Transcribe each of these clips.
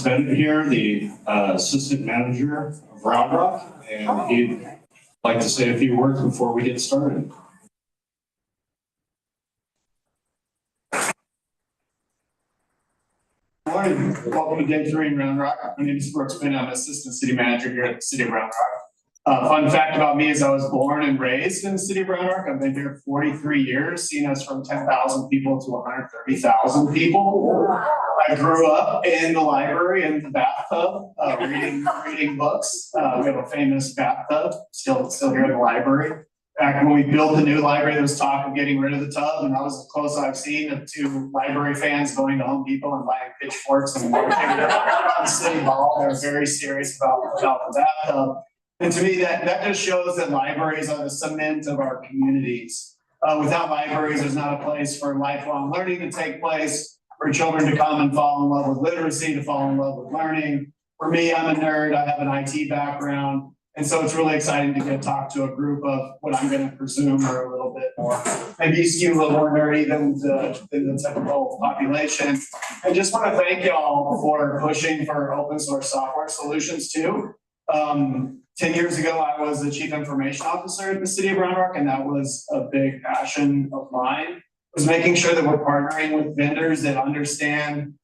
Ben here, the assistant manager of Round Rock, and he'd like to say a few words before we get started. Good morning. Welcome to day 3 in Round Rock. My name is Brooks Ben. I'm assistant city manager here at the city of Round Rock. Fun fact about me is I was born and raised in the city of Round Rock. I've been here 43 years, seen us from 10,000 people to 130,000 people. I grew up in the library in the bathtub, reading books. We have a famous bathtub still here in the library. Back when we built the new library, there was talk of getting rid of the tub, and that was as close I've seen to library fans going to Home Depot and buying pitchforks and marching around City Hall. They're very serious about the bathtub. And to me, that just shows that libraries are the cement of our communities. Without libraries, there's not a place for lifelong learning to take place, for children to come and fall in love with literacy, to fall in love with learning. For me, I'm a nerd. I have an IT background. And so it's really exciting to get to talk to a group of what I'm going to presume are a little bit more, maybe skew a little more nerdy than the typical population. I just want to thank y'all for pushing for open source software solutions too. 10 years ago, I was the chief information officer at the city of Round Rock, and that was a big passion of mine, was making sure that we're partnering with vendors that understand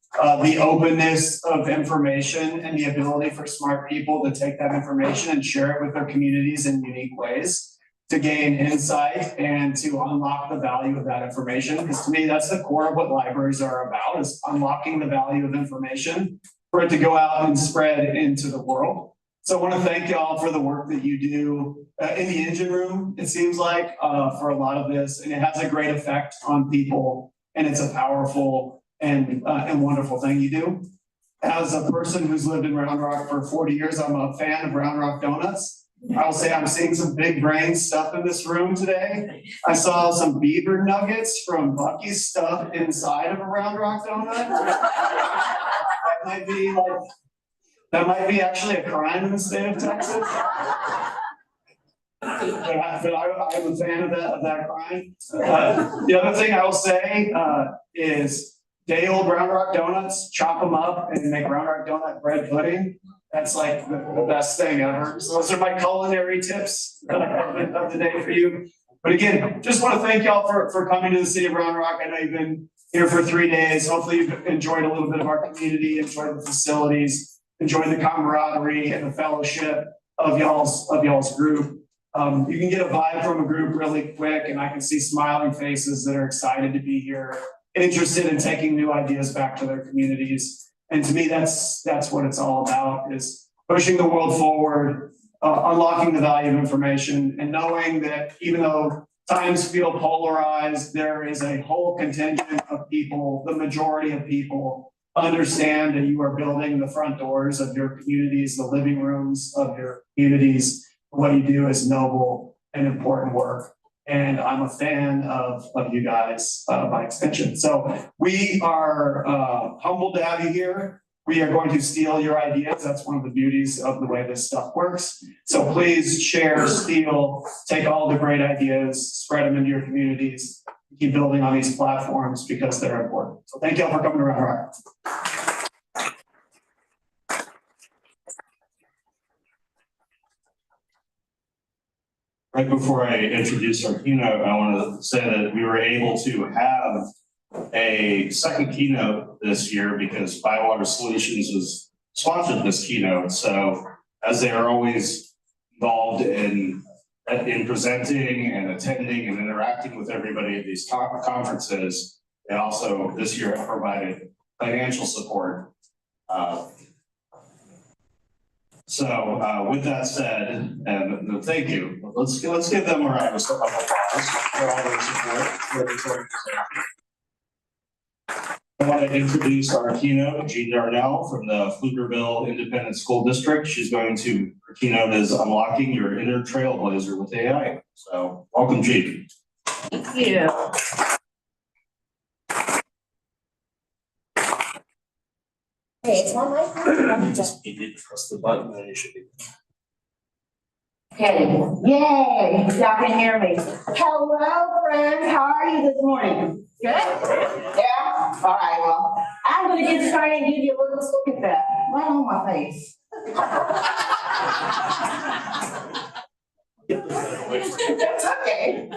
the openness of information and the ability for smart people to take that information and share it with their communities in unique ways to gain insight and to unlock the value of that information. Because to me, that's the core of what libraries are about, is unlocking the value of information for it to go out and spread into the world. So I want to thank y'all for the work that you do in the engine room, it seems like, for a lot of this, and it has a great effect on people, and it's a powerful and wonderful thing you do. As a person who's lived in Round Rock for 40 years, I'm a fan of Round Rock donuts. I will say I'm seeing some big brain stuff in this room today. I saw some beaver nuggets from Bucky's stuff inside of a Round Rock donut. That might be actually a crime in the state of Texas. But I'm a fan of that crime. The other thing I will say is day-old Round Rock donuts, chop them up and make Round Rock donut bread pudding. That's like the best thing ever. So those are my culinary tips of the day for you. But again, just want to thank y'all for coming to the city of Round Rock. I know you've been here for 3 days. Hopefully you've enjoyed a little bit of our community, enjoyed the facilities, enjoyed the camaraderie and the fellowship of y'all's group. You can get a vibe from a group really quick, and I can see smiling faces that are excited to be here, interested in taking new ideas back to their communities. And to me, that's what it's all about, is pushing the world forward, unlocking the value of information, and knowing that even though times feel polarized, there is a whole contingent of people, the majority of people, understand that you are building the front doors of your communities, the living rooms of your communities. What you do is noble and important work. And I'm a fan of you guys by extension. So we are humbled to have you here. We are going to steal your ideas. That's one of the beauties of the way this stuff works. So please share, steal, take all the great ideas, spread them into your communities, keep building on these platforms because they're important. So thank y'all for coming around. Right. Right before I introduce our keynote, I want to say that we were able to have a second keynote this year because Bywater Solutions was sponsored this keynote. So as they are always involved in presenting and attending and interacting with everybody at these conferences, they also this year have provided financial support. So with that said, and thank you. Let's give them a round of applause for all their support. I want to introduce our keynote, Jean Darnell from the Pflugerville Independent School District. She's going to, her keynote is Unlocking Your Inner Trailblazer with AI. So welcome, Jean. Thank you. Okay, it's one mic. You need to press the button, then you should be. Okay, yay, y'all can hear me. Hello, friends, how are you this morning? Good? Yeah? All right, well, I'm gonna get started and give you a little look at that, right on my face. That's okay.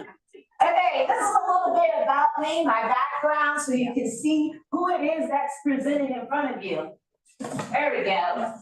Okay, this is a little bit about me, my background, so you can see who it is that's presented in front of you. There we go.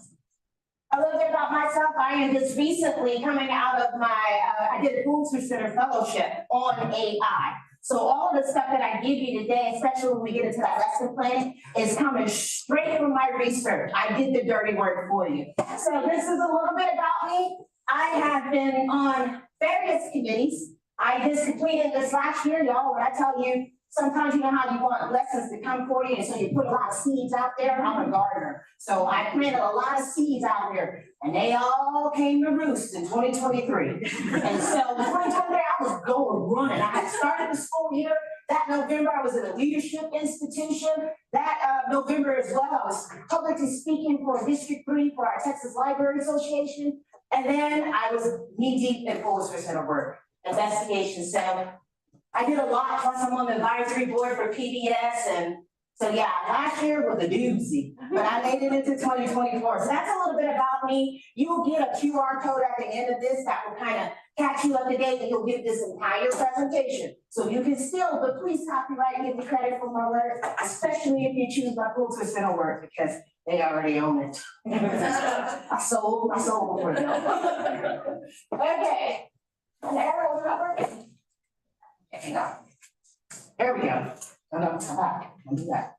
A little bit about myself. I am just recently coming out of my, I did a Pulitzer Center Fellowship on AI. So all of the stuff that I give you today, especially when we get into that lesson plan, is coming straight from my research. I did the dirty work for you. So this is a little bit about me. I have been on various committees. I just completed this last year, y'all, when I tell you, sometimes you know how you want lessons to come for you, and so you put a lot of seeds out there. I'm a gardener, so I planted a lot of seeds out there, and they all came to roost in 2023. And so in 2023, I was going running. I had started the school year. That November, I was in a leadership institution. That November as well, I was publicly speaking for District 3 for our Texas Library Association. And then I was knee-deep in Pulitzer Center work, investigation. So I did a lot, plus I'm on the advisory board for PBS, and so yeah, last year was a doozy, but I made it into 2024. So that's a little bit about me. You'll get a QR code at the end of this that will kind of catch you up to date, and you'll get this entire presentation. So you can still, but please copyright and give me credit for my work, especially if you choose my Pulitzer Center work, because they already own it. I sold for them. Okay, an arrow number. Hang on. There we go. No, come back. I'll do that.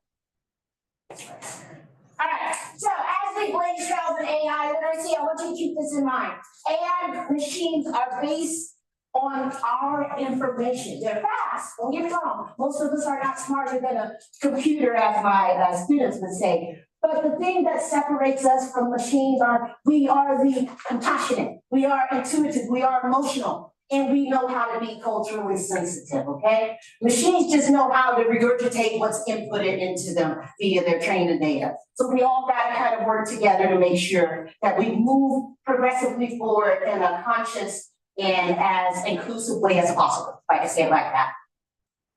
All right. So as we blaze trails in AI literacy, I want you to keep this in mind. AI machines are based on our information. They're fast. Don't get me wrong. Most of us are not smarter than a computer, as my students would say. But the thing that separates us from machines are we are the compassionate, we are intuitive, we are emotional, and we know how to be culturally sensitive, okay? Machines just know how to regurgitate what's inputted into them via their training data. So we all got to kind of work together to make sure that we move progressively forward in a conscious and as inclusive way as possible, if I can say it like that.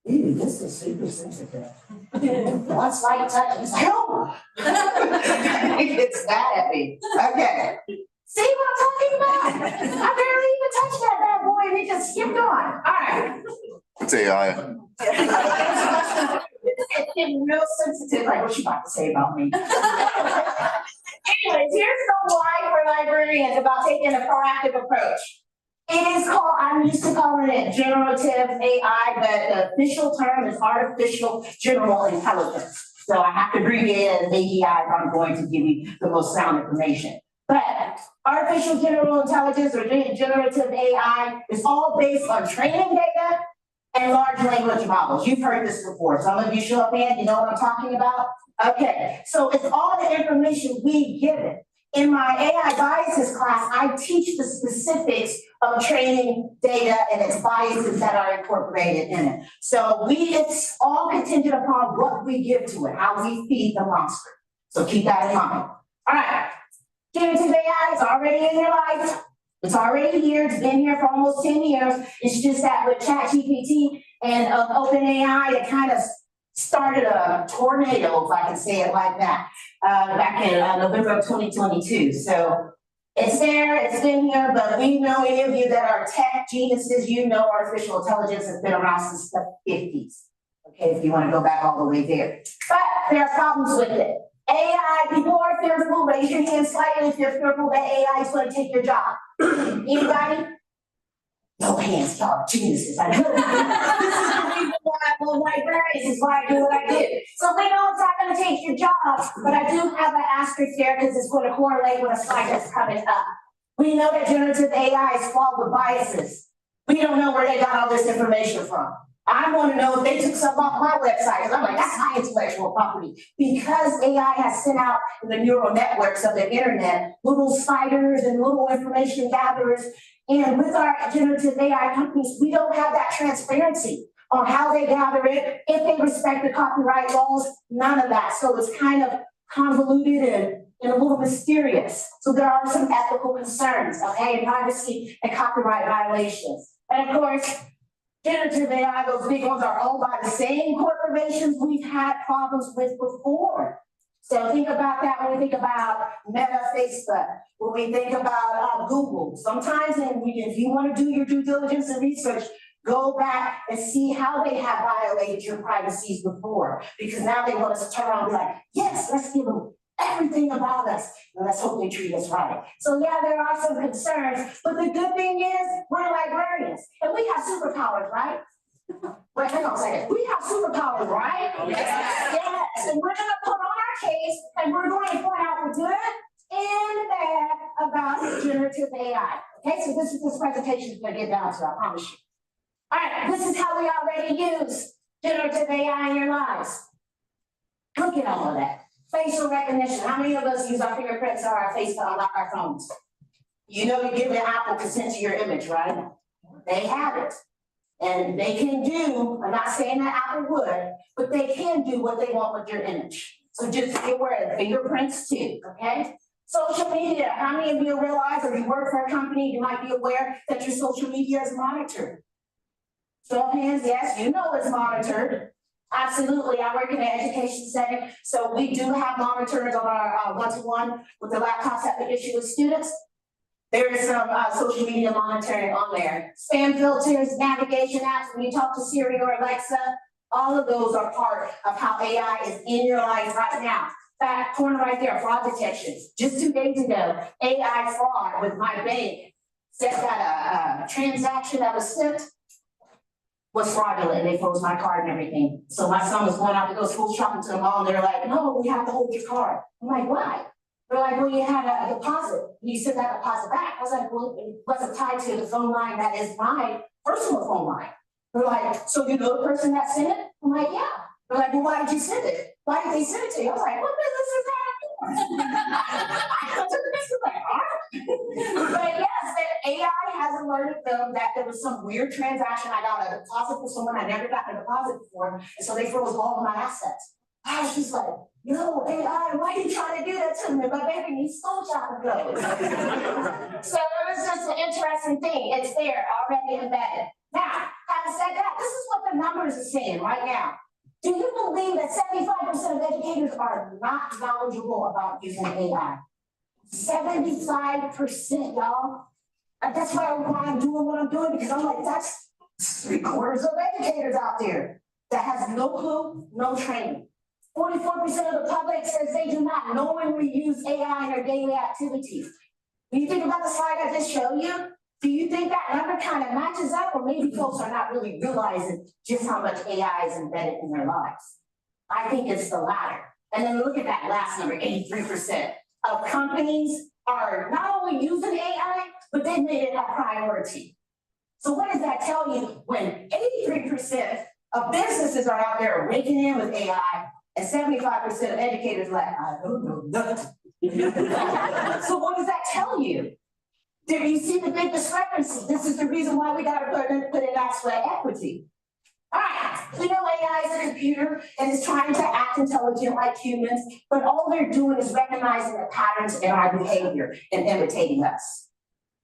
Ooh, this is super sensitive. One slight touch, it's like, oh! It gets mad at me. Okay. See what I'm talking about? I barely even touched that bad boy and it just skipped on. All right. It's AI. It's getting real sensitive, like what you about to say about me. Anyways, here's the why for librarians about taking a proactive approach. It is called, I'm used to calling it generative AI, but the official term is artificial general intelligence. So I have to abbreviate it as AGI if I'm going to give you the most sound information. But artificial general intelligence or generative AI is all based on training data and large language models. You've heard this before. Some of you show up in, you know what I'm talking about? Okay, so it's all the information we give it. In my AI biases class, I teach the specifics of training data and its biases that are incorporated in it. So it's all contingent upon what we give to it, how we feed the monster. So keep that in mind. All right, generative AI is already in your life. It's already here. It's been here for almost 10 years. It's just that with ChatGPT and OpenAI, it kind of started a tornado, if I can say it like that, back in November of 2022. So it's there, it's been here, but we know any of you that are tech geniuses, you know artificial intelligence has been around since the 50s. Okay, if you want to go back all the way there. But there are problems with it. AI, people are fearful. Raise your hand slightly if you're fearful that AI is going to take your job. Anybody? No hands, y'all geniuses. I know. This is the reason why I love librarians. This is why I do what I do. So we know it's not going to take your job, but I do have an asterisk there because it's going to correlate with a slide that's coming up. We know that generative AI is flawed with biases. We don't know where they got all this information from. I want to know if they took something off my website, because I'm like, that's my intellectual property. Because AI has sent out the neural networks of the internet, little spiders and little information gatherers. And with our generative AI companies, we don't have that transparency on how they gather it, if they respect the copyright laws, none of that. So it's kind of convoluted and a little mysterious. So there are some ethical concerns, okay, and privacy and copyright violations. And of course, generative AI, those big ones are owned by the same corporations we've had problems with before. So think about that when we think about Meta, Facebook, when we think about Google. Sometimes if you want to do your due diligence and research, go back and see how they have violated your privacies before, because now they want us to turn around and be like, yes, let's give them everything about us, and let's hope they treat us right. So yeah, there are some concerns, but the good thing is we're librarians, and we have superpowers, right? Wait, hang on a second. We have superpowers, right? Yes. Yes, and we're gonna put on our case, and we're going to point out the good and the bad about generative AI. Okay, so this is this presentation is gonna get down to, I promise you. All right, this is how we already use generative AI in your lives. Look at all of that. Facial recognition. How many of us use our fingerprints or our face on our phones? You know, you give the Apple consent to your image, right? They have it. And they can do, I'm not saying that Apple would, but they can do what they want with your image. So just be aware of fingerprints too, okay? Social media. How many of you realize, or you work for a company, you might be aware that your social media is monitored? Show of hands, yes, you know it's monitored. Absolutely, I work in the education setting, so we do have monitors on our one-to-one with the laptops that we issue with students. There is some social media monitoring on there. Spam filters, navigation apps, when you talk to Siri or Alexa, all of those are part of how AI is in your life right now. That corner right there, fraud detection. Just 2 days ago, AI fraud with my bank said that a transaction that was sent was fraudulent, and they froze my card and everything. So my son was going out to go school shopping to the mall, and they're like, no, we have to hold your card. I'm like, why? They're like, well, you had a deposit. You sent that deposit back. I was like, well, it wasn't tied to the phone line that is my personal phone line. They're like, so you know the person that sent it? I'm like, yeah. They're like, well, why did you send it? Why did they send it to you? I was like, what business is that? I took the business like, all right. But yes, AI has alerted them that there was some weird transaction. I got a deposit for someone I never got a deposit for, and so they froze all of my assets. I was just like, yo, AI, why are you trying to do that to me? My baby needs school shopping clothes. So it was just an interesting thing. It's there already embedded. Now, having said that, this is what the numbers are saying right now. Do you believe that 75% of educators are not knowledgeable about using AI? 75%, y'all. And that's why I'm doing what I'm doing, because I'm like, that's 3/4 of educators out there that has no clue, no training. 44% of the public says they do not knowingly use AI in their daily activities. When you think about the slide I just showed you, do you think that number kind of matches up, or maybe folks are not really realizing just how much AI is embedded in their lives? I think it's the latter. And then look at that last number, 83% of companies are not only using AI, but they've made it a priority. So what does that tell you when 83% of businesses are out there raking in with AI and 75% of educators like, I don't know nothing. So what does that tell you? Do you see the big discrepancy? This is the reason why we gotta put in that sweat equity. All right, we know AI is a computer and is trying to act intelligent like humans, but all they're doing is recognizing the patterns in our behavior and imitating us.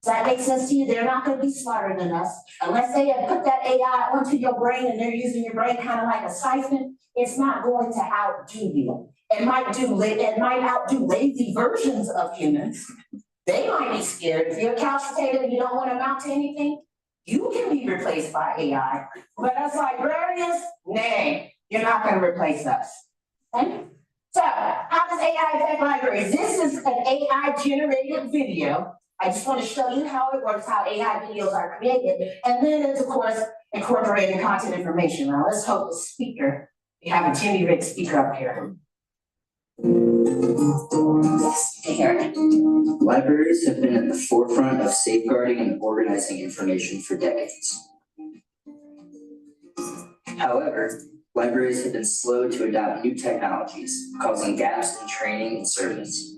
Does that make sense to you? They're not gonna be smarter than us unless they have put that AI onto your brain and they're using your brain kind of like a siphon. It's not going to outdo you. It might outdo lazy versions of humans. They might be scared. If you're a couch potato and you don't want to amount to anything, you can be replaced by AI. But as librarians, nay, you're not going to replace us. Okay? So, how does AI affect libraries? This is an AI-generated video. I just want to show you how it works, how AI videos are created. And then it's, of course, incorporating content information. Now, let's hope the speaker, we have a Jimmy Rick speaker up here. Yes, I hear it. Libraries have been at the forefront of safeguarding and organizing information for decades. However, libraries have been slow to adopt new technologies, causing gaps in training and service.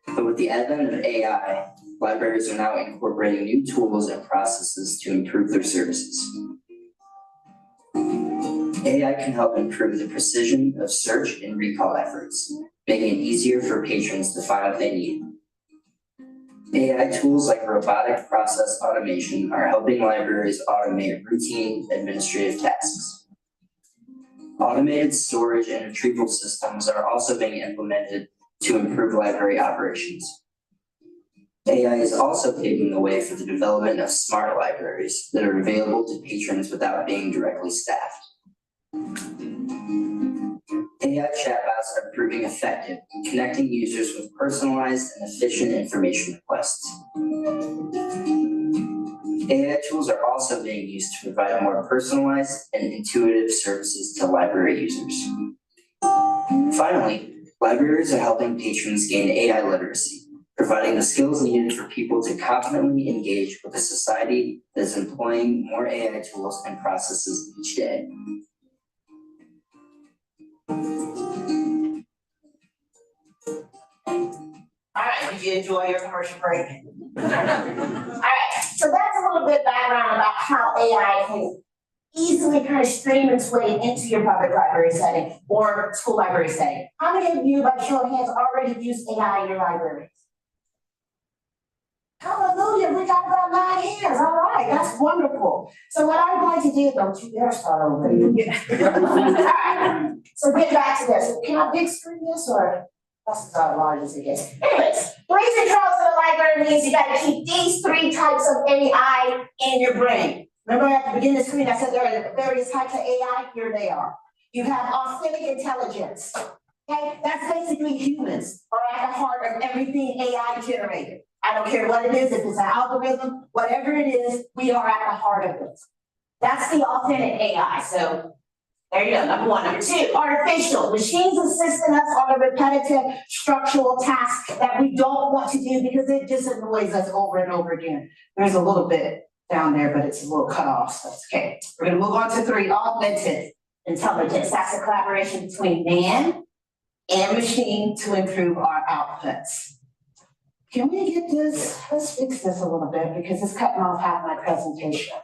But with the advent of AI, libraries are now incorporating new tools and processes to improve their services. AI can help improve the precision of search and recall efforts, making it easier for patrons to find what they need. AI tools like robotic process automation are helping libraries automate routine administrative tasks. Automated storage and retrieval systems are also being implemented to improve library operations. AI is also paving the way for the development of smart libraries that are available to patrons without being directly staffed. AI chatbots are proving effective in connecting users with personalized and efficient information requests. AI tools are also being used to provide more personalized and intuitive services to library users. Finally, libraries are helping patrons gain AI literacy, providing the skills needed for people to confidently engage with a society that is employing more AI tools and processes each day. All right, did you enjoy your commercial break? All right, so that's a little bit background about how AI can easily kind of stream its way into your public library setting or school library setting. How many of you, by show of hands, already use AI in your libraries? Hallelujah, we got about 9 hands. All right, that's wonderful. So what I'm going to do, don't you dare start over. All right, so get back to this. Can I big screen this or? That's about as large as it gets. Anyways, brains and trials in the library means you gotta keep these 3 types of AI in your brain. Remember at the beginning of the screen, I said there are various types of AI, here they are. You have authentic intelligence. Okay, that's basically humans are at the heart of everything AI generated. I don't care what it is, if it's an algorithm, whatever it is, we are at the heart of it. That's the authentic AI, so there you go, number 1. Number 2, artificial. Machines assisting us on a repetitive structural task that we don't want to do because it just annoys us over and over again. There's a little bit down there, but it's a little cut off, so it's okay. We're gonna move on to 3, augmented intelligence. That's the collaboration between man and machine to improve our outputs. Can we get this, let's fix this a little bit because it's cutting off half my presentation.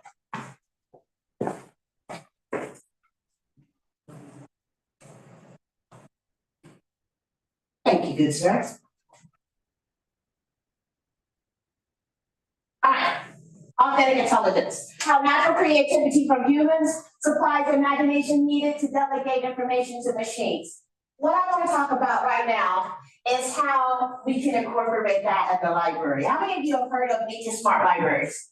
Thank you, good sir. All right, authentic intelligence. How natural creativity from humans supplies the imagination needed to delegate information to machines. What I want to talk about right now is how we can incorporate that at the library. How many of you have heard of Nature Smart Libraries?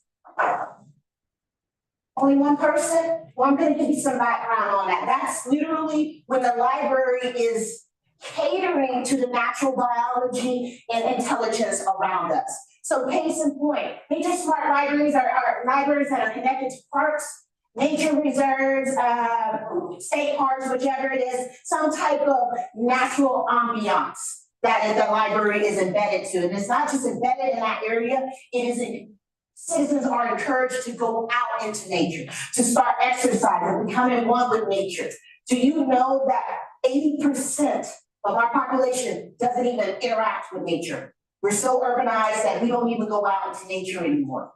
Only one person? Well, I'm going to give you some background on that. That's literally when the library is catering to the natural biology and intelligence around us. So case in point, Nature Smart Libraries are libraries that are connected to parks, nature reserves, state parks, whichever it is, some type of natural ambiance that the library is embedded to. And it's not just embedded in that area, citizens are encouraged to go out into nature, to start exercising, becoming one with nature. Do you know that 80% of our population doesn't even interact with nature? We're so urbanized that we don't even go out into nature anymore.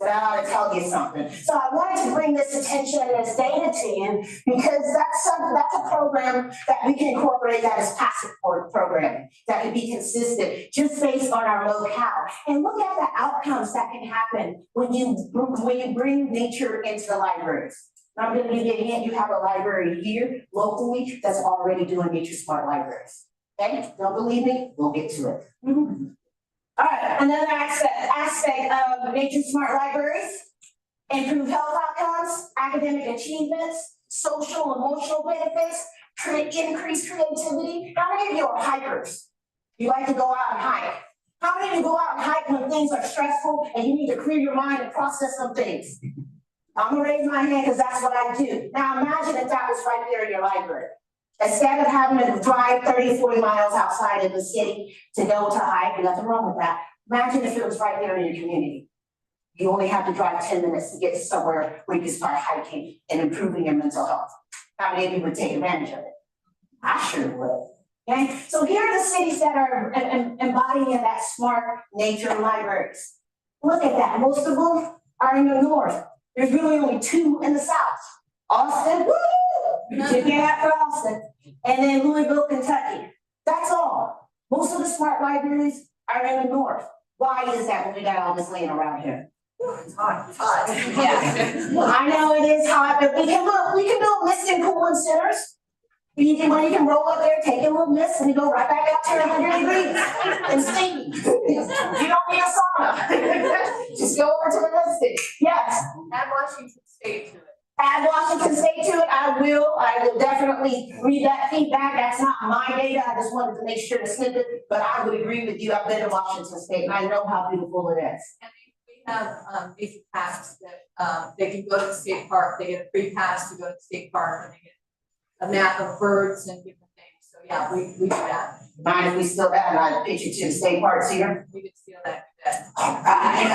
But I ought to tell you something. So I wanted to bring this attention and this data to you because that's a program that we can incorporate that as passive programming that can be consistent just based on our locale. And look at the outcomes that can happen when you bring nature into the libraries. Now I'm going to give you a hint. You have a library here locally that's already doing Nature Smart Libraries. Okay? Don't believe me? We'll get to it. All right, another aspect of Nature Smart Libraries, improve health outcomes, academic achievements, social, emotional benefits, increase creativity. How many of you are hikers? You like to go out and hike? How many of you go out and hike when things are stressful and you need to clear your mind and process some things? I'm gonna raise my hand because that's what I do. Now imagine if that was right there in your library. Instead of having to drive 30, 40 miles outside of the city to go to hike, nothing wrong with that. Imagine if it was right there in your community. You only have to drive 10 minutes to get somewhere where you can start hiking and improving your mental health. How many of you would take advantage of it? I sure would. Okay, so here are the cities that are embodying that smart nature libraries. Look at that, most of them are in the north. There's really only 2 in the south. Austin, woo! Tip your hat for Austin. And then Louisville, Kentucky. That's all. Most of the smart libraries are in the north. Why is that when we got all this land around here? It's hot. It's hot. Yeah. I know it is hot, but we can build mist and cooling centers. You can roll up there, take a little mist, and you go right back out to 100 degrees and steam. You don't need a sauna. Just go over to the misting. Yes. Add Washington State to it. Add Washington State to it, I will definitely read that feedback, that's not my data, I just wanted to make sure to snip it, but I would agree with you, I've been to Washington State, and I know how beautiful it is. And we have nature passes that they can go to the state park, they get a free pass to go to the state park, and they get a map of birds and different things, so yeah, we do that. Mind if we steal that, and I pitch it to the state parks here? We can steal that, do that. All right.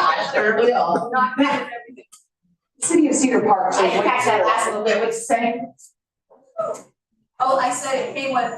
I sure will. Not good at everything. City of Cedar Park. I didn't catch that last little bit, what you saying? Oh, I said it came with,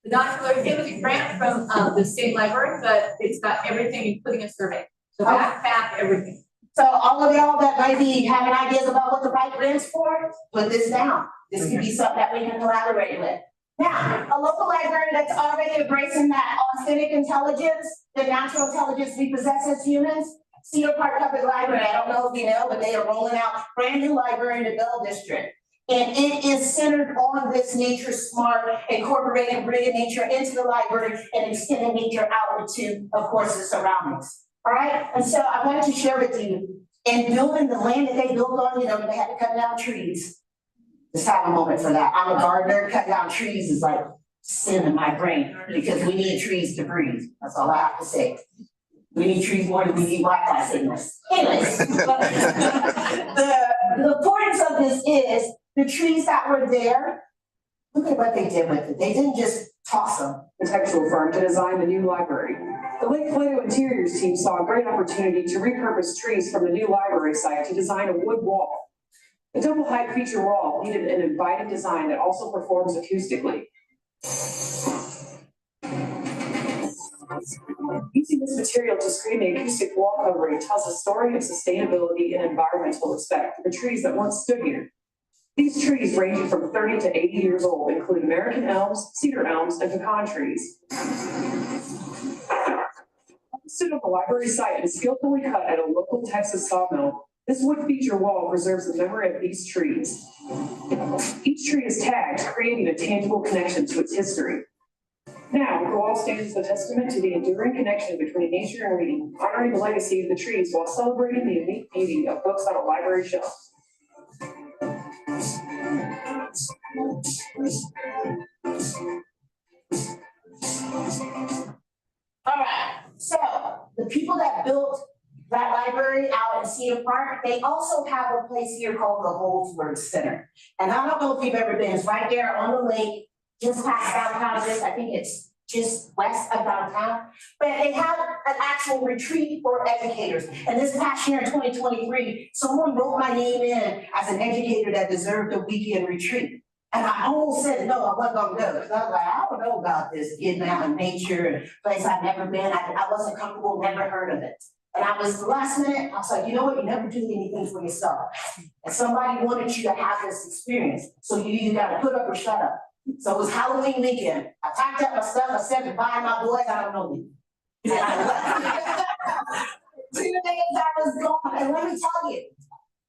the non-killer, it came with a grant from, the state library, but it's got everything, including a survey. So backpack, everything. So all of y'all that might be having ideas about what the right grants for, put this down. This could be something that we can collaborate with. Now, a local library that's already embracing that authentic intelligence, the natural intelligence we possess as humans, Cedar Park Public Library, I don't know if you know, but they are rolling out brand new library in the Bell District. And it is centered on this nature smart, incorporating, bringing nature into the library and extending nature out into, of course, the surroundings. All right, and so I wanted to share with you, in building the land that they built on, you know, they had to cut down trees. Just have a moment for that. I'm a gardener, cut down trees is like sin in my brain because we need trees to breathe. That's all I have to say. We need trees more than we need Wi-Fi signals. Anyways, the importance of this is the trees that were there, look at what they did with it. They didn't just toss them. Architectural firm to design the new library. The Lake Plato Interiors team saw a great opportunity to repurpose trees from the new library site to design a wood wall. The double height feature wall needed an inviting design that also performs acoustically. Using this material to screen the acoustic wall covering tells a story of sustainability and environmental respect for the trees that once stood here. These trees ranging from 30 to 80 years old include American elms, cedar elms, and pecan trees. Stood on the library site and skillfully cut at a local Texas sawmill, this wood feature wall preserves the memory of these trees. Each tree is tagged, creating a tangible connection to its history. Now, the wall stands as a testament to the enduring connection between nature and reading, honoring the legacy of the trees while celebrating the unique beauty of books on a library shelf. All right, so the people that built that library out in Cedar Park, they also have a place here called the Holdsworth Center. And I don't know if you've ever been, it's right there on the lake, just past downtown, I think it's just west of downtown. But they have an actual retreat for educators. And this past year in 2023, someone wrote my name in as an educator that deserved a weekend retreat. And I almost said, no, I wasn't gonna go. Because I was like, I don't know about this, getting out in nature, and place I've never been. I wasn't comfortable, never heard of it. And I was last minute, I was like, you know what, you never do anything for yourself. And somebody wanted you to have this experience. So you either gotta put up or shut up. So it was Halloween weekend. I packed up my stuff, I said goodbye to my boys, I don't know you. And I left. 2 days I was gone, and let me tell you,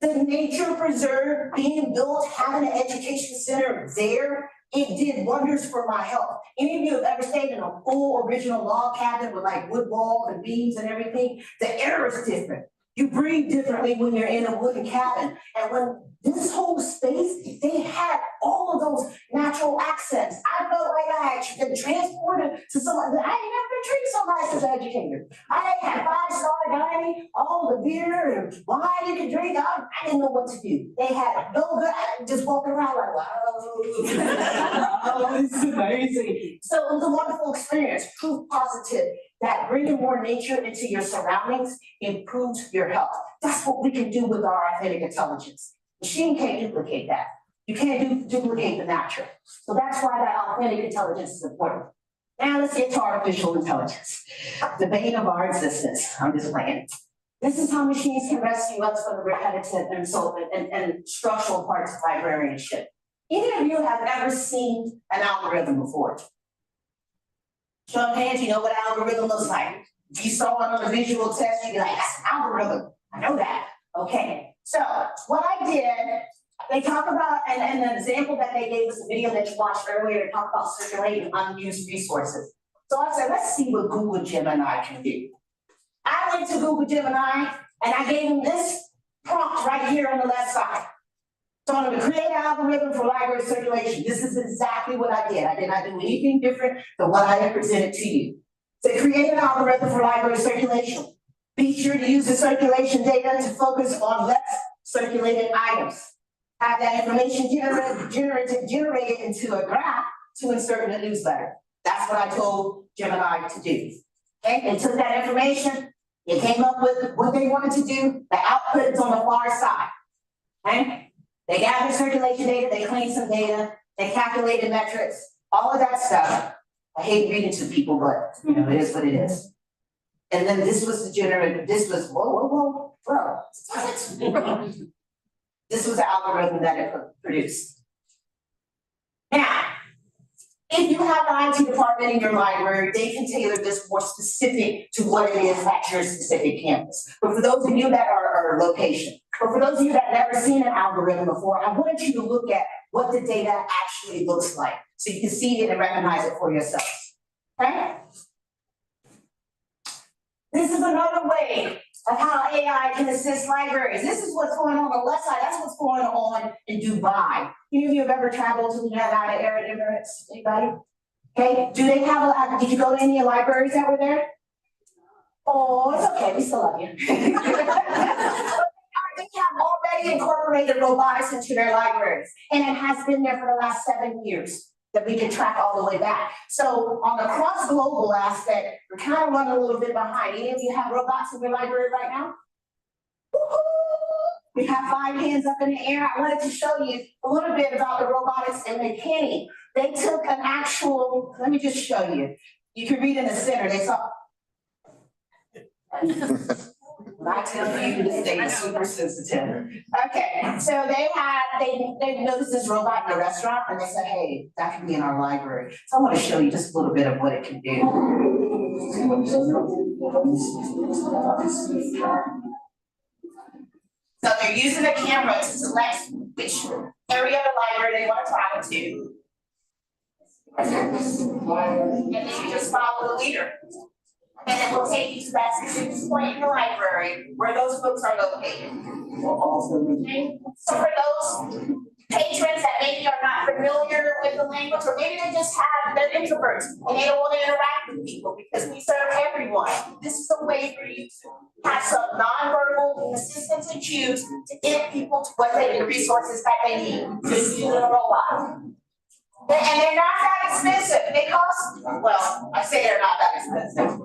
the nature preserve being built, having an education center there, it did wonders for my health. Any of you have ever stayed in a full original log cabin with like wood walls and beams and everything? The air is different. You breathe differently when you're in a wooden cabin. And when this whole space, they had all of those natural accents. I felt like I had been transported to someone that I ain't never been treated so nice as an educator. I had 5-star dining, all the beer and wine you could drink. I didn't know what to do. They had no good, I just walking around like, wow, oh, this is amazing. So it was a wonderful experience, proof positive that bringing more nature into your surroundings improves your health. That's what we can do with our authentic intelligence. Machine can't duplicate that. You can't duplicate the natural. So that's why that authentic intelligence is important. Now let's get to artificial intelligence, the bane of our existence. I'm just playing. This is how machines can rescue us from the repetitive and structural parts of librarianship. Any of you have ever seen an algorithm before? Show of hands, you know what an algorithm looks like. If you saw it on a visual test, you'd be like, that's an algorithm. I know that. Okay. So what I did, they talk about, and the example that they gave us, the video that you watched earlier, they talk about circulating unused resources. So I said, let's see what Google Gemini can do. I went to Google Gemini and I gave them this prompt right here on the left side. So I'm going to create an algorithm for library circulation. This is exactly what I did. I did not do anything different than what I had presented to you. So create an algorithm for library circulation. Be sure to use the circulation data to focus on less circulated items. Have that information generated into a graph to insert in a newsletter. That's what I told Gemini to do. Okay, and took that information, it came up with what they wanted to do. The output is on the far side. Okay, they gathered circulation data, they cleaned some data, they calculated metrics, all of that stuff. I hate reading to people, but you know, it is what it is. And then this was the generator, this was, whoa. This was the algorithm that it produced. Now, if you have an IT department in your library, they can tailor this more specific to what it is at your specific campus. But for those of you that are location, or for those of you that have never seen an algorithm before, I wanted you to look at what the data actually looks like so you can see it and recognize it for yourselves. Okay? This is another way of how AI can assist libraries. This is what's going on the left side. That's what's going on in Dubai. Any of you have ever traveled to the United Arab Emirates? Anybody? Okay. Do they have did you go to any libraries that were there? Oh, it's okay. We still love you. They have already incorporated robotics into their libraries, and it has been there for the last 7 years that we can track all the way back. So on the cross-global aspect, we're kind of running a little bit behind. Any of you have robots in your library right now? Woo-hoo! We have 5 hands up in the air. I wanted to show you a little bit about the robotics and mechanic. They took an actual, let me just show you. You can read in the center, they saw. I tell you to stay super sensitive. Okay, so they noticed this robot in a restaurant and they said, hey, that can be in our library. So I want to show you just a little bit of what it can do. So they're using a camera to select which area of the library they want to travel to. And then you just follow the leader. And it will take you to that specific point in the library where those books are located. Okay. So for those patrons that maybe are not familiar with the language, or maybe they just they're introverts and they don't want to interact with people because we serve everyone. This is a way for you to have some nonverbal assistance and cues to get people to the resources that they need to use a robot. And they're not that expensive. They cost, well, I say they're not that expensive.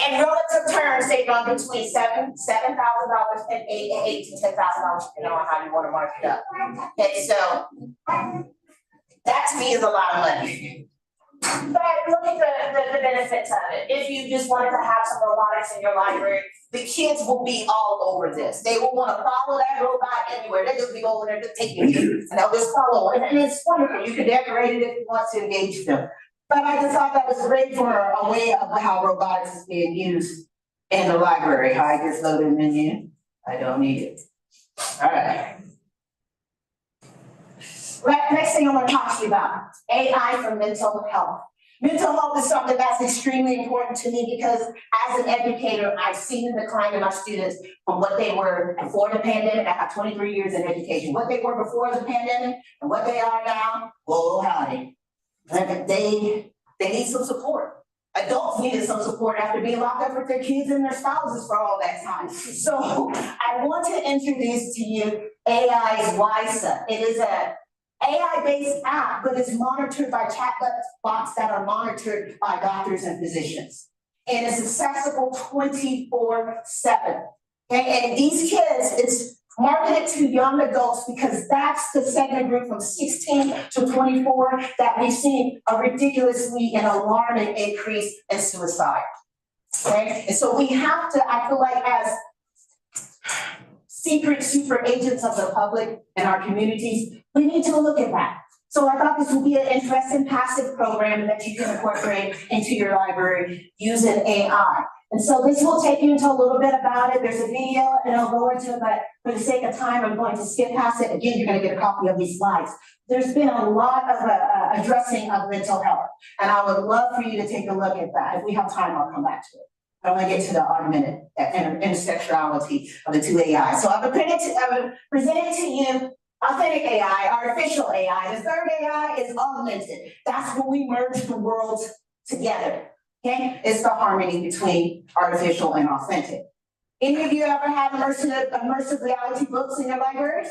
In relative terms, they run between $7,000 and $8,000 to $10,000, depending on how you want to mark it up. Okay, so that to me is a lot of money. But look at the benefits of it. If you just wanted to have some robotics in your library, the kids will be all over this. They will want to follow that robot anywhere. They'll just be over there to take pictures and they'll just follow it. And it's wonderful. You can decorate it if you want to engage them. But I just thought that was great for a way of how robotics is being used in the library. Hide your floating menu. I don't need it. All right. Next thing I'm going to talk to you about, AI for mental health. Mental health is something that's extremely important to me because as an educator, I've seen the decline in my students from what they were before the pandemic. I have 23 years in education. What they were before the pandemic and what they are now, whoa, howdy. They need some support. Adults needed some support after being locked up with their kids and their spouses for all that time. So I want to introduce to you AI's WISA. It is a AI-based app, but it's monitored by chatbots that are monitored by doctors and physicians. And it's accessible 24/7. Okay? And these kids, it's marketed to young adults because that's the segment group from 16 to 24 that we've seen a ridiculously and alarming increase in suicide. Okay? And so we have to, I feel like as secret super agents of the public in our communities, we need to look at that. So I thought this would be an interesting passive program that you can incorporate into your library using AI. And so this will take you into a little bit about it. There's a video and I'll go into it, but for the sake of time, I'm going to skip past it. Again, you're going to get a copy of these slides. There's been a lot of addressing of mental health, and I would love for you to take a look at that. If we have time, I'll come back to it. I want to get to the augmented intersectionality of the two AI. So I've presented to you authentic AI, artificial AI. The third AI is augmented. That's when we merge the worlds together. Okay, it's the harmony between artificial and authentic. Any of you ever had immersive reality books in your libraries?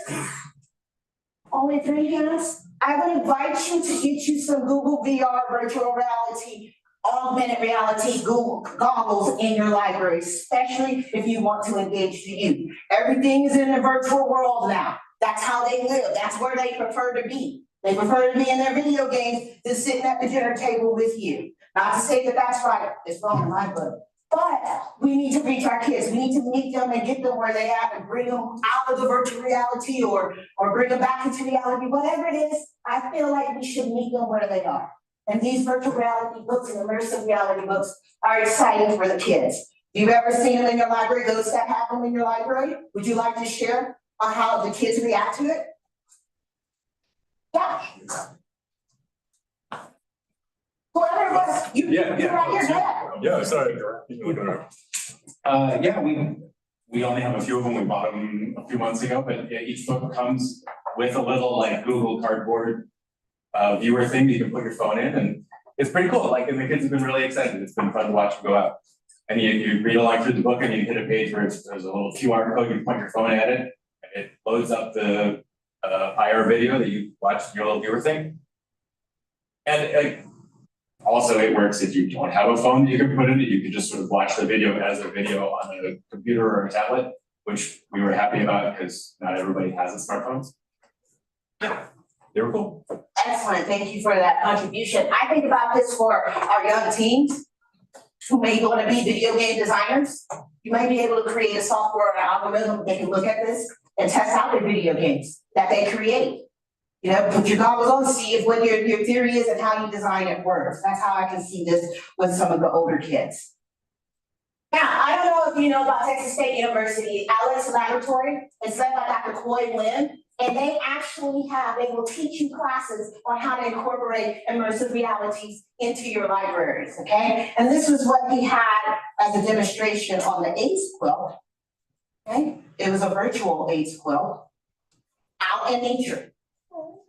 Only 3 hands? I would invite you to get you some Google VR virtual reality, augmented reality Google goggles in your library, especially if you want to engage the youth. Everything is in the virtual world now. That's how they live. That's where they prefer to be. They prefer to be in their video games than sitting at the dinner table with you. Not to say that that's right, it's wrong in my book. But we need to reach our kids. We need to meet them and get them where they are and bring them out of the virtual reality or bring them back into reality, whatever it is. I feel like we should meet them where they are. And these virtual reality books and immersive reality books are exciting for the kids. If you've ever seen them in your library, those that have them in your library, would you like to share on how the kids react to it? Yeah. Whoever it was, you right here, yeah. Yeah, sorry. Yeah, we only have a few of them. We bought them a few months ago, but yeah, each book comes with a little like Google Cardboard viewer thing that you can put your phone in, and it's pretty cool. Like, and the kids have been really excited. It's been fun to watch them go out. And you read along through the book, and you hit a page where there's a little QR code. You point your phone at it, and it loads up the IR video that you watched your little viewer thing. And like, also, it works if you don't have a phone that you can put in it. You can just sort of watch the video as a video on a computer or a tablet, which we were happy about because not everybody has a smartphones. Yeah, they were cool. Excellent, thank you for that contribution. I think about this for our young teens who may want to be video game designers. You might be able to create a software or an algorithm. They can look at this and test out the video games that they create. You know, put your goggles on, see if what your theory is and how you design it works. That's how I can see this with some of the older kids. Now, I don't know if you know about Texas State University, Alex Laboratory. It's led by Dr. Coy Lynn, and they will teach you classes on how to incorporate immersive realities into your libraries, okay? And this is what he had as a demonstration on the AIDS quilt, okay? It was a virtual AIDS quilt out in nature.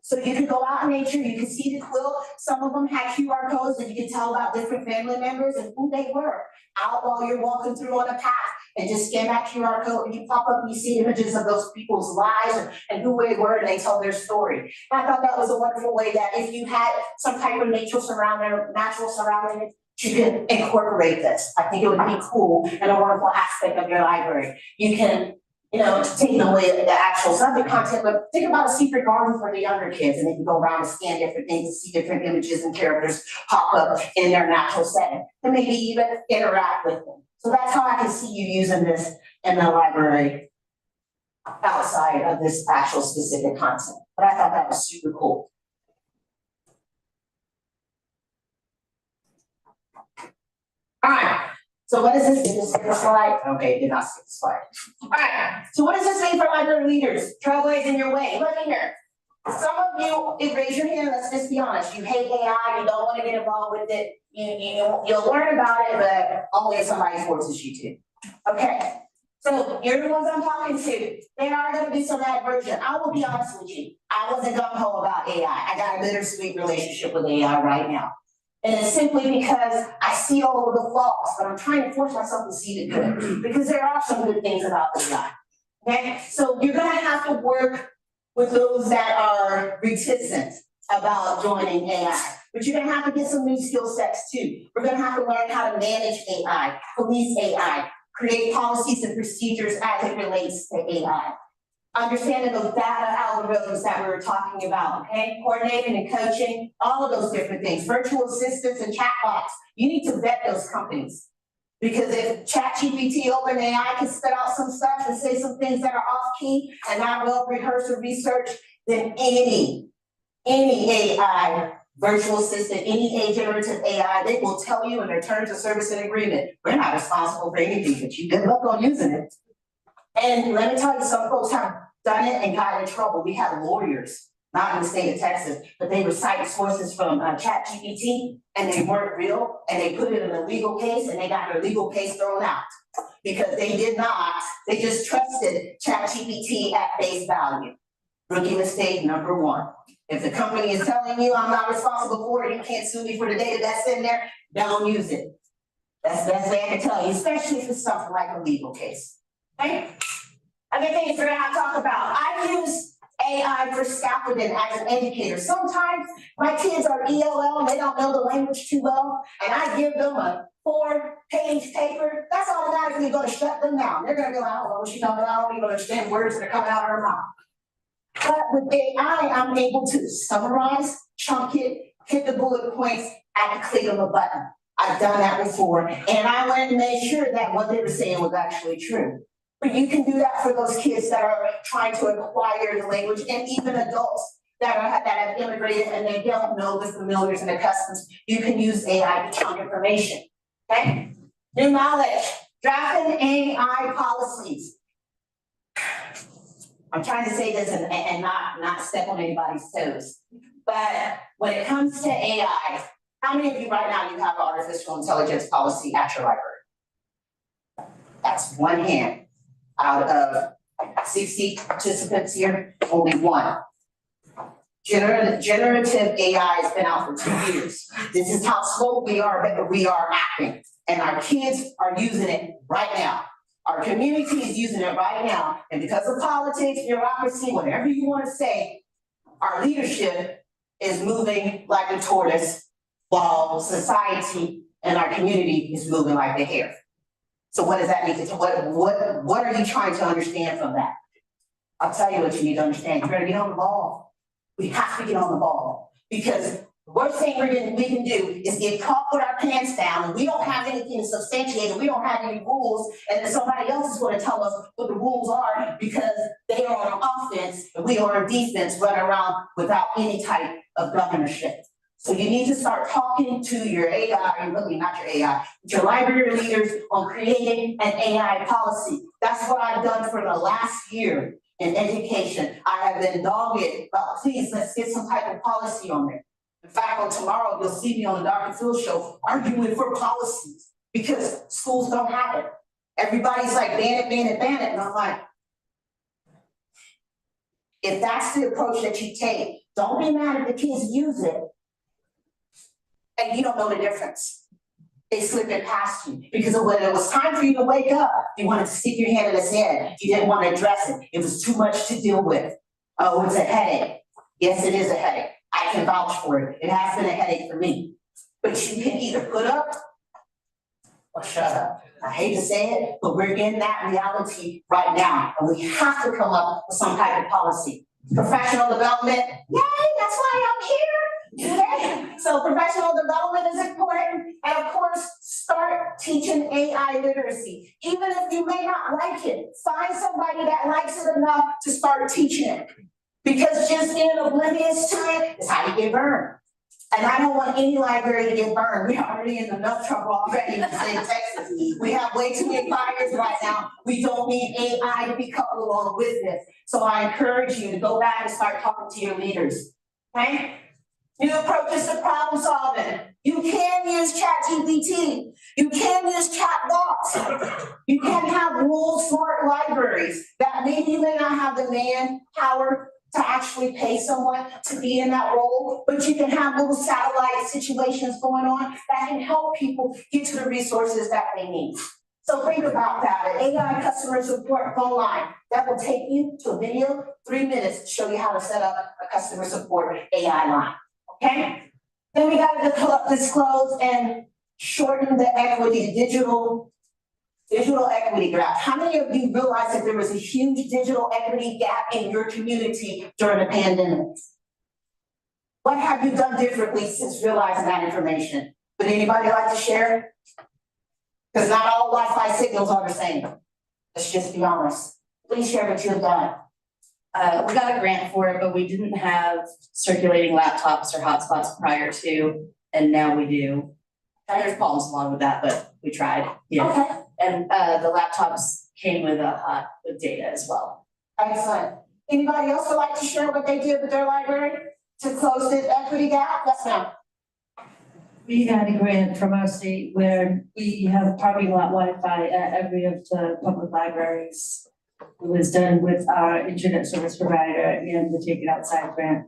So you could go out in nature, you could see the quilt. Some of them had QR codes and you could tell about different family members and who they were out while you're walking through on a path, and just scan that QR code and you pop up and you see images of those people's lives and who they were, and they tell their story. And I thought that was a wonderful way that if you had some type of natural surrounding, you can incorporate this. I think it would be cool and a wonderful aspect of your library. You can, taking away the actual subject content, but think about a secret garden for the younger kids, and they can go around and scan different things and see different images and characters pop up in their natural setting, and maybe even interact with them. So that's how I can see you using this in the library outside of this actual specific content. But I thought that was super cool. All right. So what does this mean? Just skip the slide? Okay, did not skip the slide. All right, so what does this mean for library leaders? Trailblazing your way. Look at here. Some of you, raise your hand, let's just be honest. You hate AI, you don't want to get involved with it. You'll learn about it, but only if somebody forces you to. Okay, so you're the ones I'm talking to. There are going to be some aversion. I will be honest with you. I wasn't gung-ho about AI. I got a bittersweet relationship with AI right now. And it's simply because I see all of the flaws, but I'm trying to force myself to see the good, because there are some good things about AI. Okay, so you're gonna have to work with those that are reticent about joining AI, but you're gonna have to get some new skill sets too. We're gonna have to learn how to manage AI, police AI, create policies and procedures as it relates to AI. Understanding those data algorithms that we were talking about, okay? Coordinating and coaching, all of those different things. Virtual assistants and chatbots. You need to vet those companies. Because if ChatGPT, OpenAI can spit out some stuff and say some things that are off key and not well rehearsed or researched, then any AI virtual assistant, any generative AI, they will tell you in their terms of service and agreement, we're not responsible for anything, but you good luck on using it. And let me tell you, some folks have done it and got in trouble. We have lawyers, not in the state of Texas, but they were citing sources from ChatGPT and they weren't real, and they put it in a legal case and they got their legal case thrown out. Because they just trusted ChatGPT at face value. Rookie mistake number one. If the company is telling you I'm not responsible for it, you can't sue me for the data that's in there, don't use it. That's the best way I can tell you, especially if it's something like a legal case. Okay? Other things we're gonna have to talk about. I use AI for scaffolding as an educator. Sometimes my kids are ELL and they don't know the language too well, and I give them a 4-page paper. That's automatically gonna shut them down. They're gonna be like, oh, well, she don't know, I don't even understand words that are coming out of her mouth. But with AI, I'm able to summarize, chunk it, hit the bullet points at the click of a button. I've done that before, and I went and made sure that what they were saying was actually true. But you can do that for those kids that are trying to acquire the language, and even adults that have immigrated and they don't know the familiars and the customs. You can use AI to chunk information. Okay? New knowledge, drafting AI policies. I'm trying to say this and not step on anybody's toes. But when it comes to AI, how many of you right now, you have an artificial intelligence policy at your library? That's one hand. Out of 60 participants here, only one. Generative AI has been out for 2 years. This is how slow we are acting. And our kids are using it right now. Our community is using it right now. And because of politics, bureaucracy, whatever you want to say, our leadership is moving like a tortoise while society and our community is moving like the hare. So what does that mean? What are you trying to understand from that? I'll tell you what you need to understand. You better get on the ball. We have to get on the ball. Because the worst thing we can do is get caught with our pants down and we don't have anything substantiated, we don't have any rules, and then somebody else is going to tell us what the rules are because they are on offense and we are on defense, running around without any type of governorship. So you need to start talking to your AI, really not your AI, your library leaders on creating an AI policy. That's what I've done for the last year in education. I have been dogged about, please, let's get some type of policy on there. In fact, on tomorrow, you'll see me on the Dr. Phil show arguing for policies because schools don't have it. Everybody's like, ban it, and I'm like, if that's the approach that you take, don't be mad if the kids use it and you don't know the difference. They slip it past you because when it was time for you to wake up, you wanted to stick your hand in the sand. You didn't want to address it. It was too much to deal with. Oh, it's a headache. Yes, it is a headache. I can vouch for it. It has been a headache for me. But you can either put up or shut up. I hate to say it, but we're in that reality right now. And we have to come up with some type of policy. Professional development, yay, that's why I'm here. Okay? So professional development is important. And of course, start teaching AI literacy. Even if you may not like it, find somebody that likes it enough to start teaching it. Because just being oblivious to it is how you get burned. And I don't want any library to get burned. We're already in enough trouble already in the state of Texas. We have way too many fires right now. We don't need AI to be coupled along with this. So I encourage you to go back and start talking to your leaders. Okay? New approaches to problem solving. You can use ChatGPT. You can use chatbots. You can have rule smart libraries that maybe you may not have the manpower to actually pay someone to be in that role, but you can have little satellite situations going on that can help people get to the resources that they need. So think about that. An AI customer support phone line that will take you to a video, 3 minutes to show you how to set up a customer support AI line. Okay? Then we got to disclose and shorten the equity, digital equity gap. How many of you realize that there was a huge digital equity gap in your community during the pandemic? What have you done differently since realizing that information? Would anybody like to share? Because not all Wi-Fi signals are the same. Let's just be honest. Please share what you've done. We got a grant for it, but we didn't have circulating laptops or hotspots prior to, and now we do. And there's problems along with that, but we tried, yeah. Okay, And the laptops came with with data as well. excellent. Anybody else would like to share what they did with their library to close this equity gap? Yes, ma'am. We had a grant from our state where we have parking lot Wi-Fi at every of the public libraries. It was done with our internet service provider and the Take It Outside grant.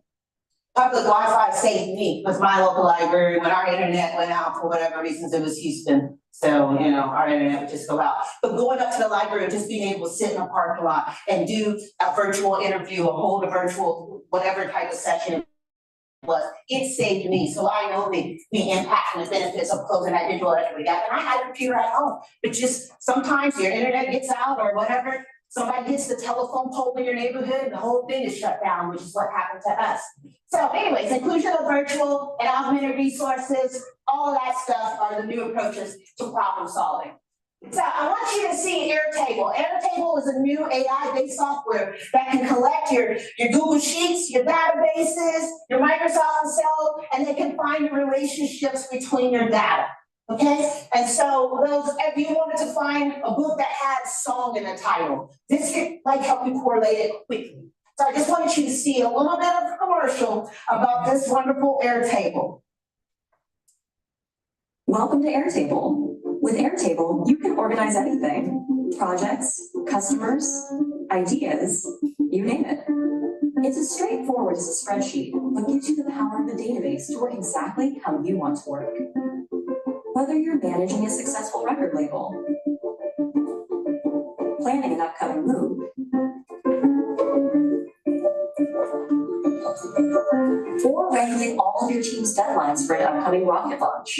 Public Wi-Fi saved me with my local library when our internet went out for whatever reasons. It was Houston. So, you know, our internet would just go out. But going up to the library, just being able to sit in a parking lot and do a virtual interview or hold a virtual, whatever type of session was, it saved me. So I know the impact and the benefits of closing that digital equity gap. And I had a computer at home, but just sometimes your internet gets out or whatever. Somebody hits the telephone pole in your neighborhood and the whole thing is shut down, which is what happened to us. So anyways, inclusion of virtual and augmented resources, all of that stuff are the new approaches to problem solving. So I want you to see Airtable. Airtable is a new AI-based software that can collect your Google Sheets, your databases, your Microsoft Excel, and they can find the relationships between your data. Okay, and so if you wanted to find a book that had song in the title, this could like help you correlate it quickly. So I just wanted you to see a little bit of a commercial about this wonderful Airtable. Welcome to Airtable. With Airtable, you can organize anything: projects, customers, ideas, you name it. It's as straightforward as a spreadsheet, but gives you the power of a database to work exactly how you want to work. Whether you're managing a successful record label, planning an upcoming move, or wrangling all of your team's deadlines for an upcoming rocket launch,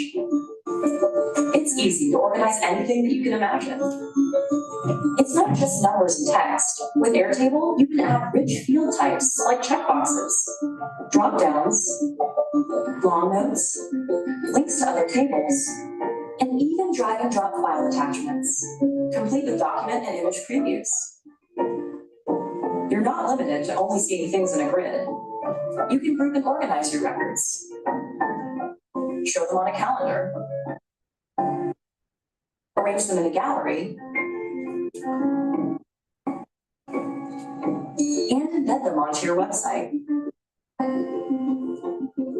it's easy to organize anything that you can imagine. It's not just numbers and text. With Airtable, you can add rich field types like checkboxes, drop-downs, long notes, links to other tables, and even drag and drop file attachments, complete with document and image previews. You're not limited to only seeing things in a grid. You can group and organize your records, show them on a calendar, arrange them in a gallery, and embed them onto your website.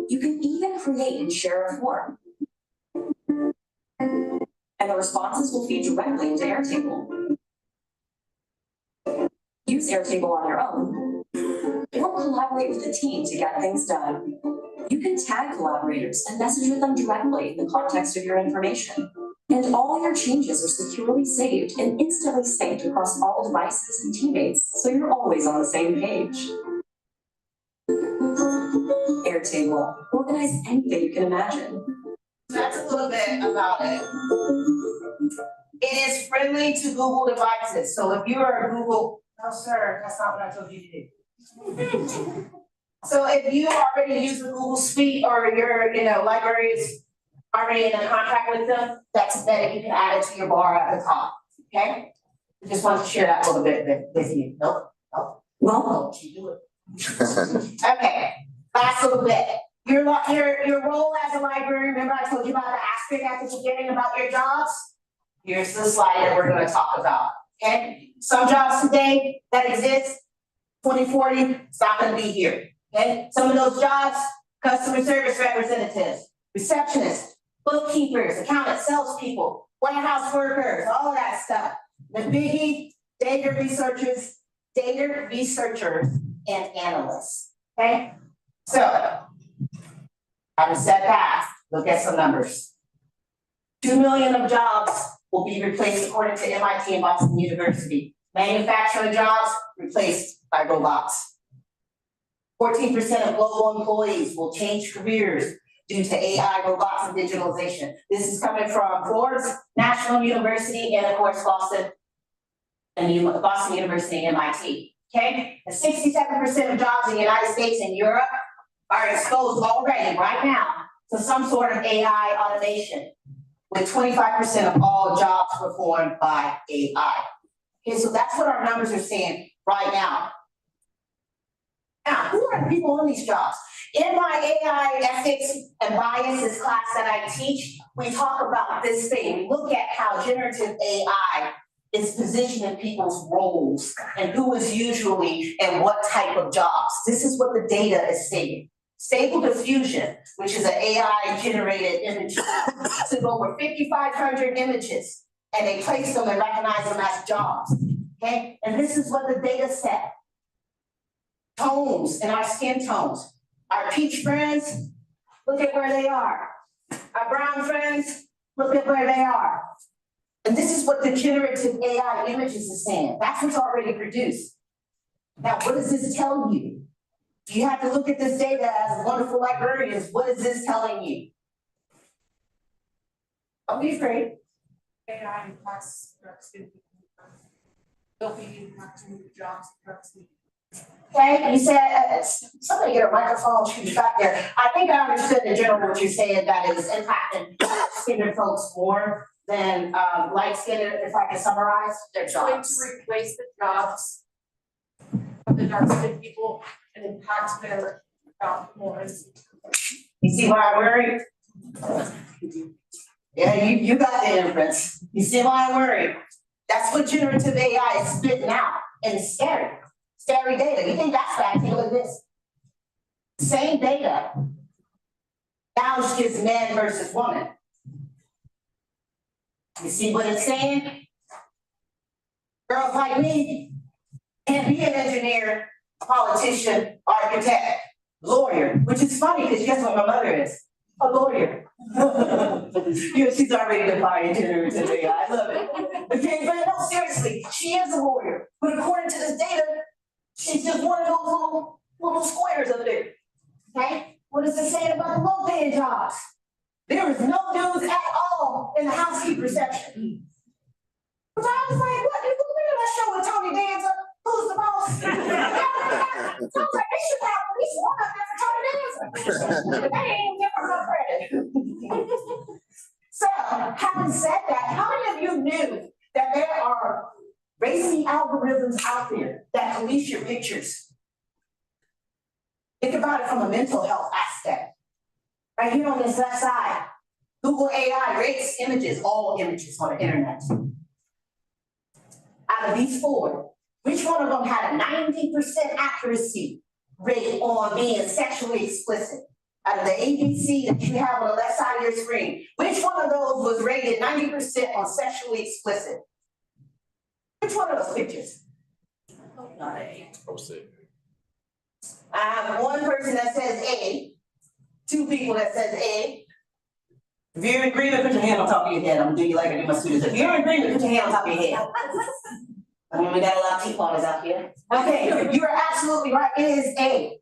You can even create and share a form. And the responses will feed directly into Airtable. Use Airtable on your own, or collaborate with a team to get things done. You can tag collaborators and message with them directly in the context of your information. And all your changes are securely saved and instantly synced across all devices and teammates, so you're always on the same page. Airtable, organize anything you can imagine. That's a little bit about it. It is friendly to Google devices. So if you are a Google, no sir, that's not what I told you to do. So if you already use the Google Suite or your library is already in a contract with them, that's embedded. You can add it to your bar at the top. Okay? I just wanted to share that a little bit with you. Nope. Well, you do it. Okay. Last little bit. Your role as a library, remember I told you about the asterisk at the beginning about your jobs? Here's the slide that we're going to talk about, okay? Some jobs today that exist, 2040, it's not going to be here, okay? Some of those jobs, customer service representatives, receptionists, bookkeepers, accountants, salespeople, warehouse workers, all of that stuff. The biggie, data researchers, and analysts, okay? So, having said that, look at some numbers. 2 million of jobs will be replaced according to MIT and Boston University. Manufacturing jobs replaced by robots. 14% of global employees will change careers due to AI, robots, and digitalization. This is coming from Forbes, National University, and of course Boston University and MIT. Okay, and 67% of jobs in the United States and Europe are exposed already right now to some sort of AI automation. with 25% of all jobs performed by AI. Okay, so that's what our numbers are saying right now. Now, who are the people in these jobs? In my AI ethics and biases class that I teach, we talk about this thing. We look at how generative AI is positioning people's roles and who is usually and what type of jobs. This is what the data is saying. Stable Diffusion, which is an AI generated image, took over 5,500 images and they placed them and recognized them as jobs. Okay, and this is what the data said. Tones in our skin tones. Our peach friends, look at where they are. Our brown friends, look at where they are. And this is what the generative AI images is saying. That's what's already produced. Now, what does this tell you? You have to look at this data as wonderful librarians. What is this telling you? Don't be afraid. AI impacts productivity. Don't be impacting the jobs productivity. Okay, you said, somebody get a microphone, shoot back there. I think I understood in general what you're saying, that is impacting skinned folks more than light skinned, if I can summarize their Trying jobs. to replace the jobs of the dark skinned people and impact their job more. You see why I'm worried? Yeah, you got the inference. You see why I'm worried? That's what generative AI is spitting out, and it's scary. Scary data. You think that's bad? Take a look at this. Same data. Now it's just man versus woman. You see what it's saying? Girls like me can't be an engineer, politician, architect, lawyer, which is funny because guess what my mother is? A lawyer. You know, she's already defining generative AI. I love it. Okay, but no, seriously, she is a lawyer. But according to this data, she's just one of those little squares over there. Okay? What is it saying about the low paying jobs? There is no news at all in the housekeeper section. But I was like, what? You look at that show with Tony Danza? Who's the boss? I was like, they should have at least one up there for Tony Danza. They ain't giving her credit. So, having said that, how many of you knew that there are racing algorithms out there that police your pictures? Think about it from a mental health aspect. Right here on this left side, Google AI rates images, all images on the internet. Out of these four, which one of them had a 90% accuracy rate on being sexually explicit? Out of the ABC that you have on the left side of your screen, which one of those was rated 90% on sexually explicit? Which one of those pictures? Not A. I have one person that says A, two people that says A. If you're in agreement, put your hand on top of your head. I'm gonna do you like I do my students. If you're in agreement, put your hand on top of your head. I mean, we got a lot of teapotters out here. Okay, you're absolutely right. It is A.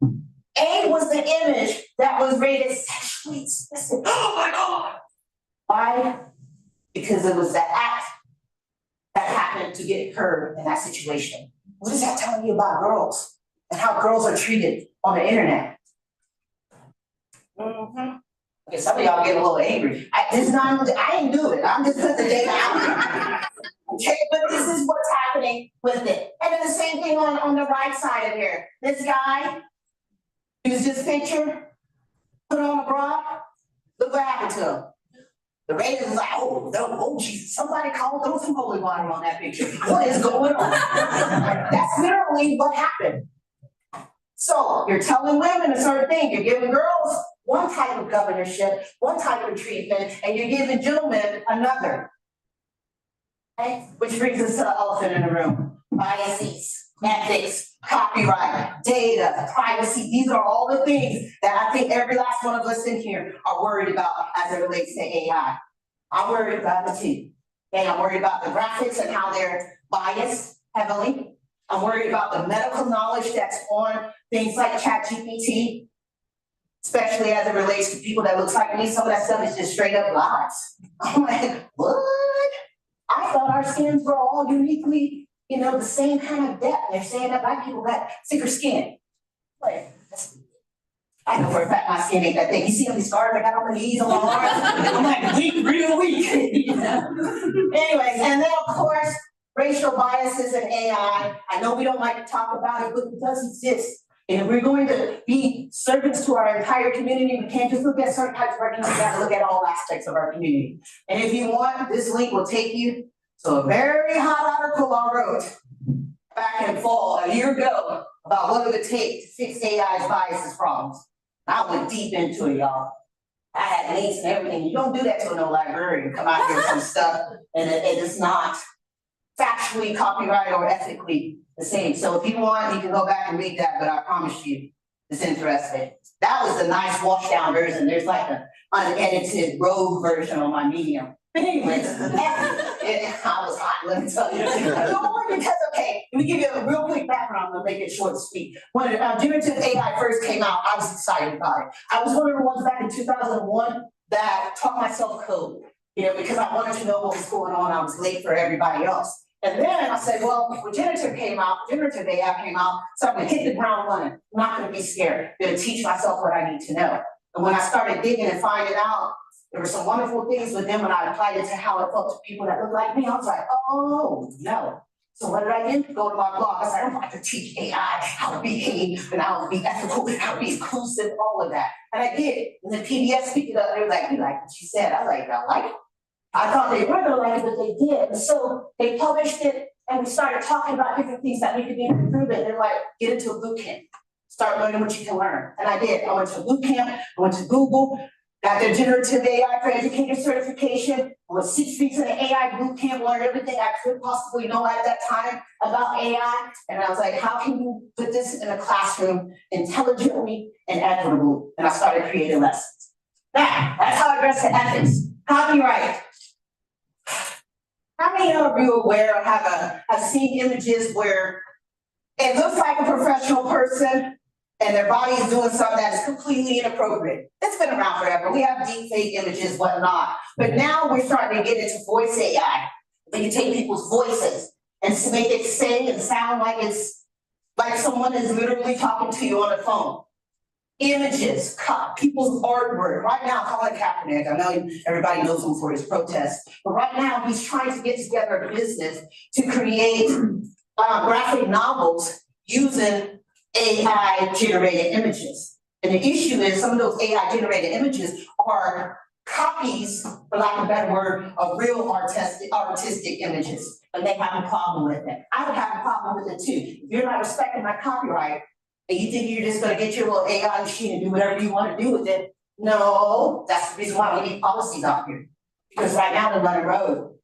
A was the image that was rated sexually explicit. Oh my God. Why? Because it was the act that happened to get her in that situation. What is that telling you about girls and how girls are treated on the internet? Mm-hmm. Okay, some of y'all get a little angry. I ain't do it. I'm just putting the data out. Okay, but this is what's happening with it. And then the same thing on the right side of here. This guy, use this picture, put on a bra. Look what happened to him. The Raiders was like, oh, Jesus, somebody throw some holy water on that picture. What is going on? That's literally what happened. So you're telling women a certain thing. You're giving girls one type of governorship, one type of treatment, and you're giving gentlemen another. Okay? Which brings us to the elephant in the room. Biases, ethics, copyright, data, privacy. These are all the things that I think every last one of us in here are worried about as it relates to AI. I'm worried about it too. Okay, I'm worried about the graphics and how they're biased heavily. I'm worried about the medical knowledge that's on things like ChatGPT, especially as it relates to people that looks like me. Some of that stuff is just straight up lies. I'm like, what? I thought our skins were all uniquely, the same kind of depth. They're saying that black people got thicker skin. Like, I know for a fact my skin ain't that thick. You see all these scars I got on my knees, on my arms? I'm like weak, real weak. You know? Anyways, and then of course, racial biases in AI. I know we don't like to talk about it, but it does exist. And if we're going to be servants to our entire community, we can't just look at certain types of our community, we gotta look at all aspects of our community. And if you want, this link will take you to a very hot article I wrote back in fall, a year ago, about what it would take to fix AI's biases problems. I went deep into it, y'all. I had links and everything. You don't do that to no librarian, come out here with some stuff, and it is not factually, copyright, or ethically the same. So if you want, you can go back and read that, but I promise you, it's interesting. That was the nice wash down version. There's like an unedited rogue version on my Medium. But anyways, I was hot, let me tell you. Because, okay, let me give you a real quick background, I'm gonna make it short and sweet. When generative AI first came out, I was excited about it. I was one of the ones back in 2001 that taught myself code, you know, because I wanted to know what was going on. I was late for everybody else. And then I said, well, when generative AI came out, so I'm gonna hit the ground running. I'm not gonna be scared. I'm gonna teach myself what I need to know. And when I started digging and finding out, there were some wonderful things with them when I applied it to how it felt to people that look like me. I was like, oh, no. So what did I do? Go to my blog. I said, I'm about to teach AI how to behave and how to be ethical, how to be inclusive, all of that. And I did. And the PBS picked it up. They were like, you like what she said. I was like, I like it. I thought they were gonna like it, but they did. And so they published it and we started talking about different things that we could do to improve it. They're like, get into a boot camp. Start learning what you can learn. And I did. I went to a boot camp, I went to Google, got their generative AI for educator certification. I was 6 weeks in an AI boot camp, learned everything I could possibly know at that time about AI. And I was like, how can you put this in a classroom intelligently and equitably? And I started creating lessons. Now, that's how I address the ethics. Copyright. How many of you are aware or have seen images where it looks like a professional person and their body is doing something that is completely inappropriate? It's been around forever. We have deep fake images, whatnot. But now we're starting to get into voice AI. We can take people's voices and make it say and sound like it's like someone is literally talking to you on the phone. Images, people's artwork. Right now, Colin Kaepernick, I know everybody knows him for his protests, but right now he's trying to get together a business to create graphic novels using AI-generated images. And the issue is some of those AI-generated images are copies, for lack of a better word, of real artistic images, and they have a problem with it. I would have a problem with it too. If you're not respecting my copyright, and you think you're just gonna get your little AI machine and do whatever you wanna do with it, no, that's the reason why we need policies out here. Because right now they're running road.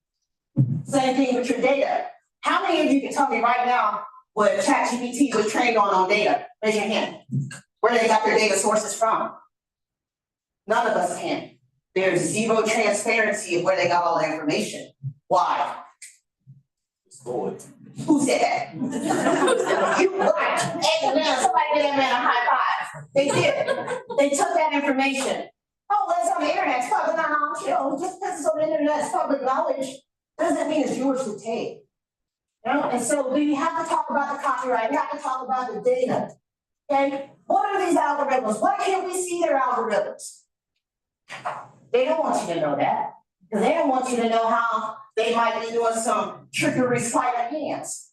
Same thing with your data. How many of you can tell me right now what ChatGPT was trained on data? Raise your hand. Where they got their data sources from? None of us can. There's zero transparency of where they got all the information. Why? Who said that? You right. Hey man, somebody give that man a high five. They did. They took that information. Oh, that's on the internet. It's public knowledge. You know, just because it's on the internet, it's public knowledge, doesn't mean it's yours to take. You know? And so we have to talk about the copyright. We have to talk about the data. Okay? What are these algorithms? Why can't we see their algorithms? They don't want you to know that. Because they don't want you to know how they might be doing some trickery sleight of hands.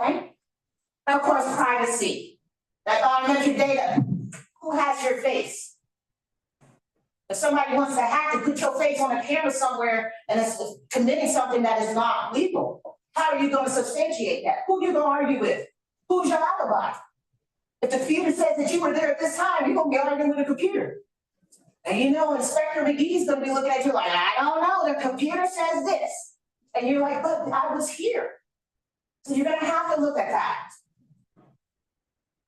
Okay? And of course, privacy. That biometric data. Who has your face? If somebody wants to hack to put your face on a camera somewhere and it's committing something that is not legal, how are you going to substantiate that? Who are you going to argue with? Who's your alibi? If the computer says that you were there at this time, you're going to be arguing with the computer. And you know, Inspector McGee's going to be looking at you like, I don't know, the computer says this. And you're like, but I was here. So you're going to have to look at that.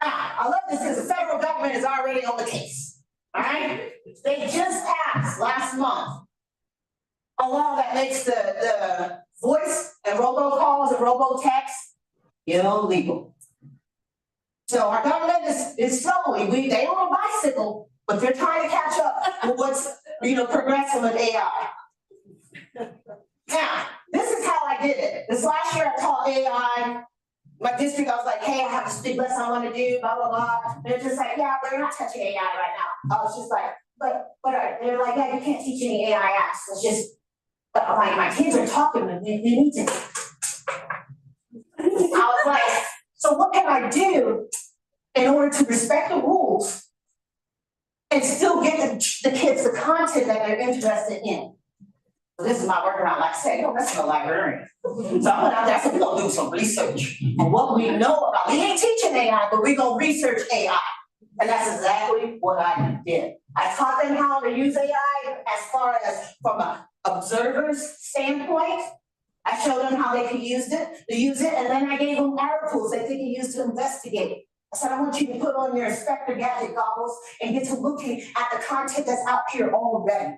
Now, I love this because the federal government is already on the case. All right? They just passed last month a law that makes the voice and robocalls and robotext illegal. So our government is slowly, they on a bicycle, but they're trying to catch up with what's, progressing with AI. Now, this is how I did it. This last year I taught AI my district, I was like, hey, I have this big lesson I wanna do, blah, blah, blah. They're just like, yeah, but you're not touching AI right now. I was just like, but, they're like, yeah, you can't teach any AI apps, it's just, but I'm like, my kids are talking, and we need to. I was like, so what can I do in order to respect the rules and still get the kids the content that they're interested in? So this is my workaround, like I said, yo, that's no librarian. So I went out there, I said, we're gonna do some research on what we know about, we ain't teaching AI, but we're gonna research AI. And that's exactly what I did. I taught them how to use AI as far as from an observer's standpoint. I showed them how they could use it, and then I gave them articles that they could use to investigate. I said, I want you to put on your Inspector Gadget goggles and get to looking at the content that's out here already.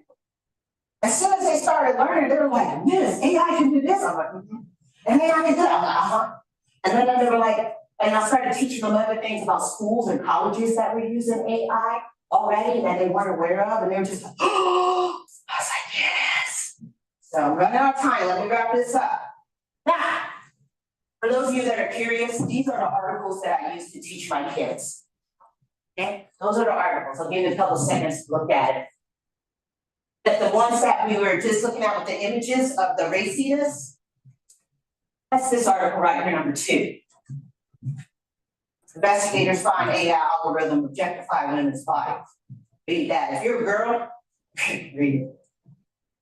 As soon as they started learning, they were like, Miss, AI can do this. I'm like, and AI can do that. I'm like, uh-huh. And then they were like, and I started teaching them other things about schools and colleges that were using AI already that they weren't aware of, and they were just like, oh, I was like, yes. So I'm running out of time, let me wrap this up. Now, for those of you that are curious, these are the articles that I use to teach my kids. Okay, those are the articles, I'll give you a couple seconds to look at it. That the ones that we were just looking at with the images of the raciness, that's this article right here, number 2. Investigators find AI algorithm objectify women's bodies. Read that. If you're a girl, read it.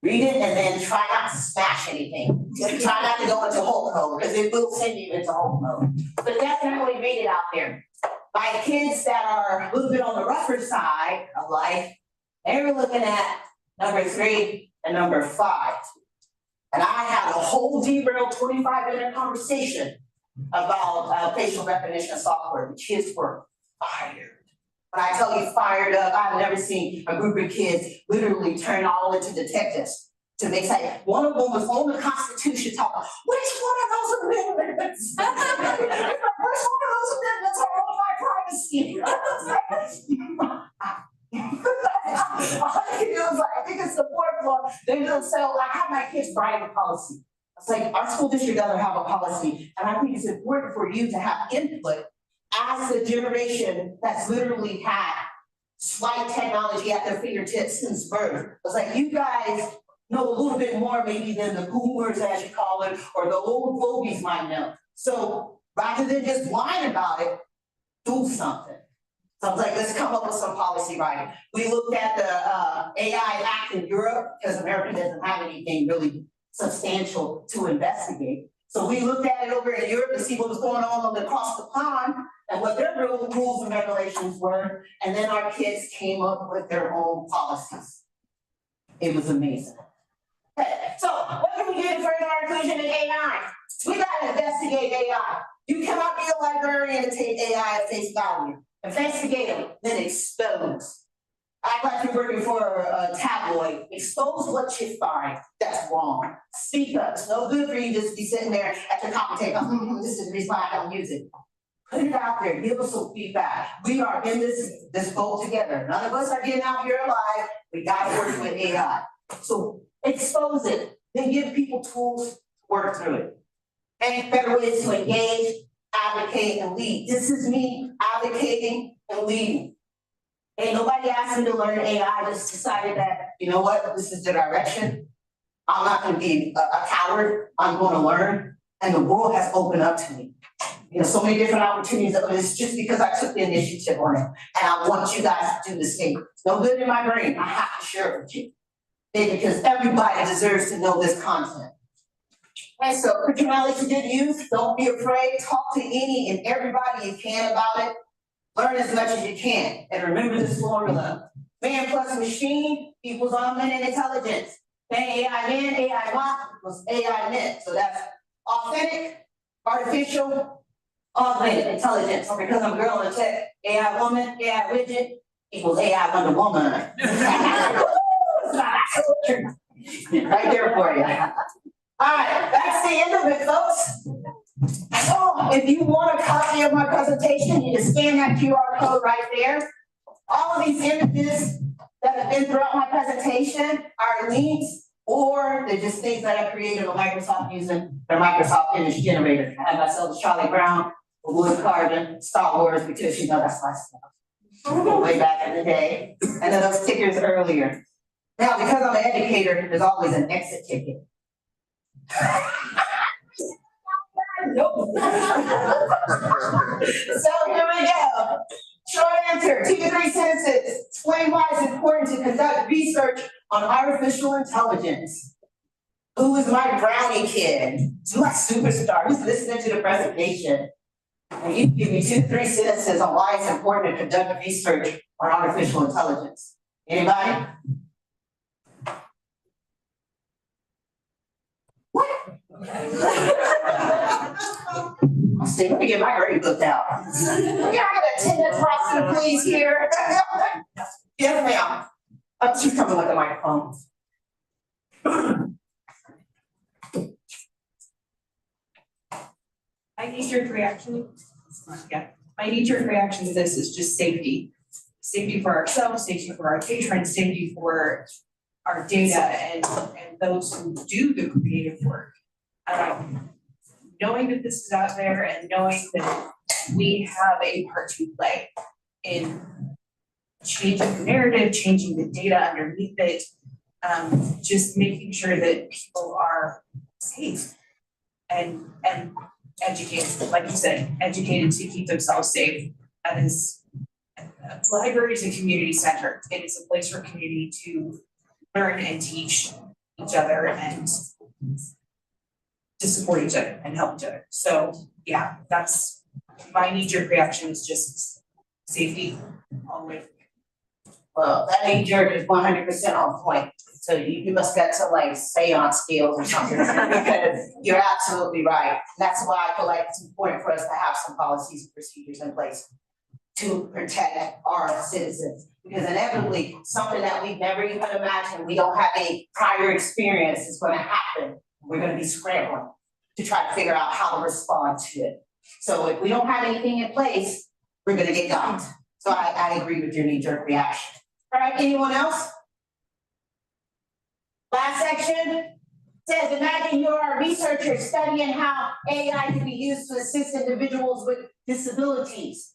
Read it and then try not to smash anything. Try not to go into Hulk mode because it will send you into Hulk mode. But definitely read it out there. My kids that are a little bit on the rougher side of life, they were looking at number 3 and number 5. And I had a whole derailed 25-minute conversation about facial recognition software. The kids were fired. When I tell you fired up, I've never seen a group of kids literally turn all into detectives to make sense. One of them was on the Constitution talking, which one of those amendments? Which one of those amendments are on my privacy? It was like, I think it's the 4th one. They just say, I have my kids write a policy. It's like our school district doesn't have a policy, and I think it's important for you to have input as the generation that's literally had slight technology at their fingertips since birth. It's like you guys know a little bit more maybe than the boomers, as you call it, or the old fogies might know. So rather than just whine about it, do something. So I was like, let's come up with some policy writing. We looked at the AI Act in Europe because America doesn't have anything really substantial to investigate. So we looked at it over in Europe to see what was going on across the pond and what their rules and regulations were. And then our kids came up with their own policies. It was amazing. Okay, so what can we do to further our inclusion in AI? We gotta investigate AI. You cannot be a librarian and take AI at face value. Investigate them, then expose. Act like you're working for a tabloid. Expose what you find that's wrong. Speak up. It's no good for you to just be sitting there at the coffee table. This is the reason why I don't use it. Put it out there. Give us some feedback. We are in this boat together. None of us are getting out here alive. We got to work with AI. So expose it. Then give people tools to work through it. And better ways to engage, advocate, and lead. This is me advocating and leading. Ain't nobody asked me to learn AI. I just decided that, you know what, this is the direction. I'm not gonna be a coward. I'm gonna learn. And the world has opened up to me. You know, so many different opportunities. It's just because I took the initiative on it. And I want you guys to do the same. It's no good in my brain. I have to share it with you. Because everybody deserves to know this content. And so put your knowledge to good use. Don't be afraid. Talk to any and everybody you can about it. Learn as much as you can. And remember this formula. Man plus machine equals augmented intelligence. AI man, AI bot equals AI net. So that's authentic, artificial, augmented intelligence. So because I'm a girl in tech, AI woman, AI widget equals AI Wonder Woman. Right there for you. All right, that's the end of it, folks. So if you want a copy of my presentation, you can scan that QR code right there. All of these images that have been throughout my presentation are links or they're just things that I created on Microsoft using their Microsoft image generator. I have myself Charlie Brown, a wood carving, Star Wars, because you know that's my stuff. Way back in the day, and then those stickers earlier. Now, because I'm an educator, there's always an exit ticket. Nope. So here we go. Short answer, 2 to 3 sentences. Explain why it's important to conduct research on artificial intelligence. Who is my brownie kid? Who's my superstar? Who's listening to the presentation? And you give me 2 to 3 sentences on why it's important to conduct research on artificial intelligence. Anybody? What? I'll see, let me get my grade booked out. Can I get attendance roster, please, here? Yes, ma'am. Oh, she's coming with the microphone. My knee-jerk reaction, my knee-jerk reaction to this is just safety. Safety for ourselves, safety for our patrons, safety for our data and those who do the creative work. Knowing that this is out there and knowing that we have a part to play in changing the narrative, changing the data underneath it, just making sure that people are safe and educated, like you said, educated to keep themselves safe. That is, library is a community center. It is a place for community to learn and teach each other and to support each other and help each other. So yeah, that's my knee-jerk reaction is just safety all the way. Well, that knee-jerk is 100% on point. So you must got some like seance skills or something, because you're absolutely right. That's why I feel like it's important for us to have some policies and procedures in place to protect our citizens. Because inevitably, something that we've never even imagined, we don't have a prior experience is gonna happen. We're gonna be scrambling to try to figure out how to respond to it. So if we don't have anything in place, we're gonna get got. So I agree with your knee-jerk reaction. All right, anyone else? Last section says, imagine you're a researcher studying how AI can be used to assist individuals with disabilities.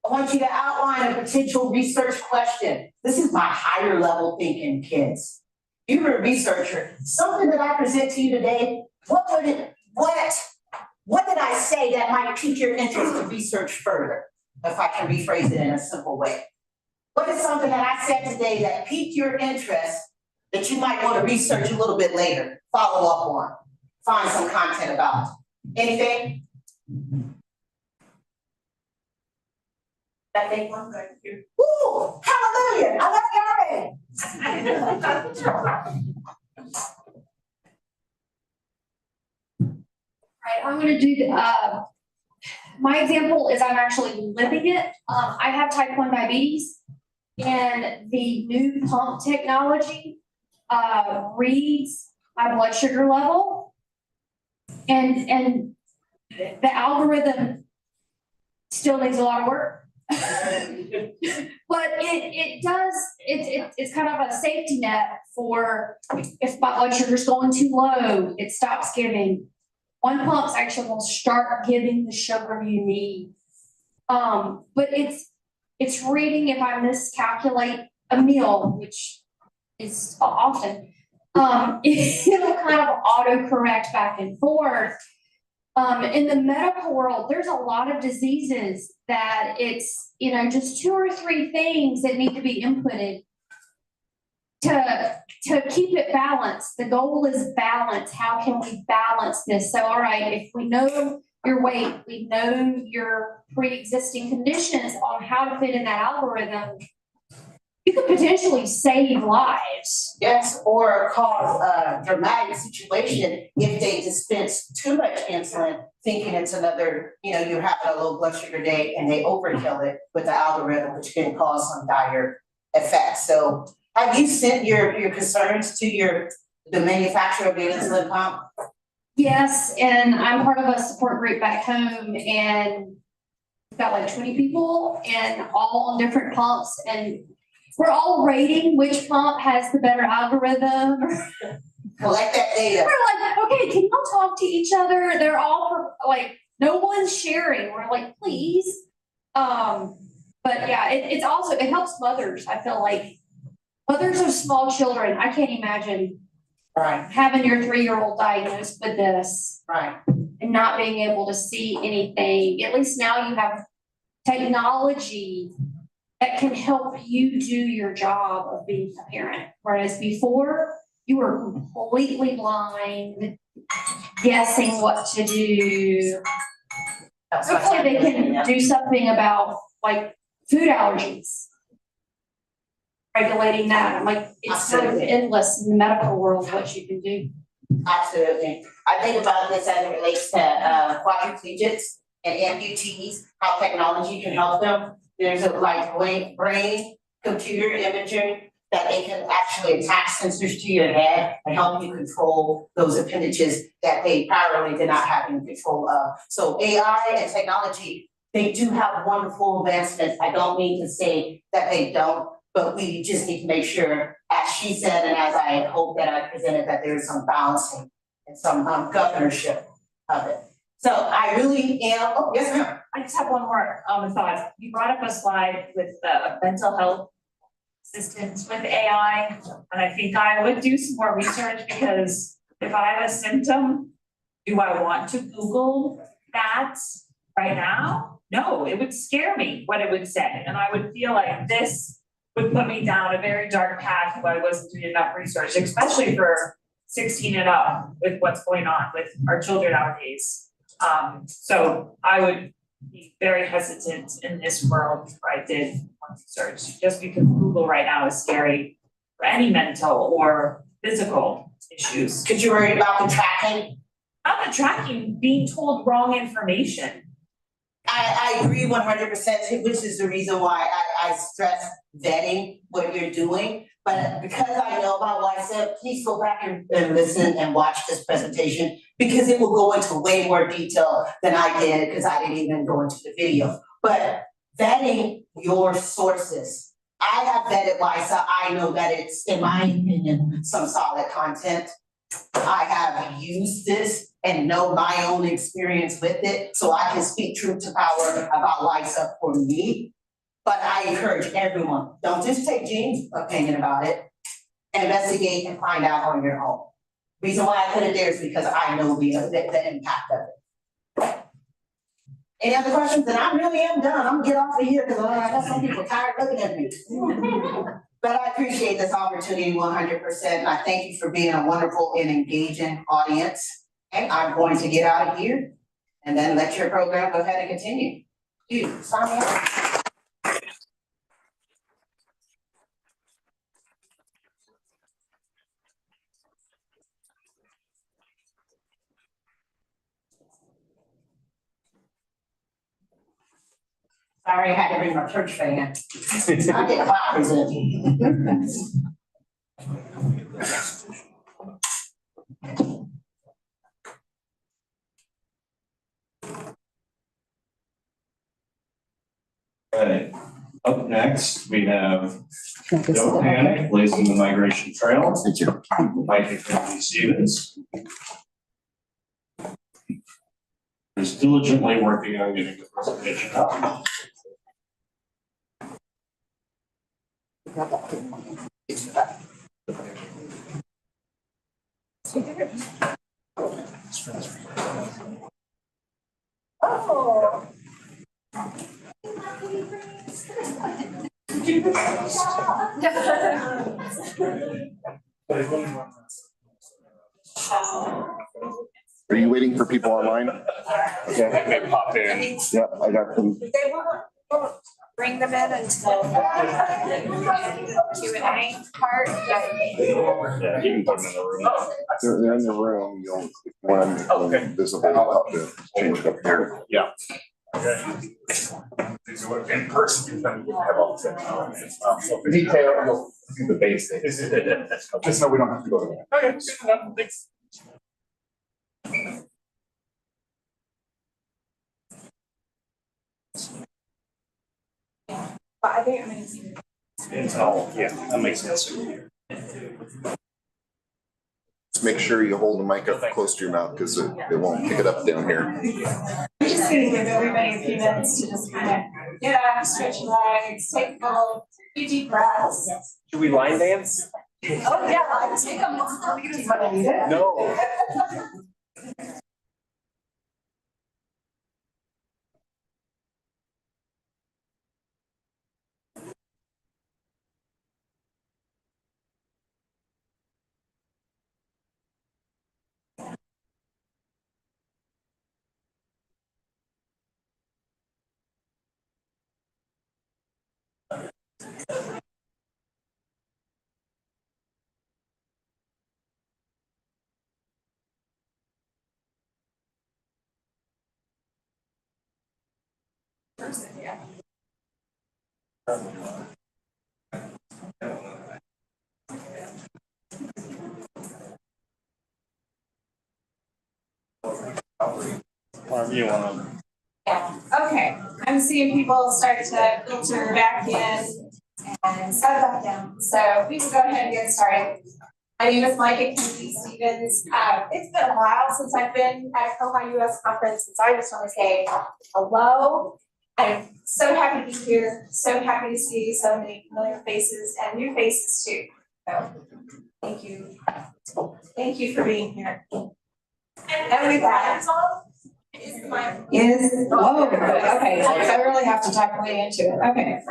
I want you to outline a potential research question. This is my higher level thinking, kids. You're a researcher. Something that I present to you today, what did I say that might pique your interest to research further? If I can rephrase it in a simple way. What is something that I said today that piqued your interest that you might want to research a little bit later, follow up on, find some content about? Anything? That big one right here. Woo! Hallelujah! I love you already. Right, I'm gonna do my example is I'm actually living it. I have type 1 diabetes, and the new pump technology reads my blood sugar level, and the algorithm still needs a lot of work. But it's kind of a safety net for if my blood sugar is going too low, it stops giving. One pump's actually will start giving the sugar you need. But it's reading if I miscalculate a meal, which is often, it'll kind of autocorrect back and forth. In the medical world, there's a lot of diseases that it's, just 2 or 3 things that need to be inputted to keep it balanced. The goal is balance. How can we balance this? So, all right, if we know your weight, we know your pre-existing conditions on how to fit in that algorithm, you could potentially save lives. Yes, or cause a dramatic situation if they dispense too much insulin, thinking it's another, you're having a low blood sugar day and they overkill it with the algorithm, which can cause some dire effects. So have you sent your concerns to the manufacturer of the insulin pump? Yes, and I'm part of a support group back home, and we've got like 20 people and all on different pumps, and we're all rating which pump has the better algorithm. collect that data. We're like, okay, can y'all talk to each other? They're all like, no one's sharing. We're like, please. But yeah, it's also, it helps mothers. I feel like mothers of small children, I can't imagine Right, having your 3-year-old diagnosed with this right. and not being able to see anything. At least now you have technology that can help you do your job of being a parent. Whereas before, you were completely blind, guessing what to do. That's what Hopefully they I'm doing, can yeah. do something about like food allergies. Regulating that, I'm like, it's sort of Absolutely. endless in the medical world, what you can do. Absolutely. I think about this as it relates to quadriplegics and amputees, how technology can help them. There's a like brain computer imaging that they can actually attach sensors to your head and help you control those appendages that they primarily did not have any control of. So AI and technology, they do have wonderful advancements. I don't mean to say that they don't, but we just need to make sure, as she said, and as I hope that I presented, that there's some balancing and some governorship of it. So I really am, oh, yes, ma'am. I just have one more thought. You brought up a slide with the mental health assistance with AI, and I think I would do some more research because if I have a symptom, do I want to Google that right now? No, it would scare me what it would say, and I would feel like this would put me down a very dark path if I wasn't doing enough research, especially for 16 and up with what's going on with our children nowadays. So I would be very hesitant in this world if I did research, just because Google right now is scary for any mental or physical issues. Could you worry about the tracking? Not the tracking, being told wrong information. I agree 100%, which is the reason why I stress vetting what you're doing. But because I know about what I said, please go back and listen and watch this presentation because it will go into way more detail than I did because I didn't even go into the video. But vetting your sources. I have vetted WISA. I know that it's, in my opinion, some solid content. I have used this and know my own experience with it, so I can speak truth to power about WISA for me. But I encourage everyone, don't just take Jean's opinion about it. Investigate and find out on your own. Reason why I put it there is because I know the impact of it. Any other questions? And I really am done. I'm gonna get off of here because I got some people tired looking at me. But I appreciate this opportunity 100%. And I thank you for being a wonderful and engaging audience. And I'm going to get out of here and then let your program go ahead and continue. You, sign me up. Sorry, I had to bring my church fan. I get flowers in. Right, up next, we have Don't Panic, Blazing the Migration Trail. Mike and Kathy Stevens. Is diligently working on getting the presentation out. Oh. Are you waiting for people online? Okay. They pop in. Yeah, I got them. They won't bring them in until Q&A part. Yeah, you can put them in the room. They're in the room. You'll, if you want them visibly, you'll have to change it up here. Yeah. Okay. These are in person, because then you have all the technology. Detail, you'll do the basics. Just so we don't have to go to that. Okay, good enough, thanks. But I think I'm gonna see. Intel, yeah, that makes sense. just make sure you hold the mic up close to your mouth because it won't pick it up down here. I'm just gonna give everybody a few minutes to just kind of get up, stretch your legs, take a few deep breaths. Should we line dance? Oh, yeah, take them. No. However you want. Yeah, okay, I'm seeing people start to filter back in and set back down, so we can go ahead and get started. My name is Micah Stevens. It's been a while since I've been at koha-US conference, and so I just want to say hello. I'm so happy to be here, so happy to see so many familiar faces and new faces too. So, thank you. Thank you for being here. And with that, whoa, okay, I really have to talk way into it, okay.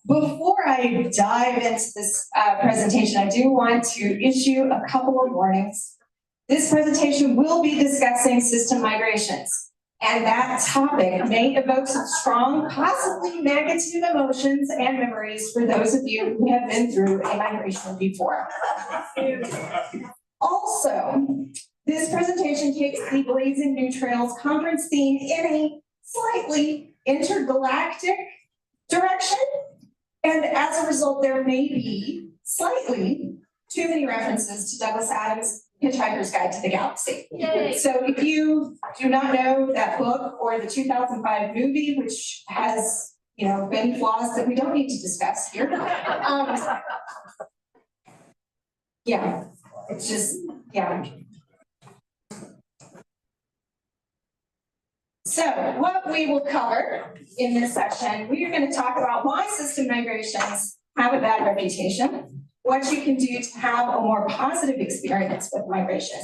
Before I dive into this presentation, I do want to issue a couple of warnings. This presentation will be discussing system migrations, and that topic may evoke some strong, possibly negative emotions and memories for those of you who have been through a migration before. Also, this presentation takes the Blazing New Trails conference theme in a slightly intergalactic direction. And as a result, there may be slightly too many references to Douglas Adams' Hitchhiker's Guide to the Galaxy. Yay. So if you do not know that book or the 2005 movie, which has, many flaws that we don't need to discuss here. Yeah, it's just, yeah. So what we will cover in this section, we are going to talk about why system migrations have a bad reputation, what you can do to have a more positive experience with migration.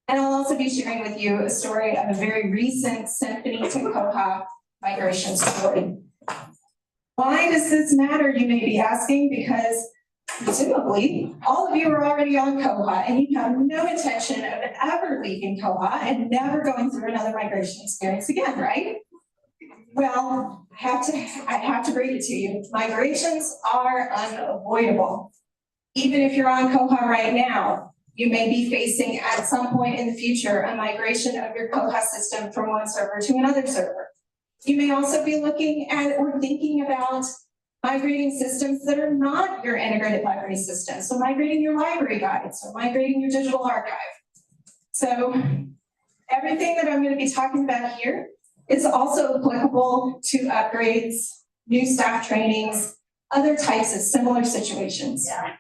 And I'll also be sharing with you a story of a very recent Symphony to Koha migration story. Why does this matter, you may be asking? Because presumably, all of you are already on Koha and you have no intention of ever leaving Koha and never going through another migration experience again, right? Well, I have to break it to you. Migrations are unavoidable. Even if you're on Koha right now, you may be facing at some point in the future a migration of your Koha system from one server to another server. You may also be looking at or thinking about migrating systems that are not your integrated library system. So migrating your library guides or migrating your digital archive. So everything that I'm going to be talking about here is also applicable to upgrades, new staff trainings, other types of similar situations. Yeah.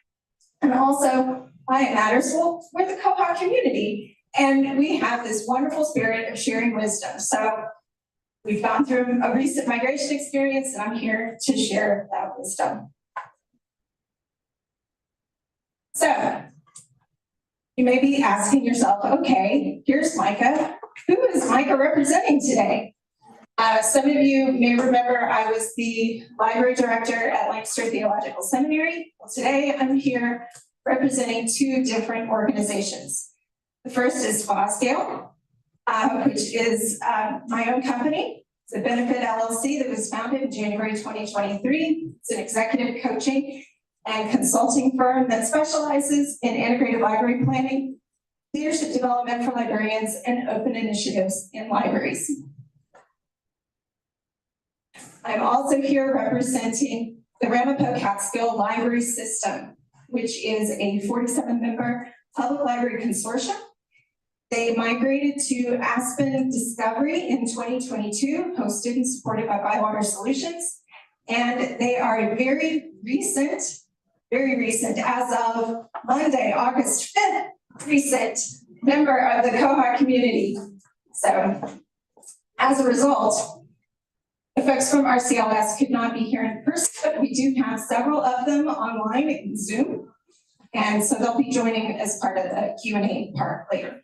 And also why it matters. Well, we're the Koha community and we have this wonderful spirit of sharing wisdom. So we've gone through a recent migration experience and I'm here to share that wisdom. So you may be asking yourself, okay, here's Micah. Who is Micah representing today? Some of you may remember I was the library director at Lancaster Theological Seminary. Well, today I'm here representing two different organizations. The first is Fosdale, which is my own company. It's a benefit LLC that was founded in January 2023. It's an executive coaching and consulting firm that specializes in integrated library planning, leadership development for librarians, and open initiatives in libraries. I'm also here representing the Ramapo Catskill Library System, which is a 47-member public library consortium. They migrated to Aspen Discovery in 2022, hosted and supported by Bywater Solutions. And they are a very recent very recent, as of Monday, August 5th, recent member of the Koha community. So as a result, the folks from RCLS could not be here in person, but we do have several of them online in Zoom. And so they'll be joining as part of the Q&A part later.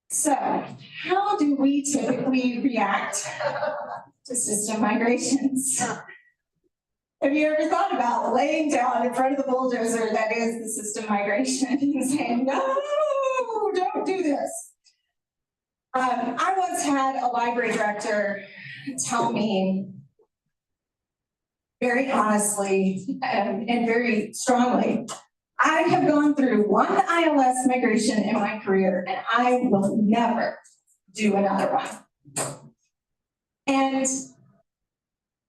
So how do we typically react to system migrations? Have you ever thought about laying down in front of the bulldozer that is the system migration and saying, no, don't do this? I once had a library director tell me very honestly and very strongly, I have gone through one ILS migration in my career and I will never do another one. And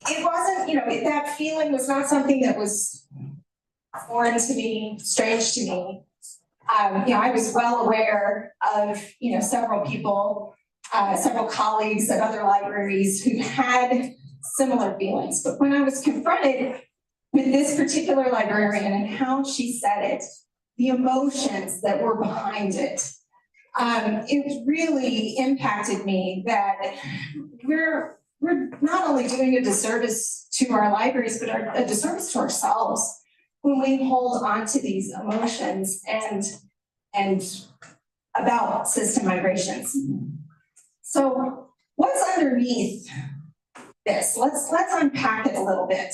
it wasn't, that feeling was not something that was foreign to me, strange to me. I was well aware of, several people, several colleagues at other libraries who had similar feelings. But when I was confronted with this particular librarian and how she said it, the emotions that were behind it, it really impacted me that we're not only doing a disservice to our libraries, but a disservice to ourselves when we hold on to these emotions and about system migrations. So what's underneath this? Let's unpack it a little bit.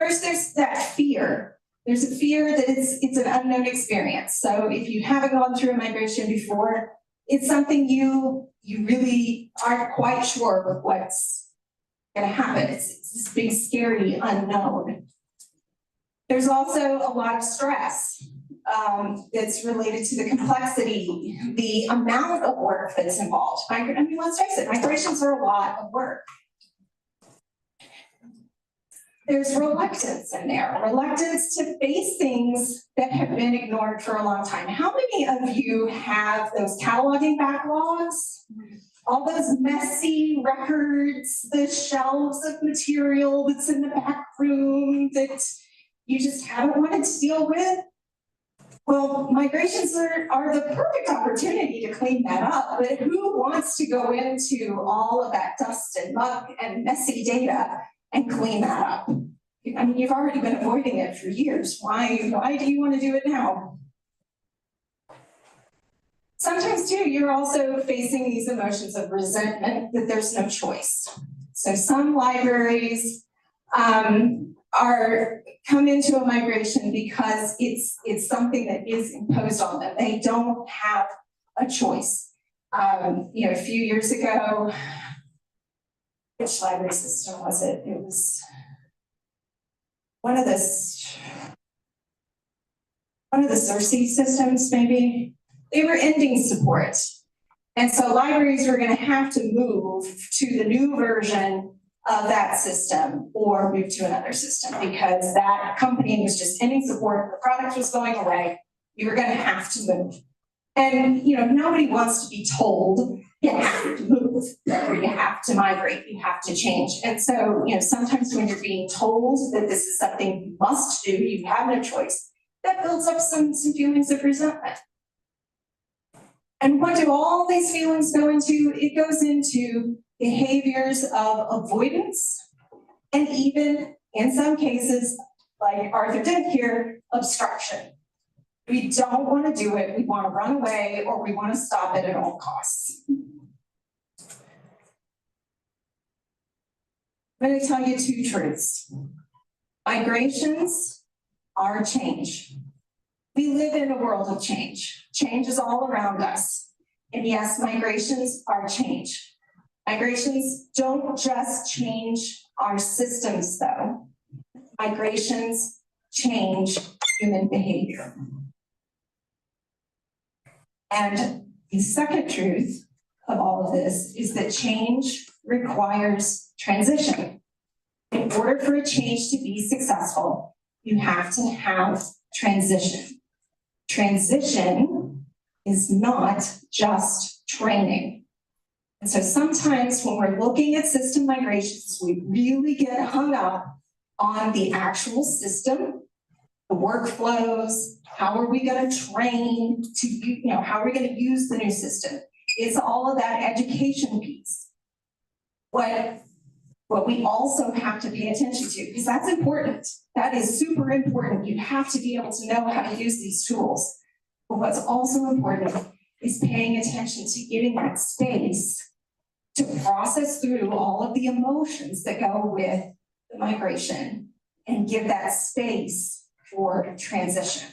First, there's that fear. There's a fear that it's an unknown experience. So if you haven't gone through a migration before, it's something you really aren't quite sure of what's going to happen. It's this big, scary unknown. There's also a lot of stress that's related to the complexity, the amount of work that's involved. Let's face it, migrations are a lot of work. There's reluctance in there, reluctance to face things that have been ignored for a long time. How many of you have those cataloging backlogs? All those messy records, the shelves of material that's in the back room that you just haven't wanted to deal with? Well, migrations are the perfect opportunity to clean that up, but who wants to go into all of that dust and muck and messy data and clean that up? You've already been avoiding it for years. Why do you want to do it now? Sometimes too, you're also facing these emotions of resentment that there's no choice. So some libraries come into a migration because it's something that is imposed on them. They don't have a choice. A few years ago, which library system was it? It was one of the Cersei systems, maybe. They were ending support. And so libraries were going to have to move to the new version of that system or move to another system because that company was just ending support, the product was going away, you were going to have to move. And nobody wants to be told you have to move or you have to migrate, you have to change. And so, sometimes when you're being told that this is something you must do, you have no choice, that builds up some feelings of resentment. And what do all these feelings go into? It goes into behaviors of avoidance, and even in some cases, like Arthur did here, obstruction. We don't want to do it, we want to run away, or we want to stop it at all costs. I'm going to tell you two truths. Migrations are change. We live in a world of change. Change is all around us. And yes, migrations are change. Migrations don't just change our systems, though. Migrations change human behavior. And the second truth of all of this is that change requires transition. In order for a change to be successful, you have to have transition. Transition is not just training. And so sometimes when we're looking at system migrations, we really get hung up on the actual system, the workflows, how are we gonna train to, how are we gonna use the new system? It's all of that education piece. What we also have to pay attention to, because that's important. That is super important. You have to be able to know how to use these tools. But what's also important is paying attention to giving that space to process through all of the emotions that go with the migration and give that space for transition.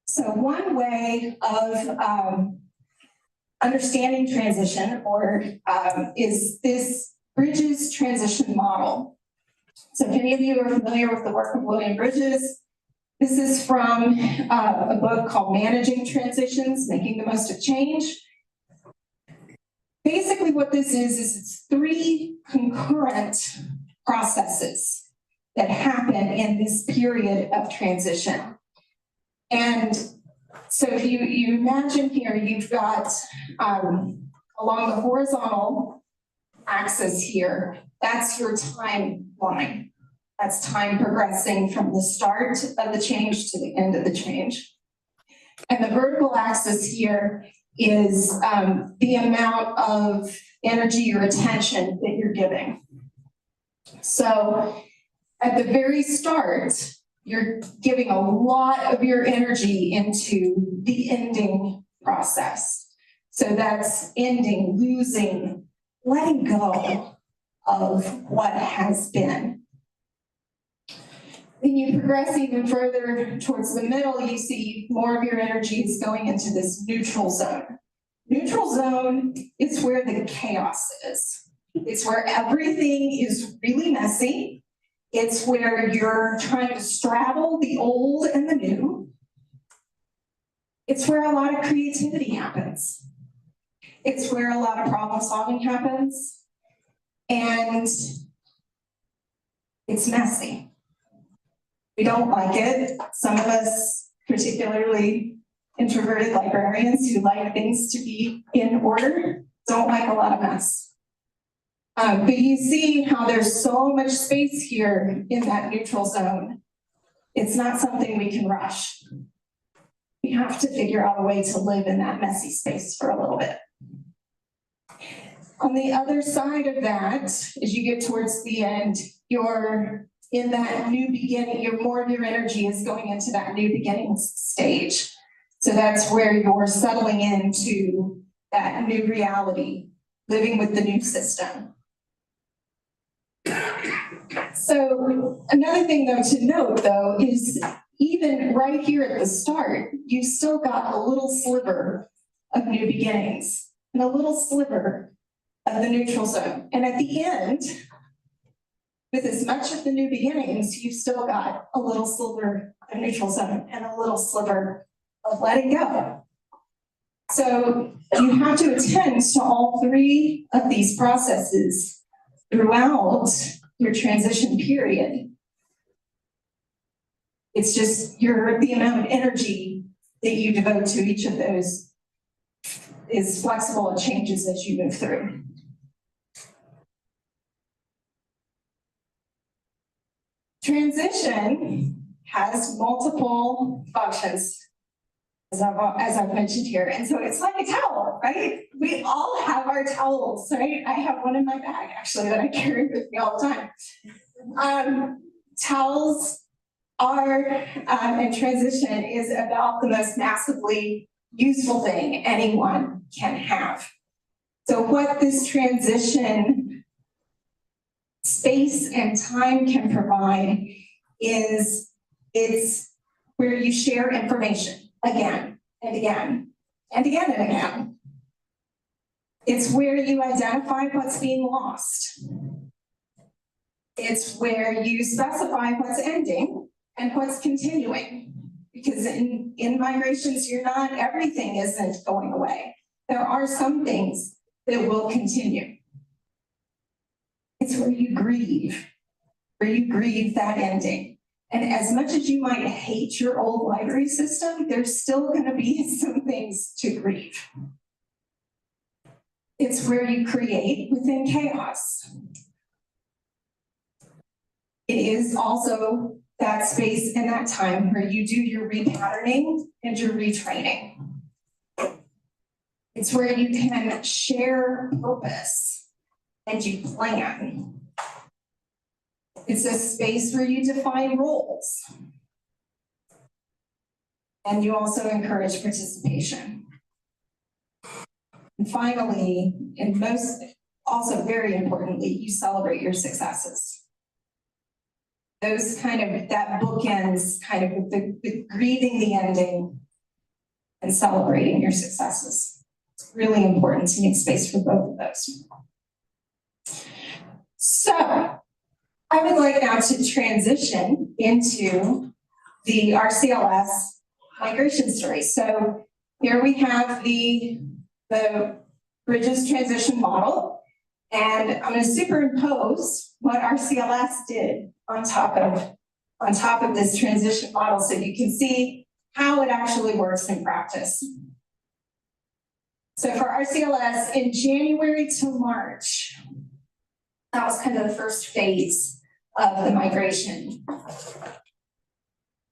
So one way of understanding transition is this Bridges transition model. So if any of you are familiar with the work of William Bridges, this is from a book called Managing Transitions, Making the Most of Change. Basically what this is it's 3 concurrent processes that happen in this period of transition. And so if you imagine here, you've got along the horizontal axis here, that's your timeline. That's time progressing from the start of the change to the end of the change. And the vertical axis here is the amount of energy or attention that you're giving. So at the very start, you're giving a lot of your energy into the ending process. So that's ending, losing, letting go of what has been. When you progress even further towards the middle, you see more of your energy is going into this neutral zone. Neutral zone is where the chaos is. It's where everything is really messy. It's where you're trying to straddle the old and the new. It's where a lot of creativity happens. It's where a lot of problem solving happens. And it's messy. We don't like it. Some of us, particularly introverted librarians who like things to be in order, don't like a lot of mess. But you see how there's so much space here in that neutral zone. It's not something we can rush. We have to figure out a way to live in that messy space for a little bit. On the other side of that, as you get towards the end, you're in that new beginning, more of your energy is going into that new beginning stage. So that's where you're settling into that new reality, living with the new system. So another thing though to note though is even right here at the start, you still got a little sliver of new beginnings and a little sliver of the neutral zone. And at the end, with as much of the new beginnings, you've still got a little sliver of neutral zone and a little sliver of letting go. So you have to attend to all 3 of these processes throughout your transition period. It's just the amount of energy that you devote to each of those is flexible and changes as you move through. Transition has multiple functions, as I've mentioned here. And so it's like a towel, right? We all have our towels, right? I have one in my bag, actually, that I carry with me all the time. Towels are, and transition is about the most massively useful thing anyone can have. So what this transition space and time can provide is it's where you share information again and again and again and again. It's where you identify what's being lost. It's where you specify what's ending and what's continuing. Because in migrations, everything isn't going away. There are some things that will continue. It's where you grieve that ending. And as much as you might hate your old library system, there's still gonna be some things to grieve. It's where you create within chaos. It is also that space and that time where you do your repatterning and your retraining. It's where you can share purpose and you plan. It's a space where you define roles. And you also encourage participation. And finally, and most, also very importantly, you celebrate your successes. Those kind of, that bookends kind of the grieving the ending and celebrating your successes. It's really important to make space for both of those. So I would like now to transition into the RCLS migration story. So here we have the Bridges transition model, and I'm going to superimpose what RCLS did on top of this transition model so you can see how it actually works in practice. So for RCLS in January to March, that was kind of the first phase of the migration.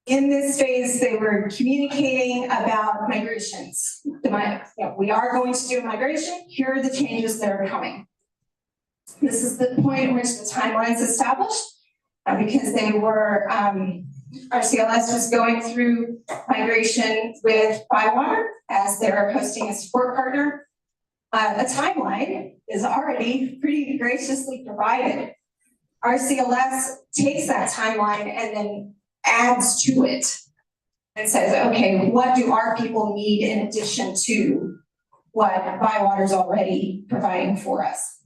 In this phase, they were communicating about migrations. We are going to do a migration. Here are the changes that are coming. This is the point at which the timeline is established because they were, RCLS was going through migration with Bywater as their hosting and support partner. A timeline is already pretty graciously provided. RCLS takes that timeline and then adds to it and says, okay, what do our people need in addition to what Bywater's already providing for us?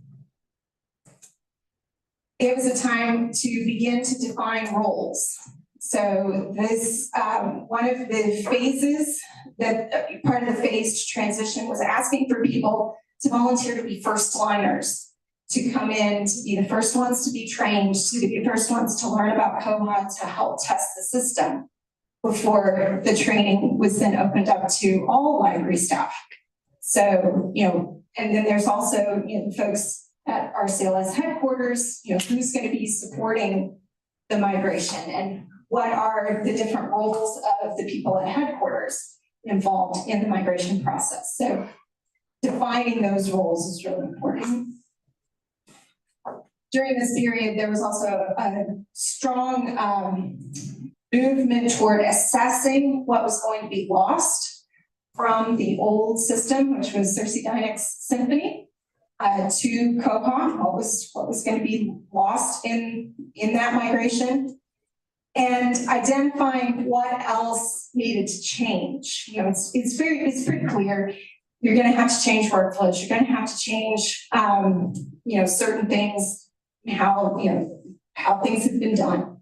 It was a time to begin to define roles. So this, one of the phases that part of the phased transition was asking for people to volunteer to be first liners, to come in, to be the first ones to be trained, to be the first ones to learn about Koha, to help test the system before the training was then opened up to all library staff. So, and then there's also, the folks at RCLS headquarters, who's going to be supporting the migration and what are the different roles of the people at headquarters involved in the migration process. So defining those roles is really important. During this period, there was also a strong movement toward assessing what was going to be lost from the old system, which was Circe Dynex Symphony, to Koha, what was going to be lost in that migration, and identifying what else needed to change. It's pretty clear. You're going to have to change workflows. You're going to have to change, certain things. How things have been done,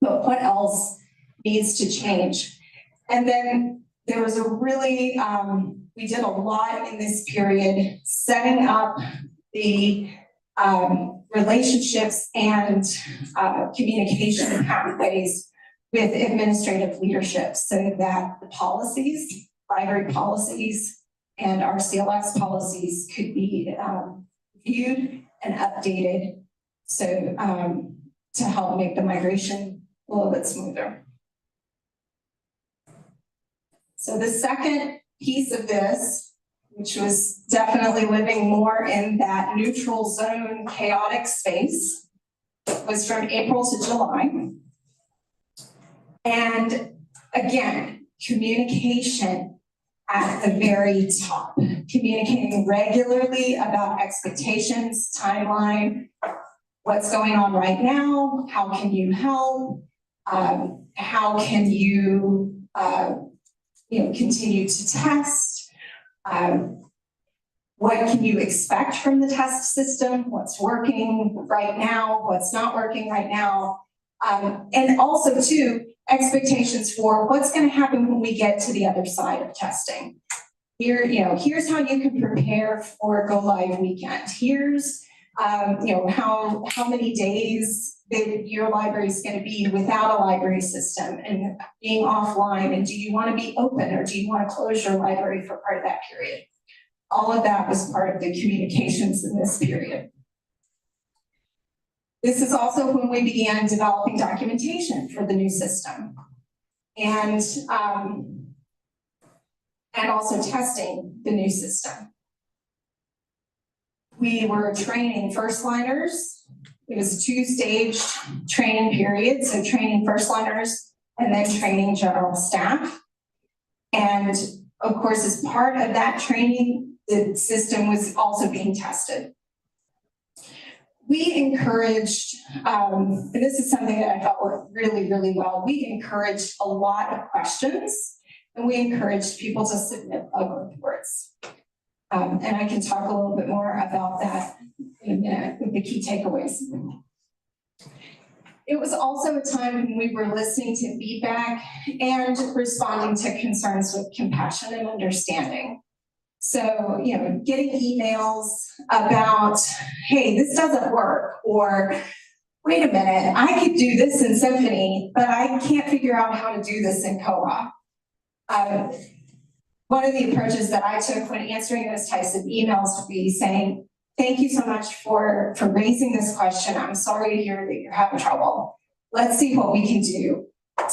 but what else needs to change? And then there was a really, we did a lot in this period, setting up the relationships and communication pathways with administrative leadership so that the policies, library policies, and RCLS policies could be viewed and updated. So to help make the migration a little bit smoother. So the second piece of this, which was definitely living more in that neutral zone chaotic space, was from April to July. And again, communication at the very top, communicating regularly about expectations, timeline, what's going on right now, how can you help, how can you, continue to test, what can you expect from the test system, what's working right now, what's not working right now, and also too, expectations for what's going to happen when we get to the other side of testing. Here, here's how you can prepare for Go Live weekend. Here's how many days that your library is going to be without a library system and being offline, and do you want to be open or do you want to close your library for part of that period? All of that was part of the communications in this period. This is also when we began developing documentation for the new system and also testing the new system. We were training first liners. It was a 2-stage training period, so training first liners and then training general staff. And of course, as part of that training, the system was also being tested. We encouraged, and this is something that I felt worked really, really well, we encouraged a lot of questions and we encouraged people to submit bug reports. And I can talk a little bit more about that in a minute with the key takeaways. It was also a time when we were listening to feedback and responding to concerns with compassion and understanding. So, getting emails about, hey, this doesn't work, or wait a minute, I could do this in Symphony, but I can't figure out how to do this in Koha. One of the approaches that I took when answering those types of emails would be saying, thank you so much for raising this question. I'm sorry to hear that you're having trouble. Let's see what we can do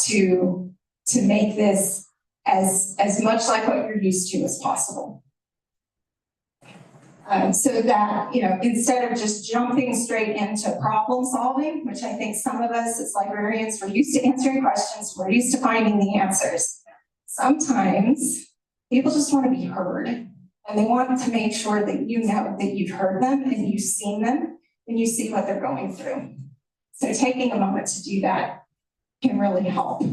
to make this as much like what you're used to as possible. So that, instead of just jumping straight into problem solving, which I think some of us as librarians, we're used to answering questions, we're used to finding the answers. Sometimes people just want to be heard, and they want to make sure that you know that you've heard them and you've seen them and you see what they're going through. So taking a moment to do that can really help.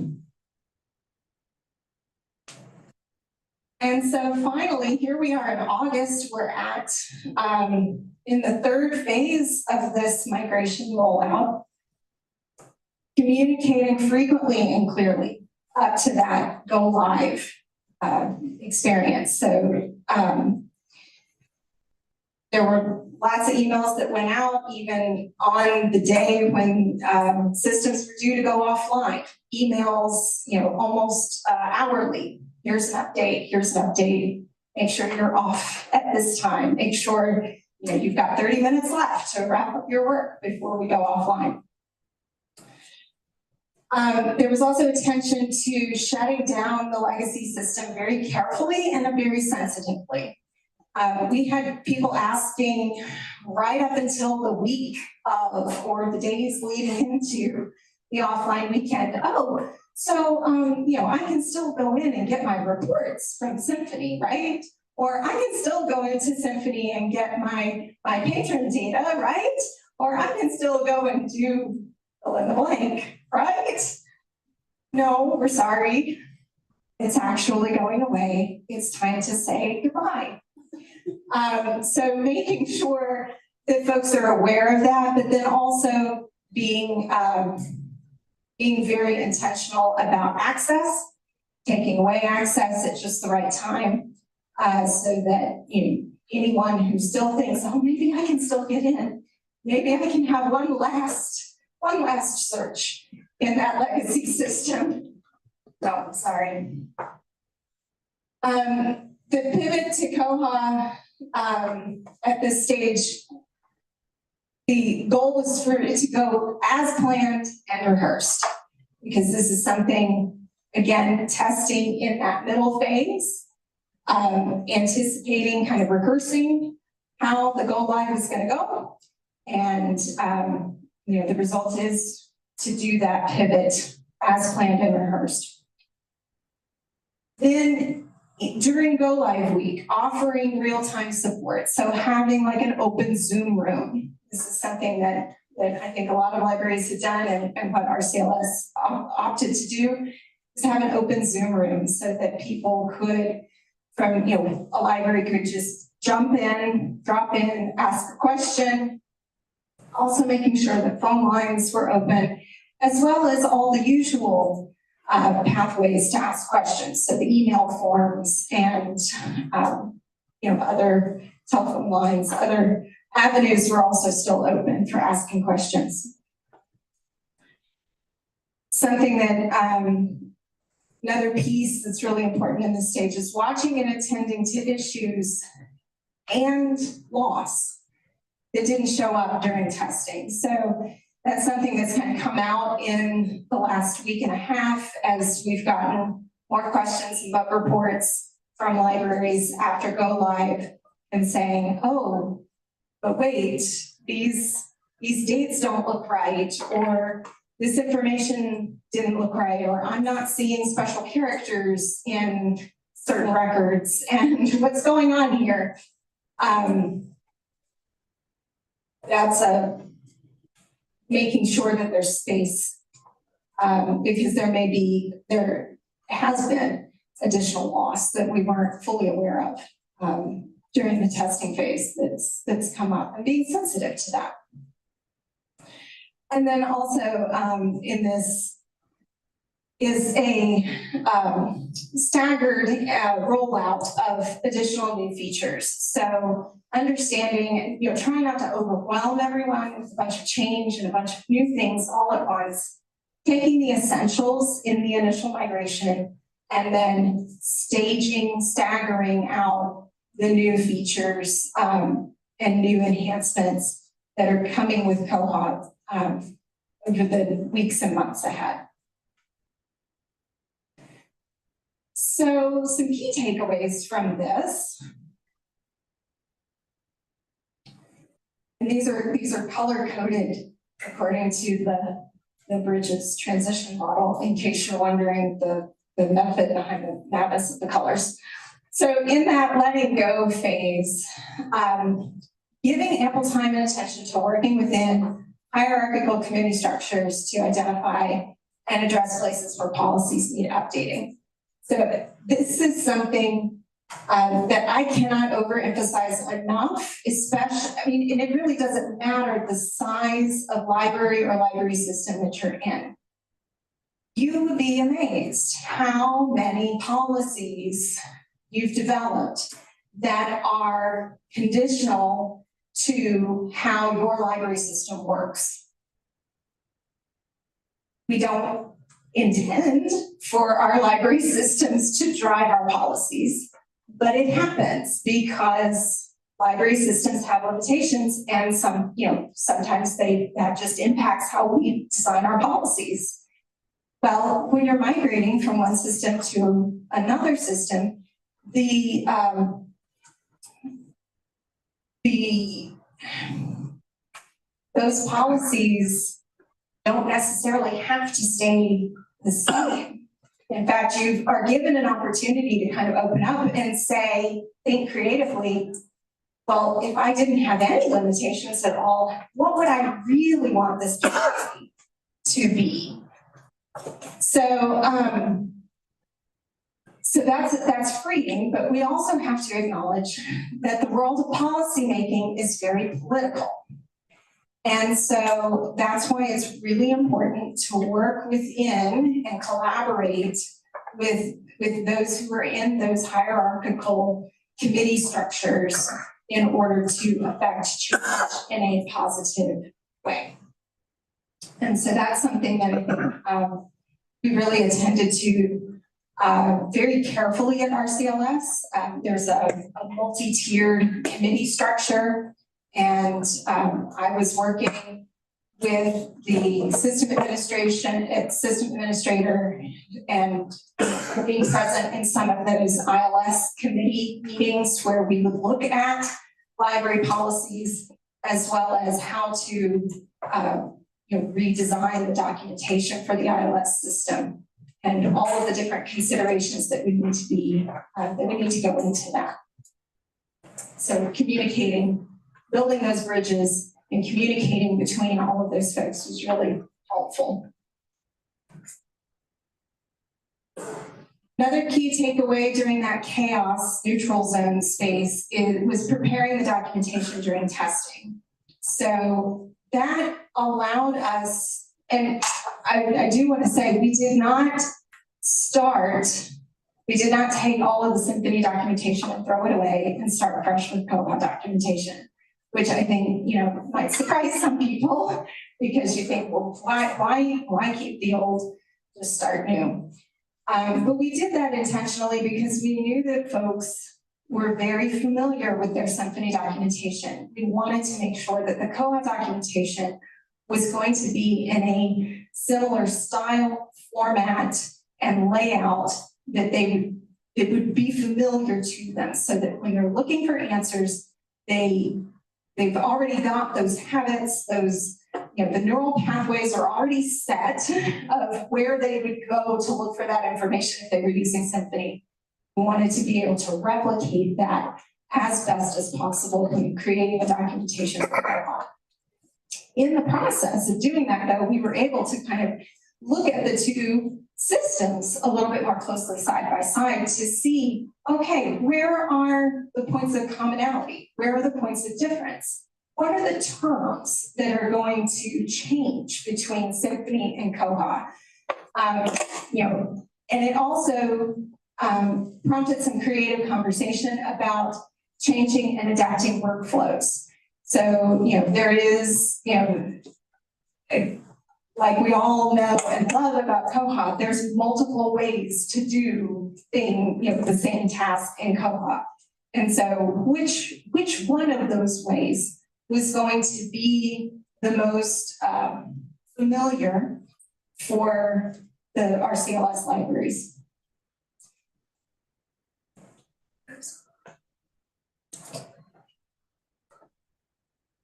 And so finally, here we are in August, we're at in the 3rd phase of this migration rollout, communicating frequently and clearly up to that go live experience. So there were lots of emails that went out even on the day when systems were due to go offline. Emails, almost hourly. Here's an update, make sure you're off at this time, make sure you've got 30 minutes left to wrap up your work before we go offline. There was also attention to shutting down the legacy system very carefully and very sensitively. We had people asking right up until the week of, or the days leading into the offline weekend, oh, so, I can still go in and get my reports from Symphony, right? Or I can still go into Symphony and get my patron data, right? Or I can still go and do fill in the blank, right? No, we're sorry. It's actually going away. It's time to say goodbye. So making sure that folks are aware of that, but then also being very intentional about access, taking away access at just the right time, so that anyone who still thinks, oh, maybe I can still get in, maybe I can have one last search in that legacy system. No, sorry. The pivot to Koha at this stage, the goal was for it to go as planned and rehearsed, because this is something, again, testing in that middle phase, anticipating, kind of rehearsing how the go live is going to go. And, the result is to do that pivot as planned and rehearsed. Then during go live week, offering real-time support. So having like an open Zoom room. This is something that I think a lot of libraries have done, and what our CLS opted to do is have an open Zoom room so that people could, from, a library could just jump in, drop in, ask a question. Also making sure that phone lines were open, as well as all the usual pathways to ask questions. So the email forms and, other telephone lines, other avenues were also still open for asking questions. Something that, another piece that's really important in this stage is watching and attending to issues and loss that didn't show up during testing. So that's something that's kind of come out in the last week and a half as we've gotten more questions and bug reports from libraries after go live and saying, oh, but wait, these dates don't look right, or this information didn't look right, or I'm not seeing special characters in certain records, and what's going on here? That's making sure that there's space, because there has been additional loss that we weren't fully aware of during the testing phase that's come up, and being sensitive to that. And then also in this is a staggered rollout of additional new features. So understanding, trying not to overwhelm everyone with a bunch of change and a bunch of new things all at once, taking the essentials in the initial migration, and then staggering out the new features and new enhancements that are coming with Koha over the weeks and months ahead. So some key takeaways from this. And these are color-coded according to the Bridges transition model, in case you're wondering the method behind the madness of the colors. So in that letting go phase, giving ample time and attention to working within hierarchical committee structures to identify and address places where policies need updating. So this is something that I cannot overemphasize enough, especially, and it really doesn't matter the size of library or library system that you're in. You would be amazed how many policies you've developed that are conditional to how your library system works. We don't intend for our library systems to drive our policies, but it happens because library systems have limitations, and sometimes that just impacts how we design our policies. Well, when you're migrating from one system to another system, those policies don't necessarily have to stay the same. In fact, you are given an opportunity to kind of open up and think creatively, well, if I didn't have any limitations at all, what would I really want this policy to be? So that's freeing, but we also have to acknowledge that the world of policymaking is very political. And so that's why it's really important to work within and collaborate with those who are in those hierarchical committee structures in order to affect change in a positive way. And so that's something that I think we really attended to very carefully at RCLS. There's a multi-tiered committee structure, and I was working with the system administrator, and being present in some of those ILS committee meetings where we would look at library policies as well as how to redesign the documentation for the ILS system, and all of the different considerations that we need to go into that. So communicating, building those bridges and communicating between all of those folks was really helpful. Another key takeaway during that chaos neutral zone space was preparing the documentation during testing. So that allowed us, and I do want to say, we did not take all of the Symphony documentation and throw it away and start fresh with Koha documentation. which I think, might surprise some people because you think, well, why keep the old, just start new? But we did that intentionally because we knew that folks were very familiar with their Symphony documentation. We wanted to make sure that the koha documentation was going to be in a similar style, format, and layout that it would be familiar to them, so that when they're looking for answers, they've already got those habits, the neural pathways are already set of where they would go to look for that information if they were using Symphony. We wanted to be able to replicate that as best as possible in creating a documentation for koha. In the process of doing that, though, we were able to kind of look at the two systems a little bit more closely side by side to see, okay, where are the points of commonality? Where are the points of difference? What are the terms that are going to change between Symphony and koha? And it also prompted some creative conversation about changing and adapting workflows. So, there is, like we all know and love about koha, there's multiple ways to do the same task in koha. And so which one of those ways was going to be the most familiar for the RCLS libraries?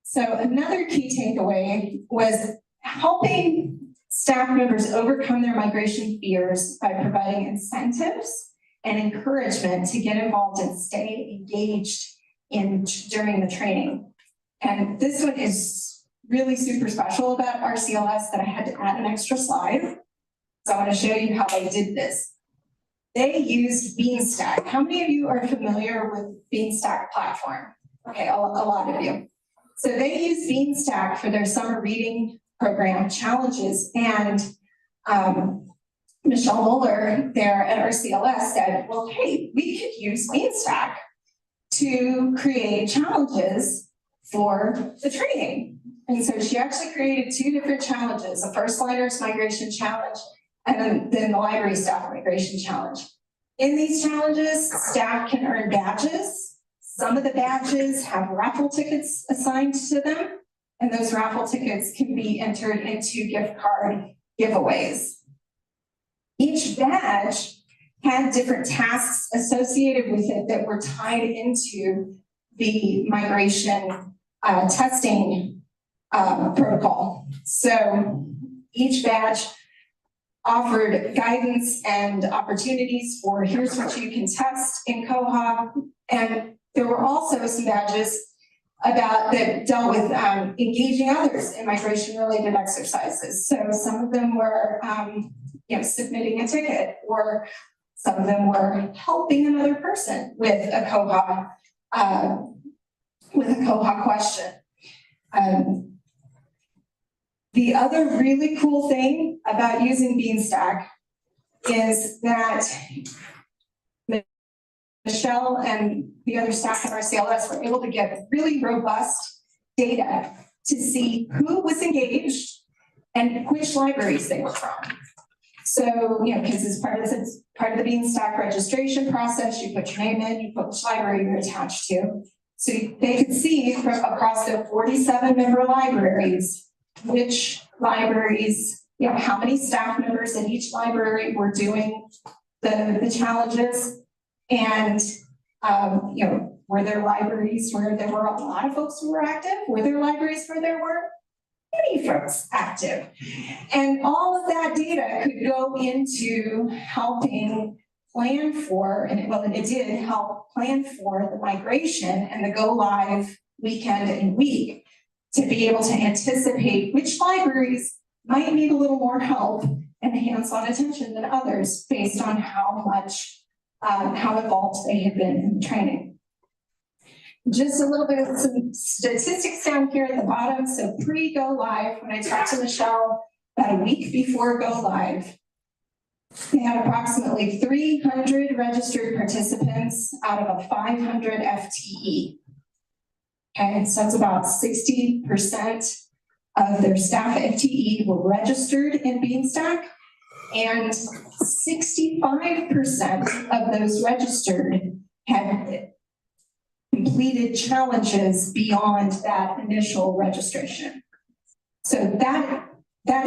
So another key takeaway was helping staff members overcome their migration fears by providing incentives and encouragement to get involved and stay engaged during the training. And this one is really super special about RCLS that I had to add an extra slide. So I want to show you how they did this. They used Beanstack. How many of you are familiar with Beanstack platform? Okay, a lot of you. So they use Beanstack for their summer reading program challenges, and Michelle Muller there at RCLS said, well, hey, we could use Beanstack to create challenges for the training. And so she actually created two different challenges, a first liners migration challenge and then the library staff migration challenge. In these challenges, staff can earn badges. Some of the badges have raffle tickets assigned to them, and those raffle tickets can be entered into gift card giveaways. Each badge had different tasks associated with it that were tied into the migration testing protocol. So each badge offered guidance and opportunities for here's what you can test in koha, and there were also some badges that dealt with engaging others in migration-related exercises. So some of them were, submitting a ticket, or some of them were helping another person with a koha question. The other really cool thing about using Beanstack is that Michelle and the other staff at RCLS were able to get really robust data to see who was engaged and which libraries they were from. So, because it's part of the Beanstack registration process, you put your name in, you put which library you're attached to. So they could see from across the 47 member libraries, which libraries, how many staff members in each library were doing the challenges. And, were there libraries where there were a lot of folks who were active? Were there libraries where there were many folks active? And all of that data could go into helping plan for, and it did help plan for the migration and the go live weekend and week to be able to anticipate which libraries might need a little more help and hands-on attention than others based on how involved they had been in the training. Just a little bit of some statistics down here at the bottom. So pre-go live, when I talked to Michelle about a week before go live, they had approximately 300 registered participants out of a 500 FTE. Okay, so it's about 60% of their staff FTE were registered in Beanstack. And 65% of those registered had completed challenges beyond that initial registration. So that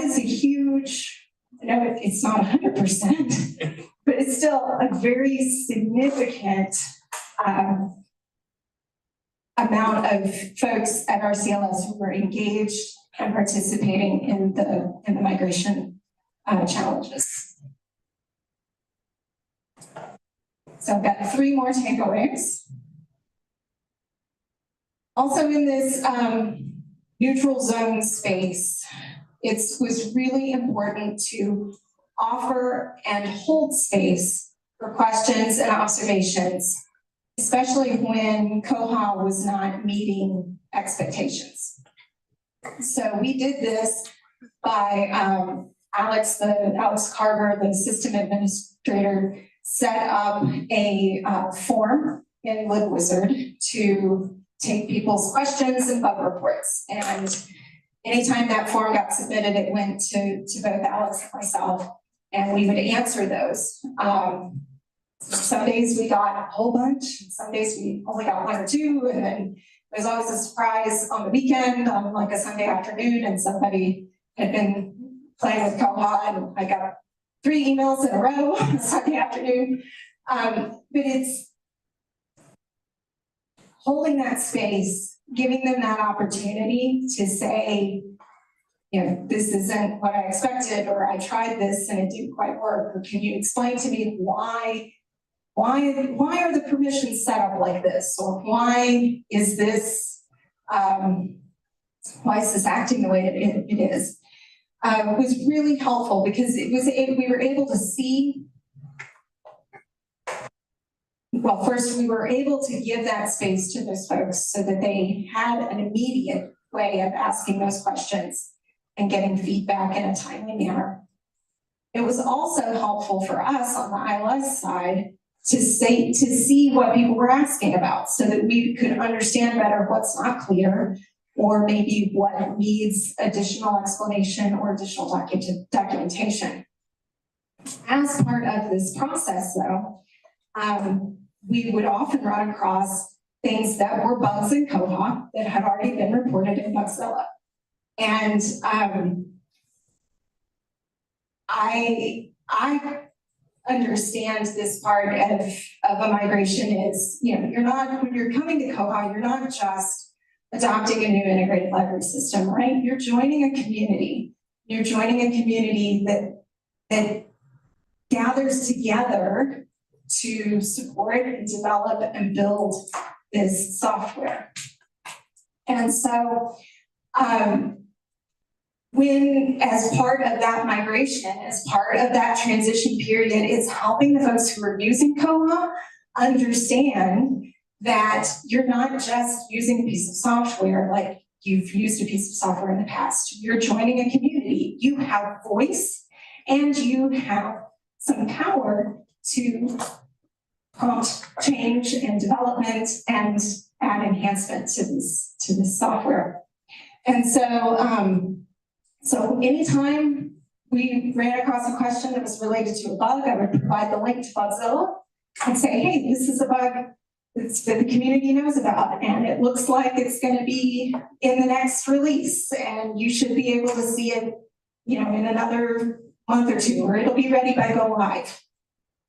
is a huge, I know it's not 100%, but it's still a very significant amount of folks at our CLS who were engaged and participating in the migration challenges. So I've got 3 more takeaways. Also in this neutral zone space, it was really important to offer and hold space for questions and observations, especially when Koha was not meeting expectations. So we did this by Alex Carver, the system administrator, set up a form in LibWizard to take people's questions and bug reports. And anytime that form got submitted, it went to both Alex and myself, and we would answer those. Some days we got a whole bunch, some days we only got 1 or 2, and then there's always a surprise on the weekend, on like a Sunday afternoon, and somebody had been playing with Koha, and I got 3 emails in a row on Sunday afternoon. But it's holding that space, giving them that opportunity to say, you know, this isn't what I expected, or I tried this and it didn't quite work, or can you explain to me why are the permissions set up like this, or why is this acting the way it is? Was really helpful because we were able to see. Well, first, we were able to give that space to those folks so that they had an immediate way of asking those questions and getting feedback in a timely manner. It was also helpful for us on the ILS side to see what people were asking about so that we could understand better what's not clear, or maybe what needs additional explanation or additional documentation. As part of this process, though, we would often run across things that were bugs in Koha that had already been reported in Bugzilla. And I understand this part of a migration is, you know, when you're coming to Koha, you're not just adopting a new integrated library system, right? You're joining a community. You're joining a community that gathers together to support and develop and build this software. And so when, as part of that migration, as part of that transition period, it's helping the folks who are using Koha understand that you're not just using a piece of software like you've used a piece of software in the past. You're joining a community. You have voice and you have some power to prompt change and development and add enhancement to this software. And so anytime we ran across a question that was related to a bug, I would provide the link to Bugzilla and say, hey, this is a bug that the community knows about, and it looks like it's going to be in the next release, and you should be able to see it, you know, in another month or 2, or it'll be ready by go live.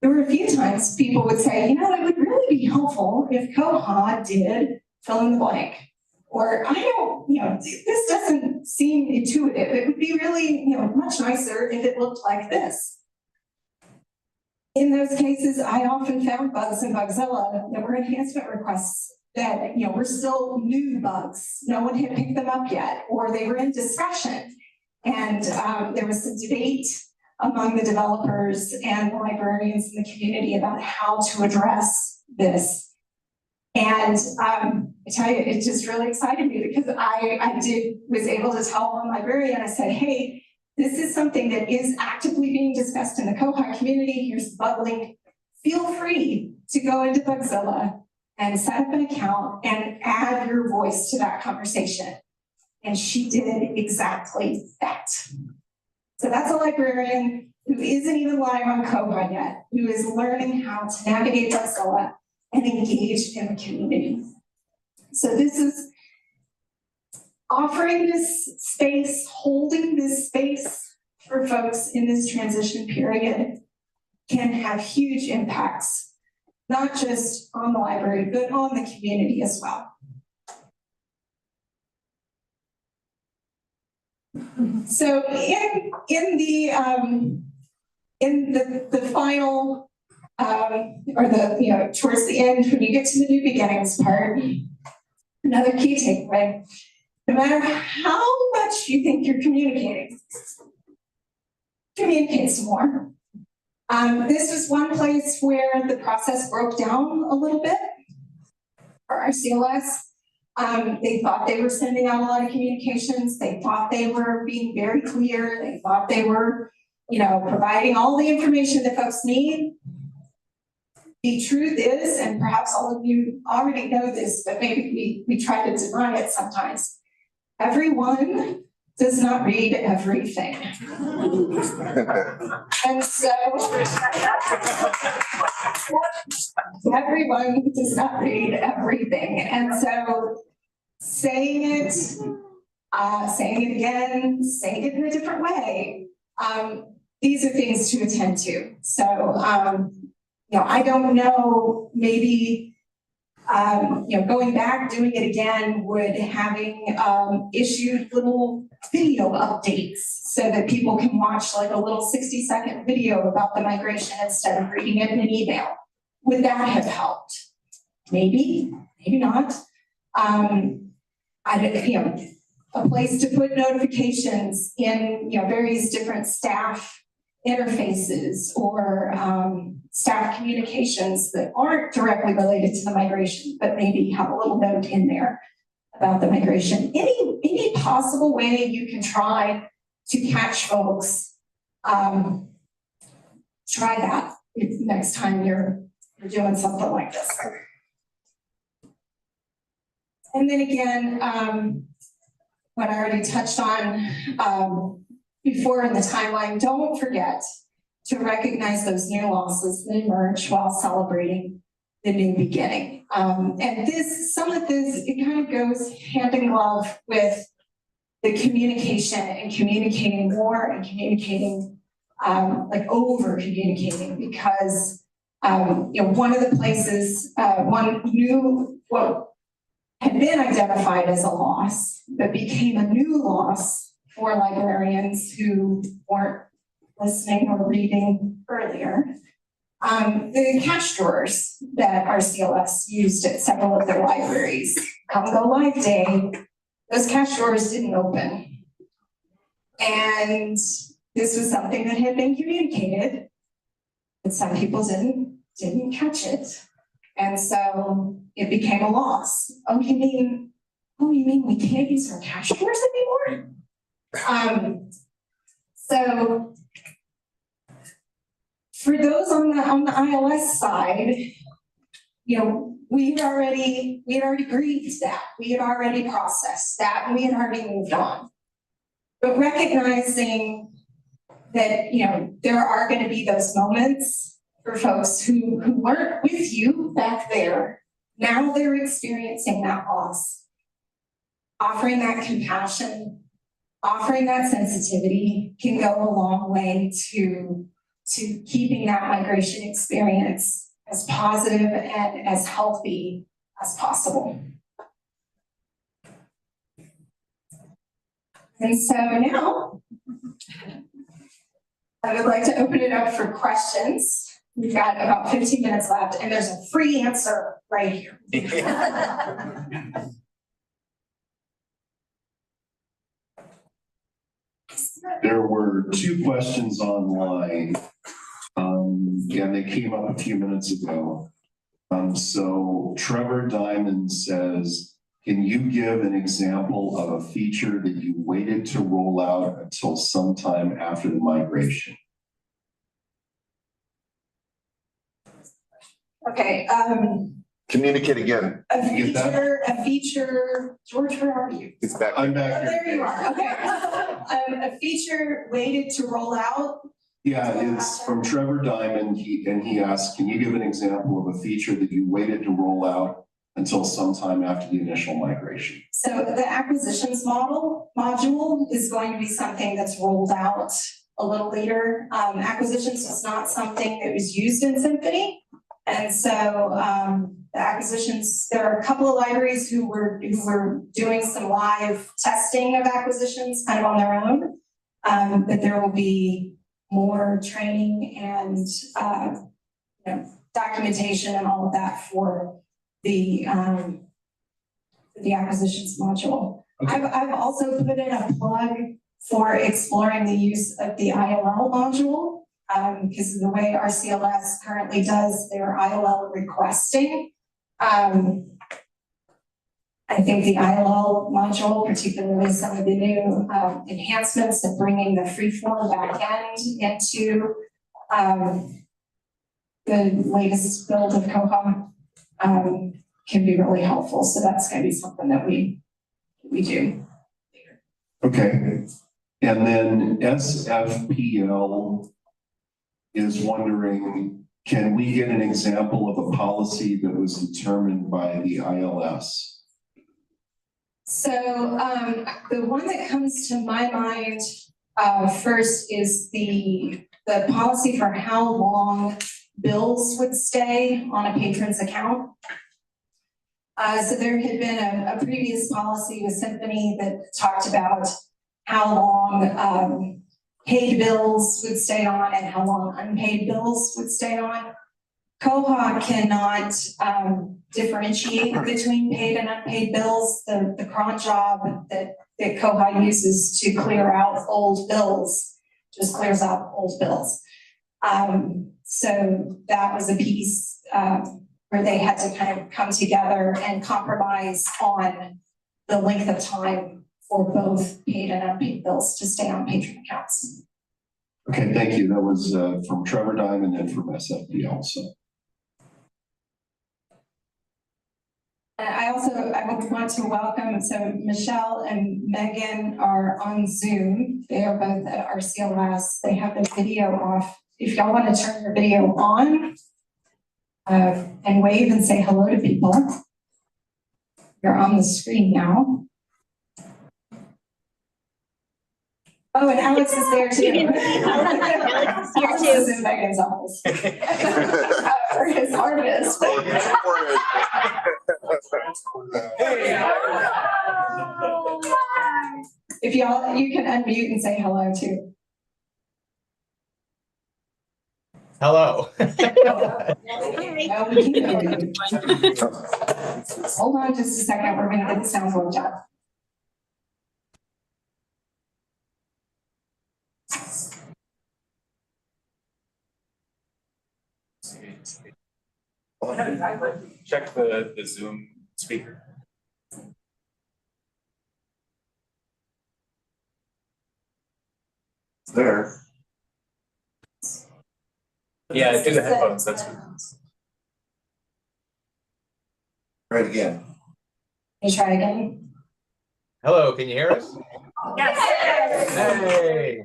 There were a few times people would say, you know, it would really be helpful if Koha did fill in the blank. Or I don't, you know, this doesn't seem intuitive. It would be really, you know, much nicer if it looked like this. In those cases, I often found bugs in Bugzilla that were enhancement requests that, you know, were still new bugs. No one had picked them up yet, or they were in discussion. And there was some debate among the developers and the librarians in the community about how to address this. And I tell you, it just really excited me because I was able to tell one librarian, I said, hey, this is something that is actively being discussed in the Koha community. Here's the bug link. Feel free to go into Bugzilla and set up an account and add your voice to that conversation. And she did exactly that. So that's a librarian who isn't even live on Koha yet, who is learning how to navigate Mozilla and engage in the community. So this is offering this space, holding this space for folks in this transition period can have huge impacts, not just on the library, but on the community as well. So in the final, or the, towards the end, when you get to the new beginnings part, another key takeaway, no matter how much you think you're communicating, communicate some more. This is one place where the process broke down a little bit for our CLS. They thought they were sending out a lot of communications. They thought they were being very clear. They thought they were, providing all the information that folks need. The truth is, and perhaps all of you already know this, but maybe we try to deny it sometimes. Everyone does not read everything. And so everyone does not read everything. And so saying it again, saying it in a different way, these are things to attend to. So, I don't know, maybe, going back, doing it again, would having issued little video updates so that people can watch like a little 60-second video about the migration instead of reading it in an email. Would that have helped? Maybe, maybe not. A place to put notifications in, various different staff interfaces or staff communications that aren't directly related to the migration, but maybe have a little note in there about the migration. Any possible way you can try to catch folks, try that next time you're doing something like this. And then again, what I already touched on before in the timeline, don't forget to recognize those new losses that emerge while celebrating the new beginning. And some of this, it kind of goes hand in glove with the communication and communicating more and communicating, over communicating, because, one of the places, what had been identified as a loss, but became a new loss for librarians who weren't listening or reading earlier. The cash drawers that our CLS used at several of their libraries, come go live day, those cash drawers didn't open. And this was something that had been communicated, but some people didn't catch it. And so it became a loss. Oh, you mean we can't use our cash drawers anymore? So for those on the ILS side, we had already grieved that. We had already processed that, and we had already moved on. But recognizing that, there are going to be those moments for folks who weren't with you back there. Now they're experiencing that loss. Offering that compassion, offering that sensitivity can go a long way to keeping that migration experience as positive and as healthy as possible. And so now, I would like to open it up for questions. We've got about 15 minutes left, and there's a free answer right here. There were 2 questions online, and they came up a few minutes ago. So Trevor Diamond says, can you give an example of a feature that you waited to roll out until sometime after the migration? Okay, Communicate again. A feature, George, where are you? It's back. I'm Oh, back here. there you are, okay. A feature waited to roll out. Yeah, it's from Trevor Diamond. He asked, can you give an example of a feature that you waited to roll out until sometime after the initial migration? So the acquisitions module is going to be something that's rolled out a little later. Acquisitions was not something that was used in Symphony. And so the acquisitions, there are a couple of libraries who were doing some live testing of acquisitions kind of on their own. But there will be more training and documentation and all of that for the acquisitions module. Okay. I've also put in a plug for exploring the use of the ILL module. Because of the way RCLS currently does their ILL requesting. I think the ILL module, particularly some of the new enhancements of bringing the freeform backend into the latest build of Koha, can be really helpful. So that's going to be something that we do. Okay. And then SFPL is wondering, can we get an example of a policy that was determined by the ILS? So the one that comes to my mind first is the policy for how long bills would stay on a patron's account. So there had been a previous policy with Symphony that talked about how long paid bills would stay on and how long unpaid bills would stay on. Koha cannot differentiate between paid and unpaid bills. The cron job that Koha uses to clear out old bills just clears out old bills. So that was a piece where they had to kind of come together and compromise on the length of time for both paid and unpaid bills to stay on patron accounts. Okay, thank you. That was from Trevor Diamond and from SFPL. So. I would want to welcome, so Michelle and Megan are on Zoom. They are both at RCLS. They have their video off. If y'all want to turn your video on and wave and say hello to people. You're on the screen now. Oh, and Alex is there too. Alex is here Alex too. is in Megan's office. Or his artist. If y'all, you can unmute and say hello too. Hello. No, we can't hear you. Hold on just a second. We're going to get the sound worked out. Check the Zoom speaker. It's there. Yeah, do the headphones. That's good. Try it again. Can you try again? Hello, can you hear us? Yes. Hey.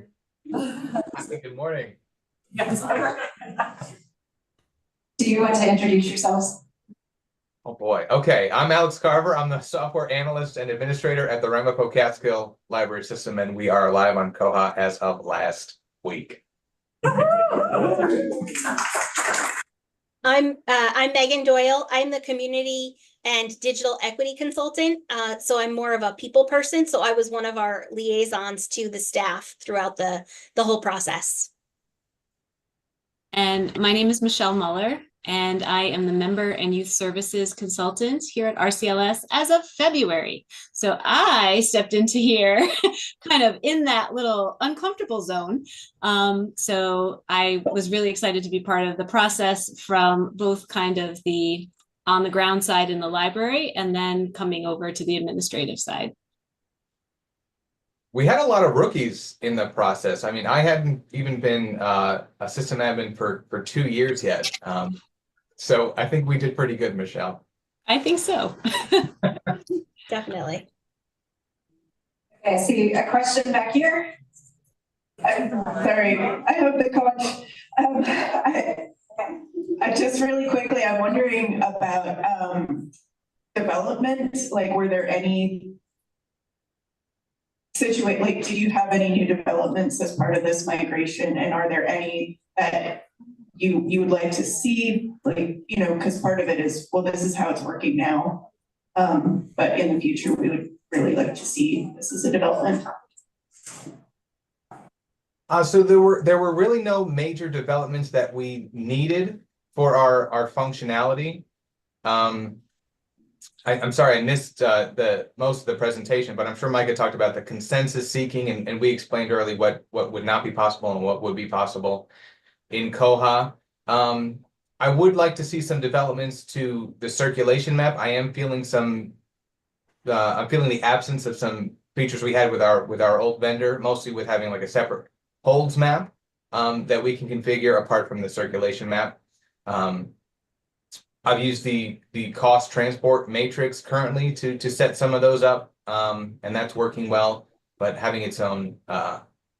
Good morning. Do you want to introduce yourselves? Oh boy. Okay, I'm Alex Carver. I'm the software analyst and administrator at the Ramapo Catskill Library System, and we are live on Koha as of last week. I'm Megan Doyle. I'm the community and digital equity consultant. So I'm more of a people person. So I was one of our liaisons to the staff throughout the whole process. And my name is Michelle Muller, and I am the Member and Youth Services Consultant here at RCLS as of February. So I stepped into here kind of in that little uncomfortable zone. So I was really excited to be part of the process from both kind of the on the ground side in the library and then coming over to the administrative side. We had a lot of rookies in the process. I mean, I hadn't even been a system admin for 2 years yet. So I think we did pretty good, Michelle. I think so. Definitely. Okay, I see a question back here. I'm sorry, I hope the coach, I just really quickly, I'm wondering about, development, like, were there any like, do you have any new developments as part of this migration, and are there any that you would like to see, like, you know, because part of it is, well, this is how it's working now. But in the future, we would really like to see this as a development. So there were really no major developments that we needed for our functionality. I'm sorry I missed the most of the presentation, but I'm sure Micah talked about the consensus seeking, and we explained early what would not be possible and what would be possible in Koha. I would like to see some developments to the circulation map. I am feeling I'm feeling the absence of some features we had with our old vendor, mostly with having like a separate holds map that we can configure apart from the circulation map. I've used the cost transport matrix currently to set some of those up, and that's working well, but having its own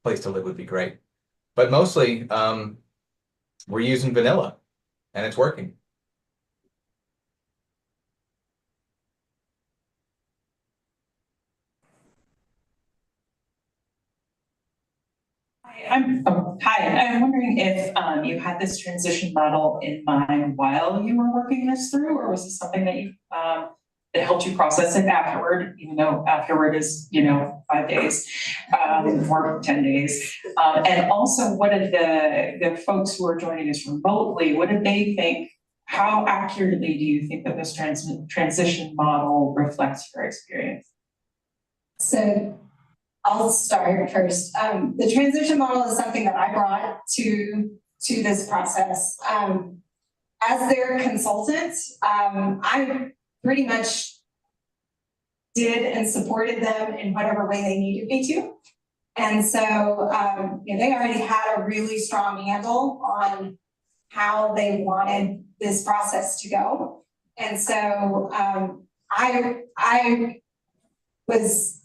place to live would be great. But mostly, we're using vanilla, and it's working. I'm wondering if you had this transition model in mind while you were working this through, or was this something that you that helped you process it afterward, even though afterward is, you know, 5 days or 10 days. And also, what did the folks who are joining us remotely, what did they think? How accurately do you think that this transition model reflects your experience? So I'll start first. The transition model is something that I brought to this process. As their consultant, I pretty much did and supported them in whatever way they needed me to. And so you know, they already had a really strong handle on how they wanted this process to go. And so I was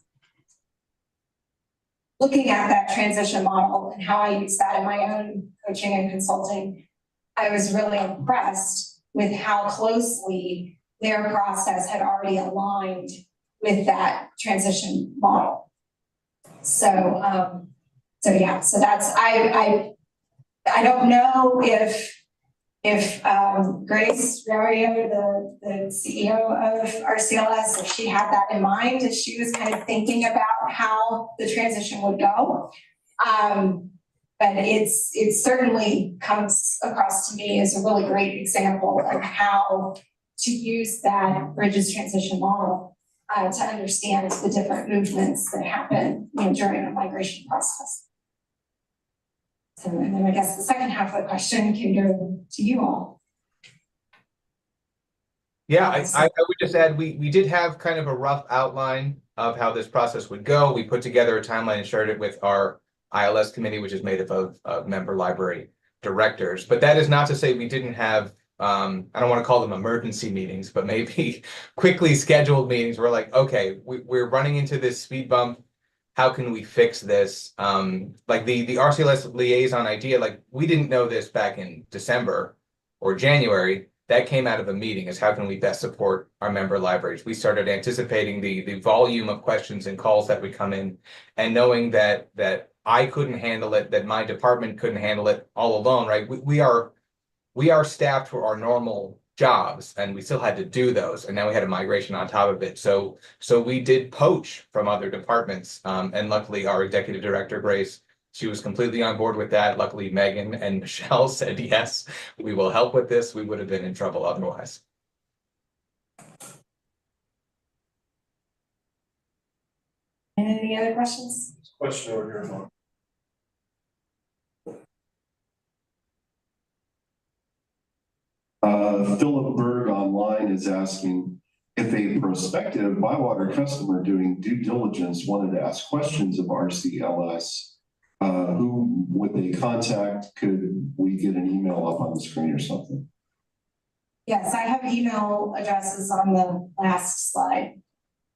looking at that transition model and how I use that in my own coaching and consulting. I was really impressed with how closely their process had already aligned with that transition model. So yeah, so that's, I don't know if Grace Rario, the CEO of RCLS, if she had that in mind, if she was kind of thinking about how the transition would go. But it certainly comes across to me as a really great example of how to use that Bridges transition model to understand the different movements that happen, you know, during a migration process. So, and then I guess the second half of the question can go to you all. Yeah, I would just add, we did have kind of a rough outline of how this process would go. We put together a timeline and shared it with our ILS committee, which is made up of member library directors. But that is not to say we didn't have, I don't want to call them emergency meetings, but maybe quickly scheduled meetings. We're like, okay, we're running into this speed bump. How can we fix this? Like the RCLS liaison idea, like we didn't know this back in December or January. That came out of a meeting, is how can we best support our member libraries? We started anticipating the volume of questions and calls that would come in, and knowing that I couldn't handle it, that my department couldn't handle it all alone, right? We are staffed for our normal jobs, and we still had to do those, and now we had a migration on top of it. So we did poach from other departments, and luckily our executive director, Grace, she was completely on board with that. Luckily, Megan and Michelle said, yes, we will help with this. We would have been in trouble otherwise. Any other questions? Question over here. Philip Berg online is asking if a prospective Bywater customer doing due diligence wanted to ask questions of RCLS, who would they contact? Could we get an email up on the screen or something? Yes, I have email addresses on the last slide.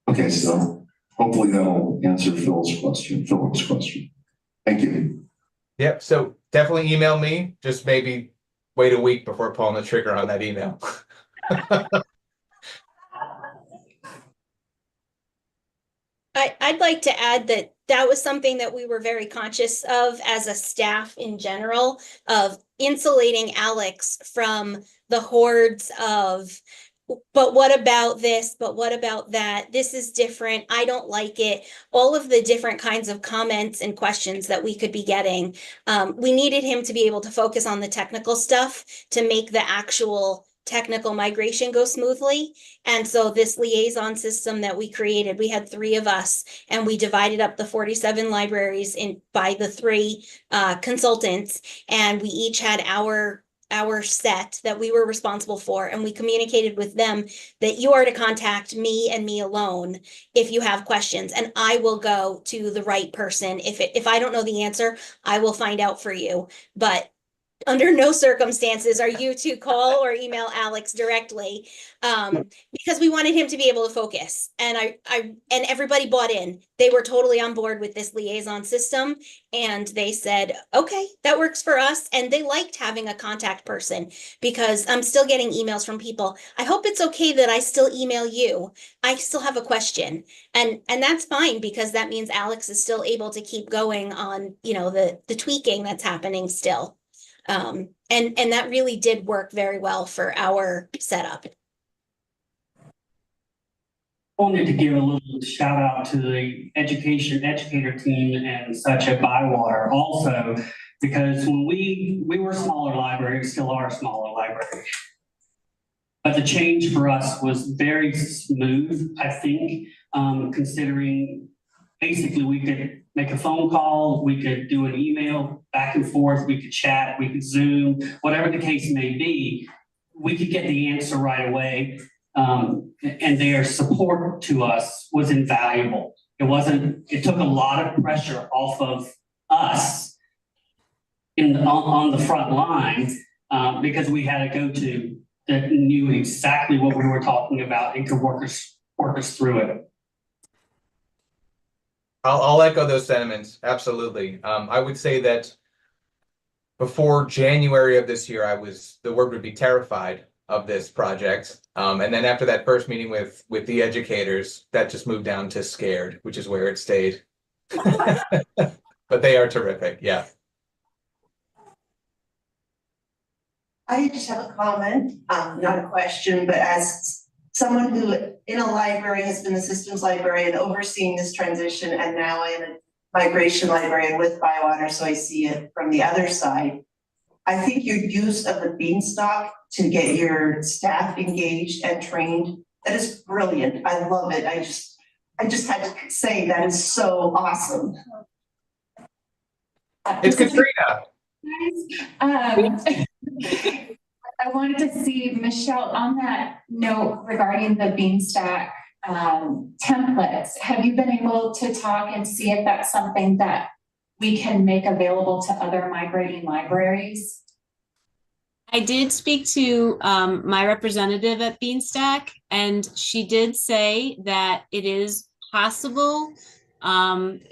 Okay, so hopefully that'll answer Philip's question. Thank you. Yep, so definitely email me, just maybe wait a week before pulling the trigger on that email. I'd like to add that that was something that we were very conscious of as a staff in general, of insulating Alex from the hordes of, but what about this? But what about that? This is different. I don't like it. All of the different kinds of comments and questions that we could be getting. We needed him to be able to focus on the technical stuff to make the actual technical migration go smoothly. And so this liaison system that we created, we had 3 of us, and we divided up the 47 libraries in by the 3 consultants, and we each had our set that we were responsible for, and we communicated with them that you are to contact me and me alone if you have questions, and I will go to the right person. If I don't know the answer, I will find out for you. But under no circumstances are you to call or email Alex directly, because we wanted him to be able to focus. And and everybody bought in. They were totally on board with this liaison system, and they said, okay, that works for us. And they liked having a contact person, because I'm still getting emails from people. I hope it's okay that I still email you. I still have a question. And that's fine, because that means Alex is still able to keep going on, the tweaking that's happening still. And that really did work very well for our setup. Wanted to give a little shout out to the educator team and such at Bywater also, because when we were a smaller library, we still are a smaller library. But the change for us was very smooth, I think, considering basically we could make a phone call, we could do an email back and forth, we could chat, we could Zoom, whatever the case may be, we could get the answer right away. And their support to us was invaluable. It took a lot of pressure off of us on the front line, because we had a go-to that knew exactly what we were talking about and could work us through it. I'll echo those sentiments. Absolutely. I would say that before January of this year, the word would be terrified of this project. And then after that first meeting with the educators, that just moved down to scared, which is where it stayed. But they are terrific. Yeah. I just have a comment, not a question, but as someone who in a library has been the systems librarian overseeing this transition, and now I am a migration librarian with Bywater, so I see it from the other side. I think your use of the beanstalk to get your staff engaged and trained, that is brilliant. I love it. I just had to say that is so awesome. It's Katrina. I wanted to see, Michelle, on that note regarding the Beanstack templates, have you been able to talk and see if that's something that we can make available to other migrating libraries? I did speak to my representative at Beanstack, and she did say that it is possible.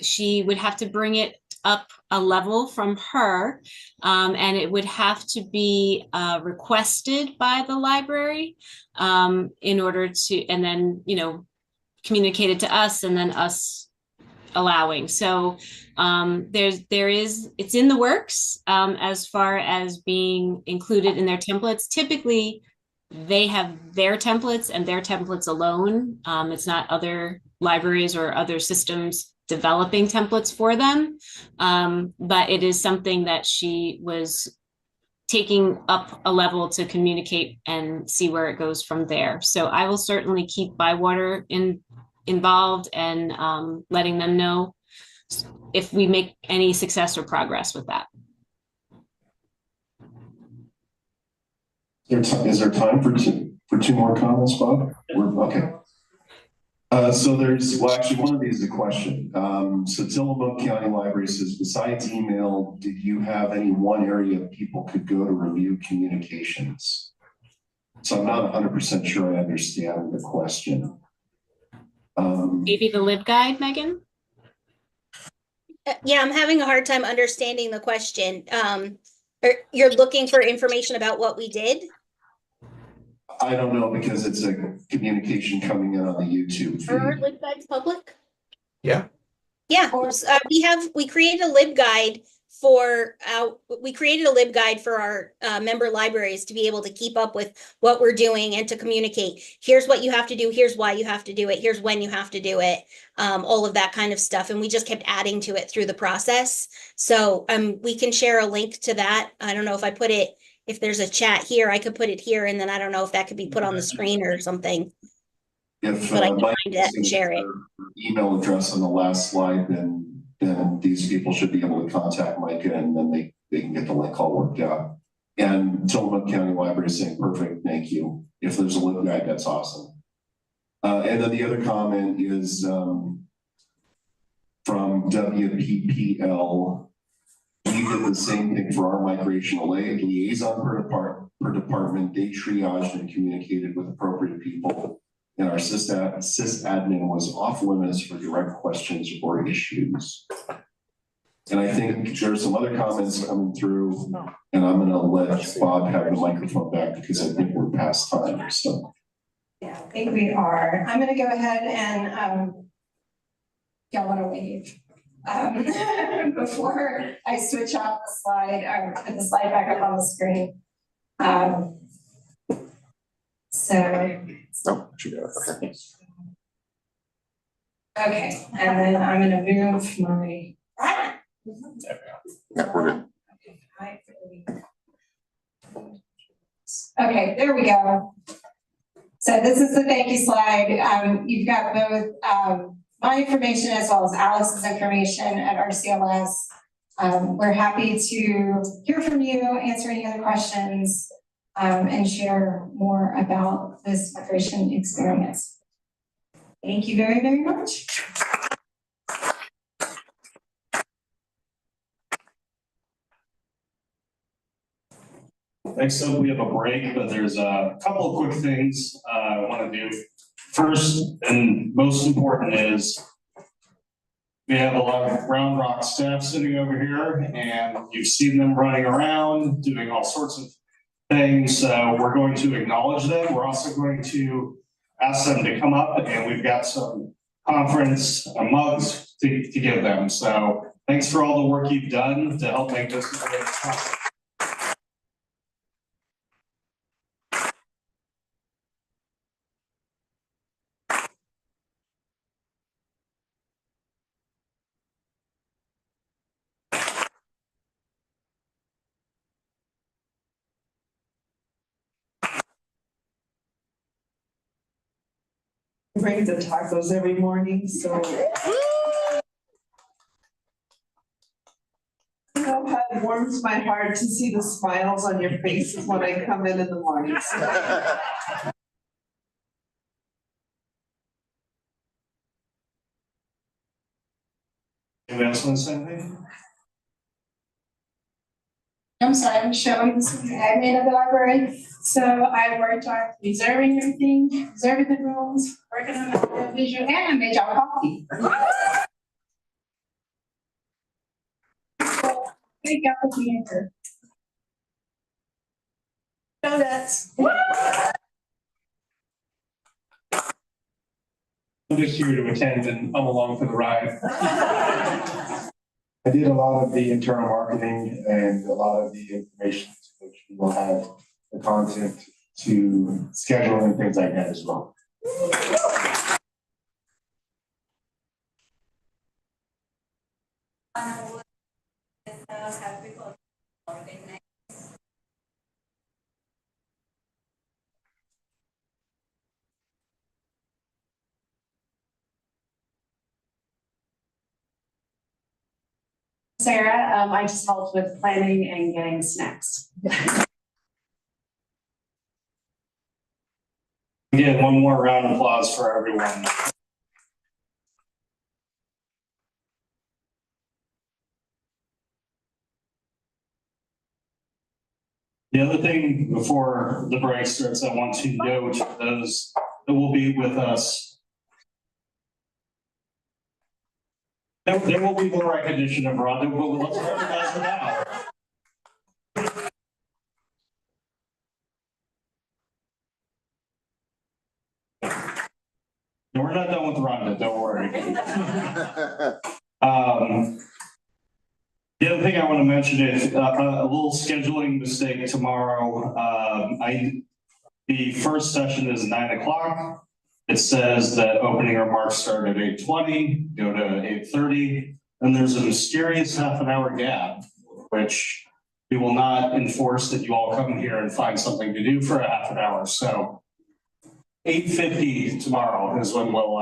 She would have to bring it up a level from her, and it would have to be requested by the library in order to, and then, communicated to us, and then us allowing. So it's in the works as far as being included in their templates. Typically, they have their templates and their templates alone. It's not other libraries or other systems developing templates for them. But it is something that she was taking up a level to communicate and see where it goes from there. So I will certainly keep Bywater involved and letting them know if we make any success or progress with that. Is there time for two more comments, Bob? Okay. So actually one of these is a question. So Tillamook County Library says, besides email, did you have any one area people could go to review communications? So I'm not 100% sure I understand the question. Maybe the LibGuide, Megan? Yeah, I'm having a hard time understanding the question. You're looking for information about what we did? I don't know, because it's a communication coming in on the YouTube Are our feed. LibGuides public? Yeah. Yeah, we created a LibGuide for our member libraries to be able to keep up with what we're doing and to communicate. Here's what you have to do, here's why you have to do it, here's when you have to do it, all of that kind of stuff. And we just kept adding to it through the process. So we can share a link to that. I don't know if I put it, if there's a chat here, I could put it here, and then I don't know if that could be put on the screen or something. If But I can Mike find it and share it. email address on the last slide, then these people should be able to contact Micah, and then they can get the link all worked out. And Tillamook County Library is saying, perfect, thank you. If there's a LibGuide, that's awesome. And then the other comment is from WPPL. We did the same thing for our migration liaison per department. They triaged and communicated with appropriate people. And our sysadmin was off limits for direct questions or issues. And I think there's some other comments coming through, and I'm gonna let Bob have the microphone back because I think we're past time, so. Yeah, I think we are. I'm gonna go ahead and, y'all wanna wave? Before I switch off the slide, or put the slide back up on the screen. Okay, and then I'm gonna move my. Yeah, we're good. Okay, there we go. So this is the thank you slide. You've got both my information as well as Alex's information at RCLS. We're happy to hear from you, answer any other questions, and share more about this migration experience. Thank you very, very much. Next up, we have a break, but there's a couple of quick things I want to do. First and most important is we have a lot of Round Rock staff sitting over here, and you've seen them running around, doing all sorts of things. So we're going to acknowledge them. We're also going to ask them to come up, and we've got some conference mugs to give them. So thanks for all the work you've done to help make this a great conference. Bring the tacos every morning, so. You know how it warms my heart to see the smiles on your faces when I come in the morning. Anyone else want to say anything? I'm sorry, I'm showing this is the admin of the library. So I worked on reserving everything, reserving the rooms, working on the visual, and I made y'all coffee. Thank y'all for being here. Donuts. I'm just here to attend and I'm along for the ride. I did a lot of the internal marketing and a lot of the information, which we will have the content to schedule and things like that as well. Sarah, I just helped with planning and getting snacks. Again, one more round of applause for everyone. The other thing before the break starts, I want to note those that will be with us. There will be more recognition of Rhonda, but let's recognize her now. No, we're not done with Rhonda, don't worry. The other thing I want to mention is a little scheduling mistake tomorrow. The first session is 9 o'clock. It says that opening remarks start at 8:20, go to 8:30, and there's a mysterious half an hour gap, which we will not enforce that you all come here and find something to do for a half an hour. So 8:50 tomorrow is when we'll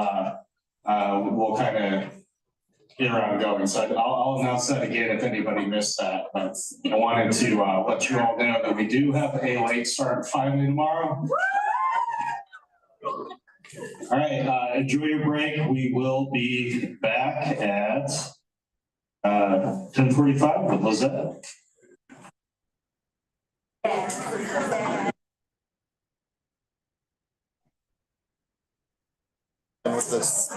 kind of get around going. So I'll announce that again if anybody missed that. But I wanted to let you all know that we do have a late start finally tomorrow. All right, enjoy your break. We will be back at 10:45 with Lizette. What's this?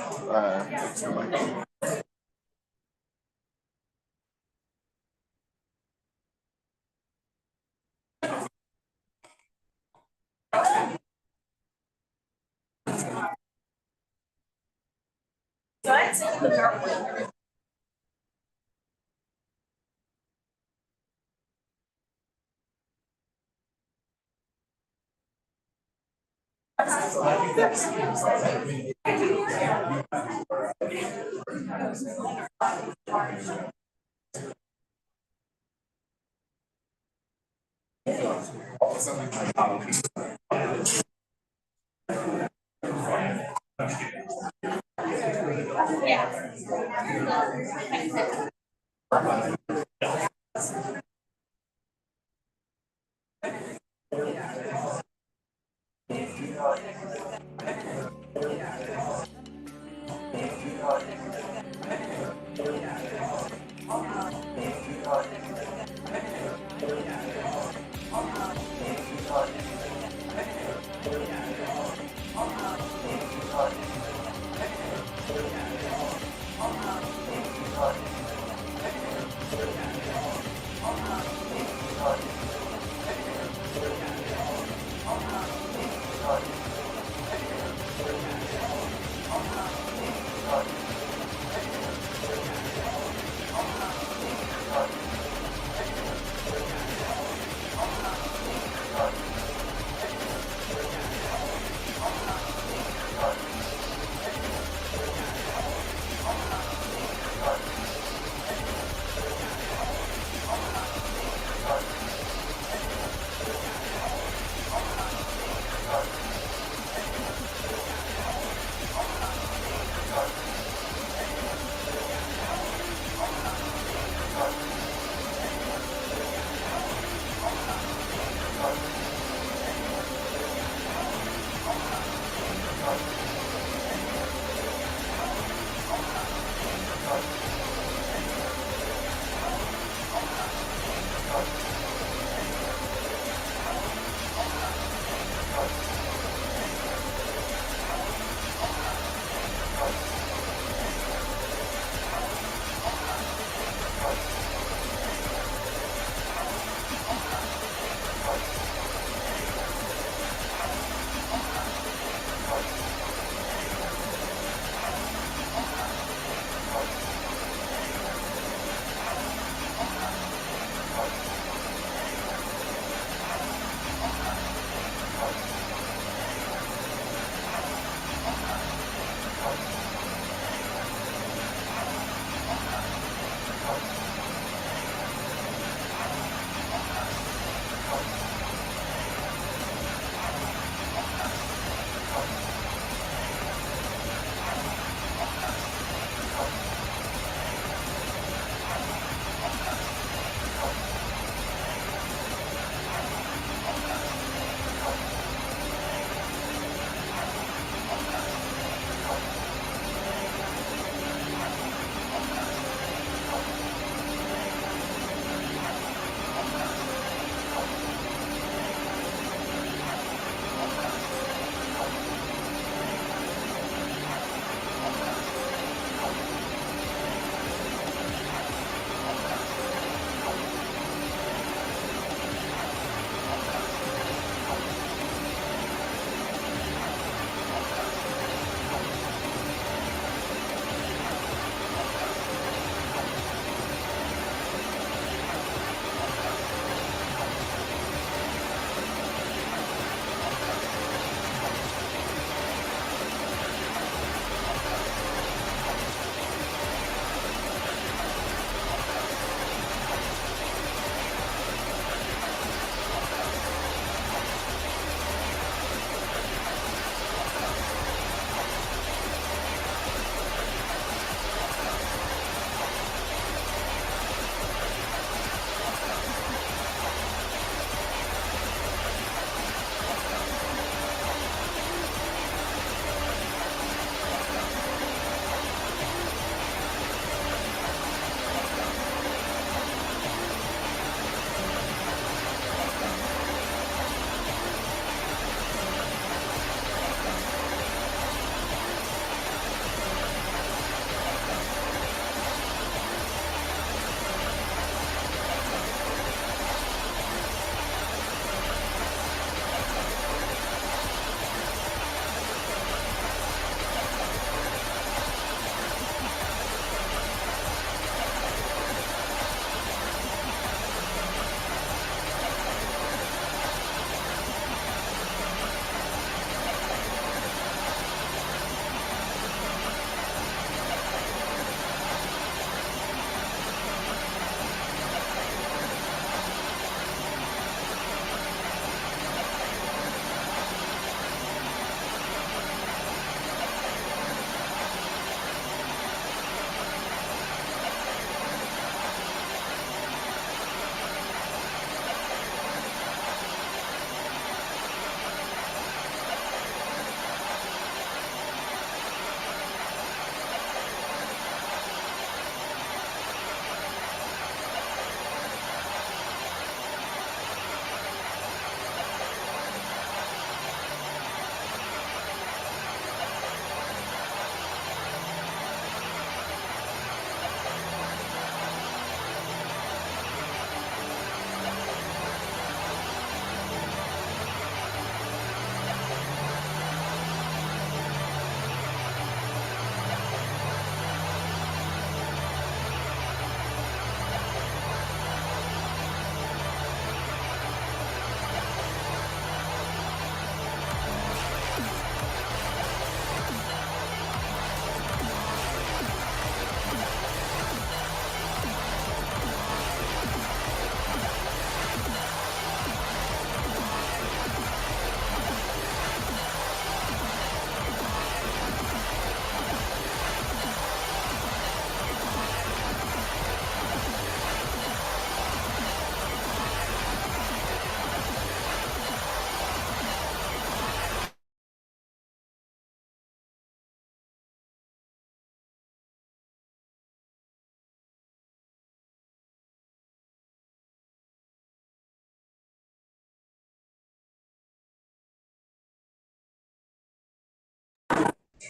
We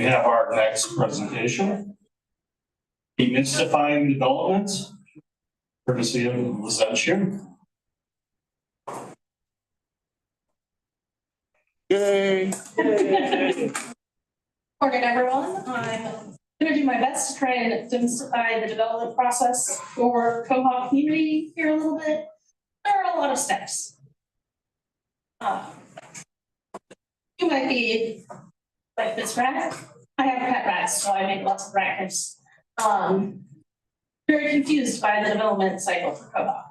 have our next presentation. Demystifying development, courtesy of Lizette's here. Yay. Morning, everyone. I'm gonna do my best to try and demystify the development process for Koha community here a little bit. There are a lot of steps. You might be like this rat. I have pet rats, so I make lots of rat gifts. Very confused by the development cycle for Koha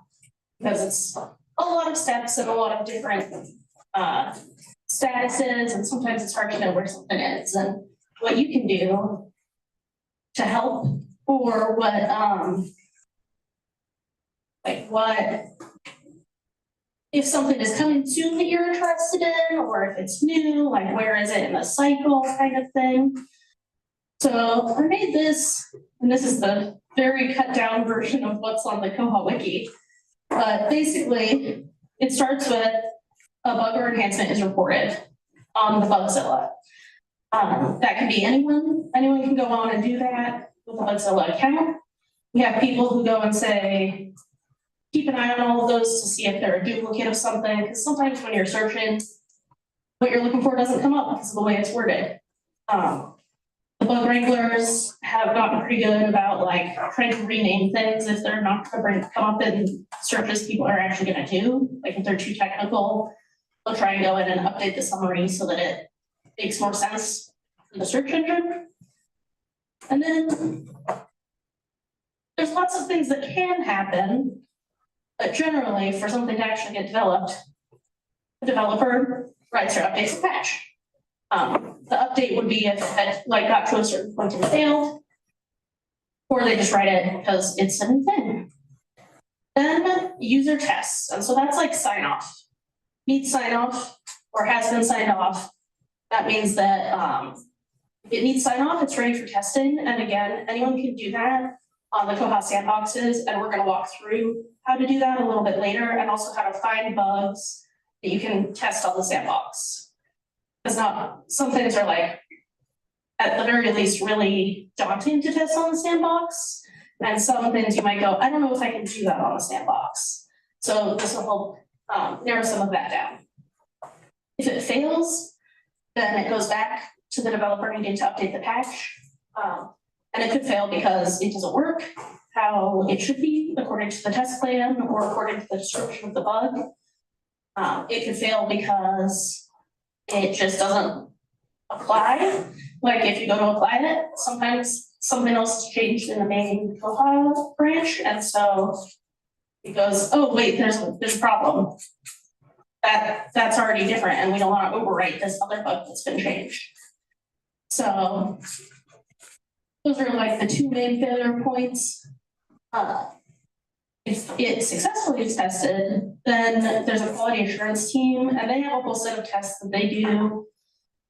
because it's a lot of steps and a lot of different statuses, and sometimes it's hard to know where something is and what you can do to help, or what if something is coming soon that you're interested in, or if it's new, like where is it in the cycle kind of thing. So I made this, and this is the very cut down version of what's on the Koha wiki. But basically, it starts with a bug or enhancement is reported on the Bugzilla. That can be anyone. Anyone can go on and do that with a Bugzilla account. We have people who go and say, keep an eye on all of those to see if they're a duplicate of something, because sometimes when you're searching, what you're looking for doesn't come up because of the way it's worded. The bug wranglers have gotten pretty good about like trying to rename things if they're not going to come up in searches people are actually going to do. Like if they're too technical, they'll try and go in and update the summary so that it makes more sense in the search engine. And then there's lots of things that can happen, but generally for something to actually get developed, the developer writes or updates a patch. The update would be if it had like got to a certain point and failed, or they just write it because it's a new thing. Then user tests, and so that's like sign off. Needs sign off or has been signed off. That means that if it needs sign off, it's ready for testing. And again, anyone can do that on the Koha sandboxes, and we're going to walk through how to do that a little bit later, and also how to find bugs that you can test on the sandbox. Because not some things are like, at the very least, really daunting to test on the sandbox, and some things you might go, I don't know if I can do that on the sandbox. So this will help narrow some of that down. If it fails, then it goes back to the developer needing to update the patch. And it could fail because it doesn't work how it should be according to the test plan or according to the description of the bug. It could fail because it just doesn't apply. Like if you go to apply it, sometimes something else has changed in the main Koha branch, and so it goes, oh wait, there's a problem. That's already different, and we don't want to overwrite this other bug that's been changed. So those are like the two main failure points. If it successfully is tested, then there's a quality assurance team, and they have a whole set of tests that they do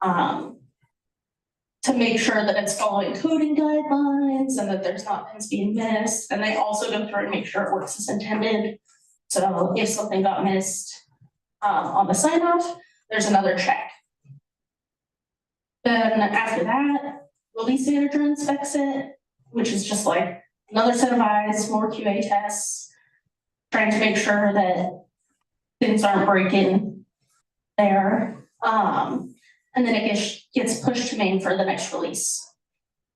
to make sure that it's following coding guidelines and that there's not things being missed. And they also go through and make sure it works as intended. So if something got missed on the sign off, there's another check. Then after that, release manager inspects it, which is just like another set of eyes, more QA tests, trying to make sure that things aren't breaking there. And then it gets pushed to main for the next release,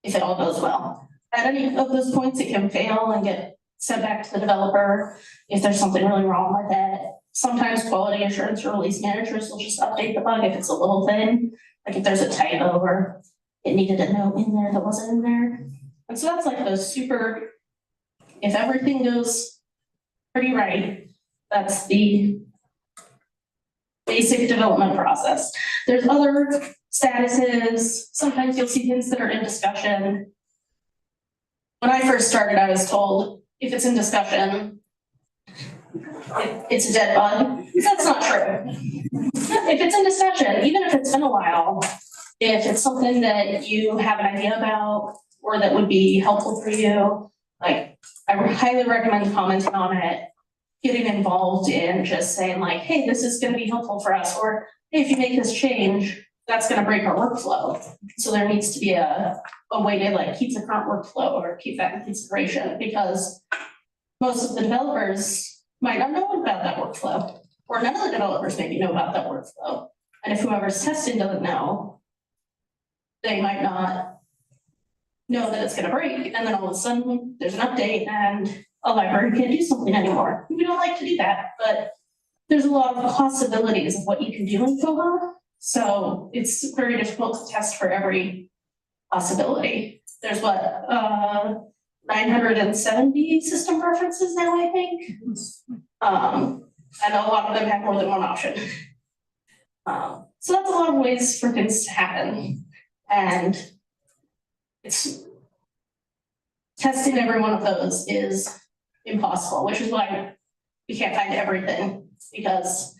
if it all goes well. At any of those points, it can fail and get sent back to the developer if there's something really wrong with it. Sometimes quality assurance or release managers will just update the bug if it's a little thing, like if there's a typo or it needed a note in there that wasn't in there. And so that's like those super, if everything goes pretty right, that's the basic development process. There's other statuses. Sometimes you'll see things that are in discussion. When I first started, I was told if it's in discussion, it's a dead bug. That's not true. If it's in discussion, even if it's been a while, if it's something that you have an idea about or that would be helpful for you, like, I would highly recommend commenting on it, getting involved in just saying like, hey, this is gonna be helpful for us, or hey, if you make this change, that's gonna break our workflow. So there needs to be a way to like keep the current workflow or keep that in consideration, because most of the developers might not know about that workflow, or none of the developers maybe know about that workflow. And if whoever's testing doesn't know, they might not know that it's gonna break, and then all of a sudden, there's an update and a library can't do something anymore. We don't like to do that, but there's a lot of possibilities of what you can do in Koha. So it's very difficult to test for every possibility. There's 970 system preferences now, I think. And a lot of them have more than one option. So that's a lot of ways for things to happen. And it's testing every one of those is impossible, which is why we can't find everything, because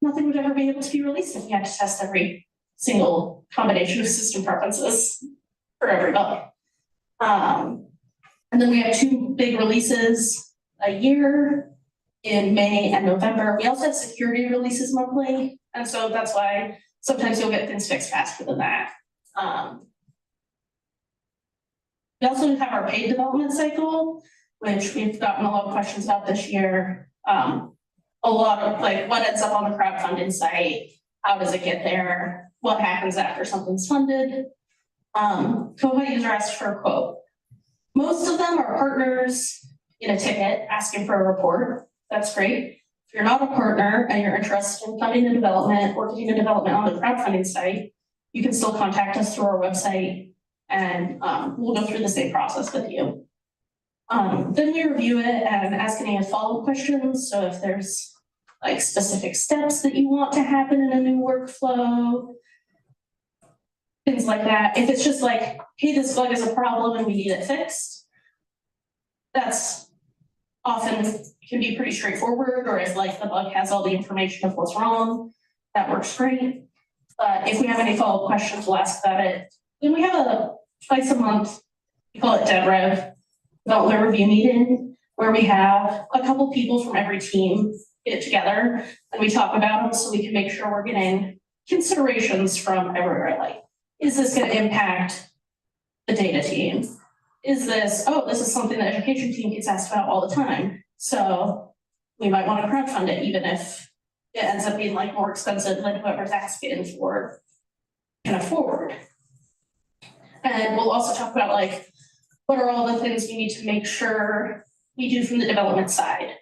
nothing would ever be able to be released if we had to test every single combination of system preferences for every bug. And then we have 2 big releases a year in May and November. We also have security releases monthly, and so that's why sometimes you'll get things fixed faster than that. We also have our paid development cycle, which we've gotten a lot of questions about this year. A lot of like what ends up on the crowdfunding site, how does it get there, what happens after something's funded. Koha user asked for a quote. Most of them are partners in a ticket asking for a report. That's great. If you're not a partner and you're interested in funding a development or getting a development on the crowdfunding site, you can still contact us through our website, and we'll go through the same process with you. Then we review it and ask any follow-up questions. So if there's like specific steps that you want to happen in a new workflow, things like that. If it's just like, hey, this bug is a problem and we need it fixed, that's often can be pretty straightforward. Or if like the bug has all the information of what's wrong, that works great. But if we have any follow-up questions, we'll ask about it. Then we have a twice a month, we call it DevRev, development review meeting, where we have a couple people from every team get together and we talk about them so we can make sure we're getting considerations from everywhere. Like, is this going to impact the data team? Is this, this is something the education team gets asked about all the time. So we might want to crowdfund it, even if it ends up being like more expensive than whoever's asking for can afford. And we'll also talk about like, what are all the things we need to make sure we do from the development side?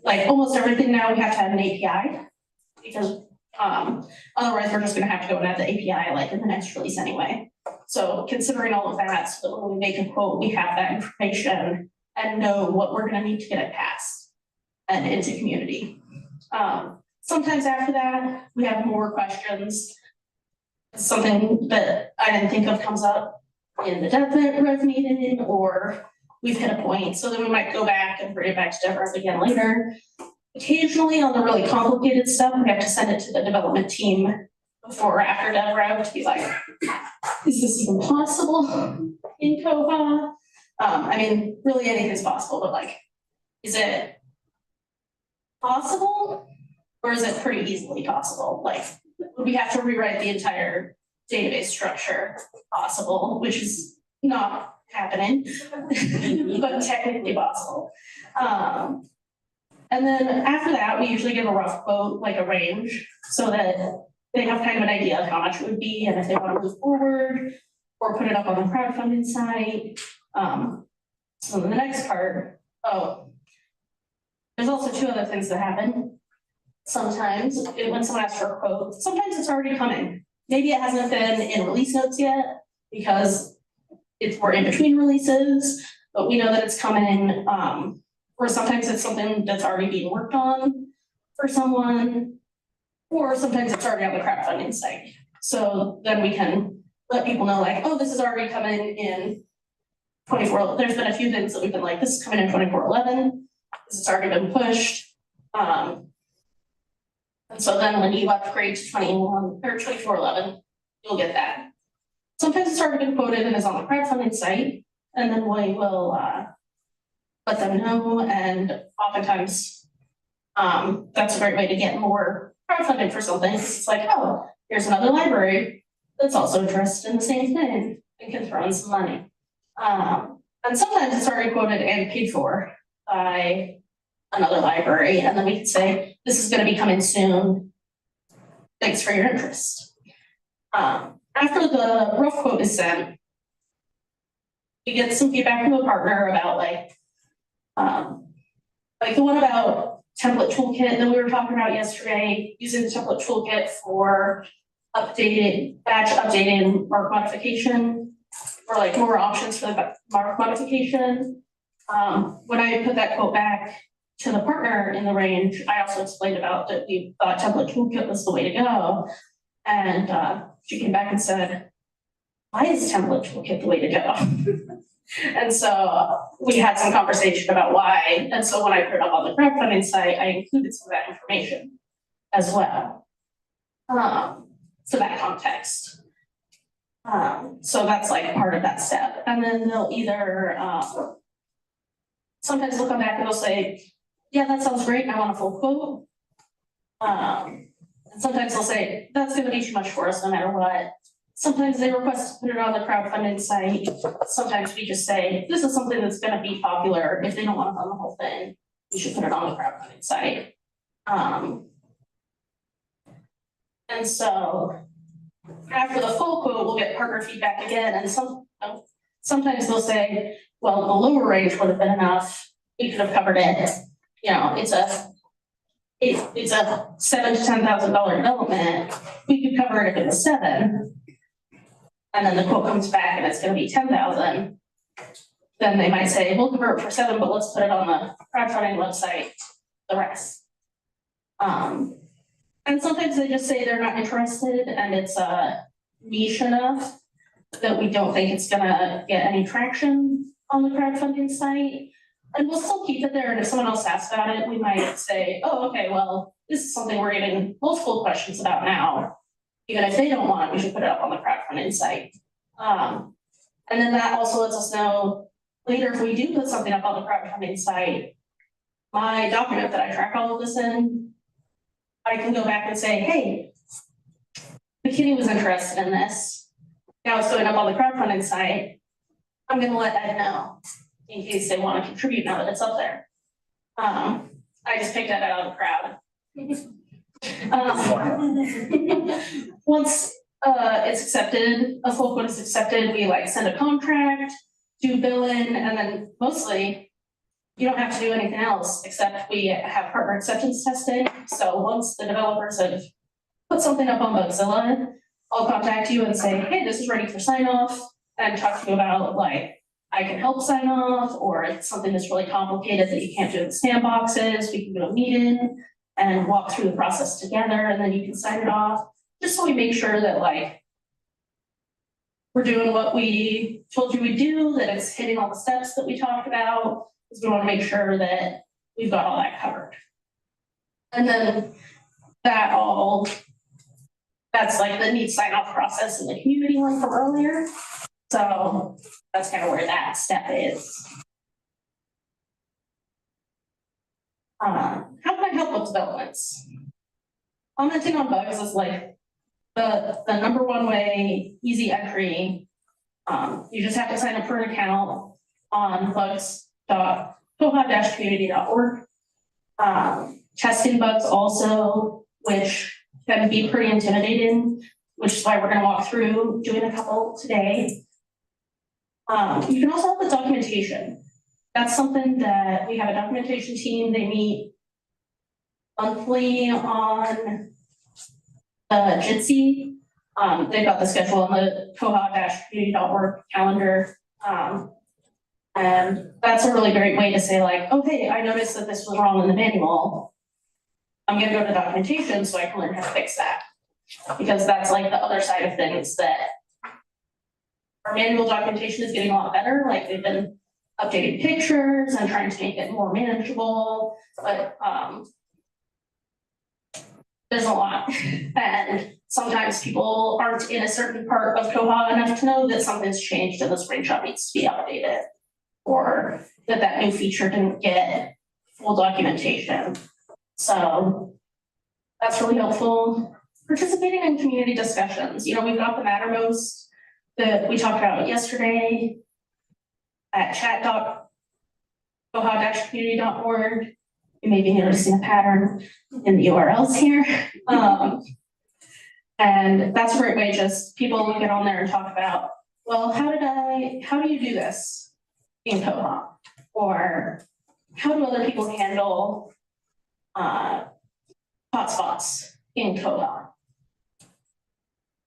Like almost everything now we have to have an API, because otherwise we're just gonna have to go and add the API like in the next release anyway. So considering all of that, so that when we make a quote, we have that information and know what we're gonna need to get it passed and into community. Sometimes after that, we have more questions. Something that I didn't think of comes up in the DevRev meeting, or we've hit a point, so then we might go back and bring it back to DevRev again later. Occasionally on the really complicated stuff, we have to send it to the development team before or after DevRev to be like, is this even possible in Koha? I mean, really anything's possible, but like, is it possible? Or is it pretty easily possible? Like, would we have to rewrite the entire database structure possible, which is not happening, but technically possible. And then after that, we usually give a rough quote, like a range, so that they have kind of an idea of how much it would be and if they want to move forward or put it up on the crowdfunding site. So the next part, there's also 2 other things that happen. Sometimes when someone asks for a quote, sometimes it's already coming. Maybe it hasn't been in release notes yet because we're in between releases, but we know that it's coming. Or sometimes it's something that's already being worked on for someone, or sometimes it's already on the crowdfunding site. So then we can let people know like, this is already coming in 24. There's been a few things that we've been like, this is coming in 24/11. This has already been pushed. And so then when you upgrade to 21 or 24/11, you'll get that. Sometimes it's already been quoted and is on the crowdfunding site, and then we will let them know, and oftentimes that's a great way to get more crowdfunding for something. It's like, oh, here's another library that's also interested in the same thing and can throw in some money. And sometimes it's already quoted and paid for by another library, and then we can say, this is gonna be coming soon. Thanks for your interest. After the rough quote is sent, we get some feedback from a partner about like the one about template toolkit that we were talking about yesterday, using the template toolkit for batch updating mark modification, or like more options for the mark modification. When I put that quote back to the partner in the range, I also explained about that we thought template toolkit was the way to go. And she came back and said, why is template toolkit the way to go? And so we had some conversation about why. And so when I put it up on the crowdfunding site, I included some of that information as well. So that context. So that's like part of that step. And then they'll either, sometimes they'll come back and they'll say, yeah, that sounds great, I want a full quote. And sometimes they'll say, that's gonna be too much for us no matter what. Sometimes they request to put it on the crowdfunding site. Sometimes we just say, this is something that's gonna be popular. If they don't want to fund the whole thing, we should put it on the crowdfunding site. And so after the full quote, we'll get partner feedback again, and sometimes they'll say, well, the lower range would have been enough. We could have covered it. You know, it's a $7,000 to $10,000 development. We could cover it if it was 7. And then the quote comes back and it's gonna be 10,000. Then they might say, we'll convert it for 7, but let's put it on the crowdfunding website, the rest. And sometimes they just say they're not interested and it's niche enough that we don't think it's gonna get any traction on the crowdfunding site. And we'll still keep it there, and if someone else asks about it, we might say, oh, okay, well, this is something we're getting multiple questions about now. Even if they don't want it, we should put it up on the crowdfunding site. And then that also lets us know later if we do put something up on the crowdfunding site, my document that I track all of this in, I can go back and say, hey, McKinney was interested in this. Now it's going up on the crowdfunding site. I'm gonna let Ed know in case they want to contribute now that it's up there. I just picked that out of the crowd. Once it's accepted, a full quote is accepted, we like send a contract, do billing, and then mostly you don't have to do anything else except we have partner acceptance testing. So once the developers have put something up on Bugzilla, I'll contact you and say, hey, this is ready for sign off, and talk to you about like, I can help sign off, or if it's something that's really complicated that you can't do in sandboxes, we can do a meeting and walk through the process together, and then you can sign it off, just so we make sure that like we're doing what we told you we'd do, that it's hitting all the steps that we talked about, because we want to make sure that we've got all that covered. And then that's like the neat sign off process in the community one from earlier. So that's kind of where that step is. How can I help with developments? Commenting on bugs is like the number one way, easy entry. You just have to sign up for an account on bugs.koha-community.org. Testing bugs also, which can be pretty intimidating, which is why we're going to walk through doing a couple today. You can also help with documentation. That's something that we have a documentation team. They meet monthly on Jitsi. They've got the schedule on the koha-community.org calendar. And that's a really great way to say like, oh, hey, I noticed that this was wrong in the manual. I'm gonna go to documentation so I can learn how to fix that. Because that's like the other side of things, that our manual documentation is getting a lot better. Like they've been updating pictures and trying to make it more manageable, but there's a lot. And sometimes people aren't in a certain part of Koha enough to know that something's changed and the screenshot needs to be updated. Or that new feature didn't get full documentation. So that's really helpful. Participating in community discussions. You know, we've got the Mattermost that we talked about yesterday at chat.koha-community.org. You may be noticing a pattern in the URLs here. And that's a great way, just people will get on there and talk about, well, how do you do this in Koha? Or how do other people handle hotspots in Koha?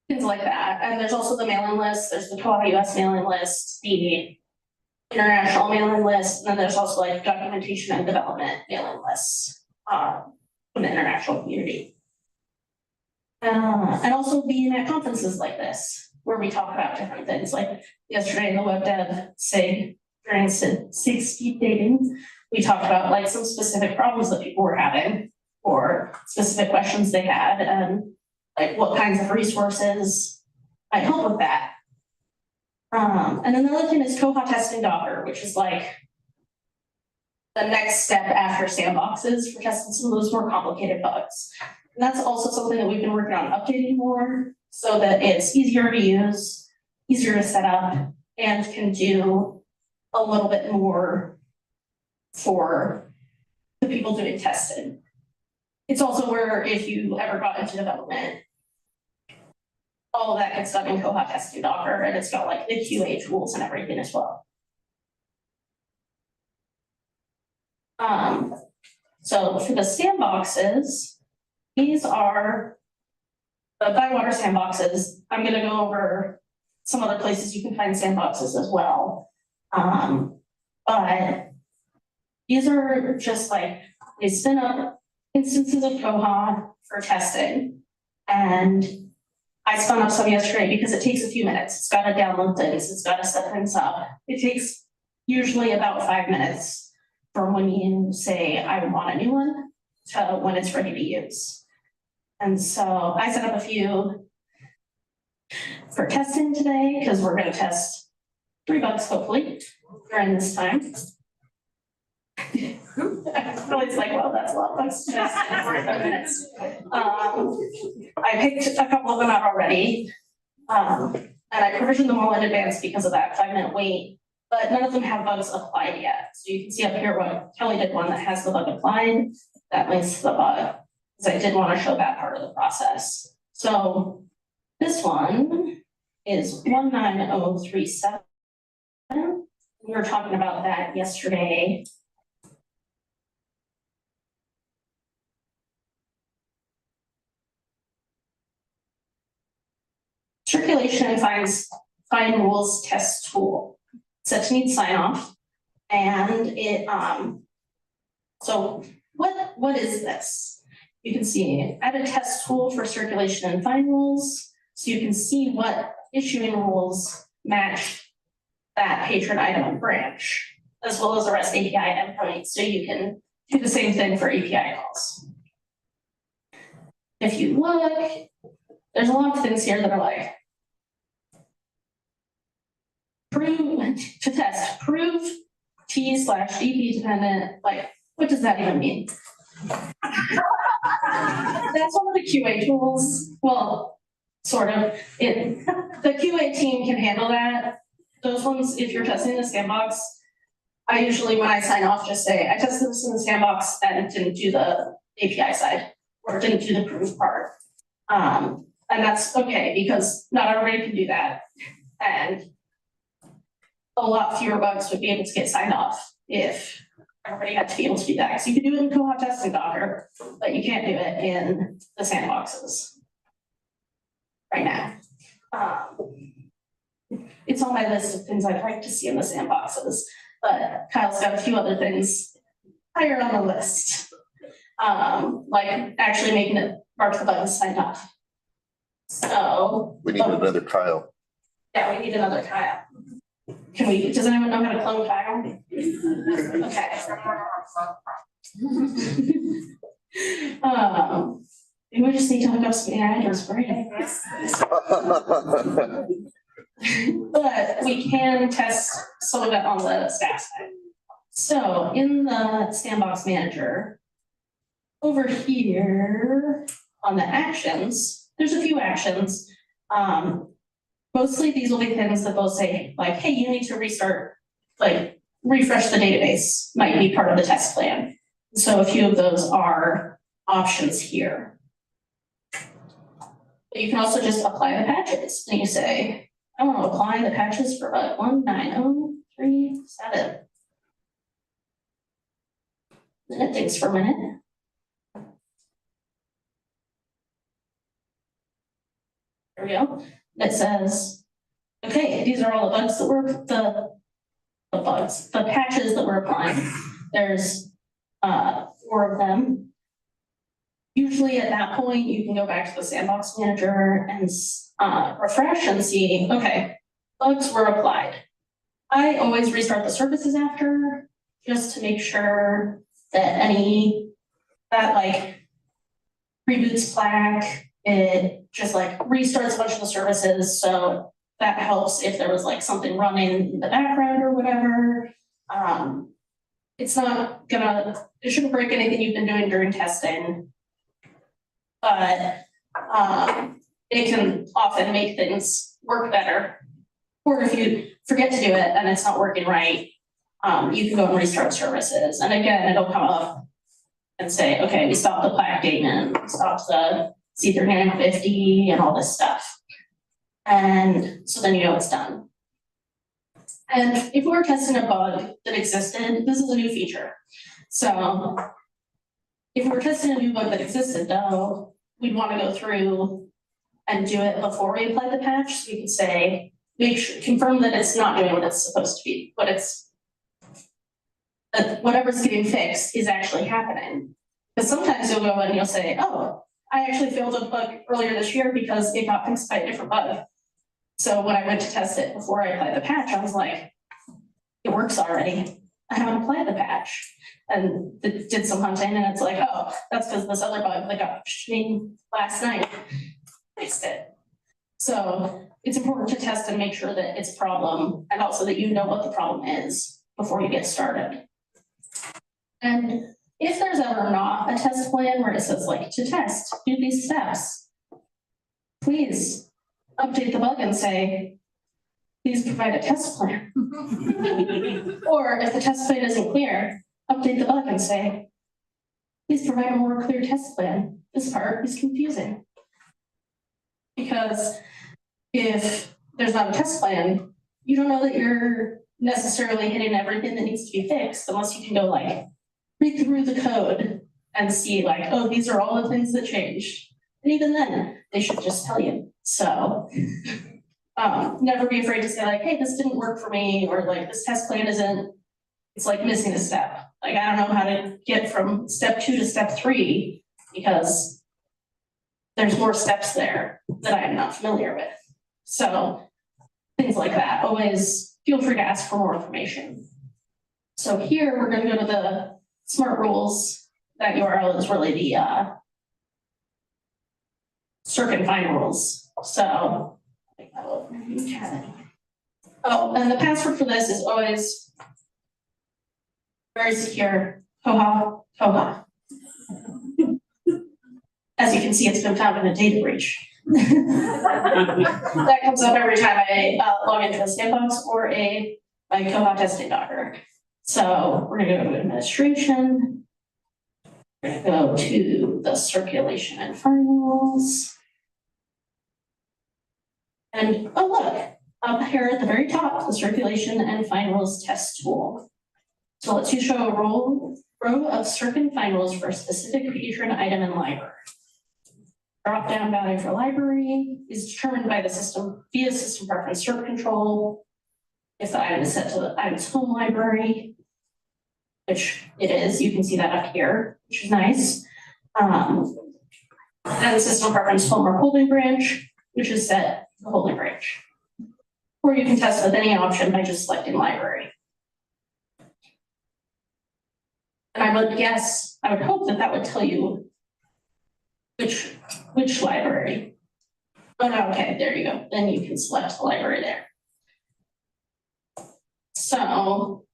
Things like that. And there's also the mailing list. There's the koha-US mailing list, the international mailing list, and then there's also like documentation and development mailing lists from the international community. And also being at conferences like this, where we talk about different things. Like yesterday in the web dev SIG, during SIG speed dating, we talked about like some specific problems that people were having or specific questions they had and like what kinds of resources might help with that. And then the other thing is Koha testing Docker, which is like the next step after sandboxes for testing some of those more complicated bugs. And that's also something that we've been working on updating more so that it's easier to use, easier to set up, and can do a little bit more for the people doing testing. It's also where if you ever got into development, all of that gets done in Koha testing Docker, and it's got like the QA tools and everything as well. So for the sandboxes, these are the Bywater sandboxes. I'm gonna go over some other places you can find sandboxes as well. But these are just like, they spin up instances of Koha for testing. And I spun up some yesterday because it takes a few minutes. It's got to download things. It's got to set things up. It takes usually about 5 minutes from when you say, I want a new one to when it's ready to use. And so I set up a few for testing today because we're going to test 3 bugs hopefully during this time. It's like, well, that's a lot of bugs to test in 45 minutes. I picked a couple of them out already. And I provisioned them all in advance because of that 5-minute wait, but none of them have bugs applied yet. So you can see up here what Kelly did, one that has the bug applied, that links to the bug, because I did want to show that part of the process. So this one is 19037. We were talking about that yesterday. Circulation and find rules test tool. Set to need sign off. And it so what is this? You can see add a test tool for circulation and find rules. So you can see what issuing rules match that patron item and branch, as well as the REST API endpoint. So you can do the same thing for API calls. If you look, there's a lot of things here that are like, prove T/DP dependent, like, what does that even mean? That's one of the QA tools. Well, sort of. The QA team can handle that. Those ones, if you're testing the sandbox, I usually, when I sign off, just say, I tested this in the sandbox and didn't do the API side, or didn't do the prove part. And that's okay, because not everybody can do that. And a lot fewer bugs would be able to get signed off if everybody had to be able to do that. So you can do it in Koha testing Docker, but you can't do it in the sandboxes right now. It's on my list of things I'd like to see in the sandboxes, but Kyle's got a few other things higher on the list. Like actually making it mark the button sign off. So we need another Kyle. Yeah, we need another Kyle. Does anyone know how to clone Kyle? Okay. we just need to hook up some AI to his brain. But we can test some of it on the staff side. So in the sandbox manager, over here on the actions, there's a few actions. Mostly these will be things that they'll say like, hey, you need to restart, like refresh the database might be part of the test plan. So a few of those are options here. But you can also just apply the patches and you say, I want to apply the patches for bug 19037. Then it thinks for a minute. There we go. It says, okay, these are all the bugs that we're, the patches that we're applying. There's 4 of them. Usually at that point, you can go back to the sandbox manager and refresh and see, okay, bugs were applied. I always restart the services after just to make sure that that like reboots flag, it just like restarts a bunch of the services. So that helps if there was like something running in the background or whatever. It's not gonna, it shouldn't break anything you've been doing during testing. But it can often make things work better. Or if you forget to do it and it's not working right, you can go and restart services. And again, it'll come up and say, okay, we stopped the plaque daemon, we stopped the C3950 and all this stuff. And so then you know it's done. And if we were testing a bug that existed, this is a new feature. So if we were testing a new bug that existed though, we'd want to go through and do it before we apply the patch. So we could say, make sure, confirm that it's not doing what it's supposed to be, that whatever's getting fixed is actually happening. Because sometimes you'll go and you'll say, oh, I actually failed a bug earlier this year because it got fixed by a different bug. So when I went to test it before I applied the patch, I was like, it works already. I haven't applied the patch. And did some hunting and it's like, oh, that's because this other bug that got me last night fixed it. So it's important to test and make sure that it's a problem and also that you know what the problem is before you get started. And if there's ever not a test plan where it says like to test, do these steps, please update the bug and say, please provide a test plan. Or if the test plan isn't clear, update the bug and say, please provide a more clear test plan. This part is confusing. Because if there's not a test plan, you don't know that you're necessarily hitting everything that needs to be fixed unless you can go like read through the code and see like, oh, these are all the things that changed. And even then, they should just tell you. So never be afraid to say like, hey, this didn't work for me, or like this test plan isn't, it's like missing a step. Like, I don't know how to get from step 2 to step 3 because there's more steps there that I'm not familiar with. So things like that, always feel free to ask for more information. So here we're gonna go to the smart rules. That URL is really the circ and find rules. So, oh, and the password for this is always very secure, koha. As you can see, it's been found in a data breach. That comes up every time I log into the sandbox or my koha testing docker. So we're gonna go to administration. We're gonna go to the circulation and finals. And oh look, up here at the very top, the circulation and finals test tool. So let's you show a row of circ and finals for a specific patron item in library. Drop down value for library is determined by the system via system preference circ control. If the item is set to the item's home library, which it is, you can see that up here, which is nice. And the system preference home or holding branch, which is set to the holding branch. Or you can test with any option by just selecting library. And I would guess, I would hope that that would tell you which library? Oh, no, okay, there you go. Then you can select the library there. So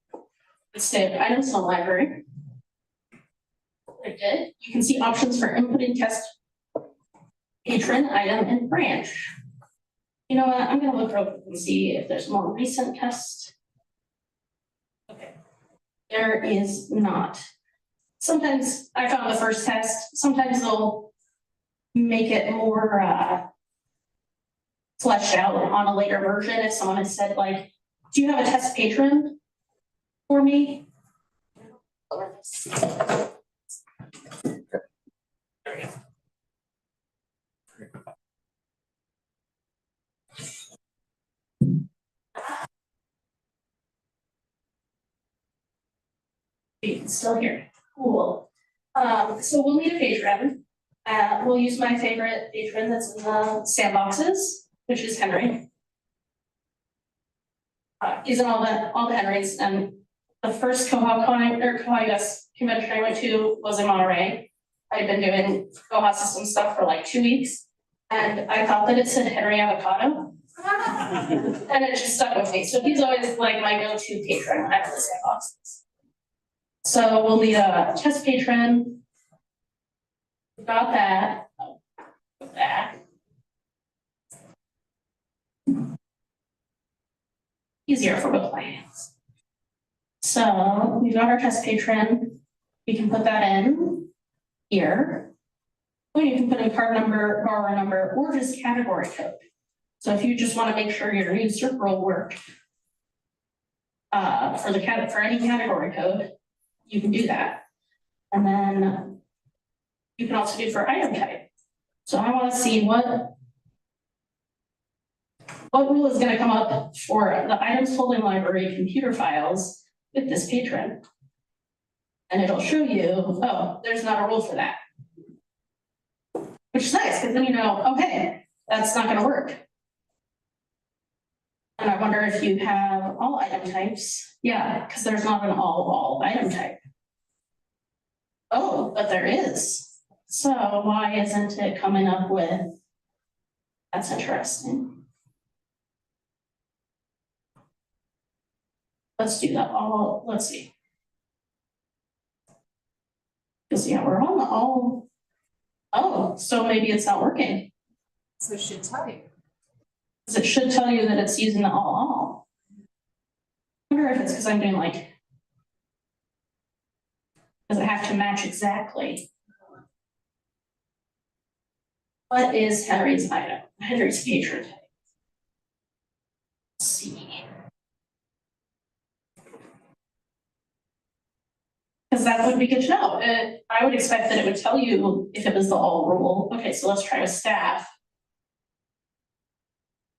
let's say items in the library. Very good. You can see options for inputting test, patron, item, and branch. You know what? I'm gonna look real quick and see if there's more recent test. Okay, there is not. Sometimes I found the first test, sometimes they'll make it more fleshed out on a later version. If someone has said like, do you have a test patron for me? It's still here. Cool. So we'll need a patron. We'll use my favorite patron that's in the sandboxes, which is Henry. He's in all the Henrys, and the first koha-US convention I went to was in Monterey. I'd been doing koha system stuff for like 2 weeks, and I thought that it said Henry Avocado. And it just stuck with me. So he's always like my go-to patron at the sandboxes. So we'll need a test patron. We've got that. Oh, that. Easier for both my hands. So we've got our test patron. We can put that in here. Or you can put in card number, borrower number, or just category code. So if you just want to make sure your new circle work for any category code, you can do that. And then you can also do for item type. So I want to see what rule is going to come up for the items holding library computer files with this patron. And it'll show you, oh, there's not a rule for that. Which is nice, because then you know, okay, that's not going to work. And I wonder if you have all item types. Yeah, because there's not an all item type. Oh, but there is. So why isn't it coming up with, that's interesting. Let's do that all, let's see. Because yeah, we're on the all. Oh, so maybe it's not working. So it should tell you. Because it should tell you that it's using the all. I wonder if it's because I'm doing like, does it have to match exactly? What is Henry's item? Henry's patron type. Let's see. Because that would be good to know. I would expect that it would tell you if it was the all rule. Okay, so let's try with staff.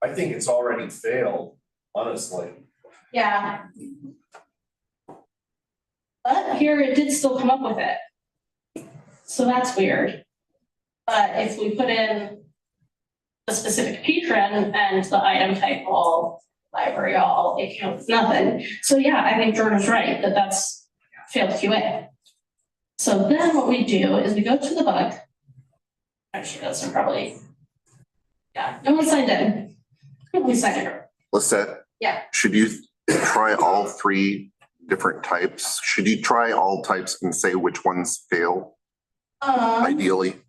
I think it's already failed, honestly. Yeah. But here it did still come up with it. So that's weird. But if we put in the specific patron and the item type all, library all, it counts nothing. So yeah, I think Jordan's right that that's failed QA. So then what we do is we go to the bug. Actually, that's probably, yeah, no one signed in. We signed in. Lisette? Yeah. Should you try all three different types? Should you try all types and say which ones fail? Ideally.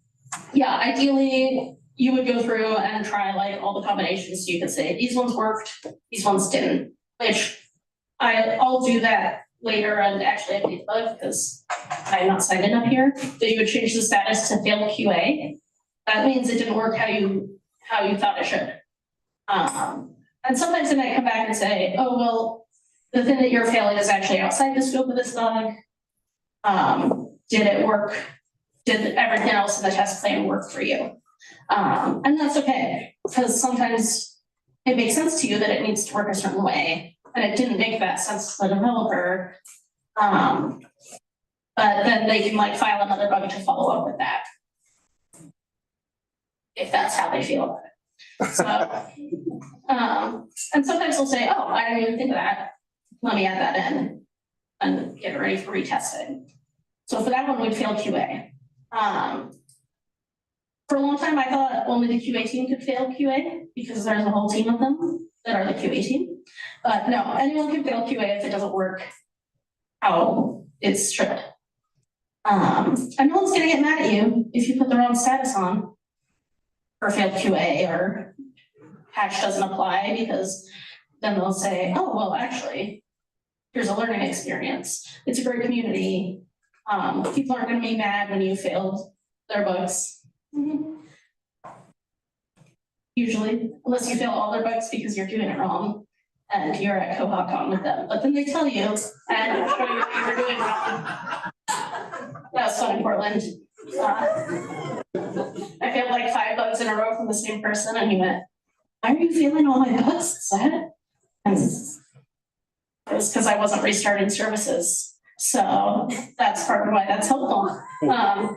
Yeah, ideally, you would go through and try like all the combinations. So you could say these ones worked, these ones didn't, which I'll do that later and actually I need bug because I'm not signed in up here. That you would change the status to failed QA. That means it didn't work how you thought it should. And sometimes they might come back and say, oh, well, the thing that you're failing is actually outside the scope of this bug. Did it work? Did everything else in the test plan work for you? And that's okay, because sometimes it makes sense to you that it needs to work a certain way, and it didn't make that sense to the developer. But then they can like file another bug to follow up with that, if that's how they feel about it. So, and sometimes they'll say, oh, I didn't even think of that. Let me add that in and get it ready for retesting. So for that one, we'd fail QA. For a long time, I thought only the QA team could fail QA because there's a whole team of them that are the QA team. But no, anyone can fail QA if it doesn't work how it's should. And no one's gonna get mad at you if you put the wrong status on for failed QA or patch doesn't apply, because then they'll say, oh, well, actually, here's a learning experience. It's a great community. People aren't gonna be mad when you failed their bugs. Usually, unless you fail all their bugs because you're doing it wrong and you're at Koha-Con with them, but then they tell you and show you what you're doing wrong. That was fun in Portland. I failed like 5 bugs in a row from the same person, and he went, why are you failing all my bugs? Is that? And it was because I wasn't restarting services. So that's part of why that's helpful. But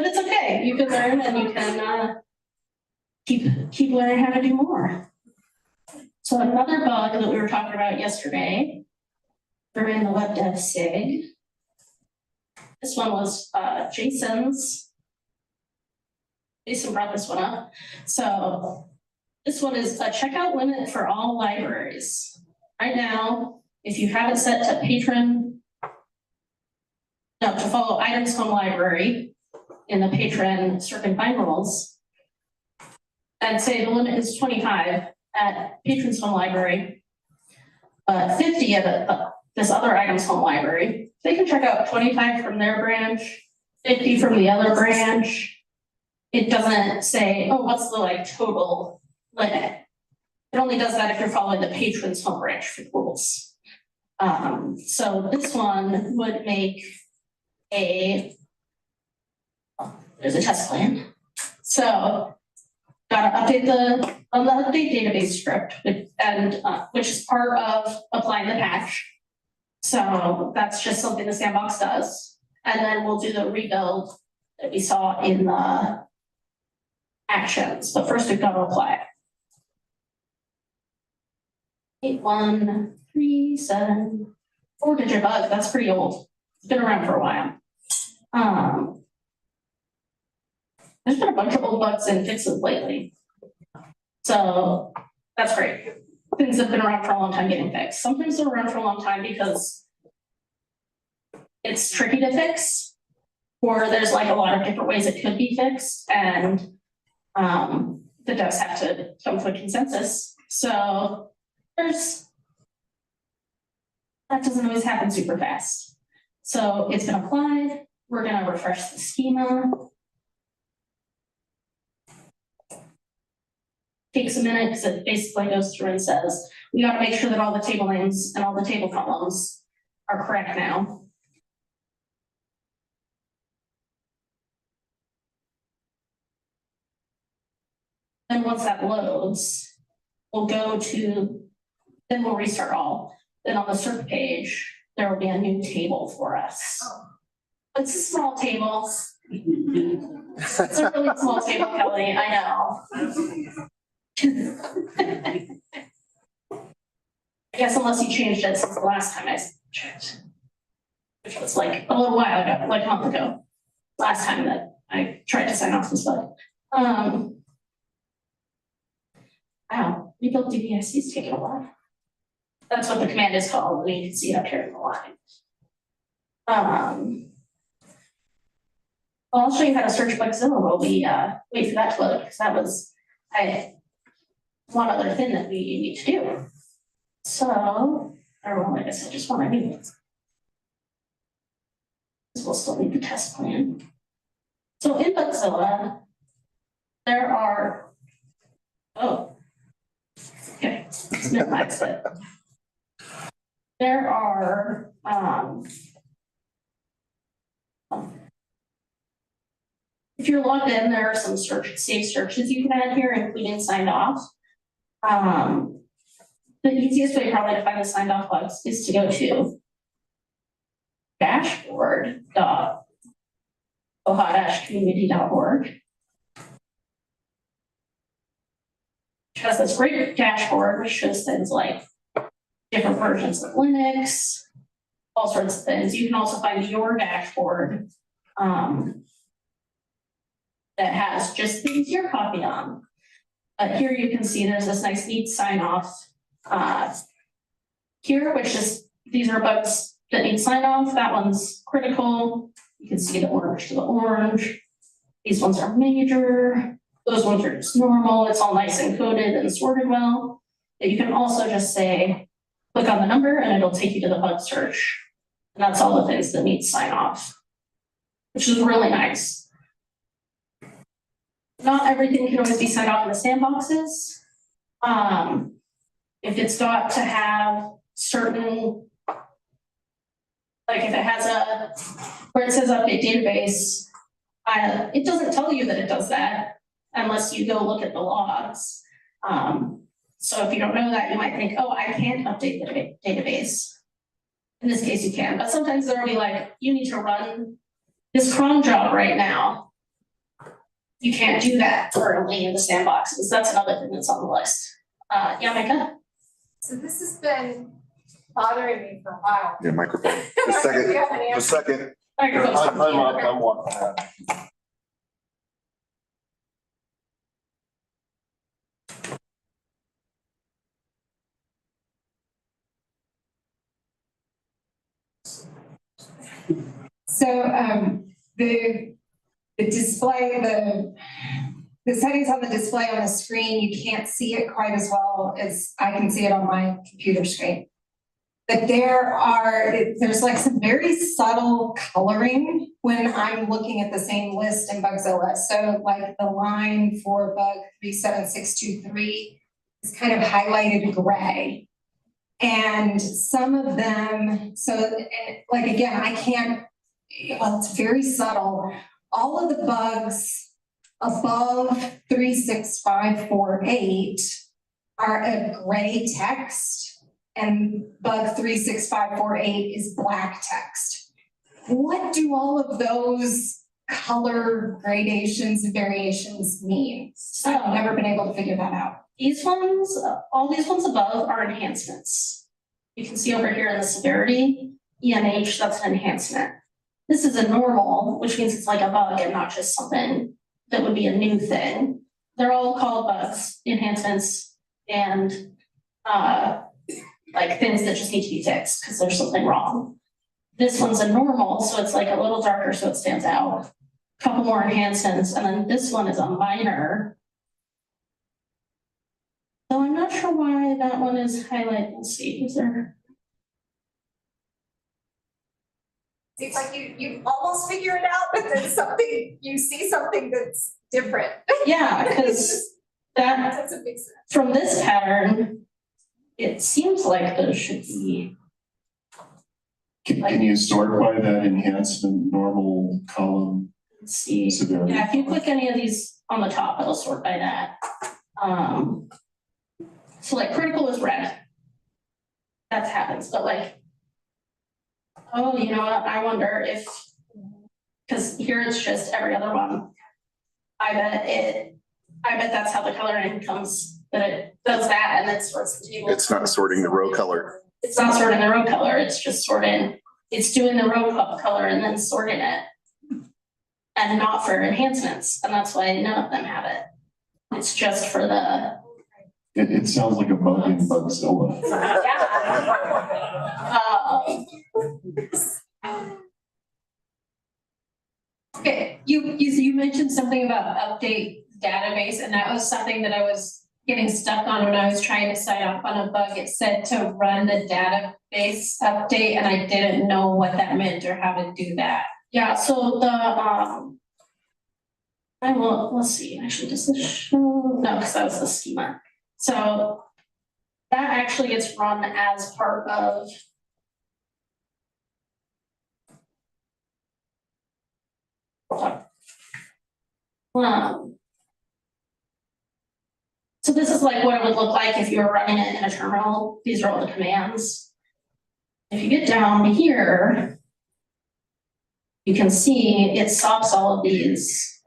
it's okay. You can learn and you can keep learning how to do more. So another bug that we were talking about yesterday during the web dev SIG. This one was Jason's. Jason brought this one up. So this one is a checkout limit for all libraries. Right now, if you have it set to follow items home library in the patron circuit bind rules, and say the limit is 25 at patron's home library, but 50 at this other items home library, they can check out 25 from their branch, 50 from the other branch. It doesn't say, oh, what's the total limit? It only does that if you're following the patron's home branch rules. So this one would make there's a test plan. So gotta update the update database script, and which is part of applying the patch. So that's just something the sandbox does. And then we'll do the rebuild that we saw in the actions. But first we've got to apply it. 8137, 4-digit bug. That's pretty old. It's been around for a while. There's been a bunch of old bugs and fixes lately. So that's great. Things have been around for a long time getting fixed. Sometimes they're around for a long time because it's tricky to fix, or there's a lot of different ways it could be fixed, and the devs have to come to a consensus. So that doesn't always happen super fast. So it's been applied. We're going to refresh the schema. Takes a minute because it basically goes through and says, we got to make sure that all the table names and all the table columns are correct now. And once that loads, we'll then we'll restart all. Then on the circ page, there will be a new table for us. It's a small table. It's a really small table, Kelly, I know. I guess unless you changed it since the last time I checked, which was a little while ago, a month ago, last time that I tried to sign off this bug. Wow, rebuild DBIC is taking a while. That's what the command is called, and you can see it up here in the line. I'll show you how to search Bugzilla while we wait for that to load, because that was one other thing that we need to do. So, like I said, just one I need. We'll still need the test plan. So in Bugzilla, there are, okay, let's minimize it. There are, if you're logged in, there are some safe searches you can add here, including signed off. The easiest way probably to find the signed off bugs is to go to dashboard.koha-community.org. Which has this great dashboard which shows things like different versions of Linux, all sorts of things. You can also find your dashboard that has just things you're copying on. But here you can see there's this nice neat sign off here, which is, these are bugs that need sign off. That one's critical. You can see the orange to the orange. These ones are major. Those ones are just normal. It's all nice and coded and sorted well. But you can also just say, click on the number and it'll take you to the bug search. And that's all the things that need sign off, which is really nice. Not everything can always be signed off in the sandboxes. If it's got to have certain, like if it has where it says update database, it doesn't tell you that it does that unless you go look at the logs. So if you don't know that, you might think, oh, I can't update the database. In this case, you can, but sometimes there'll be like, you need to run this cron job right now. You can't do that currently in the sandboxes. That's another thing that's on the list. Yeah, Micah? So this has been bothering me for a while. Yeah, microphone. Just a second, just a second. I'm walking. So the display, the settings on the display on the screen, you can't see it quite as well as I can see it on my computer screen. But there's like some very subtle coloring when I'm looking at the same list in BugsOS. So like the line for bug 37623 is kind of highlighted gray. And some of them, like again, it's very subtle. All of the bugs above 36548 are a gray text, and bug 36548 is black text. What do all of those color gradations and variations mean? I've never been able to figure that out. These ones, all these ones above are enhancements. You can see over here in the severity, ENH, that's an enhancement. This is a normal, which means it's like a bug and not just something that would be a new thing. They're all called bugs, enhancements, and like things that just need to be fixed because there's something wrong. This one's a normal, so it's like a little darker so it stands out. A couple more enhancements, and then this one is a minor. So I'm not sure why that one is highlighted. Let's see, is there? Seems like you almost figure it out, but then you see something that's different. Yeah, because that doesn't make sense. From this pattern, it seems like those should be. Can you sort by that enhancement normal column? Let's see. Severity? Yeah, if you click any of these on the top, it'll sort by that. So like critical is red. That happens, but like, oh, you know what? I wonder if, because here it's just every other one. I bet that's how the coloring comes, that it does that and it sorts the table. It's not sorting the row color. It's not sorting the row color, it's just sorting, it's doing the row color and then sorting it. And not for enhancements, and that's why none of them have it. It's just for the. It sounds like a bug in Bugzilla. Okay, you mentioned something about update database, and that was something that I was getting stuck on when I was trying to sign up on a bug. It said to run the database update, and I didn't know what that meant or how to do that. Yeah, so the let's see, actually does this show? No, because that was the schema. So that actually gets run as part of so this is like what it would look like if you were running it in a terminal. These are all the commands. If you get down here, you can see it stops all of these.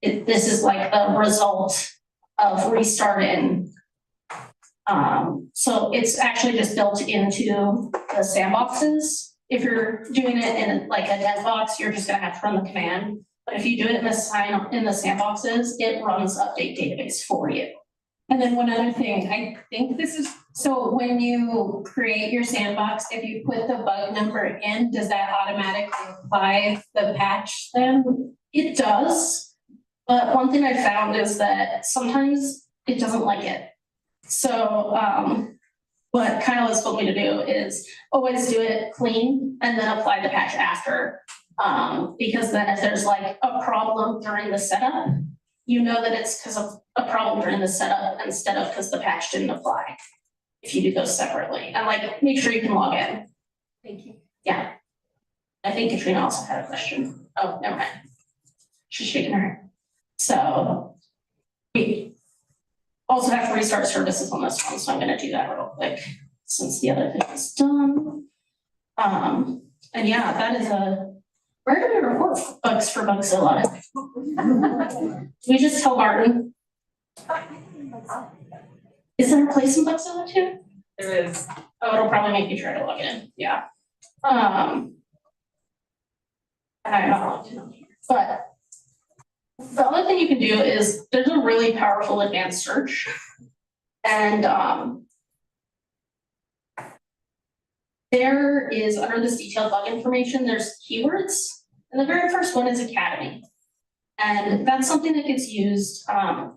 This is like the result of restarting. So it's actually just built into the sandboxes. If you're doing it in like a dev box, you're just gonna have to run the command. But if you do it in the sandboxes, it runs update database for you. And then one other thing, I think this is, so when you create your sandbox, if you put the bug number in, does that automatically apply the patch then? It does, but one thing I found is that sometimes it doesn't like it. So, what Kyle has told me to do is always do it clean and then apply the patch after. Because then if there's like a problem during the setup, you know that it's because of a problem during the setup instead of because the patch didn't apply. If you do those separately, and like, make sure you can log in. Thank you. Yeah. I think Katrina also had a question. Oh, never mind. She's shaking her head. So we also have to restart services on this one, so I'm gonna do that real quick since the other thing is done. And yeah, that is where do we report bugs for Bugzilla? Do we just tell Martin? Is there a place in Bugzilla too? There is. Oh, it'll probably make you try to log in, yeah. And I'm not logged in on here, but the other thing you can do is there's a really powerful advanced search. And there is, under this detailed bug information, there's keywords. And the very first one is Academy. And that's something that gets used, like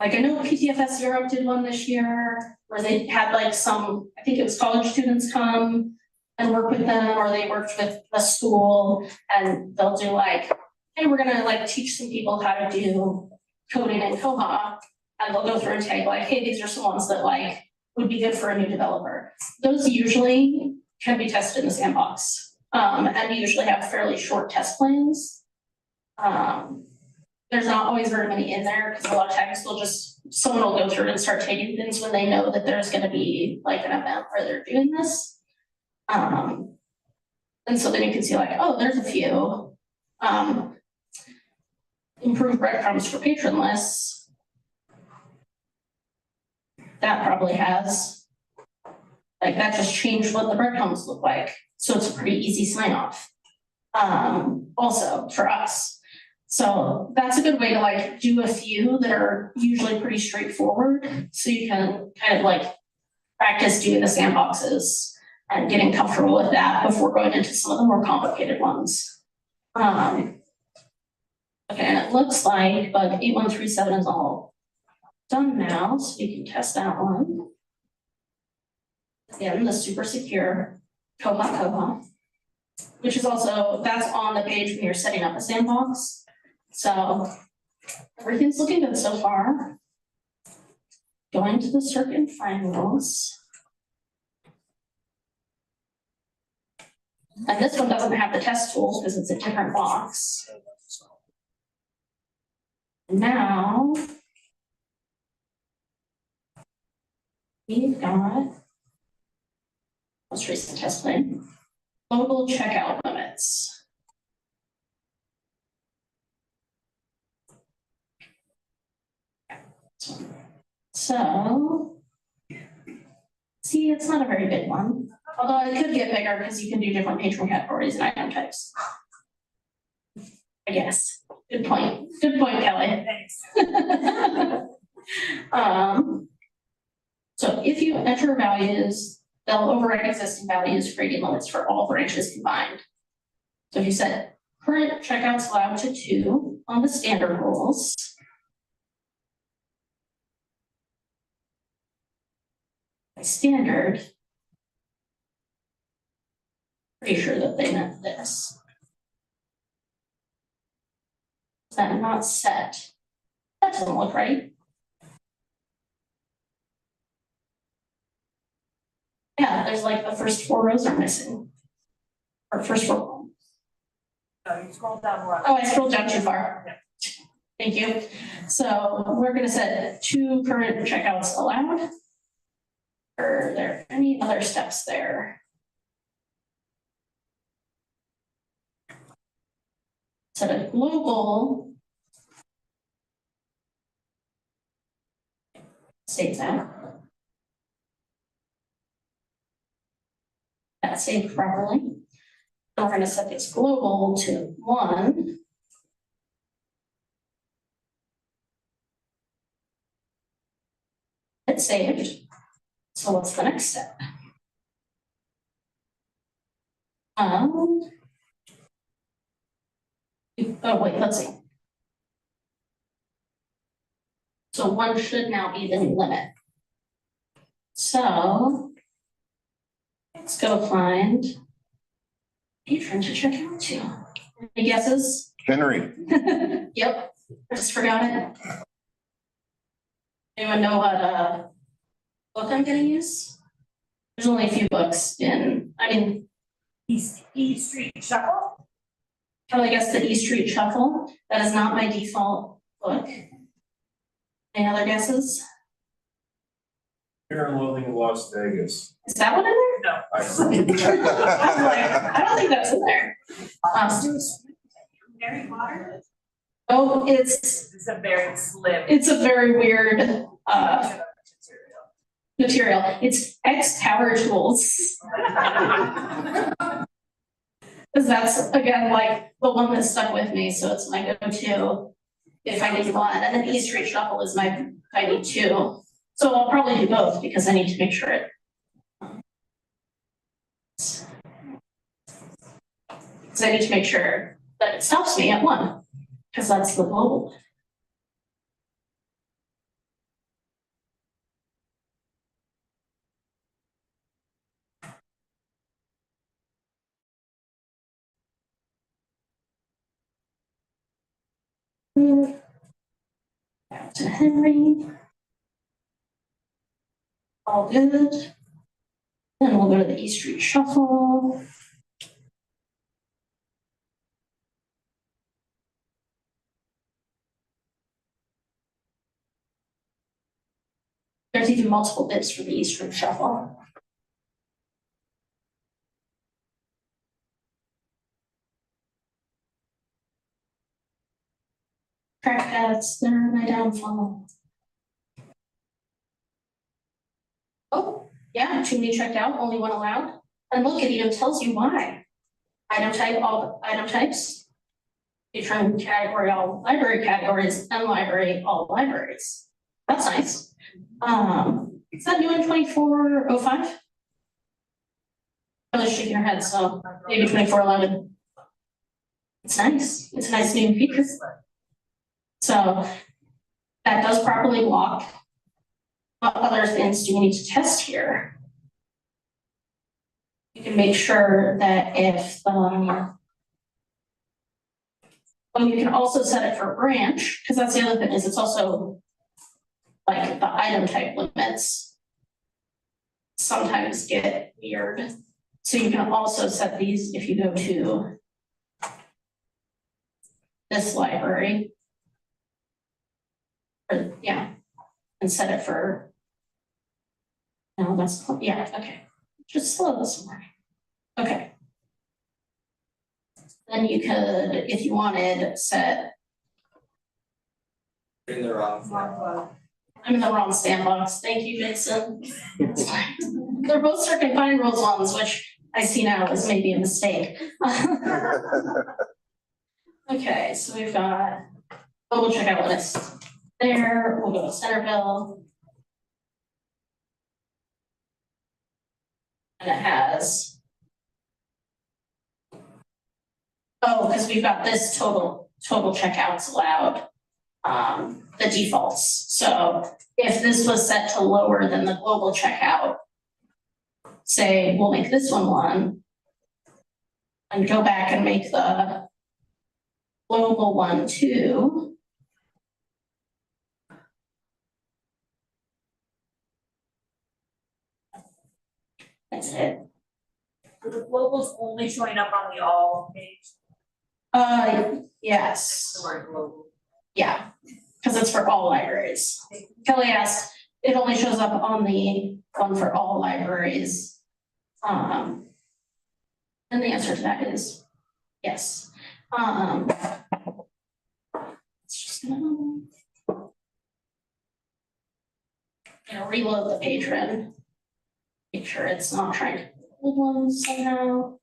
I know PTFS Europe did one this year where they had like some, I think it was college students come and work with them, or they worked with a school and they'll do like, hey, we're gonna like teach some people how to do coding in Koha. And they'll go through and tag like, hey, these are some ones that like would be good for a new developer. Those usually can be tested in the sandbox. And usually have fairly short test plans. There's not always very many in there because a lot of times someone will go through and start taking things when they know that there's gonna be like an event where they're doing this. And so then you can see like, oh, there's a few. Improve breadcrumbs for patron lists. That probably has, like that just changed what the breadcrumbs look like. So it's a pretty easy sign off. Also for us. So that's a good way to like do a few that are usually pretty straightforward. So you can kind of like practice doing the sandboxes and getting comfortable with that before going into some of the more complicated ones. Okay, and it looks like bug 8137 is all done now, so we can test that one. Again, the super secure koha, which is also, that's on the page when you're setting up a sandbox. So everything's looking good so far. Going to the circuit finals. And this one doesn't have the test tools because it's a different box. Now we've got most recent test plan, local checkout limits. So, see, it's not a very big one, although it could get bigger because you can do different patron categories and item types. I guess. Good point. Good point, Kelly. Thanks. So if you enter values, they'll override existing values, creating limits for all branches combined. So if you set current checkouts allowed to 2 on the standard rules. By standard, pretty sure that they meant this. Is that not set? That doesn't look right. Yeah, there's like the first 4 rows are missing. Or first 4 columns. No, you scroll down more. Oh, I scrolled down too far. Thank you. So we're gonna set 2 current checkouts allowed. Are there any other steps there? Set a global. Save that. That's saved properly. And we're gonna set this global to 1. Hit saved. So what's the next step? Oh wait, let's see. So 1 should now be the new limit. So let's go find patron to check out to. Any guesses? Henry. Yep, I just forgot it. Anyone know what book I'm gonna use? There's only a few books in, E Street Shuffle? probably guess the E Street Shuffle. That is not my default book. Any other guesses? Fear and Loathing in Las Vegas. Is that one in there? No. I was like, I don't think that's in there. Harry Potter? Oh, it's It's a very slim. a very weird material. It's X Tower Tools. Cause that's again, like the one that stuck with me, so it's my go-to if I need one, and then E Street Shuffle is my, I need 2. So I'll probably do both because I need to make sure it. Cause I need to make sure that it stops me at 1, cause that's the global. Back to Henry. All good. Then we'll go to the E Street Shuffle. There's even multiple bits for the E Street Shuffle. Trackpads, they're my downfall. Oh, yeah, too many checked out, only 1 allowed. And look, it even tells you why. Item type, all item types. Patron category, all library categories, and library, all libraries. That's nice. Is that new in 2405? Really shaking your head, so maybe 2411. It's nice. It's a nice new feature. So that does properly block. What other things do you need to test here? You can make sure that if the you can also set it for branch, because that's the other thing is it's also like the item type limits sometimes get weird. So you can also set these if you go to this library. Or, yeah, and set it for, no, that's, yeah, okay. Just slow this more. Okay. Then you could, if you wanted, set. In the wrong. I'm in the wrong sandbox. Thank you, Jason. They're both circuit fine rules ones, which I see now is maybe a mistake. Okay, so we've got global checkout list there. We'll go to Centerville. And it has. Oh, because we've got this total checkouts allowed. The defaults. So if this was set to lower than the global checkout, say we'll make this one 1 and go back and make the global one 2. That's it. The global's only showing up on the all page. Yes. The word global. Yeah, because it's for all libraries. Kelly asked, it only shows up on the one for all libraries. And the answer to that is yes. It's just gonna reload the patron. Make sure it's not trying to old ones somehow.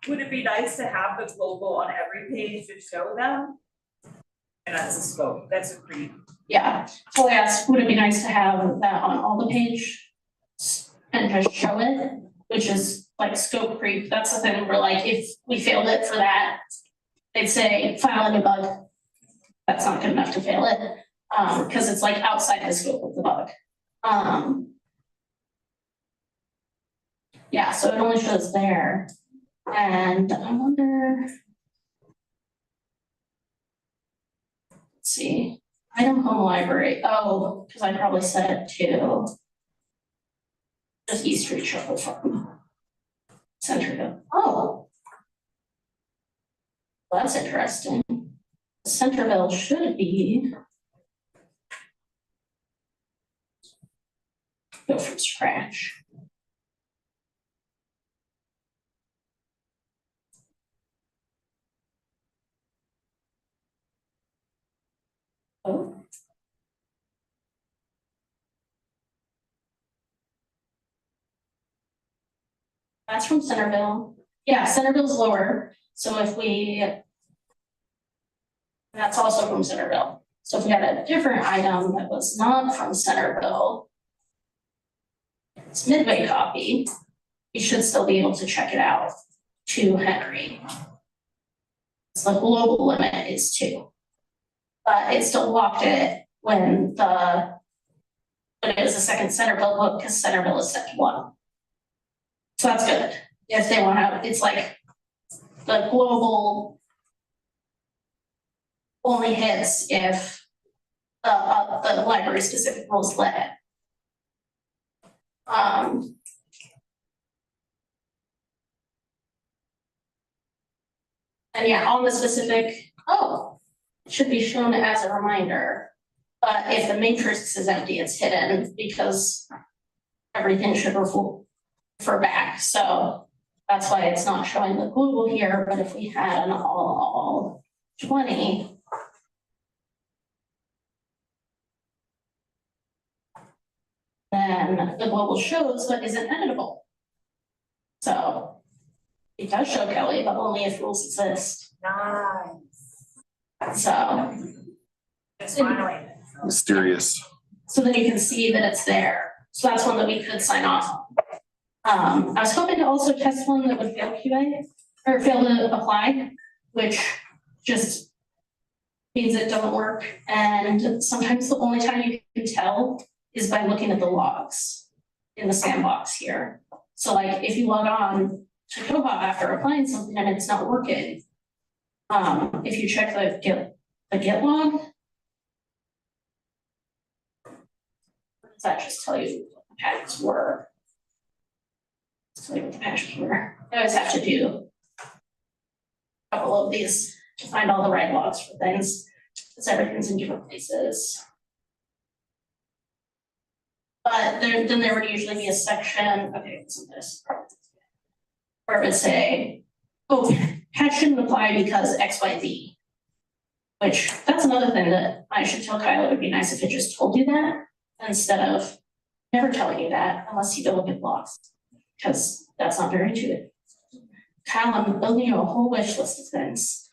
Would it be nice to have the global on every page to show them? And that's a scope, that's a pretty. Yeah, so I asked, would it be nice to have that on all the page? And just show it, which is like scope creep, that's the thing, where like, if we failed it for that, they'd say, file a new bug. That's not good enough to fail it, because it's like outside the scope of the bug. Yeah, so it only shows there, and I wonder. Let's see, item home library, oh, because I probably set it to just East Street Shuffle Farm. Centerville, oh. Well, that's interesting. Centerville should be. Go from scratch. Oh. That's from Centerville. Yeah, Centerville's lower. So if we. That's also from Centerville. So if we had a different item that was not from Centerville. It's midway copy. You should still be able to check it out to Henry. So the global limit is 2. But it still locked it when it was the second Centerville book, because Centerville is set to 1. So that's good. If they want to, it's like the global only hits if the library specific rules let it. And yeah, on the specific, it should be shown as a reminder. But if the matrix is empty, it's hidden because everything should refer back. So that's why it's not showing the global here. But if we had an all 20, then the global shows but isn't editable. So it does show Kelly, but only if rules exist. Nice. So. Mysterious. So then you can see that it's there. So that's one that we could sign off on. I was hoping to also test one that would fail QA or fail to apply, which just means it don't work. And sometimes the only time you can tell is by looking at the logs in the sandbox here. So like if you log on to Koha after applying something and it's not working, if you check the Git log, what does that just tell you what the patches were? Tell you what the patches were. I always have to do a couple of these to find all the right logs for things, because everything's in different places. But then there would usually be a section, okay, what's this? Where it would say, oh, patch shouldn't apply because XYZ. Which, that's another thing that I should tell Kyle. It would be nice if it just told you that instead of never telling you that unless you don't get logs, because that's not very intuitive. Kyle, I'm building you a whole wish list of things.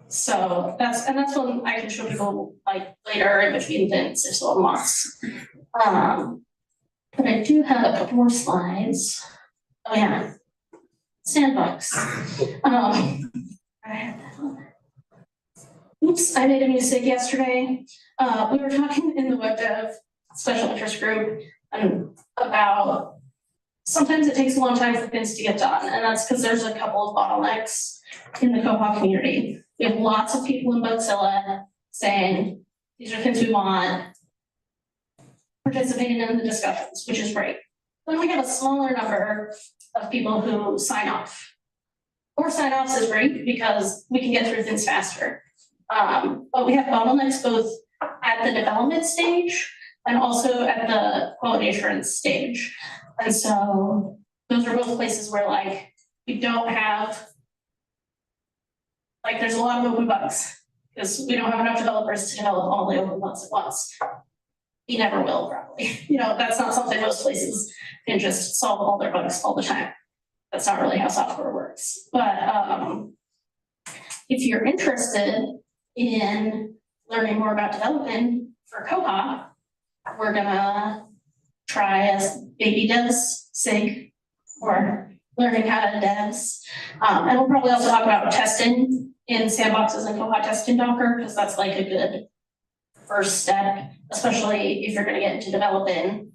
So that's when I can show people like later in between things if someone wants. But I do have a couple more slides. Oh yeah, sandbox. Oops, I made a mistake yesterday. We were talking in the web dev special interest group about sometimes it takes a long time for things to get done, and that's because there's a couple of bottlenecks in the Koha community. We have lots of people in Bugzilla saying, these are things we want, participating in the discussions, which is great. Then we have a smaller number of people who sign off. Or sign-offs is great because we can get through things faster. But we have bottlenecks both at the development stage and also at the quality assurance stage. And so those are both places where like we don't have, like there's a lot of open bugs because we don't have enough developers to develop all the open bugs at once. You never will probably, you know, that's not something most places can just solve all their bugs all the time. That's not really how software works, but if you're interested in learning more about developing for Koha, we're gonna try a baby devs SIG or learning how to devs. And we'll probably also talk about testing in sandboxes and Koha testing Docker, because that's like a good first step, especially if you're gonna get into developing,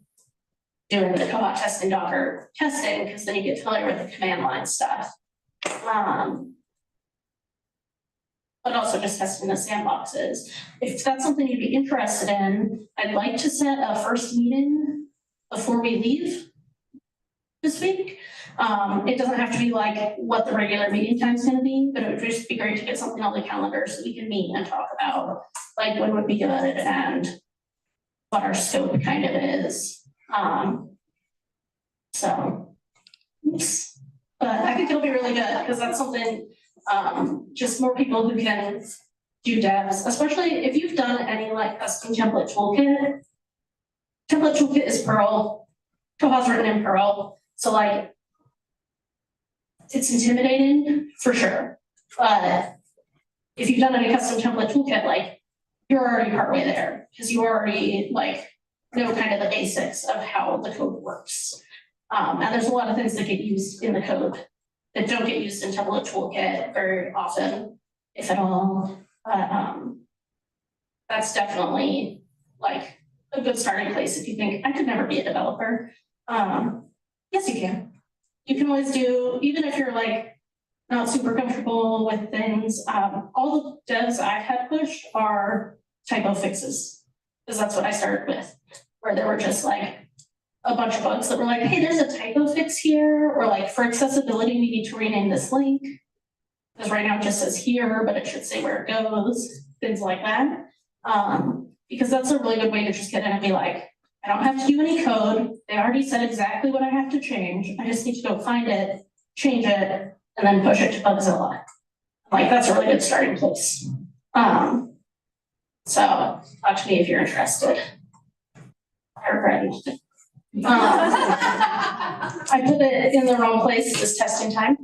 doing the Koha testing Docker testing, because then you get familiar with the command line stuff. But also just testing the sandboxes. If that's something you'd be interested in, I'd like to set a first meeting before we leave this week. It doesn't have to be like what the regular meeting time's gonna be, but it would just be great to get something on the calendar so we can meet and talk about like when would be good and what our scope kind of is. So, oops. But I think it'll be really good because that's something, just more people who can do devs, especially if you've done any like custom template toolkit. Template toolkit is Perl. Koha's written in Perl. So like, it's intimidating for sure. But if you've done any custom template toolkit, like you're already partway there because you already like know kind of the basics of how the code works. And there's a lot of things that get used in the code that don't get used in template toolkit very often, if at all. But that's definitely like a good starting place if you think I could never be a developer. Yes, you can. You can always do, even if you're like not super comfortable with things, all the devs I've had pushed are typo fixes, because that's what I started with, where there were just like a bunch of bugs that were like, hey, there's a typo fix here, or like for accessibility, we need to rename this link. Because right now it just says here, but it should say where it goes, things like that. Because that's a really good way to just get in and be like, I don't have to do any code. They already said exactly what I have to change. I just need to go find it, change it, and then push it to Bugzilla. Like that's a really good starting place. So talk to me if you're interested. I regret it. I put it in the wrong place this testing time.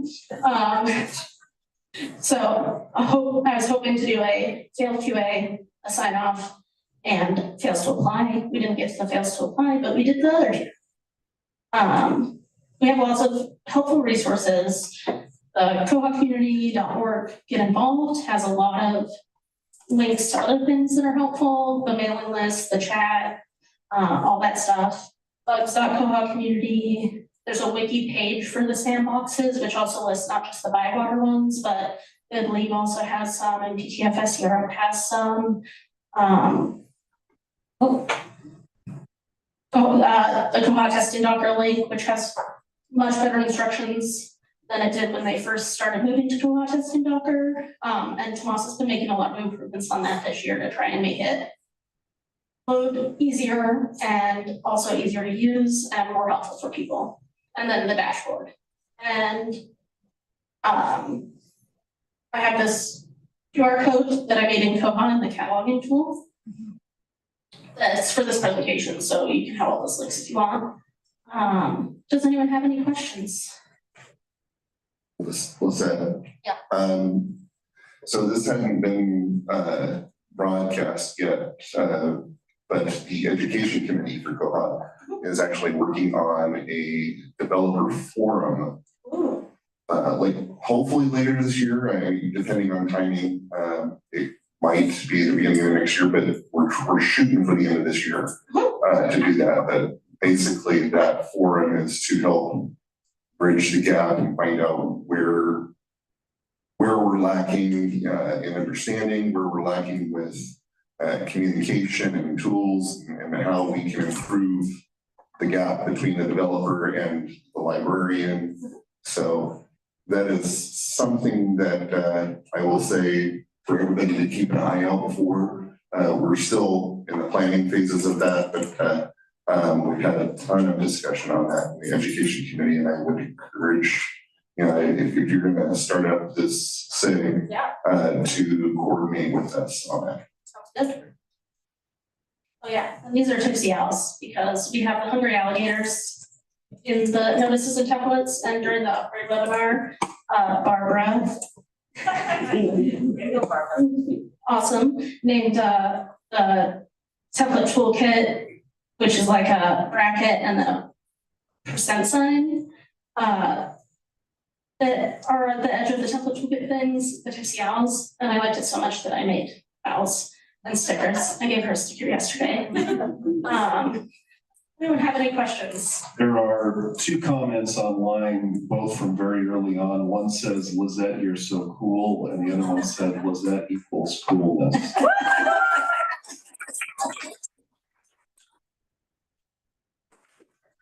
So I was hoping to do a fail QA, a sign off, and fails to apply. We didn't get to the fails to apply, but we did the other two. We have lots of helpful resources. The koha-community.org Get Involved has a lot of links to other things that are helpful, the mailing list, the chat, all that stuff. Bugs.koha-community, there's a wiki page for the sandboxes, which also lists not just the Bywater ones, but GoodLeave also has some, and PTFS Europe has some. The Koha testing Docker link, which has much better instructions than it did when they first started moving to Koha testing Docker. And Tomas has been making a lot of improvements on that this year to try and make it load easier and also easier to use and more helpful for people. And then the dashboard. And I have this QR code that I made in Koha in the cataloging tool. That's for this presentation, so you can have all those links if you want. Does anyone have any questions? Let's say. Yeah. So this hasn't been broadcast yet, but the education committee for Koha is actually working on a developer forum. Like hopefully later this year, depending on timing, it might be the beginning of next year, but we're shooting for the end of this year to do that. But basically that forum is to help bridge the gap and find out where we're lacking in understanding, where we're lacking with communication and tools, and how we can improve the gap between the developer and the librarian. So that is something that I will say for everybody to keep an eye out for. We're still in the planning phases of that, but we've had a ton of discussion on that in the education committee, and I would encourage, if you're going to start up this thing, to coordinate with us on that. Sounds good. Oh yeah, and these are tipsy owls because we have the hungry alligators in the notices and templates, and during the upgrade webinar, Barbara. Awesome, named the template toolkit, which is like a bracket and a percent sign. That are at the edge of the template toolkit things, the tipsy owls, and I liked it so much that I made owls and stickers. I gave her a sticker yesterday. Anyone have any questions? There are two comments online, both from very early on. One says, Lizette, you're so cool, and the other one said, Lizette equals coolness.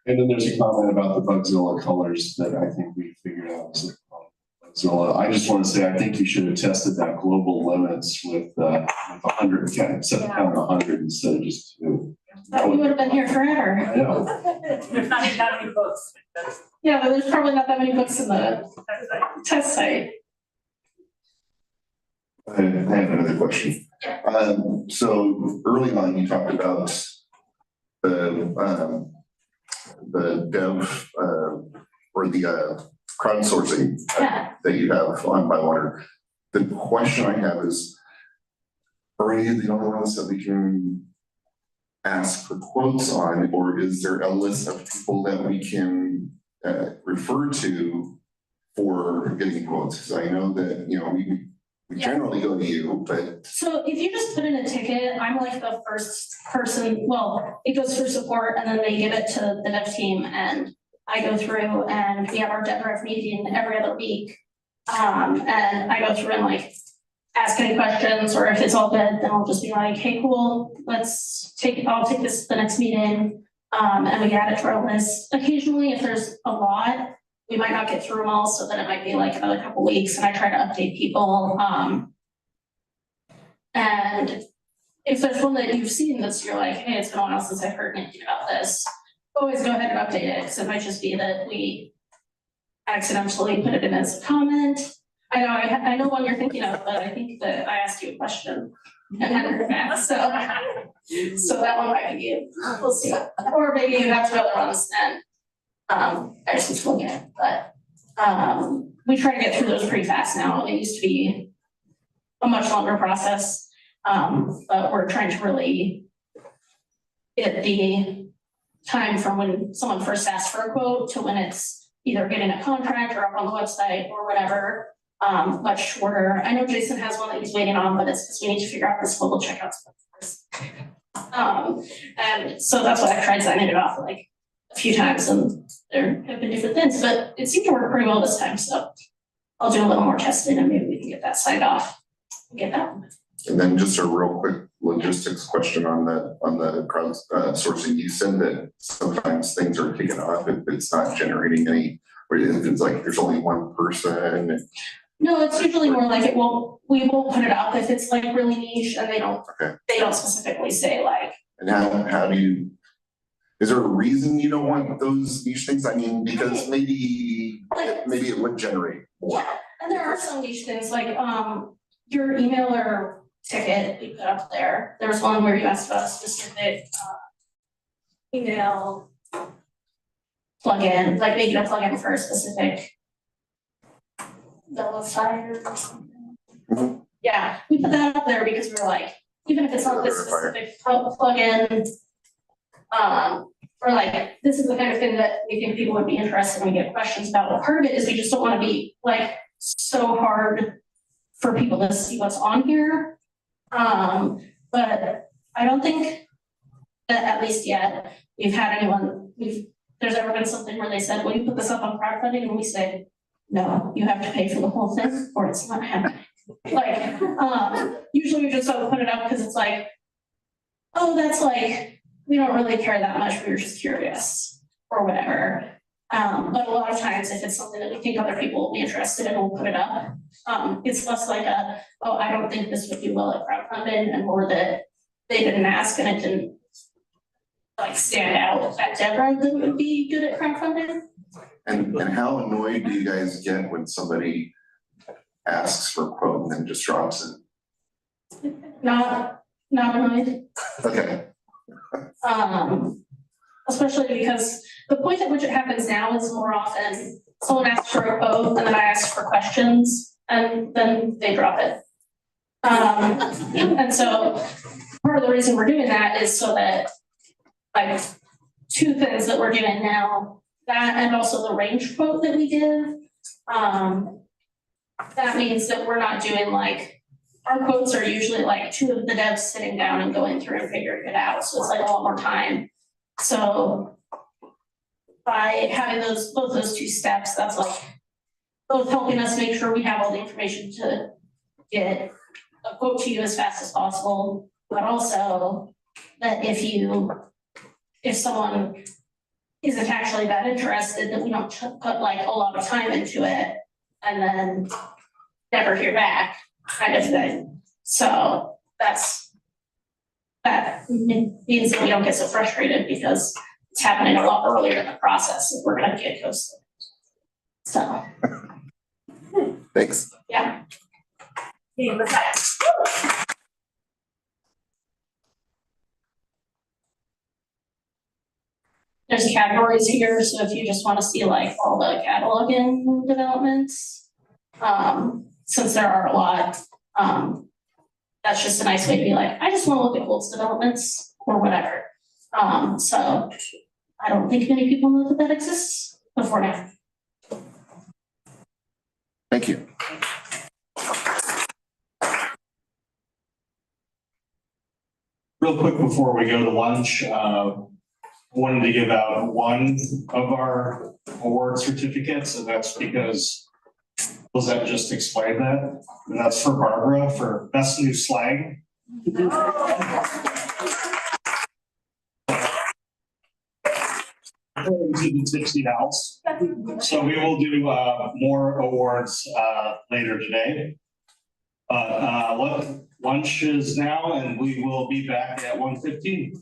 And then there's a comment about the Bugzilla colors that I think we figured out was Bugzilla. I just want to say, I think you should have tested that global limits with 100, set the count 100 instead of just 2. That we would have been here forever. I know. There's not even that many books. Yeah, but there's probably not that many books in the test site. I have another question. So early on, you talked about the dev or the crowdsourcing that you have on Bywater. The question I have is, are any of the other ones that we can ask for quotes on, or is there a list of people that we can refer to for getting quotes? Because I know that, you know, we generally go to you, but. So if you just put in a ticket, I'm like the first person, well, it goes through support and then they give it to the dev team and I go through and we have our dev ref meeting every other week. And I go through and like ask any questions, or if it's all good, then I'll just be like, hey, cool, I'll take this to the next meeting. And we add it to our list. Occasionally, if there's a lot, we might not get through them all, so then it might be like another couple weeks, and I try to update people. And if there's one that you've seen that's you're like, hey, it's been a while since I've heard anything about this, always go ahead and update it, because it might just be that we accidentally put it in as a comment. I know what you're thinking of, but I think that I asked you a question and hadn't heard back, so that one might be you. We'll see. Or maybe you have two other ones and I just need to look at it, but we try to get through those pretty fast now. It used to be a much longer process, but we're trying to really get the time from when someone first asks for a quote to when it's either getting a contract or up on the website or whatever, much shorter. I know Jason has one that he's waiting on, but it's because we need to figure out this mobile checkout stuff first. And so that's why I've tried signing it off like a few times, and there have been different things, but it seemed to work pretty well this time. So I'll do a little more testing and maybe we can get that signed off and get that one. And then just a real quick logistics question on the crowd sourcing. You said that sometimes things are kicking off if it's not generating any, or if it's like there's only one person. No, it's usually more like we won't put it up if it's like really niche and they don't specifically say like. And how do you, is there a reason you don't want those niche things? I mean, because maybe it would generate more. Yeah, and there are some niche things like your emailer ticket you put up there. There was one where you asked about a specific email plugin, like making a plugin for a specific verifier or something. Mm-hmm. Yeah, we put that up there because we were like, even if it's not this specific plugin, or like, this is the kind of thing that we think people would be interested in, we get questions about. But part of it is we just don't want to be like so hard for people to see what's on here. But I don't think that at least yet we've had anyone, there's ever been something where they said, will you put this up on crowdfunding? And we say, no, you have to pay for the whole thing or it's not happening. Like, usually we just don't put it up because it's like, oh, that's like, we don't really care that much, we were just curious or whatever. But a lot of times if it's something that we think other people will be interested in, we'll put it up. It's less like oh, I don't think this would do well at crowdfunding, and more that they didn't ask and it didn't like stand out at Deborah that would be good at crowdfunding. And how annoyed do you guys get when somebody asks for a quote and then just drops it? Not annoyed. Okay. Especially because the point at which it happens now is more often someone asks for a quote and then I ask for questions and then they drop it. And so part of the reason we're doing that is so that, like, two things that we're doing now, that and also the range quote that we give. That means that we're not doing like, our quotes are usually like two of the devs sitting down and going through and figuring it out, so it's like a lot more time. So by having both those two steps, that's like both helping us make sure we have all the information to get a quote to you as fast as possible, but also that if someone isn't actually that interested, that we don't put like a lot of time into it and then never hear back kind of thing. So that means that we don't get so frustrated because it's happening a lot earlier in the process if we're gonna get ghosted. So. Thanks. Yeah. Yeah, what's that? There's categories here, so if you just want to see like all the cataloging developments, since there are a lot, that's just a nice way to be like, I just want to look at Bolt's developments or whatever. So I don't think many people know that that exists before now. Thank you. Real quick before we go to lunch, wanted to give out one of our award certificates, and that's because Lizette just explained that, and that's for Barbara for best new slang. So we will do more awards later today. Lunch is now, and we will be back at 1:15.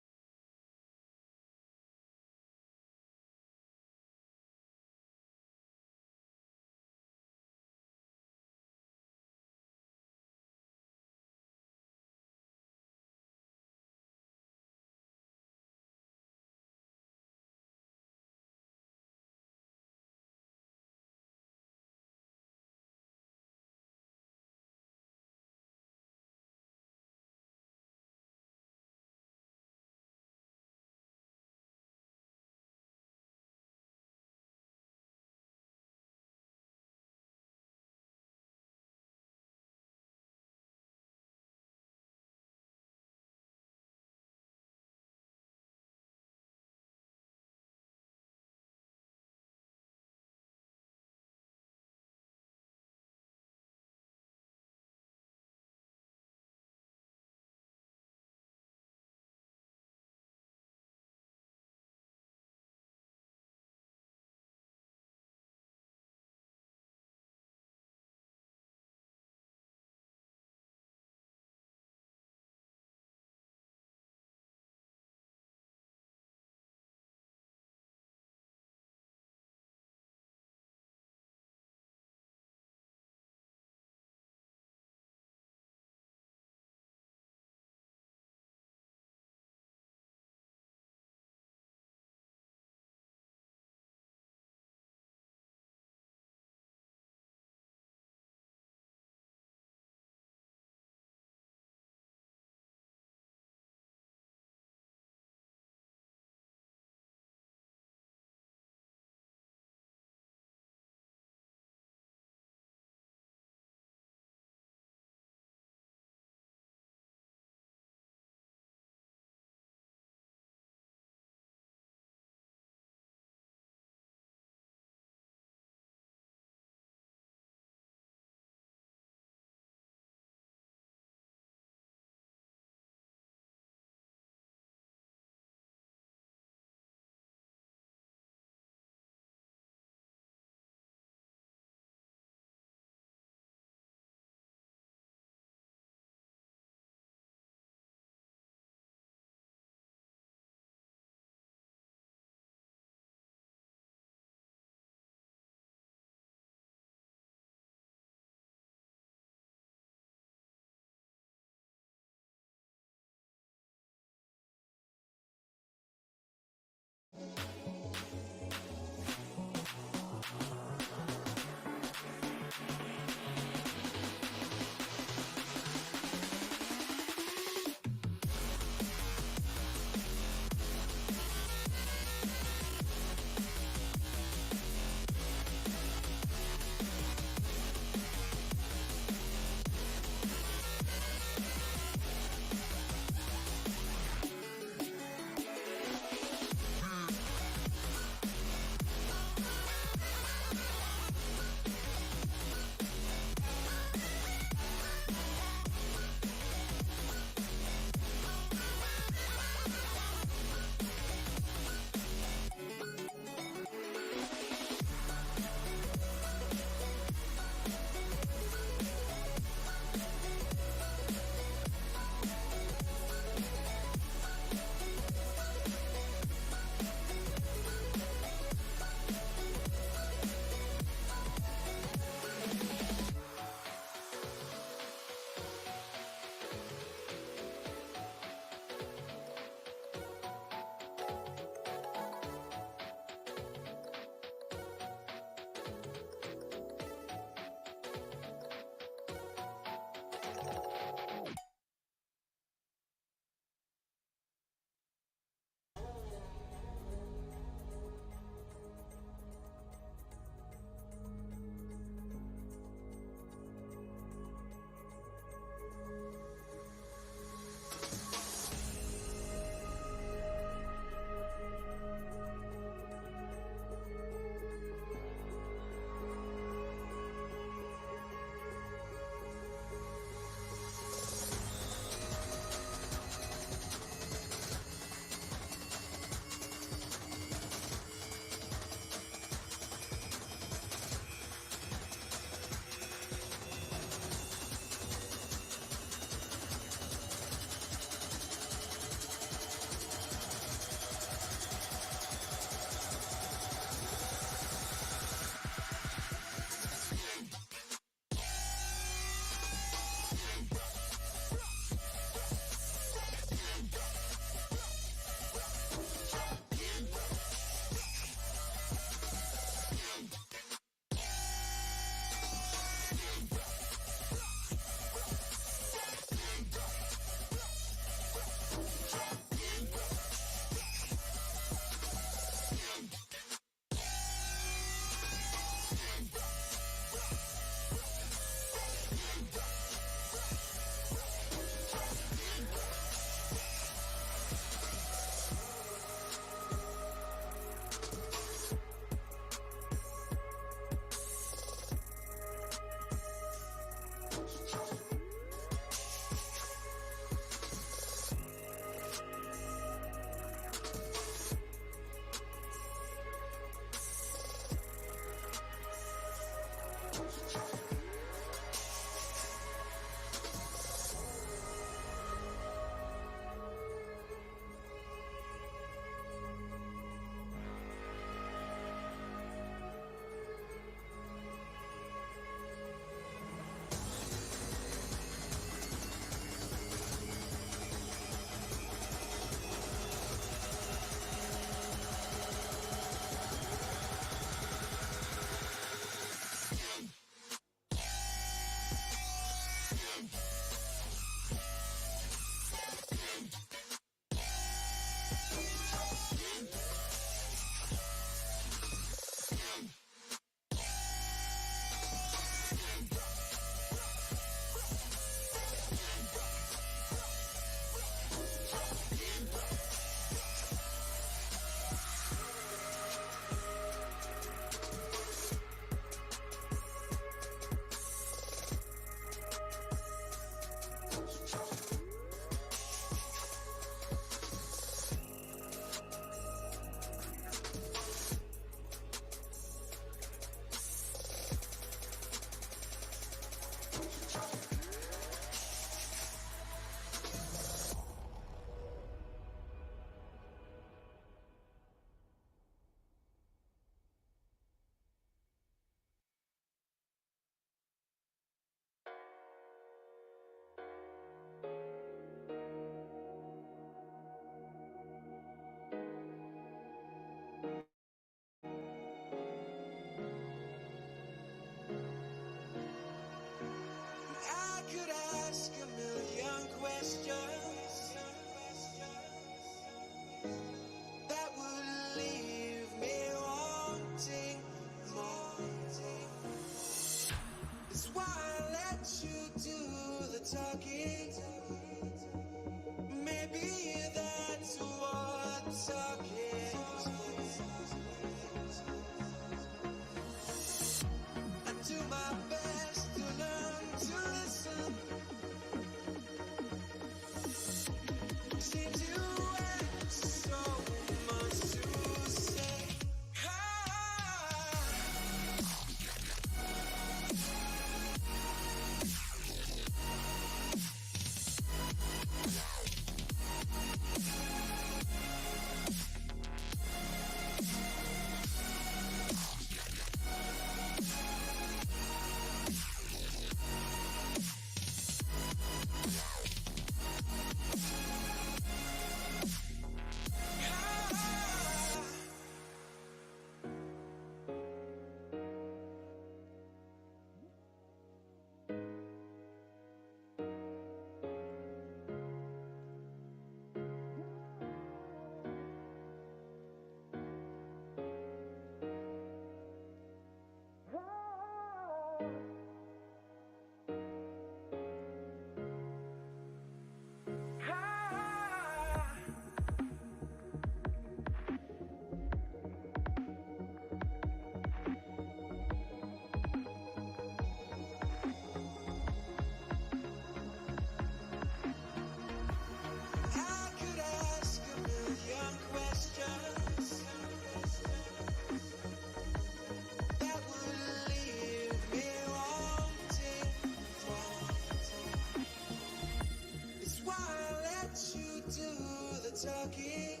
talking.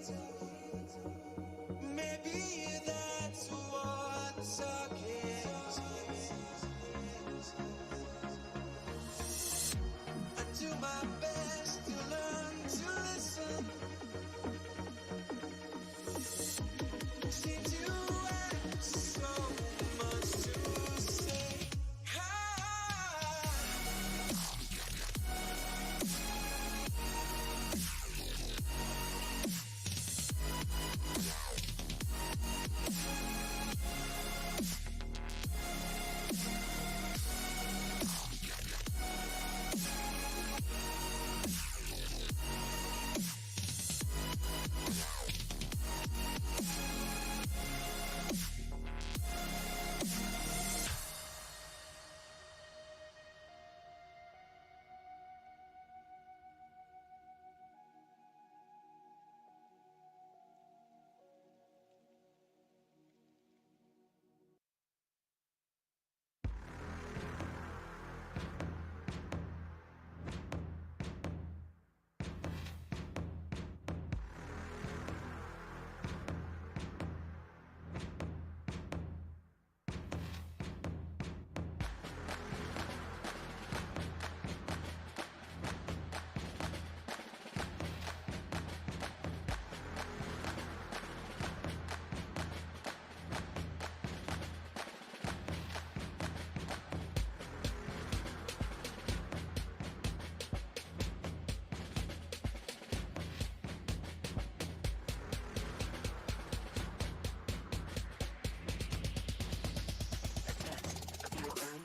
Maybe that's what talking. I do my best to learn to listen. Seem to have so much to say.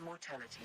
Mortality.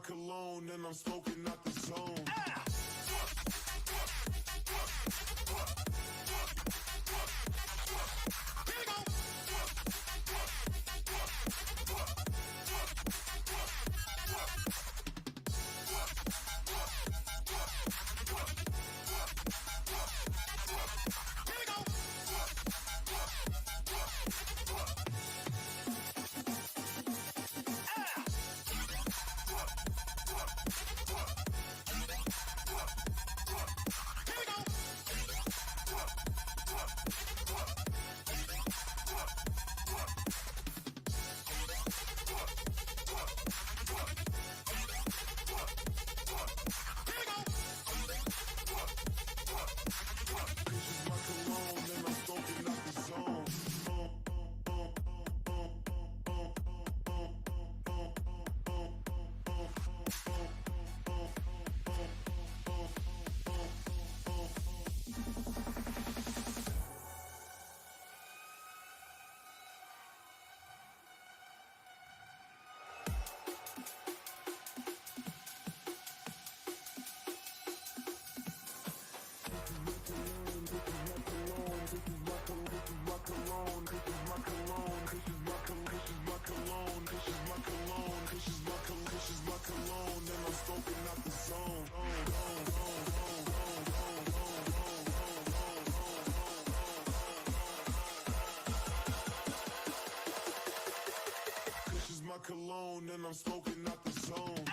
Cologne and I'm smoking out the zone. My cologne and I'm smoking out the zone.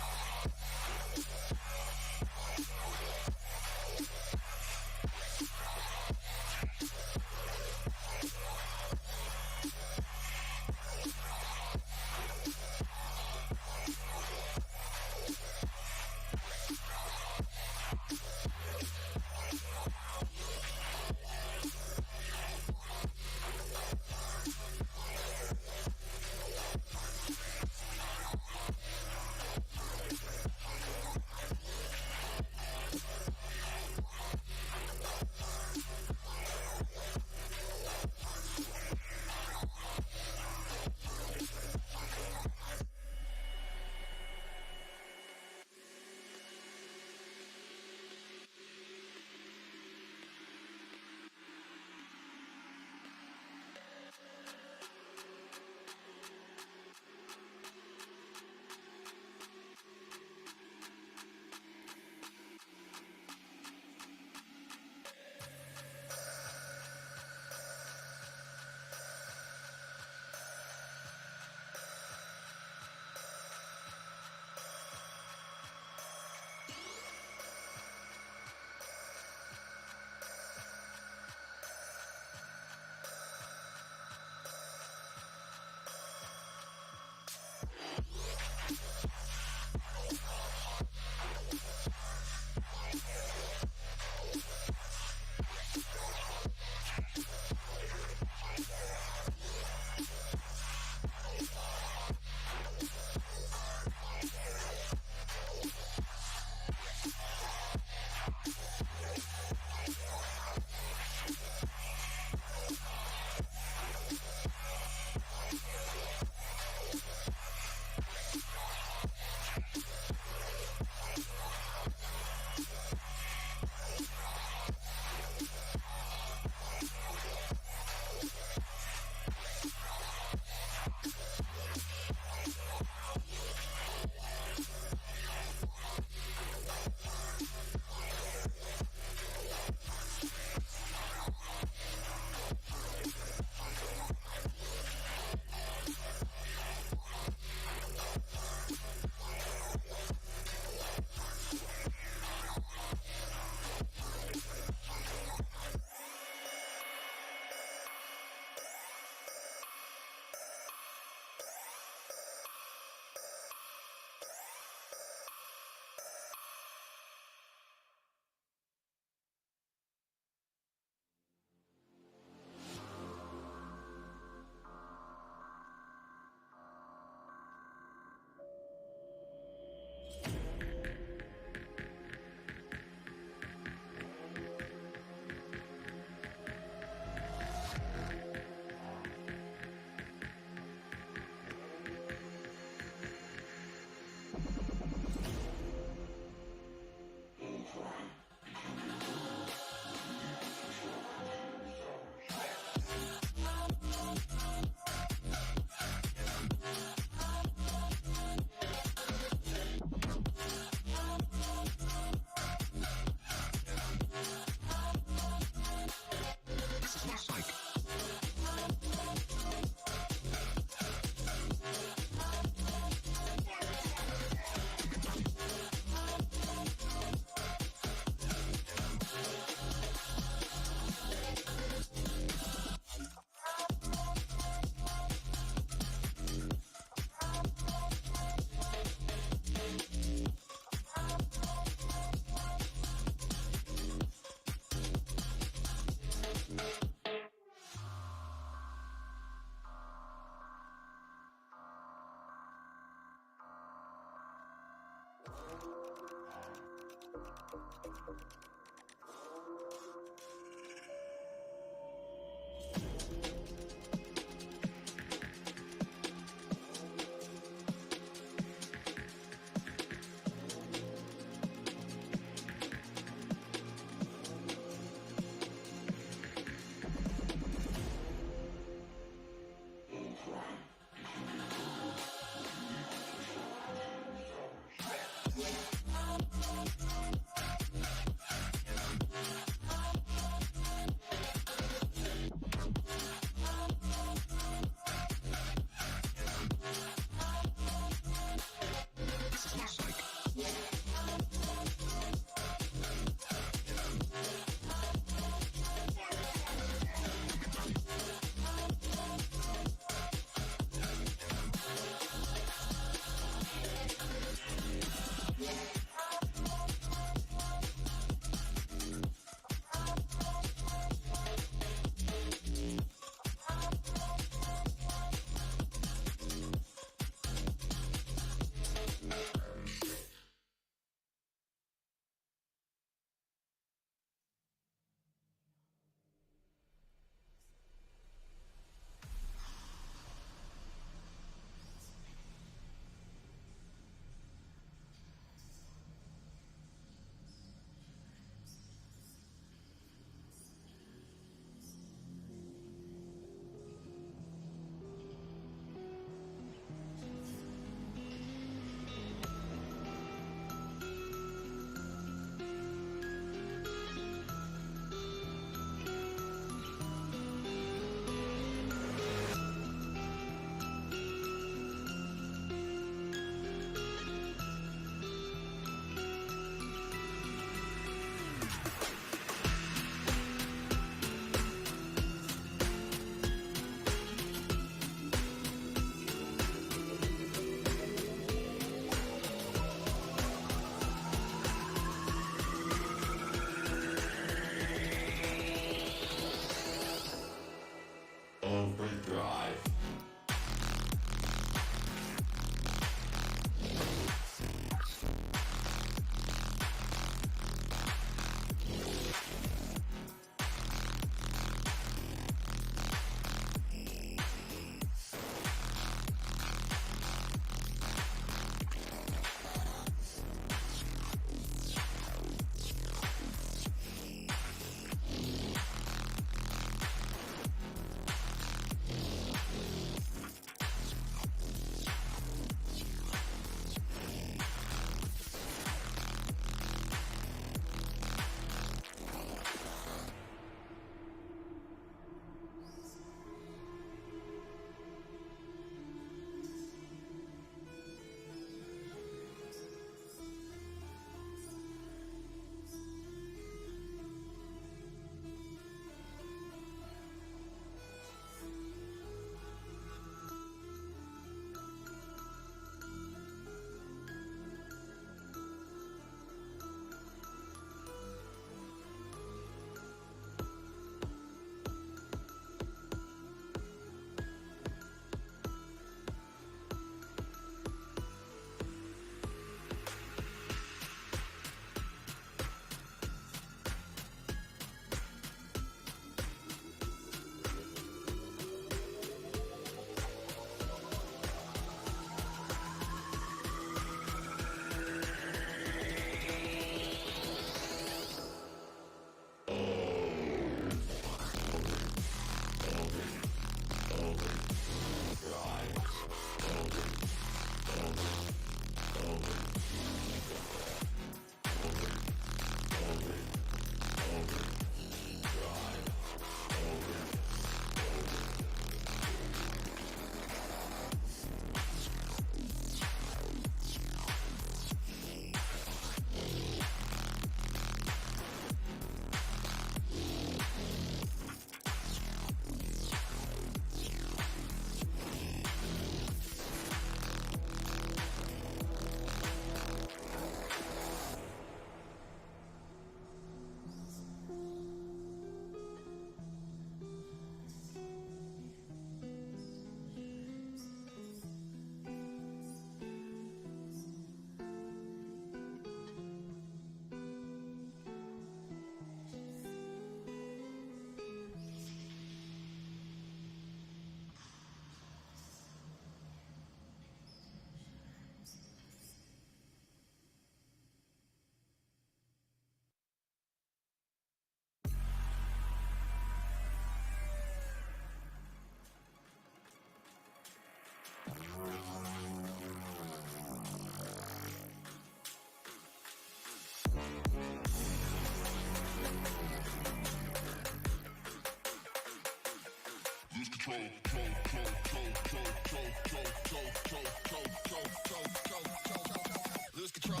Lose control.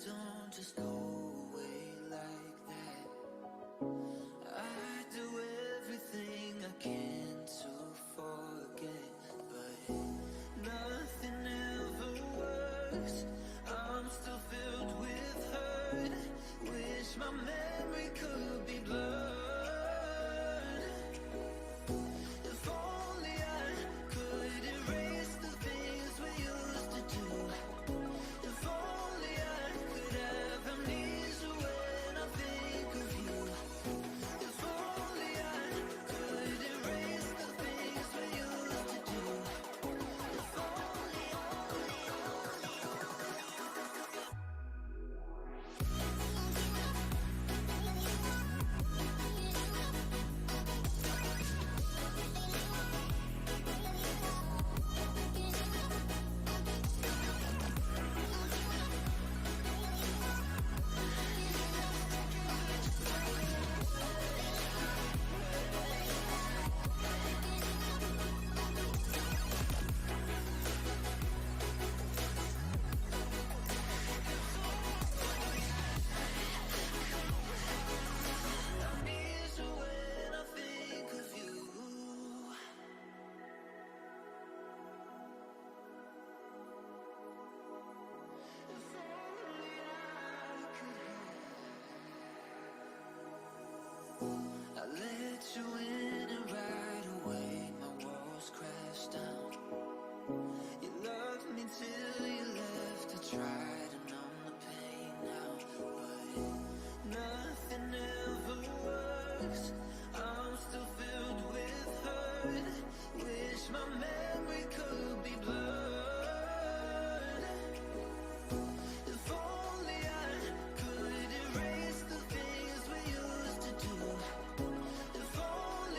don't just go away like that. I do everything I can to forget, but nothing ever works. I'm still filled with hurt. Wish my memory could be blurred. If only I could erase the things we used to do. If only I could have amnesia when I think of you. If only I could erase the things we used to do. If only, amnesia when I think of you. If only I could. I let you in and right away my walls crashed down. You loved me till you left. I tried to numb the pain now, but nothing ever works. I'm still filled with hurt. Wish my memory could be blurred. If only I could erase the things we used to do. If only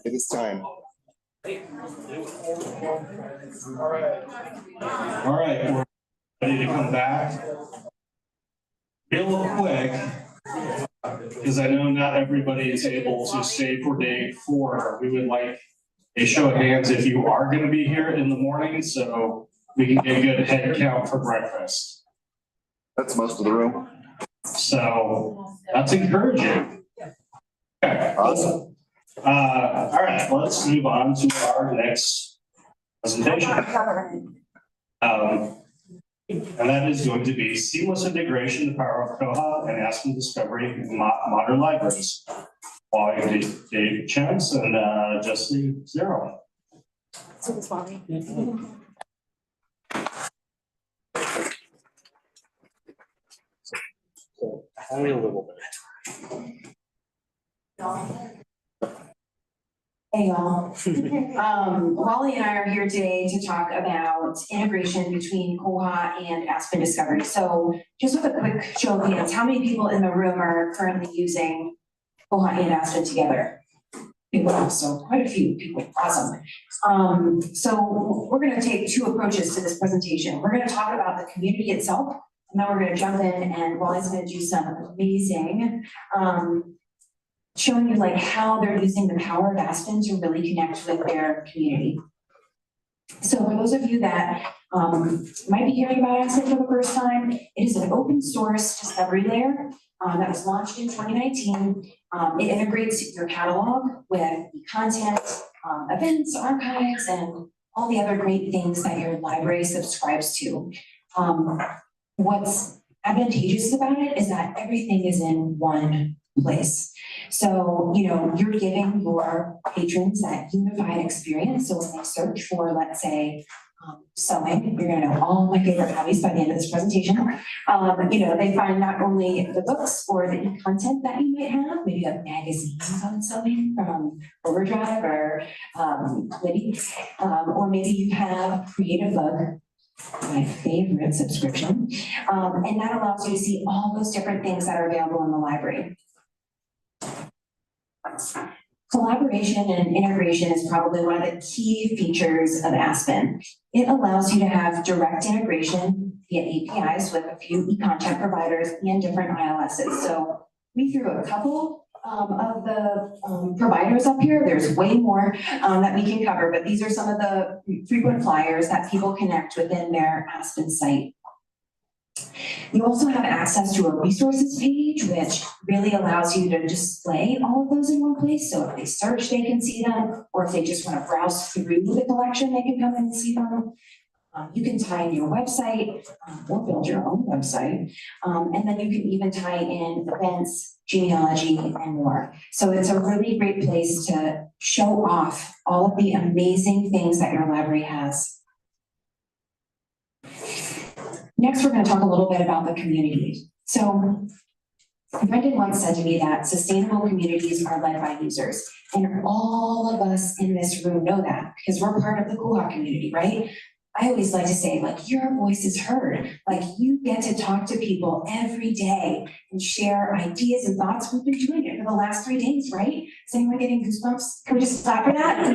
It is time. All right, we're ready to come back. Real quick, because I know not everybody is able to stay for day 4. We would like a show of hands if you are going to be here in the morning, so we can get a good head count for breakfast. That's most of the room. So that's encouraging. Okay, awesome. All right, let's move on to our next presentation. And that is going to be seamless integration, the power of Koha and Aspen Discovery in modern libraries. Following Dave Chance and Jesse Zero. Only a little bit. Hey y'all. Wally and I are here today to talk about integration between Koha and Aspen Discovery. So just with a quick show of hands, how many people in the room are currently using Koha and Aspen together? So quite a few people, awesome. So we're gonna take 2 approaches to this presentation. We're gonna talk about the community itself, and then we're gonna jump in and Wally's gonna do some amazing, showing you like how they're using the power of Aspen to really connect with their community. So for those of you that might be hearing about Aspen for the first time, it is an open source discovery layer that was launched in 2019. It integrates your catalog with the content, events, archives, and all the other great things that your library subscribes to. What's advantageous about it is that everything is in one place. So, you know, you're giving your patrons that unified experience. So when they search for, let's say, sewing, you're gonna know all my favorite hobbies by the end of this presentation. You know, they find not only the books or the e-content that you might have, maybe you have magazines on sewing from Overdrive or Libby, or maybe you have Creative Bug, my favorite subscription, and that allows you to see all those different things that are available in the library. Collaboration and integration is probably one of the key features of Aspen. It allows you to have direct integration via APIs with a few e-content providers and different ILSs. So we threw a couple of the providers up here. There's way more that we can cover, but these are some of the frequent flyers that people connect within their Aspen site. You also have access to a resources page, which really allows you to display all of those in one place. So if they search, they can see them, or if they just want to browse through the collection, they can come and see them. You can tie in your website or build your own website. And then you can even tie in events, genealogy, and more. So it's a really great place to show off all of the amazing things that your library has. Next, we're going to talk a little bit about the community. So Brendan once said to me that sustainable communities are led by users. And all of us in this room know that because we're part of the Koha community, right? I always like to say, like, your voice is heard. Like, you get to talk to people every day and share ideas and thoughts. We've been doing it for the last 3 days, right? Is anyone getting goosebumps? Can we just clap for that?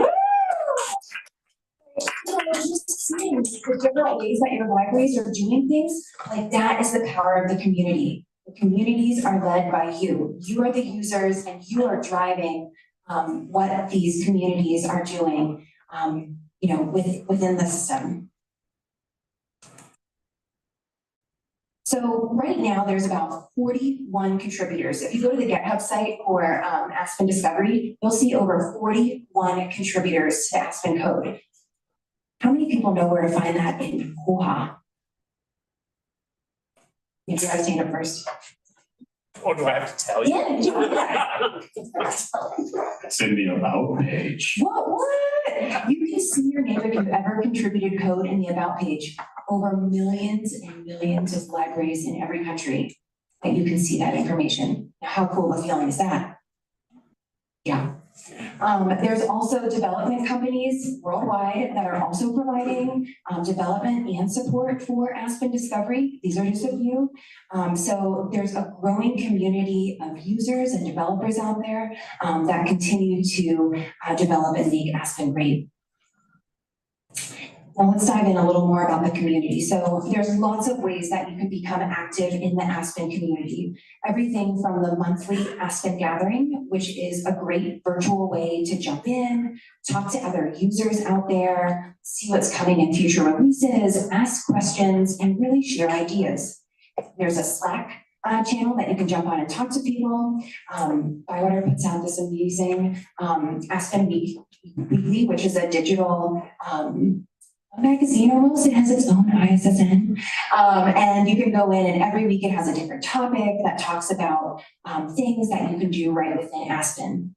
Just seeing the different ways that your libraries are doing things, like that is the power of the community. The communities are led by you. You are the users and you are driving what these communities are doing, you know, within the system. So right now there's about 41 contributors. If you go to the GitHub site for Aspen Discovery, you'll see over 41 contributors to Aspen code. How many people know where to find that in Koha? You gotta stand up first. Oh, do I have to tell you? Yeah, do that. It's in the About page. What? You can see your name if you've ever contributed code in the About page. Over millions and millions of libraries in every country that you can see that information. Now, how cool of a feeling is that? Yeah. There's also development companies worldwide that are also providing development and support for Aspen Discovery. These are just a few. So there's a growing community of users and developers out there that continue to develop and make Aspen great. Now let's dive in a little more about the community. So there's lots of ways that you can become active in the Aspen community. Everything from the monthly Aspen Gathering, which is a great virtual way to jump in, talk to other users out there, see what's coming in future releases, ask questions, and really share ideas. There's a Slack channel that you can jump on and talk to people. Bywater puts out this amazing Aspen Weekly, which is a digital magazine almost. It has its own ISSN. And you can go in and every week it has a different topic that talks about things that you can do right within Aspen.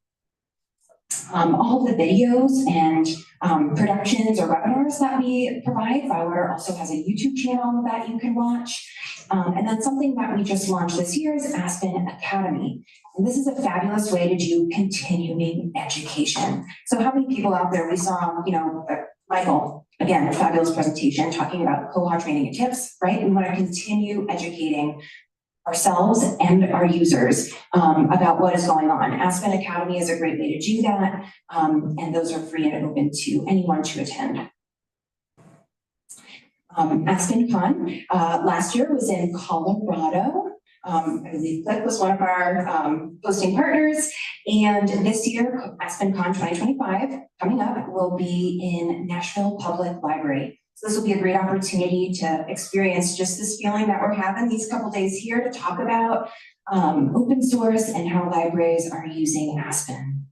All of the videos and productions or webinars that we provide, Bywater also has a YouTube channel that you can watch. And then something that we just launched this year is Aspen Academy. And this is a fabulous way to do continuing education. So how many people out there we saw, Michael, again, a fabulous presentation talking about koha training and tips, right? We want to continue educating ourselves and our users about what is going on. Aspen Academy is a great way to do that, and those are free and open to anyone to attend. Aspen Con last year was in Colorado. I believe Click was one of our hosting partners, and this year, Aspen Con 2025, coming up, will be in Nashville Public Library. So this will be a great opportunity to experience just this feeling that we're having these couple days here to talk about open source and how libraries are using Aspen.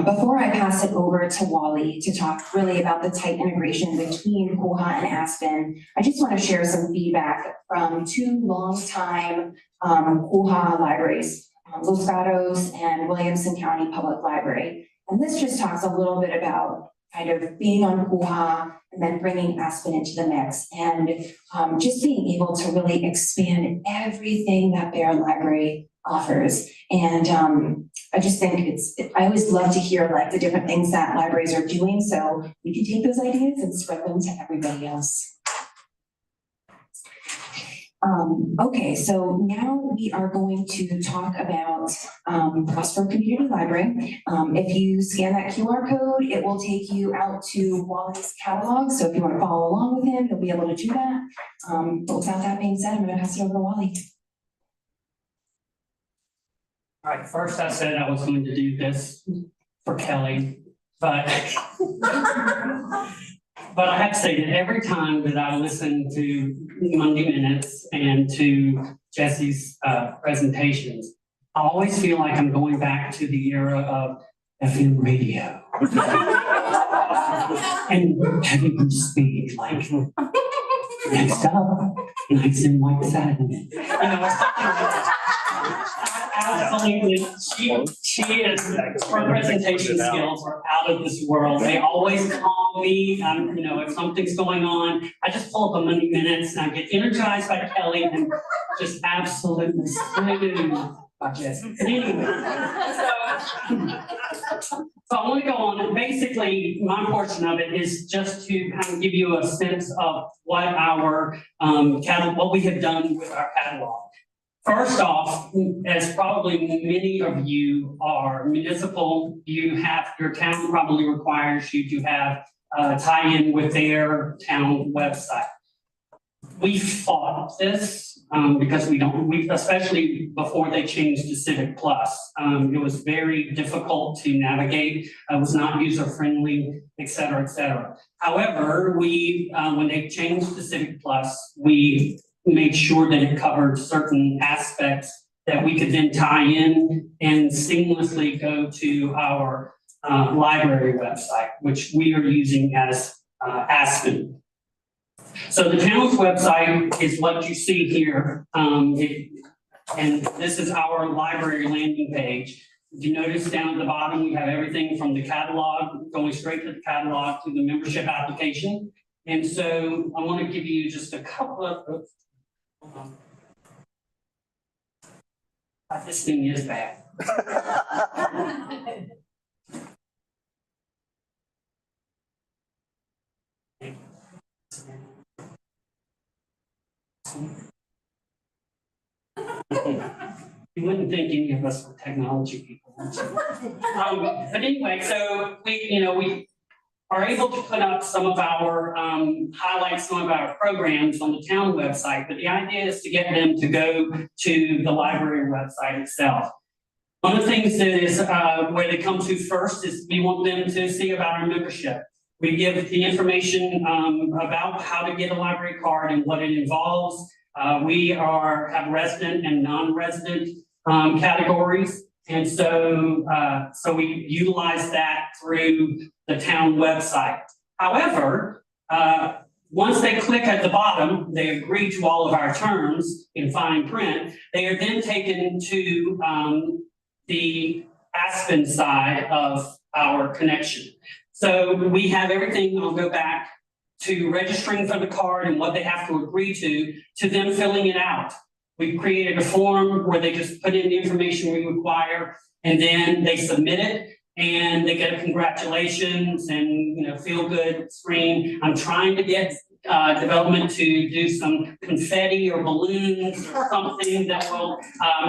Before I pass it over to Wally to talk really about the tight integration between Koha and Aspen, I just want to share some feedback from two longtime Koha libraries, Los Gatos and Williamson County Public Library. And this just talks a little bit about kind of being on Koha and then bringing Aspen into the mix and just being able to really expand everything that their library offers. And I just think I always love to hear like the different things that libraries are doing, so we can take those ideas and spread them to everybody else. Okay, so now we are going to talk about Prosper Community Library. If you scan that QR code, it will take you out to Wally's catalog. So if you want to follow along with him, you'll be able to do that. But without that being said, I'm going to pass it over to Wally. All right, first I said I was going to do this for Kelly, but but I have to say that every time that I listen to Monday Minutes and to Jesse's presentations, I always feel like I'm going back to the era of FM radio. And heavy speed, like next up, nice and white satin. Absolutely, she is, her presentation skills are out of this world. They always call me, if something's going on, I just pull up a Monday Minutes and I get energized by Kelly and just absolutely smooth by Jesse. But anyway, so I want to go on, and basically my portion of it is just to kind of give you a sense of what our what we have done with our catalog. First off, as probably many of you are municipal, your town probably requires you to have a tie-in with their town website. We fought this because especially before they changed to Civic Plus, it was very difficult to navigate. It was not user-friendly, et cetera, et cetera. However, when they changed to Civic Plus, we made sure that it covered certain aspects that we could then tie in and seamlessly go to our library website, which we are using as Aspen. So the town's website is what you see here, and this is our library landing page. If you notice down at the bottom, we have everything from the catalog, going straight to the catalog to the membership application. And so I want to give you just a couple of, this thing is bad. You wouldn't think any of us were technology people. But anyway, so we are able to put up some of our, highlight some of our programs on the town website, but the idea is to get them to go to the library website itself. One of the things that is, where they come to first is we want them to see about our membership. We give the information, about how to get a library card and what it involves. We have resident and non-resident, categories. And so, we utilize that through the town website. However, once they click at the bottom, they agree to all of our terms in fine print. They are then taken to the Aspen side of our connection. So we have everything, I'll go back to registering for the card and what they have to agree to them filling it out. We've created a form where they just put in the information we require, and then they submit it, and they get a congratulations and feel good screen. I'm trying to get development to do some confetti or balloons or something that will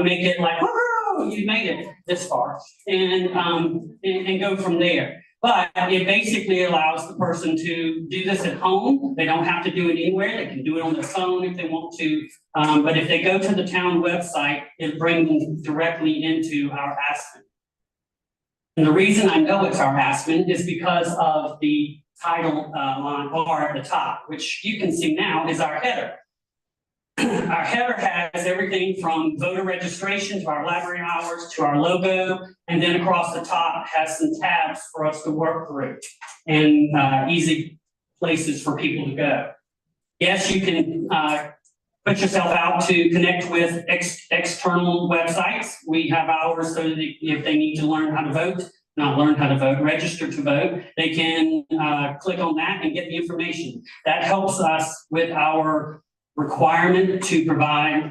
make it like, woo, you made it this far, and go from there. But it basically allows the person to do this at home. They don't have to do it anywhere. They can do it on their phone if they want to. But if they go to the town website, it brings them directly into our Aspen. And the reason I know it's our Aspen is because of the title line R at the top, which you can see now is our header. Our header has everything from voter registration to our library hours to our logo, and then across the top has some tabs for us to work through and easy places for people to go. Yes, you can put yourself out to connect with external websites. We have ours so that if they need to learn how to vote, register to vote, they can click on that and get the information. That helps us with our requirement to provide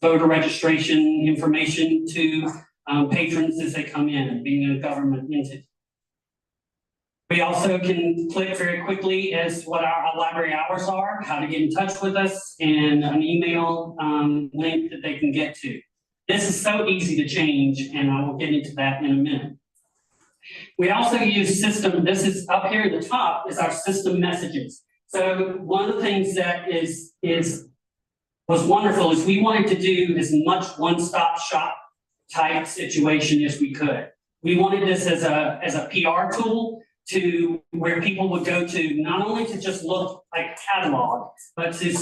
voter registration information to patrons as they come in, being a government entity. We also can click very quickly as what our library hours are, how to get in touch with us, and an email link that they can get to. This is so easy to change, and I will get into that in a minute. We also use system, this is up here at the top, is our system messages. So one of the things that was wonderful is we wanted to do as much one-stop shop type situation as we could. We wanted this as a PR tool to where people would go to not only to just look like a catalog, but to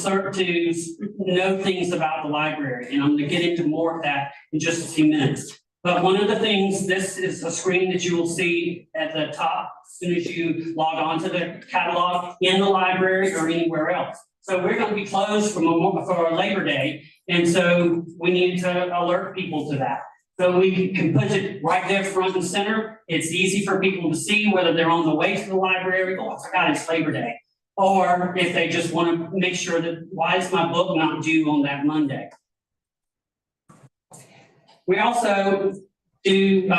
know things about the library. And I'm going to get into more of that in just a few minutes. But one of the things, this is a screen that you will see at the top as soon as you log on to the catalog in the library or anywhere else. So we're going to be closed for Labor Day, and so we need to alert people to that. So we can put it right there front and center. It's easy for people to see whether they're on the way to the library, oh, I forgot it's Labor Day. Or if they just want to make sure that, why is my book not due on that Monday? We also do,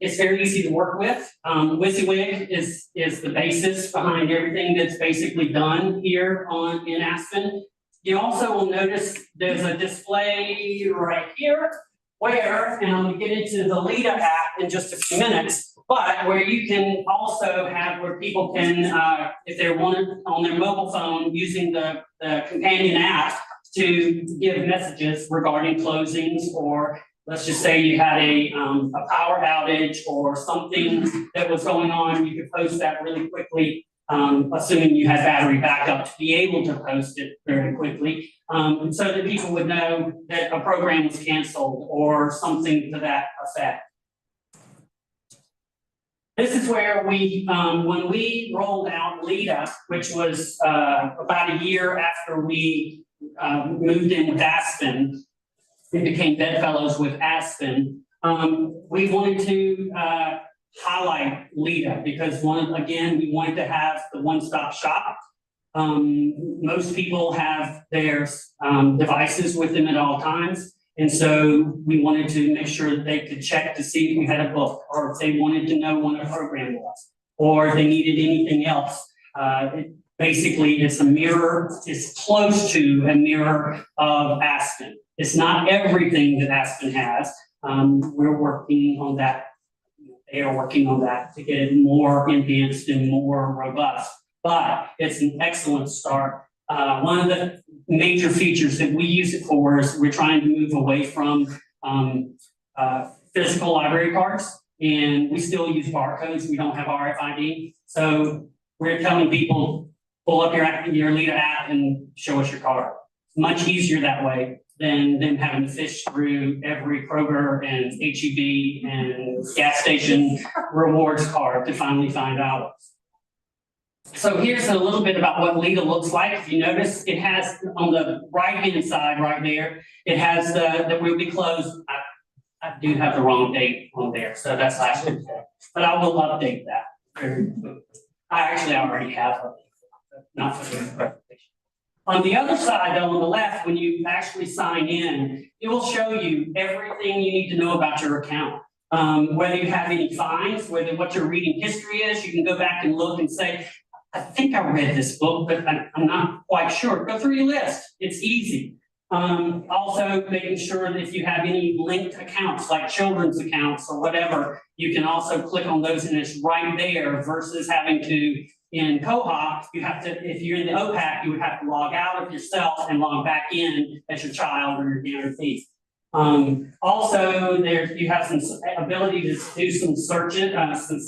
it's very easy to work with. WYSIWYG is the basis behind everything that's basically done here in Aspen. You also will notice there's a display right here where, and I'm going to get into the LIDA app in just a few minutes, but where you can also have where people can, if they're on their mobile phone using the companion app to give messages regarding closings, or let's just say you had a power outage or something that was going on, you could post that really quickly, assuming you had battery backup to be able to post it very quickly, so that people would know that a program was canceled or something to that effect. This is where we, when we rolled out LIDA, which was about a year after we moved in with Aspen, we became bedfellows with Aspen. We wanted to highlight LIDA because we wanted to have the one-stop shop. Most people have their devices with them at all times. And so we wanted to make sure that they could check to see if we had a book, or if they wanted to know when a program was, or if they needed anything else. Basically, it's a mirror, it's close to a mirror of Aspen. It's not everything that Aspen has. We're working on that. They are working on that to get it more enhanced and more robust, but it's an excellent start. One of the major features that we use it for is we're trying to move away from physical library cards, and we still use barcodes. We don't have RFID. So we're telling people, pull up your Lita app and show us your card. It's much easier that way than them having to fish through every Kroger and HEB and gas station rewards card to finally find out. So here's a little bit about what Lita looks like. If you notice, it has on the right-hand side right there, it has that will be closed. I do have the wrong date on there, so that's last week. But I will update that. I actually already have it, not for the presentation. On the other side, though, on the left, when you actually sign in, it will show you everything you need to know about your account. Whether you have any fines, what your reading history is, you can go back and look and say, I think I read this book, but I'm not quite sure. Go through your list. It's easy. Also making sure that if you have any linked accounts, like children's accounts or whatever, you can also click on those and it's right there versus having to, in Koha, you have to, if you're in the OPAC, you would have to log out of yourself and log back in as your child or your guarantee. Also, you have some ability to do some searches,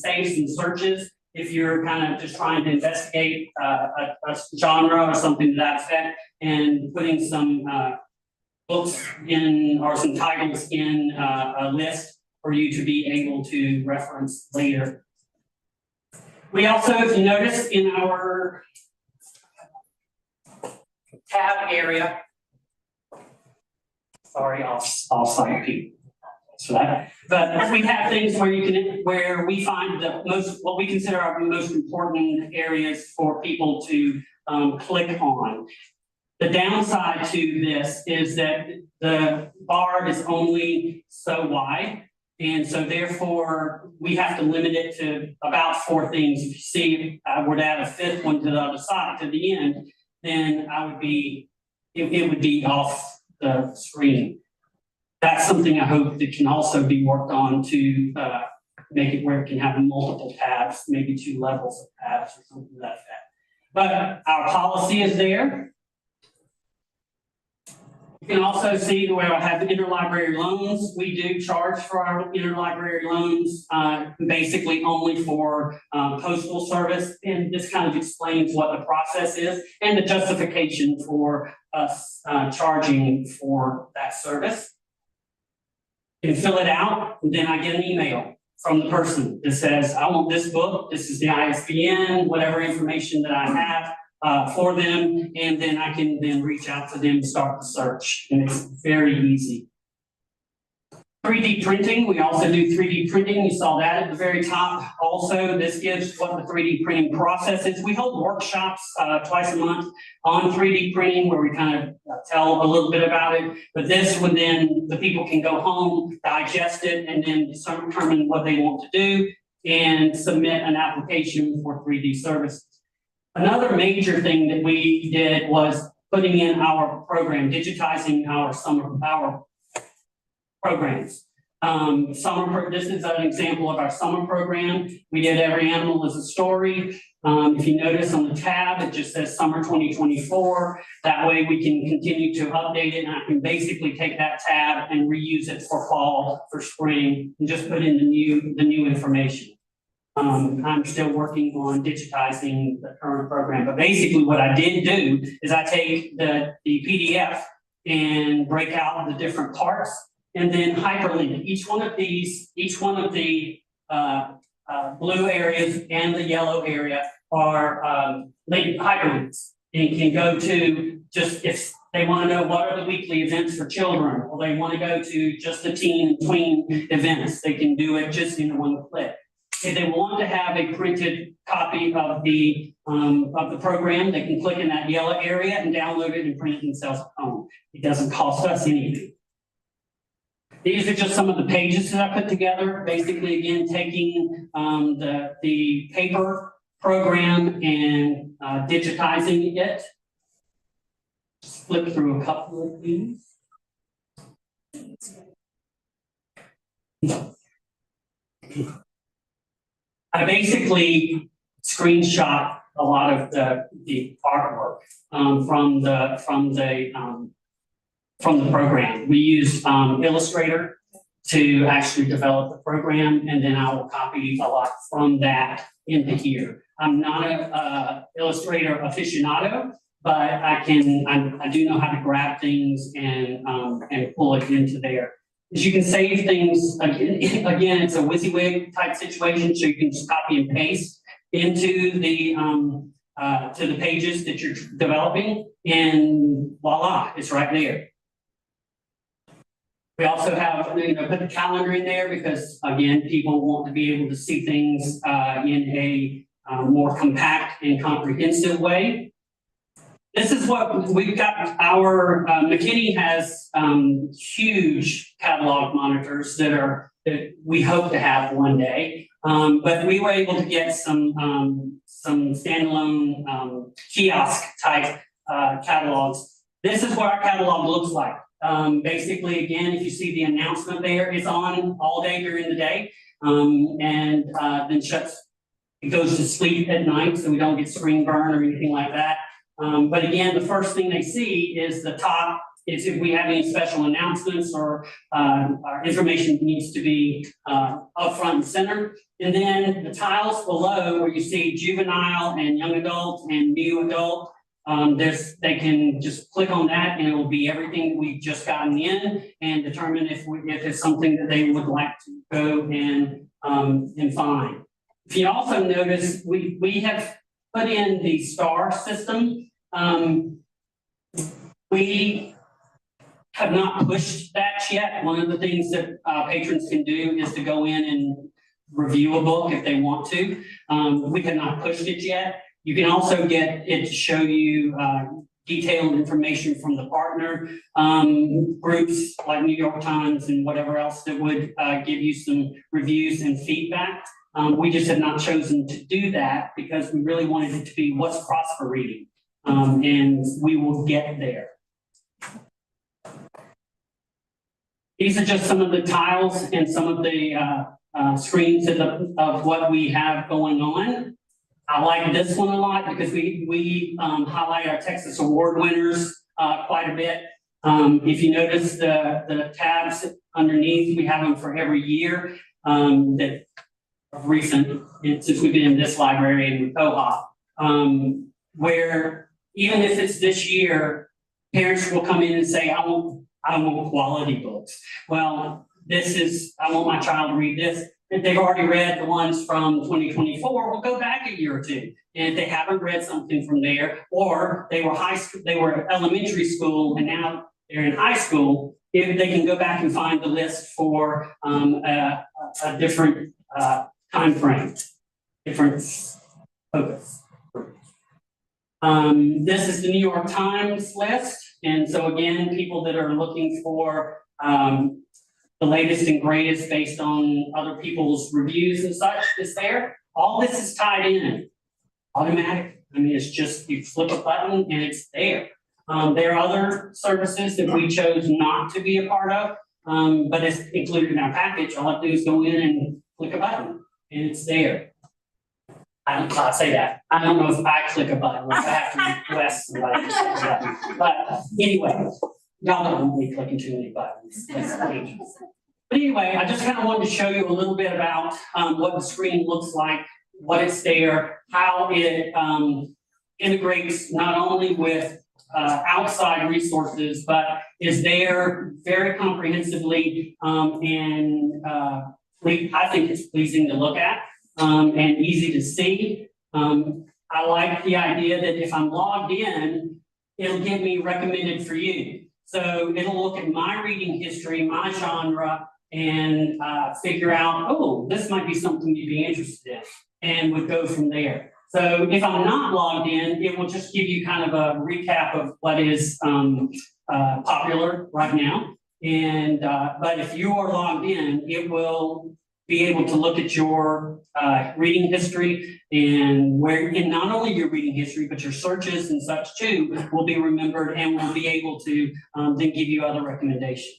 save some searches. If you're kind of just trying to investigate a genre or something to that effect, and putting some books in or some titles in a list for you to be able to reference later. We also, if you notice, in our tab area, sorry, I'll cite people for that. But we have things where we find what we consider our most important areas for people to click on. The downside to this is that the bar is only so wide. And so therefore, we have to limit it to about 4 things. If you see, I were to add a 5th one to the other side, to the end, then it would be off the screen. That's something I hope that can also be worked on to make it where it can have multiple tabs, maybe 2 levels of tabs or something like that. But our policy is there. You can also see where I have interlibrary loans. We do charge for our interlibrary loans, basically only for postal service. And this kind of explains what the process is and the justification for us charging for that service. You can fill it out, and then I get an email from the person that says, I want this book, this is the ISBN, whatever information that I have for them, and then I can then reach out to them and start the search, and it's very easy. 3D printing, we also do 3D printing. You saw that at the very top. Also, this gives what the 3D printing process is. We hold workshops twice a month on 3D printing where we kind of tell a little bit about it. But this one, then the people can go home, digest it, and then determine what they want to do and submit an application for 3D services. Another major thing that we did was putting in our program, digitizing our programs. This is an example of our summer program. We did Every Animal is a Story. If you notice on the tab, it just says Summer 2024. That way we can continue to update it, and I can basically take that tab and reuse it for fall, for spring, and just put in the new information. I'm still working on digitizing the current program, but basically what I did do is I take the PDF and break out the different parts and then hyperlink each one of the blue areas and the yellow area are hyperlinks. And you can go to just if they want to know what are the weekly events for children, or they want to go to just the teen and tween events, they can do it just in one click. If they want to have a printed copy of the program, they can click in that yellow area and download it and print it themselves at home. It doesn't cost us anything. These are just some of the pages that I put together, basically, again, taking the paper program and digitizing it. Just flip through a couple of these. I basically screenshot a lot of the artwork from the program. We used Illustrator to actually develop the program, and then I will copy a lot from that into here. I'm not a Illustrator aficionado, but I do know how to grab things and pull it into there. As you can save things, again, it's a WYSIWYG type situation, so you can just copy and paste into the to the pages that you're developing, and voila, it's right there. We also have, put the calendar in there because, again, people want to be able to see things in a more compact and comprehensive way. This is what we've got. Our McKinney has huge catalog monitors that we hope to have one day. But we were able to get some standalone kiosk type catalogs. This is what our catalog looks like. Basically, again, if you see the announcement there, it's on all day during the day, and then it goes to sleep at night, so we don't get screen burn or anything like that. But again, the first thing they see is the top, is if we have any special announcements or our information needs to be up front and center. And then the tiles below where you see juvenile and young adult and new adult, they can just click on that and it will be everything that we've just gotten in and determine if it's something that they would like to go and find. If you also notice, we have put in the star system. We have not pushed that yet. One of the things that patrons can do is to go in and review a book if they want to. We have not pushed it yet. You can also get it to show you detailed information from the partner groups like New York Times and whatever else that would give you some reviews and feedback. We just have not chosen to do that because we really wanted it to be what's prosper reading, and we will get there. These are just some of the tiles and some of the screens of what we have going on. I like this one a lot because we highlight our Texas Award winners quite a bit. If you notice the tabs underneath, we have them for every year that of recent, since we've been in this library and with koha, where even if it's this year, parents will come in and say, I want quality books. Well, I want my child to read this. If they've already read the ones from 2024, we'll go back a year or two. And if they haven't read something from there, or they were elementary school and now they're in high school, if they can go back and find the list for a different time frame, different focus. This is the New York Times list. And so again, people that are looking for the latest and greatest based on other people's reviews and such is there. All this is tied in, automatic. I mean, it's just, you flip a button and it's there. There are other services that we chose not to be a part of, but it's included in our package. All I have to do is go in and click a button and it's there. I say that. I don't know if I click a button, if I have to request somebody. But anyway, y'all don't want me clicking too many buttons. But anyway, I just kind of wanted to show you a little bit about what the screen looks like, what it's there, how it integrates not only with outside resources, but is there very comprehensively and I think it's pleasing to look at and easy to see. I like the idea that if I'm logged in, it'll give me recommended for you. So it'll look at my reading history, my genre, and figure out, oh, this might be something you'd be interested in, and would go from there. So if I'm not logged in, it will just give you kind of a recap of what is popular right now. And, but if you are logged in, it will be able to look at your, reading history and not only your reading history, but your searches and such too will be remembered and will be able to, then give you other recommendations.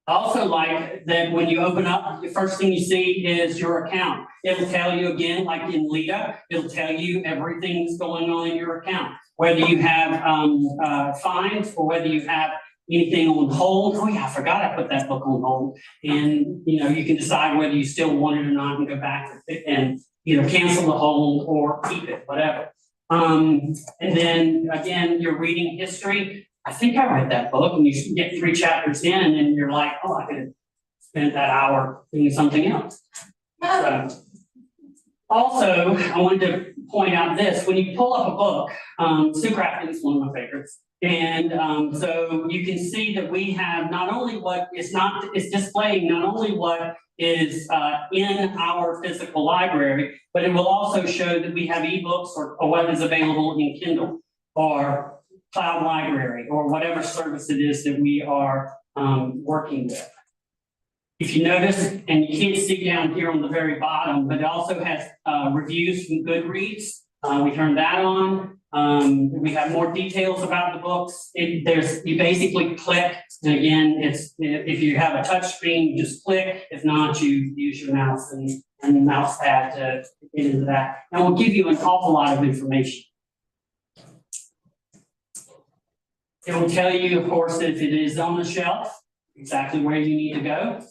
I also like that when you open up, the first thing you see is your account. It'll tell you again, like in Lita, it'll tell you everything that's going on in your account. Whether you have fines or whether you have anything on hold. Oh yeah, I forgot I put that book on hold. And you know, you can decide whether you still want it or not and go back and either cancel the hold or keep it, whatever. And then again, your reading history. I think I read that book and you get 3 chapters in and you're like, oh, I could have spent that hour doing something else. So, also, I wanted to point out this, when you pull up a book, Sue Crafton is one of my favorites. And so you can see that we have not only what is it's displaying not only what is in our physical library, but it will also show that we have ebooks or what is available in Kindle or Cloud Library or whatever service it is that we are working with. If you notice, and you can't see down here on the very bottom, but it also has reviews from Goodreads. We turned that on. We have more details about the books. You basically click, and again, if you have a touch screen, you just click. If not, you use your mouse and the mouse pad to get into that. And we'll give you an awful lot of information. It will tell you, of course, if it is on the shelf, exactly where you need to go.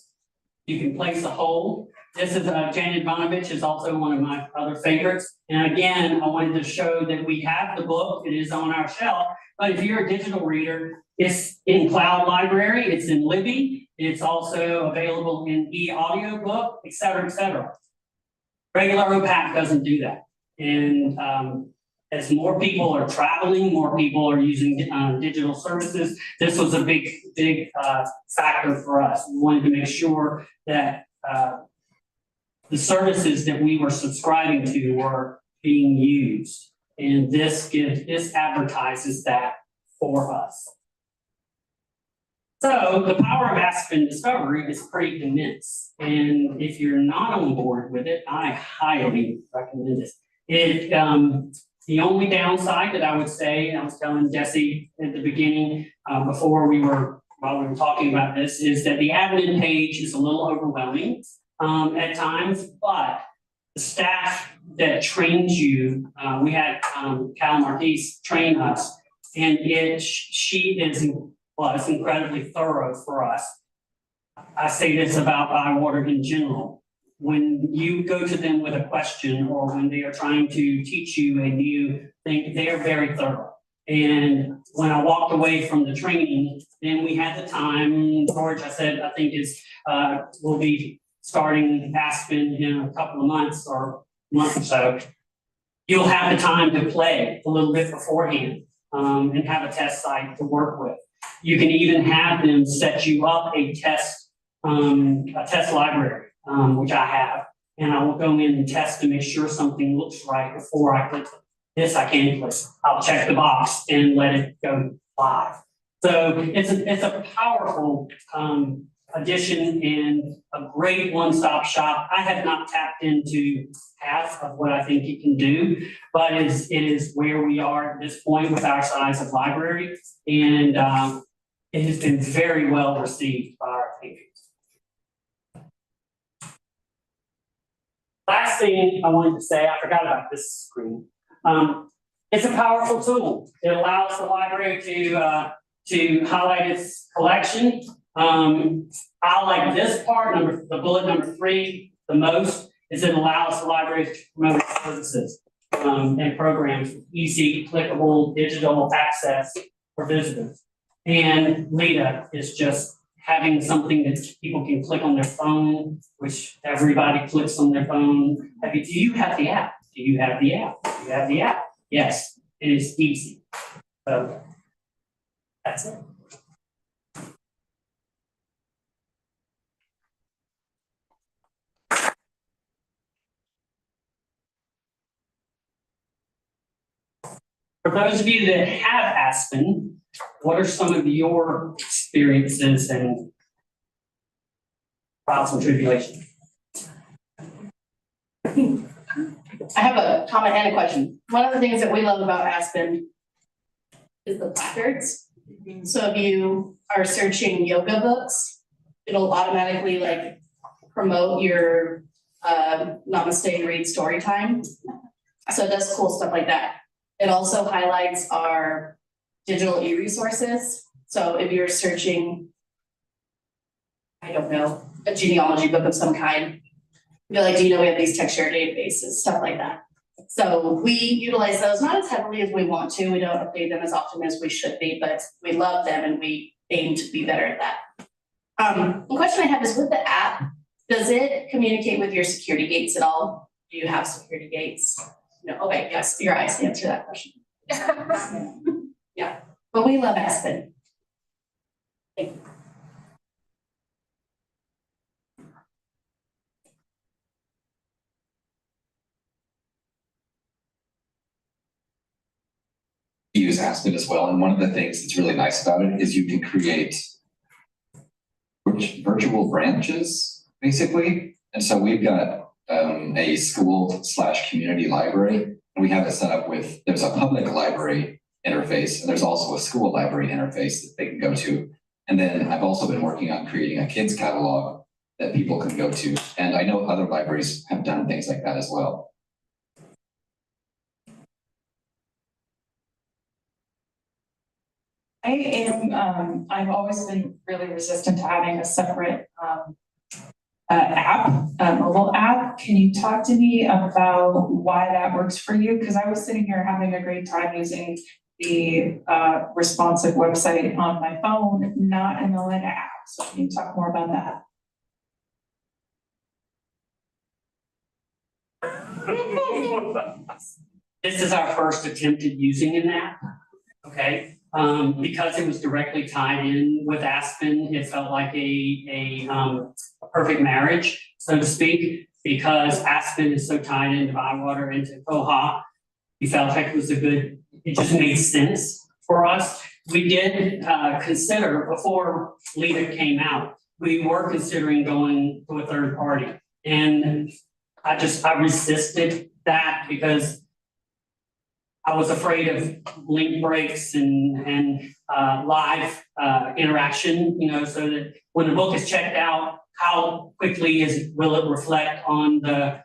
You can place a hold. This is Janet Bonovich is also one of my other favorites. And again, I wanted to show that we have the book. It is on our shelf. But if you're a digital reader, it's in Cloud Library. It's in Libby. It's also available in e-audiobook, et cetera, et cetera. Regular OPAC doesn't do that. And as more people are traveling, more people are using digital services. This was a big factor for us. We wanted to make sure that the services that we were subscribing to were being used. And this advertises that for us. So the power of Aspen Discovery is pretty immense. And if you're not on board with it, I highly recommend it. The only downside that I would say, and I was telling Jesse at the beginning, while we were talking about this, is that the admin page is a little overwhelming at times, but the staff that trains you, we had Cal Marquise train us, and she was incredibly thorough for us. I say this about Bywater in general. When you go to them with a question or when they are trying to teach you a new thing, they are very thorough. And when I walked away from the training, then we had the time, George, I said, I think we'll be starting Aspen in a couple of months or a month or so. You'll have the time to play a little bit beforehand and have a test site to work with. You can even have them set you up a test library. Which I have, and I will go in and test to make sure something looks right before I click this. I can click. I'll check the box and let it go live. So it's a powerful addition and a great one-stop shop. I have not tapped into half of what I think it can do, but it is where we are at this point with our size of library, and it has been very well received by our patrons. Last thing I wanted to say, I forgot about this screen. It's a powerful tool. It allows the library to highlight its collection. I like this part, the bullet number 3, the most, is it allows the library to promote services and programs with easy, clickable, digital access for visitors. And Lita is just having something that people can click on their phone, which everybody clicks on their phone. Do you have the app? Do you have the app? Do you have the app? Yes, it is easy. So that's it. For those of you that have Aspen, what are some of your experiences and trials and tribulations. I have a comment and a question. One of the things that we love about Aspen is the placards. So if you are searching yoga books, it'll automatically like promote your Namaste and Read story time. So it does cool stuff like that. It also highlights our digital e-resources. So if you're searching, I don't know, a genealogy book of some kind, you're like, do you know we have these text share databases, stuff like that. So we utilize those, not as heavily as we want to. We don't update them as often as we should be, but we love them and we aim to be better at that. The question I have is with the app, does it communicate with your security gates at all? Do you have security gates? No, okay, yes, your eyes answer that question. Yeah, but we love Aspen. Thank you. Use Aspen as well, and one of the things that's really nice about it is you can create virtual branches, basically. And so we've got a school/community library, and we have it set up with, there's a public library interface, and there's also a school library interface that they can go to. And then I've also been working on creating a kids catalog that people can go to. And I know other libraries have done things like that as well. I am, I've always been really resistant to having a separate mobile app. Can you talk to me about why that works for you? Because I was sitting here having a great time using the responsive website on my phone, not in the Lynn app. So can you talk more about that? This is our first attempt at using an app, okay? Because it was directly tied in with Aspen, it felt like a perfect marriage, so to speak, because Aspen is so tied into Bywater and to Koha. We felt like it just made sense for us. We did consider, before Lita came out, we were considering going to a third party. And I resisted that because I was afraid of link breaks and live interaction, so that when the book is checked out, how quickly will it reflect on the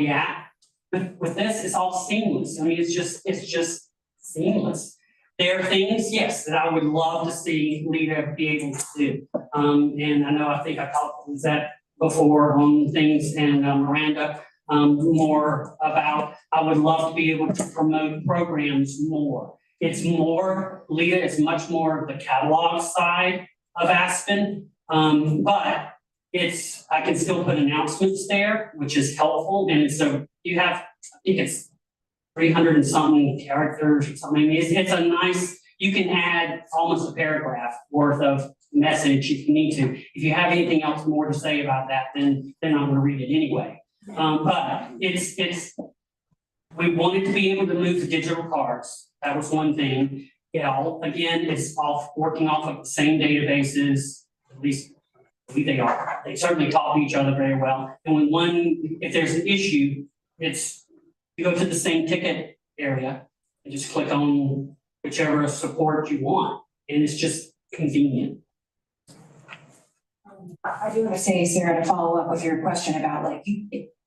app? With this, it's all seamless. I mean, it's just seamless. There are things, yes, that I would love to see Lita be able to do. And I think I talked with that before on things, and Miranda more about, I would love to be able to promote programs more. It's more, Lita is much more the catalog side of Aspen, but I can still put announcements there, which is helpful. And so you have, I think it's 300 and something characters or something. I mean, it's a nice, you can add almost a paragraph worth of message if you need to. If you have anything else more to say about that, then I'm going to read it anyway. But we wanted to be able to move to digital cards. That was one thing. Again, it's working off of the same databases, at least they are. They certainly talk to each other very well. And if there's an issue, you go to the same ticket area and just click on whichever support you want. And it's just convenient. I do want to say, Sarah, to follow up with your question about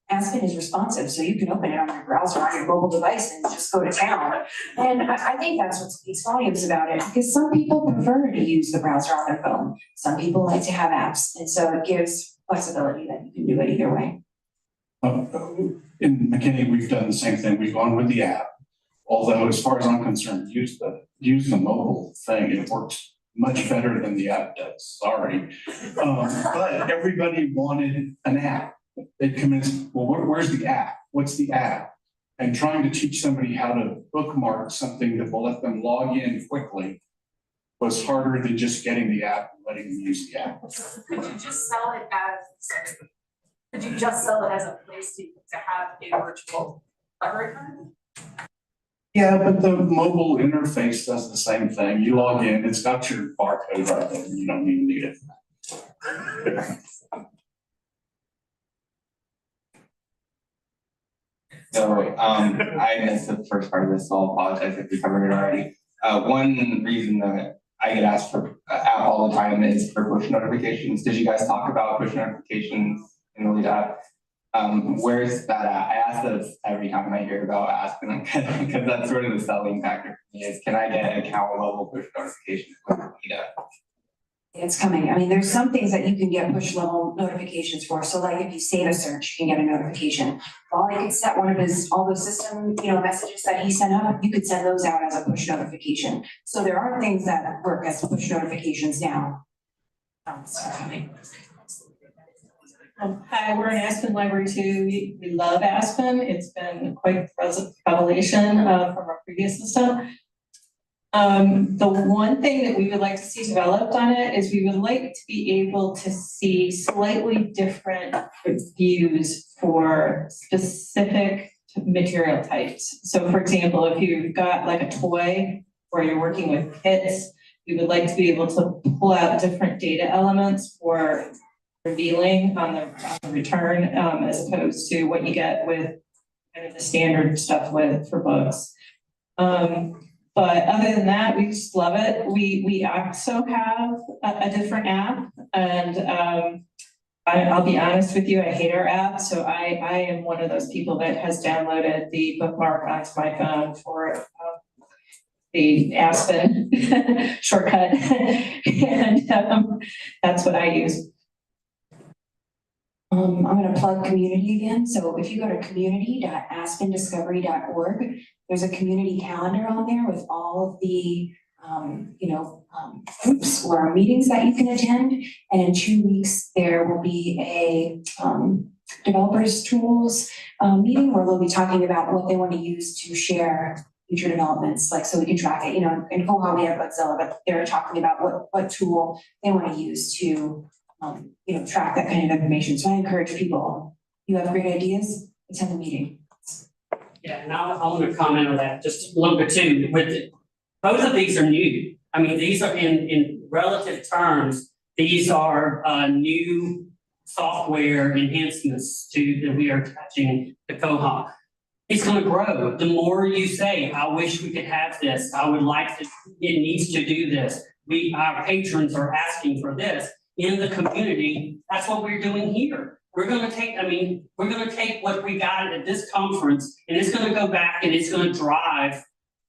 Aspen is responsive, so you can open it on your browser on your mobile device and just go to town. And I think that's what speaks volumes about it, because some people prefer to use the browser on their phone. Some people like to have apps, and so it gives flexibility that you can do it either way. In McKinney, we've done the same thing. We've gone with the app. Although, as far as I'm concerned, use the mobile thing. It works much better than the app does. Sorry. But everybody wanted an app. They'd come in and say, well, where's the app? What's the app? And trying to teach somebody how to bookmark something that will let them log in quickly was harder than just getting the app and letting them use the app. Could you just sell it as a place to have a virtual library card? Yeah, but the mobile interface does the same thing. You log in, it's got your barcode right there. You don't even need it. So, I missed the first part of this, so I'll apologize if we covered it already. One reason that I get asked for app all the time is for push notifications. Did you guys talk about push notifications in the lead app? Where's that at? I ask this every time I hear about Aspen, because that's sort of the selling factor for me is, can I get account level push notifications from the lead app? It's coming. I mean, there's some things that you can get push level notifications for. So like if you save a search, you can get a notification. Wally could set one of his, all those system, messages that he sent out, you could send those out as a push notification. So there are things that work as push notifications now. So coming. Hi, we're in Aspen Library too. We love Aspen. It's been quite the revelation from our previous system. The one thing that we would like to see developed on it is we would like to be able to see slightly different views for specific material types. So for example, if you've got like a toy or you're working with kits, we would like to be able to pull out different data elements for revealing on the return as opposed to what you get with kind of the standard stuff for books. But other than that, we just love it. We also have a different app, and I'll be honest with you, I hate our app. So I am one of those people that has downloaded the bookmark onto my phone for the Aspen shortcut, and that's what I use. I'm going to plug community again. So if you go to community.aspendiscovery.org, there's a community calendar on there with all of the, groups or meetings that you can attend. And in 2 weeks, there will be a developers tools meeting where they'll be talking about what they want to use to share future developments, like so we can track it. In Koha we have Godzilla, but they're talking about what tool they want to use to track that kind of information. So I encourage people, you have great ideas, attend the meeting. Yeah, and I want to comment on that just a little bit too. Both of these are new. I mean, these are in relative terms, these are new software enhancements that we are attaching to Koha. It's going to grow. The more you say, I wish we could have this, I would like to, it needs to do this. Our patrons are asking for this. In the community, that's what we're doing here. We're gonna take what we got at this conference, and it's gonna go back and it's gonna drive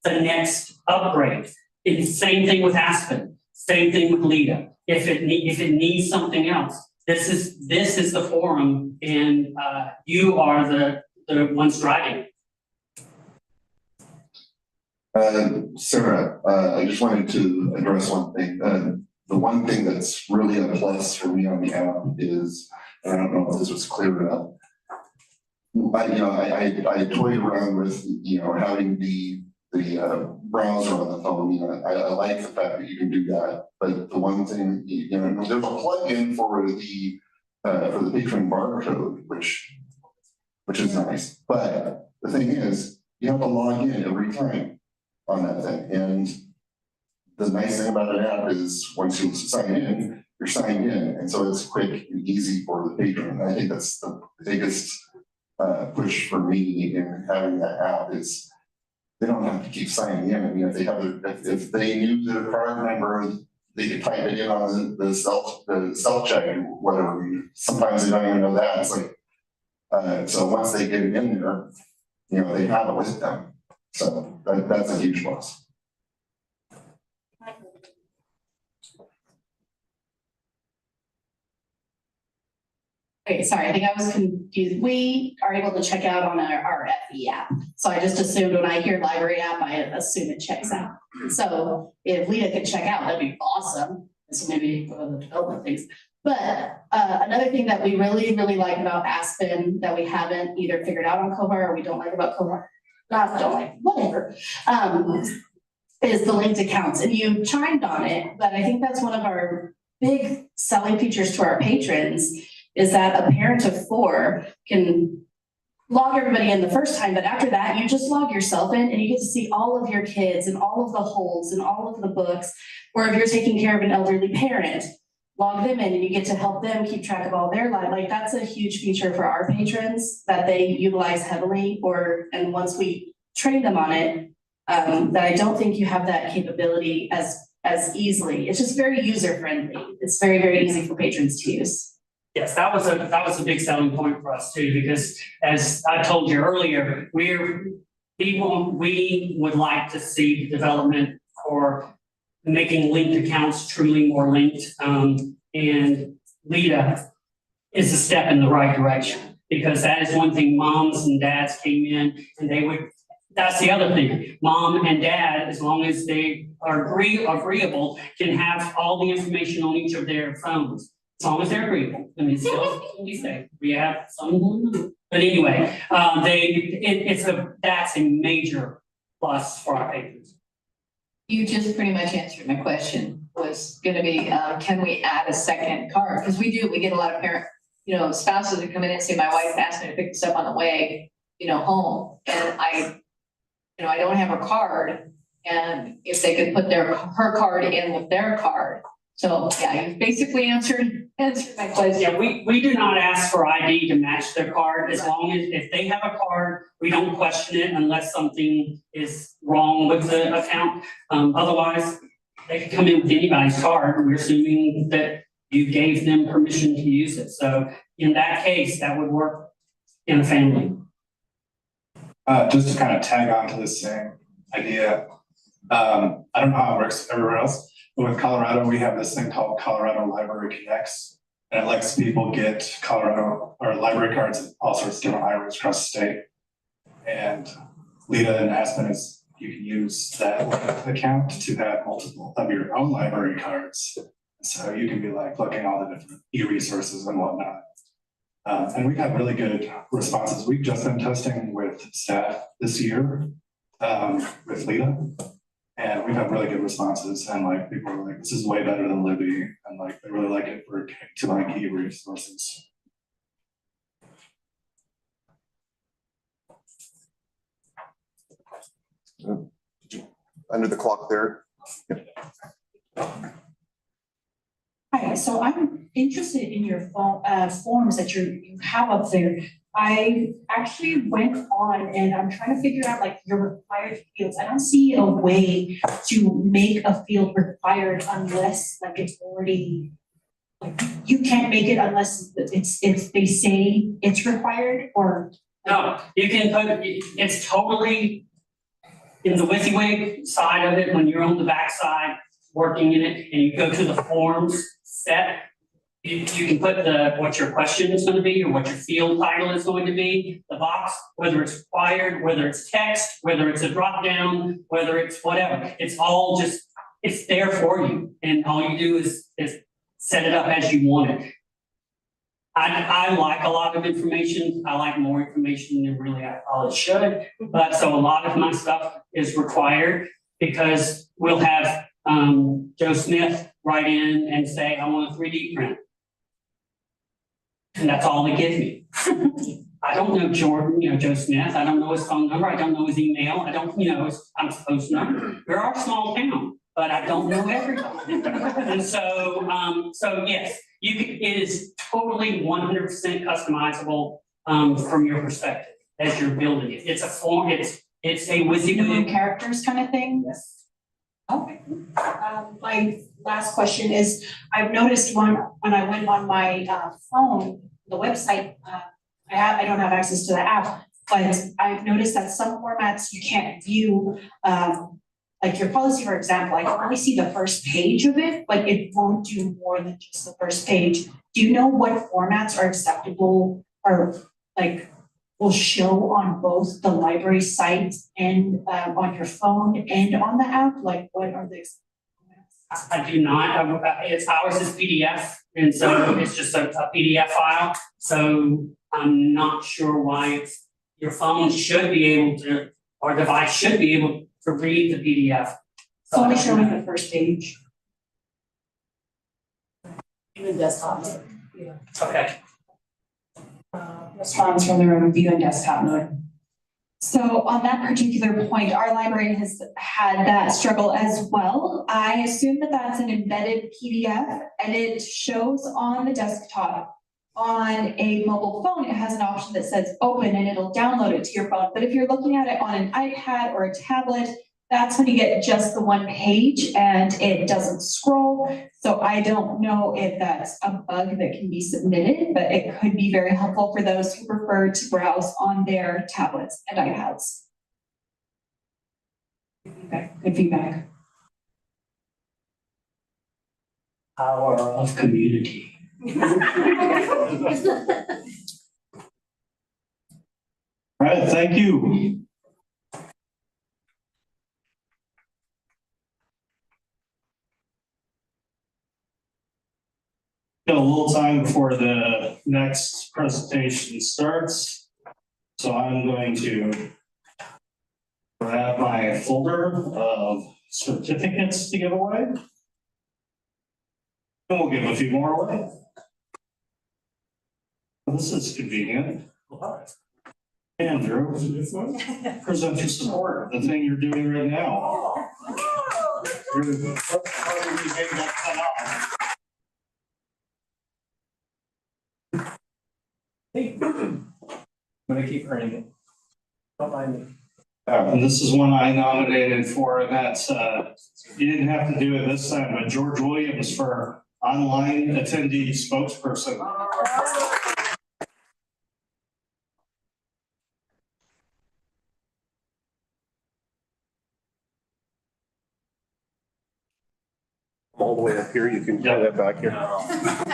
the next upgrade. It's the same thing with Aspen, same thing with Lita. If it needs something else, this is the forum, and you are the ones driving it. Sarah, I just wanted to address one thing. The one thing that's really a plus for me on the app is, and I don't know if this was clear enough. I toyed around with, having the browser on the phone. I like the fact that you can do that. But the one thing, there's a plugin for the patron barcode, which is nice. But the thing is, you have to log in every time on that thing. And the nice thing about an app is once you sign in, you're signed in. And so it's quick and easy for the patron. I think that's the biggest push for me in having that app is they don't have to keep signing in. I mean, if they knew their card number, they could type it in on the self check or whatever. Sometimes they don't even know that. It's like, so once they get it in there, they have it with them. So that's a huge plus. Okay, sorry, I think I was confused. We are able to check out on our FE app. So I just assumed when I hear library app, I assume it checks out. So if Lita could check out, that'd be awesome. So maybe one of the development things. But another thing that we really, really like about Aspen that we haven't either figured out on Koha or we don't like about Koha, not don't like, whatever, is the linked accounts. And you chimed on it, but I think that's one of our big selling features to our patrons is that a parent of 4 can log everybody in the first time, but after that, you just log yourself in and you get to see all of your kids and all of the holds and all of the books. Or if you're taking care of an elderly parent, log them in and you get to help them keep track of all their life. Like that's a huge feature for our patrons that they utilize heavily and once we train them on it, that I don't think you have that capability as easily. It's just very user friendly. It's very, very easy for patrons to use. Yes, that was a big selling point for us too, because as I told you earlier, we would like to see development for making linked accounts truly more linked. And Lita is a step in the right direction, because that is one thing moms and dads came in and that's the other thing. Mom and dad, as long as they are agreeable, can have all the information on each of their phones. As long as they're agreeable, I mean, still, we say, we have some, but anyway, that's a major plus for our patrons. You just pretty much answered my question, was gonna be, can we add a second card? Because we get a lot of spouses that come in and say, my wife asked me to pick this up on the way, home, and I don't have her card, and if they could put her card in with their card. So, yeah, you've basically answered my question. Yeah, we do not ask for ID to match their card, as long as, if they have a card, we don't question it unless something is wrong with the account. Otherwise, they can come in with anybody's card. We're assuming that you gave them permission to use it. So in that case, that would work in a family. Just to kind of tag on to the same idea, I don't know how it works everywhere else, but with Colorado, we have this thing called Colorado Library Connects, and it lets people get Colorado or library cards at all sorts of different libraries across the state. And Lita and Aspen you can use that account to have multiple of your own library cards. So you can be like looking at all the different e-resources and whatnot. And we've had really good responses. We've just been testing with staff this year with Lita. And we've had really good responses, and like people are like, this is way better than Libby, and like they really like it for to like key resources. Under the clock there. Yep. Hi, so I'm interested in your forms that you have up there. I actually went on and I'm trying to figure out like your required fields. I don't see a way to make a field required unless like it's already, like you can't make it unless if they say it's required or. No, you can put, it's totally in the WYSIWYG side of it, when you're on the back side working in it and you go to the forms set, you can put what your question is going to be or what your field title is going to be, the box, whether it's required, whether it's text, whether it's a drop down, whether it's whatever. It's all just, it's there for you. And all you do is set it up as you want it. I like a lot of information. I like more information than really I probably should. But so a lot of my stuff is required because we'll have Joe Smith write in and say, I want a 3D print. And that's all they give me. I don't know Joe Smith. I don't know his phone number. I don't know his email. I don't, I'm supposed to know. We're our small town, but I don't know everybody. And so yes, it is totally 100% customizable from your perspective as you're building it. It's a form, it's a WYSIWYG characters kind of thing? Yes. Okay. My last question is, I've noticed when I went on my phone, the website, I don't have access to the app, but I've noticed that some formats you can't view, like your policy, for example, I can only see the first page of it, but it won't do more than just the first page. Do you know what formats are acceptable or like will show on both the library site and on your phone and on the app? Like what are the I do not. Ours is PDF, and so it's just a PDF file. So I'm not sure why your phone should be able to, or device should be able to read the PDF. It's only showing the first page. Even desktop. Yeah. Okay. response from the review and desktop mode. So on that particular point, our library has had that struggle as well. I assume that that's an embedded PDF and it shows on the desktop. On a mobile phone, it has an option that says open and it'll download it to your phone. But if you're looking at it on an iPad or a tablet, that's when you get just the one page and it doesn't scroll. So I don't know if that's a bug that can be submitted, but it could be very helpful for those who prefer to browse on their tablets and iPads. Good feedback. Power of community. All right, thank you. Got a little time before the next presentation starts. So I'm going to grab my folder of certificates to give away. And we'll give a few more away. This is convenient. Andrew, present your support, the thing you're doing right now. Hey, I'm gonna keep earning it. Don't mind me. And this is one I nominated for, and that's, you didn't have to do it this time, but George Williams for online attendee spokesperson. All the way up here, you can get that back here.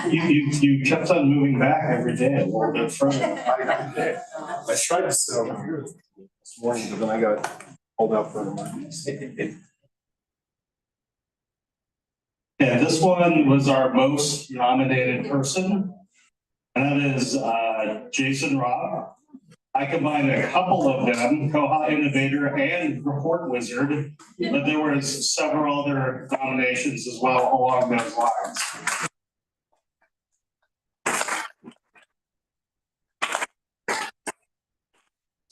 You kept on moving back every day a little bit further. I tried to sit over here this morning, but then I got pulled out for a Yeah, this one was our most nominated person. And that is Jason Robb. I combined a couple of them, Koha Innovator and Report Wizard, but there were several other nominations as well along those lines.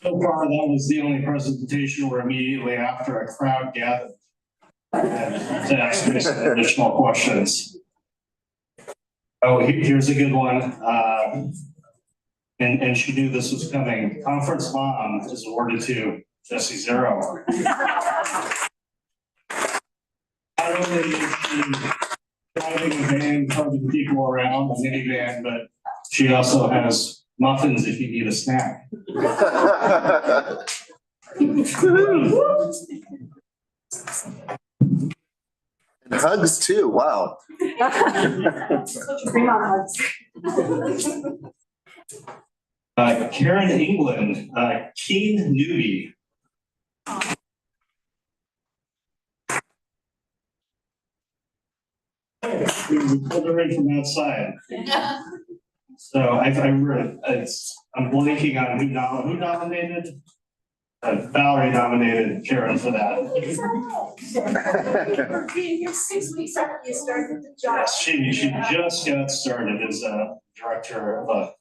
So far, that was the only presentation where immediately after a crowd gathered to ask me some additional questions. Oh, here's a good one. And she knew this was coming. Conference Mom is awarded to Jessie Zero. Not only is she driving a van, carting people around, a minivan, but she also has muffins if you need a snack. And hugs too, wow. Karen England, keen newbie. We pulled her in from outside. So I'm blanking on who nominated. Valerie nominated Karen for that. For being here 6 weeks after you started the job. Yes, she just got started as a director of a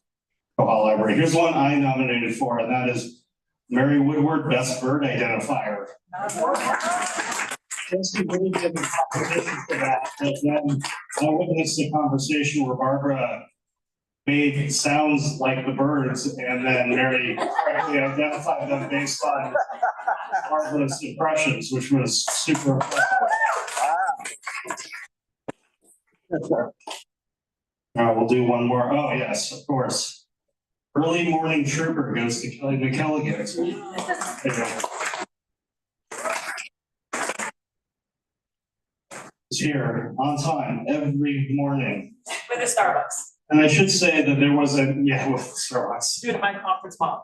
Koha Library. Here's one I nominated for, and that is Mary Woodward Best Bird Identifier. Just really good competition for that, but then I witnessed the conversation where Barbara made sounds like the birds, and then Mary correctly identified them based on Barbara's impressions, which was super impressive. We'll do one more. Oh, yes, of course. Early morning trooper goes to Kelly McKelligan. Is here on time every morning. With a Starbucks. And I should say that there was with Starbucks. Due to my conference mom.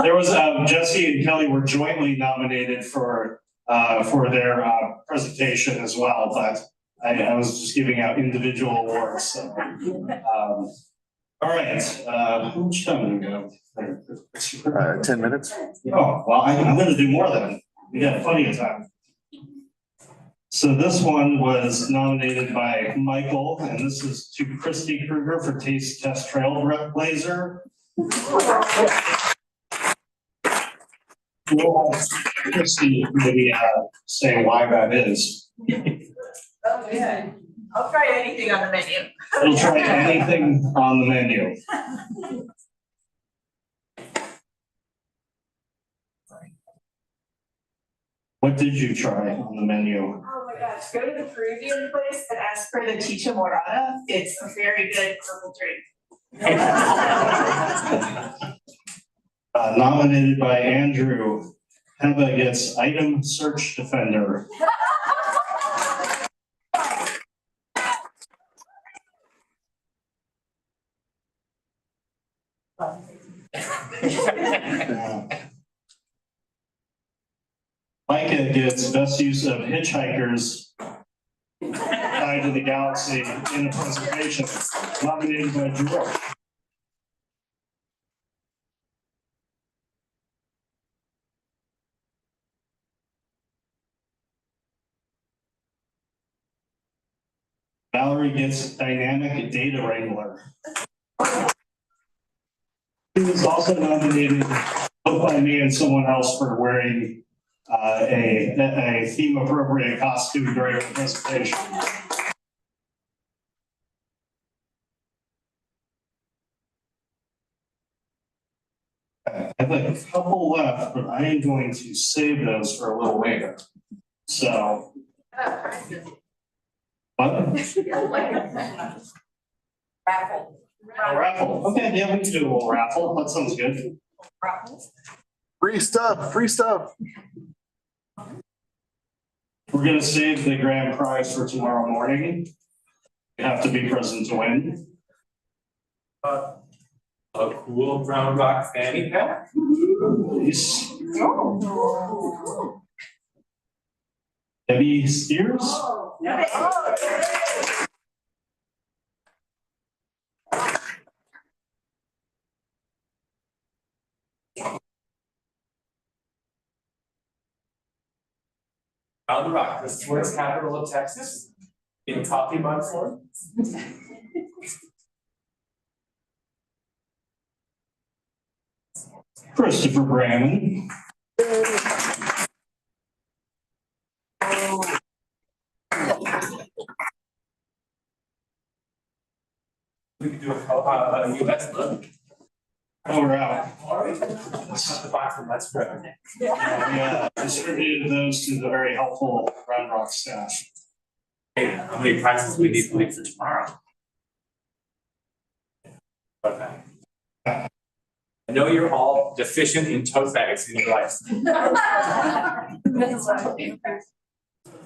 There was, Jesse and Kelly were jointly nominated for their presentation as well, but I was just giving out individual awards, so. All right, how much time do we have? 10 minutes. Oh, well, I'm gonna do more than, we got plenty of time. So this one was nominated by Michael, and this is to Christy Kruger for Taste Test Trailblazer. We'll have Christy maybe say why that is. Oh, yeah. I'll try anything on the menu. We'll try anything on the menu. What did you try on the menu? Oh my gosh, go to the Peruvian place and ask for the chicha morada. It's a very good purple drink. Nominated by Andrew, Heba gets Item Search Defender. Micah gets Best Use of Hitchhikers Guide to the Galaxy in a Presentation, nominated by George. Valerie gets Dynamic Data Wrangler. He was also nominated both by me and someone else for wearing a theme appropriate costume during the presentation. I have a couple left, but I am going to save those for a little later. So. What? Raffle. A raffle. Okay, yeah, we can do a little raffle. That sounds good. Raffles. Free stuff, free stuff. We're gonna save the grand prize for tomorrow morning. You have to be present to win. A cool brown rock fanny pack. Nice. Debbie Steers? Round Rock, the sports capital of Texas, in coffee mug form. Christopher Brannon. We could do a US look. Oh, we're out. Let's not the box from Let's Go. Yeah, distributed those to the very helpful Round Rock staff. Hey, how many prizes we need to make for tomorrow? Okay. I know you're all deficient in tote bags in your life.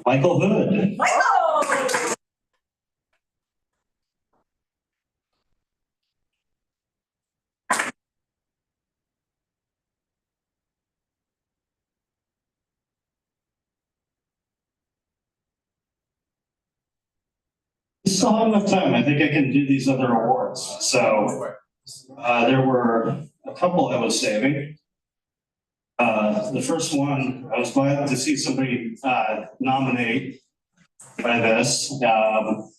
Michael Hood. Still have enough time. I think I can do these other awards. So there were a couple I was saving. The first one, I was glad to see somebody nominate by this. One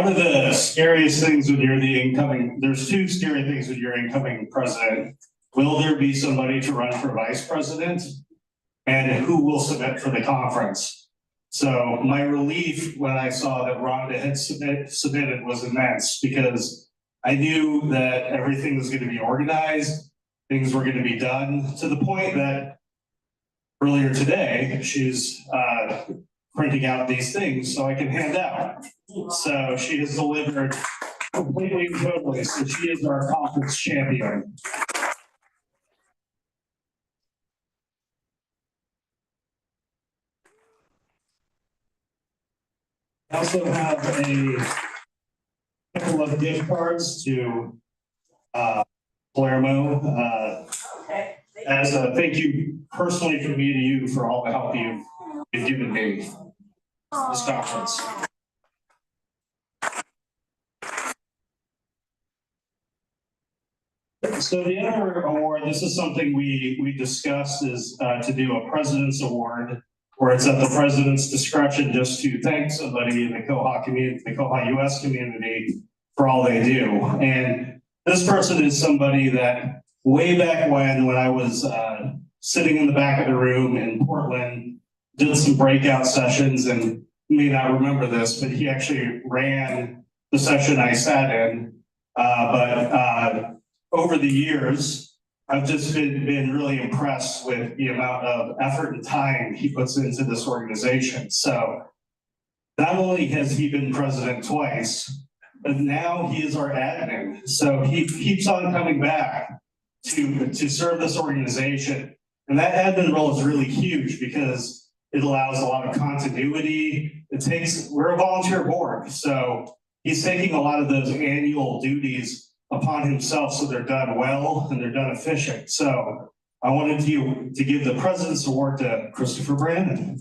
of the scariest things when you're the incoming, there's two scary things when you're incoming president. Will there be somebody to run for vice president? And who will submit for the conference? So my relief when I saw that Rhonda had submitted was immense because I knew that everything was going to be organized, things were going to be done to the point that earlier today, she's printing out these things so I can hand out. So she has delivered completely and totally. So she is our conference champion. I also have a couple of gift cards to Palermo as a thank you personally from me to you for all the help you've given me this conference. So the other award, this is something we discussed, is to do a President's Award where it's at the president's discretion just to thank somebody in the Koha community, the koha-US community for all they do. And this person is somebody that way back when I was sitting in the back of the room in Portland, did some breakout sessions, and you may not remember this, but he actually ran the session I sat in. But over the years, I've just been really impressed with the amount of effort and time he puts into this organization. So not only has he been president twice, but now he is our admin. So he keeps on coming back to serve this organization. And that admin role is really huge because it allows a lot of continuity. We're a volunteer board, so he's taking a lot of those annual duties upon himself, so they're done well and they're done efficient. So I wanted to give the President's Award to Christopher Brandon.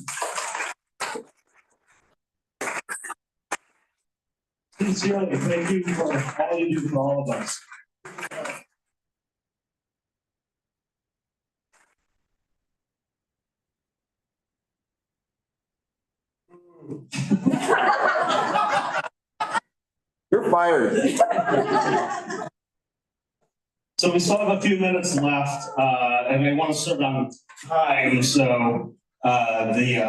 Sincerely, thank you for all you do for all of us. You're fired. So we still have a few minutes left, and I want to start on time. So the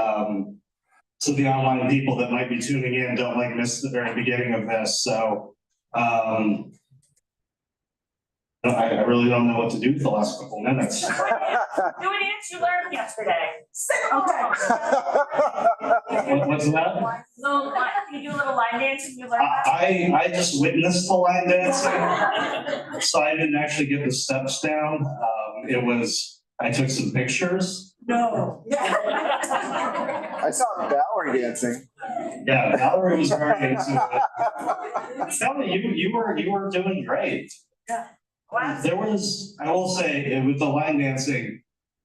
online people that might be tuning in don't miss the very beginning of this. So I really don't know what to do with the last couple minutes. Do an dance you learned yesterday. What's that? Can you do a little line dancing you learned? I just witnessed the line dancing, so I didn't actually get the steps down. I took some pictures. No. I saw Valerie dancing. Yeah, Valerie was very into it. Tell me, you were doing great. Yeah. Wow. There was, I will say, with the line dancing,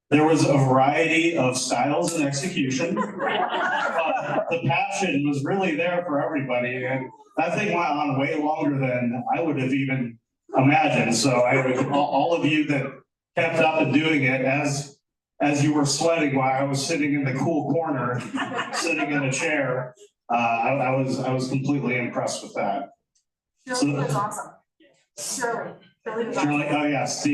there was a variety of styles and execution. The passion was really there for everybody, and that thing went on way longer than I would have even imagined. So I would, all of you that kept up and doing it as you were sweating while I was sitting in the cool corner, sitting in a chair, I was completely impressed with that. Shirley was awesome. Shirley. Shirley, oh yes,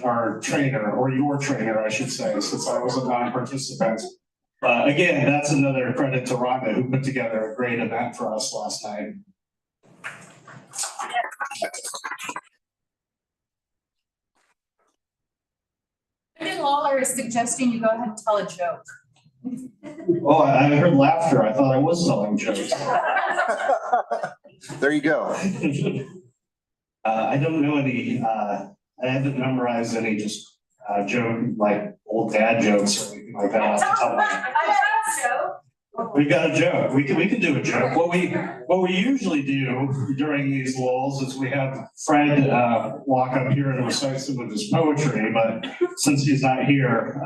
our trainer, or your trainer, I should say, since I was a non-participant. Again, that's another credit to Rhonda, who put together a great event for us last night. Brendan Lawler is suggesting you go ahead and tell a joke. Oh, I heard laughter. I thought I was telling jokes. There you go. I don't know any, I haven't memorized any just joke, like old dad jokes or anything like that off the top of my head. We've got a joke. We can do a joke. What we usually do during these lulls is we have Fred walk up here and recite some of his poetry, but since he's not here,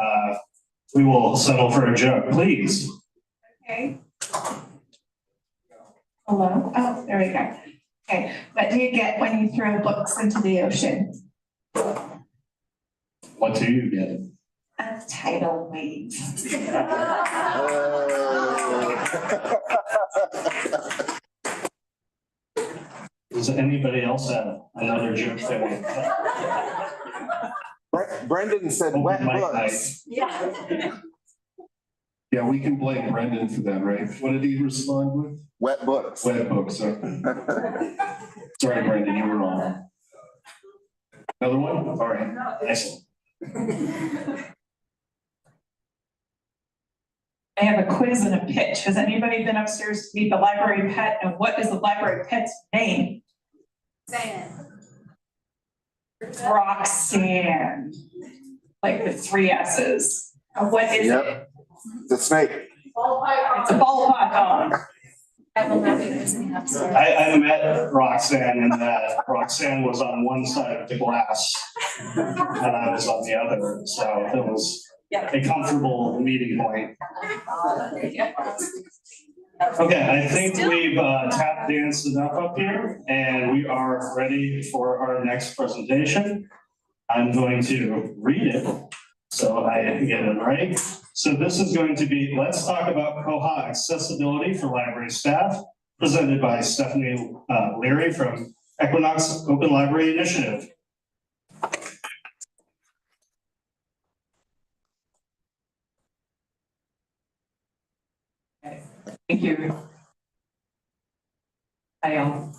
we will settle for a joke, please. Okay. Hello? Oh, there we go. Okay, what do you get when you throw books into the ocean? What do you get? A tidal wave. Does anybody else have another joke that Brendan said wet books. Yeah. Yeah, we can blame Brendan for that, right? What did he respond with? Wet books. Wet books, okay. Sorry, Brendan, you were wrong. Another one? All right, excellent. I have a quiz and a pitch. Has anybody been upstairs to meet the library pet? And what is the library pet's name? Roxanne. Like the 3 S's. And what is it? The snake. It's a ball python. I met Roxanne in that Roxanne was on one side of the glass and I was on the other. So it was a comfortable meeting point. Okay, I think we've tap danced enough up here and we are ready for our next presentation. I'm going to read it. So I get it right. So this is going to be, let's talk about Koha accessibility for library staff, presented by Stephanie Leary from Equinox Open Library Initiative. Thank you. Hi, all.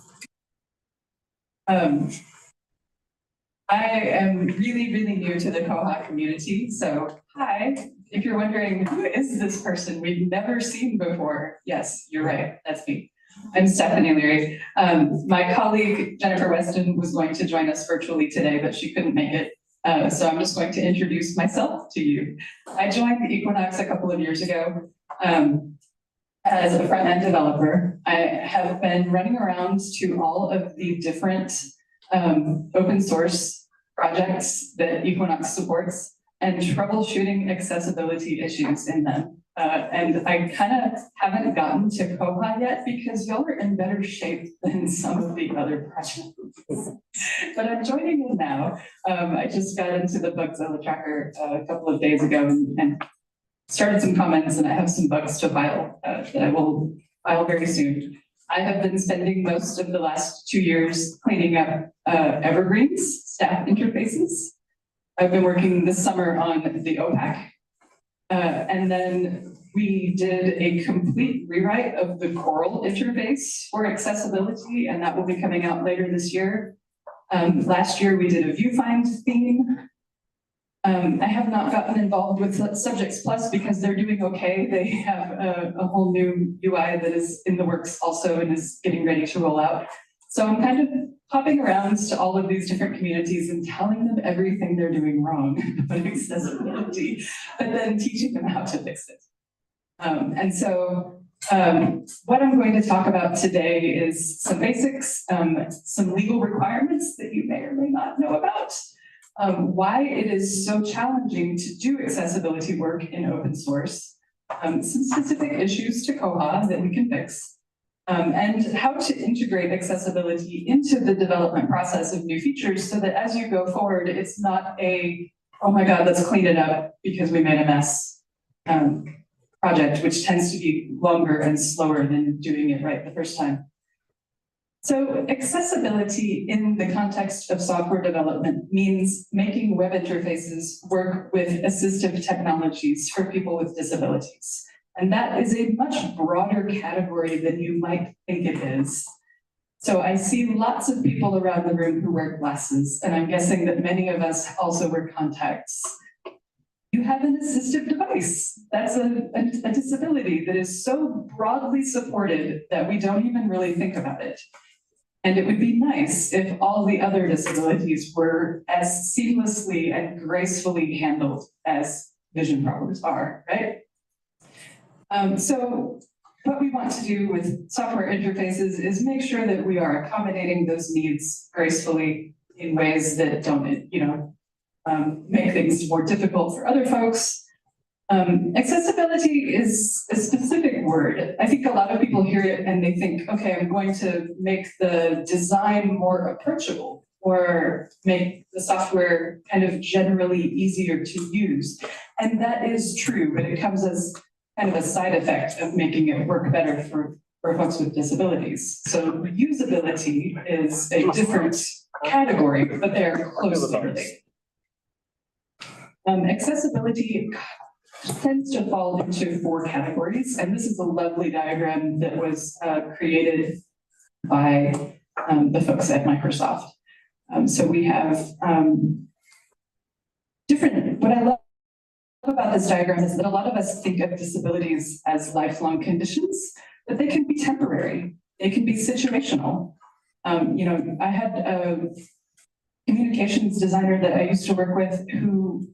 I am really, really new to the Koha community, so hi. If you're wondering, who is this person we've never seen before? Yes, you're right, that's me. I'm Stephanie Leary. My colleague Jennifer Weston was going to join us virtually today, but she couldn't make it. So I'm just going to introduce myself to you. I joined Equinox a couple of years ago as a front-end developer. I have been running around to all of the different open source projects that Equinox supports and troubleshooting accessibility issues in them. And I kind of haven't gotten to Koha yet because y'all are in better shape than some of the other projects. But I'm joining in now. I just got into the Bugzilla tracker a couple of days ago and started some comments, and I have some bugs to file that I will file very soon. I have been spending most of the last 2 years cleaning up Evergreen's staff interfaces. I've been working this summer on the OPAC. And then we did a complete rewrite of the Coral interface for accessibility, and that will be coming out later this year. Last year, we did a viewfind theme. I have not gotten involved with Subjects Plus because they're doing okay. They have a whole new UI that is in the works also and is getting ready to roll out. So I'm kind of hopping around to all of these different communities and telling them everything they're doing wrong about accessibility, but then teaching them how to fix it. And so what I'm going to talk about today is some basics, some legal requirements that you may or may not know about, why it is so challenging to do accessibility work in open source, some specific issues to Koha that we can fix, and how to integrate accessibility into the development process of new features so that as you go forward, it's not a, oh my God, let's clean it up because we made a mess project, which tends to be longer and slower than doing it right the first time. So accessibility in the context of software development means making web interfaces work with assistive technologies for people with disabilities. And that is a much broader category than you might think it is. So I see lots of people around the room who wear glasses, and I'm guessing that many of us also wear contacts. You have an assistive device. That's a disability that is so broadly supported that we don't even really think about it. And it would be nice if all the other disabilities were as seamlessly and gracefully handled as vision problems are, right? So what we want to do with software interfaces is make sure that we are accommodating those needs gracefully in ways that don't, make things more difficult for other folks. Accessibility is a specific word. I think a lot of people hear it and they think, okay, I'm going to make the design more approachable or make the software kind of generally easier to use. And that is true, but it comes as kind of a side effect of making it work better for folks with disabilities. So usability is a different category, but they're closely related. Accessibility tends to fall into 4 categories, and this is a lovely diagram that was created by the folks at Microsoft. So we have what I love about this diagram is that a lot of us think of disabilities as lifelong conditions, but they can be temporary, they can be situational. I had a communications designer that I used to work with who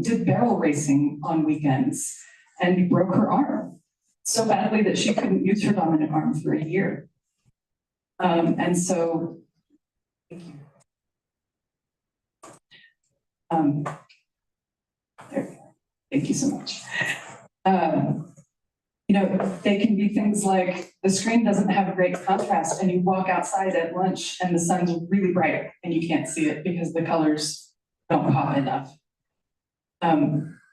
did barrel racing on weekends and broke her arm so badly that she couldn't use her dominant arm for a year. And so, thank you so much. They can be things like the screen doesn't have great contrast and you walk outside at lunch and the sun's really bright and you can't see it because the colors don't pop enough.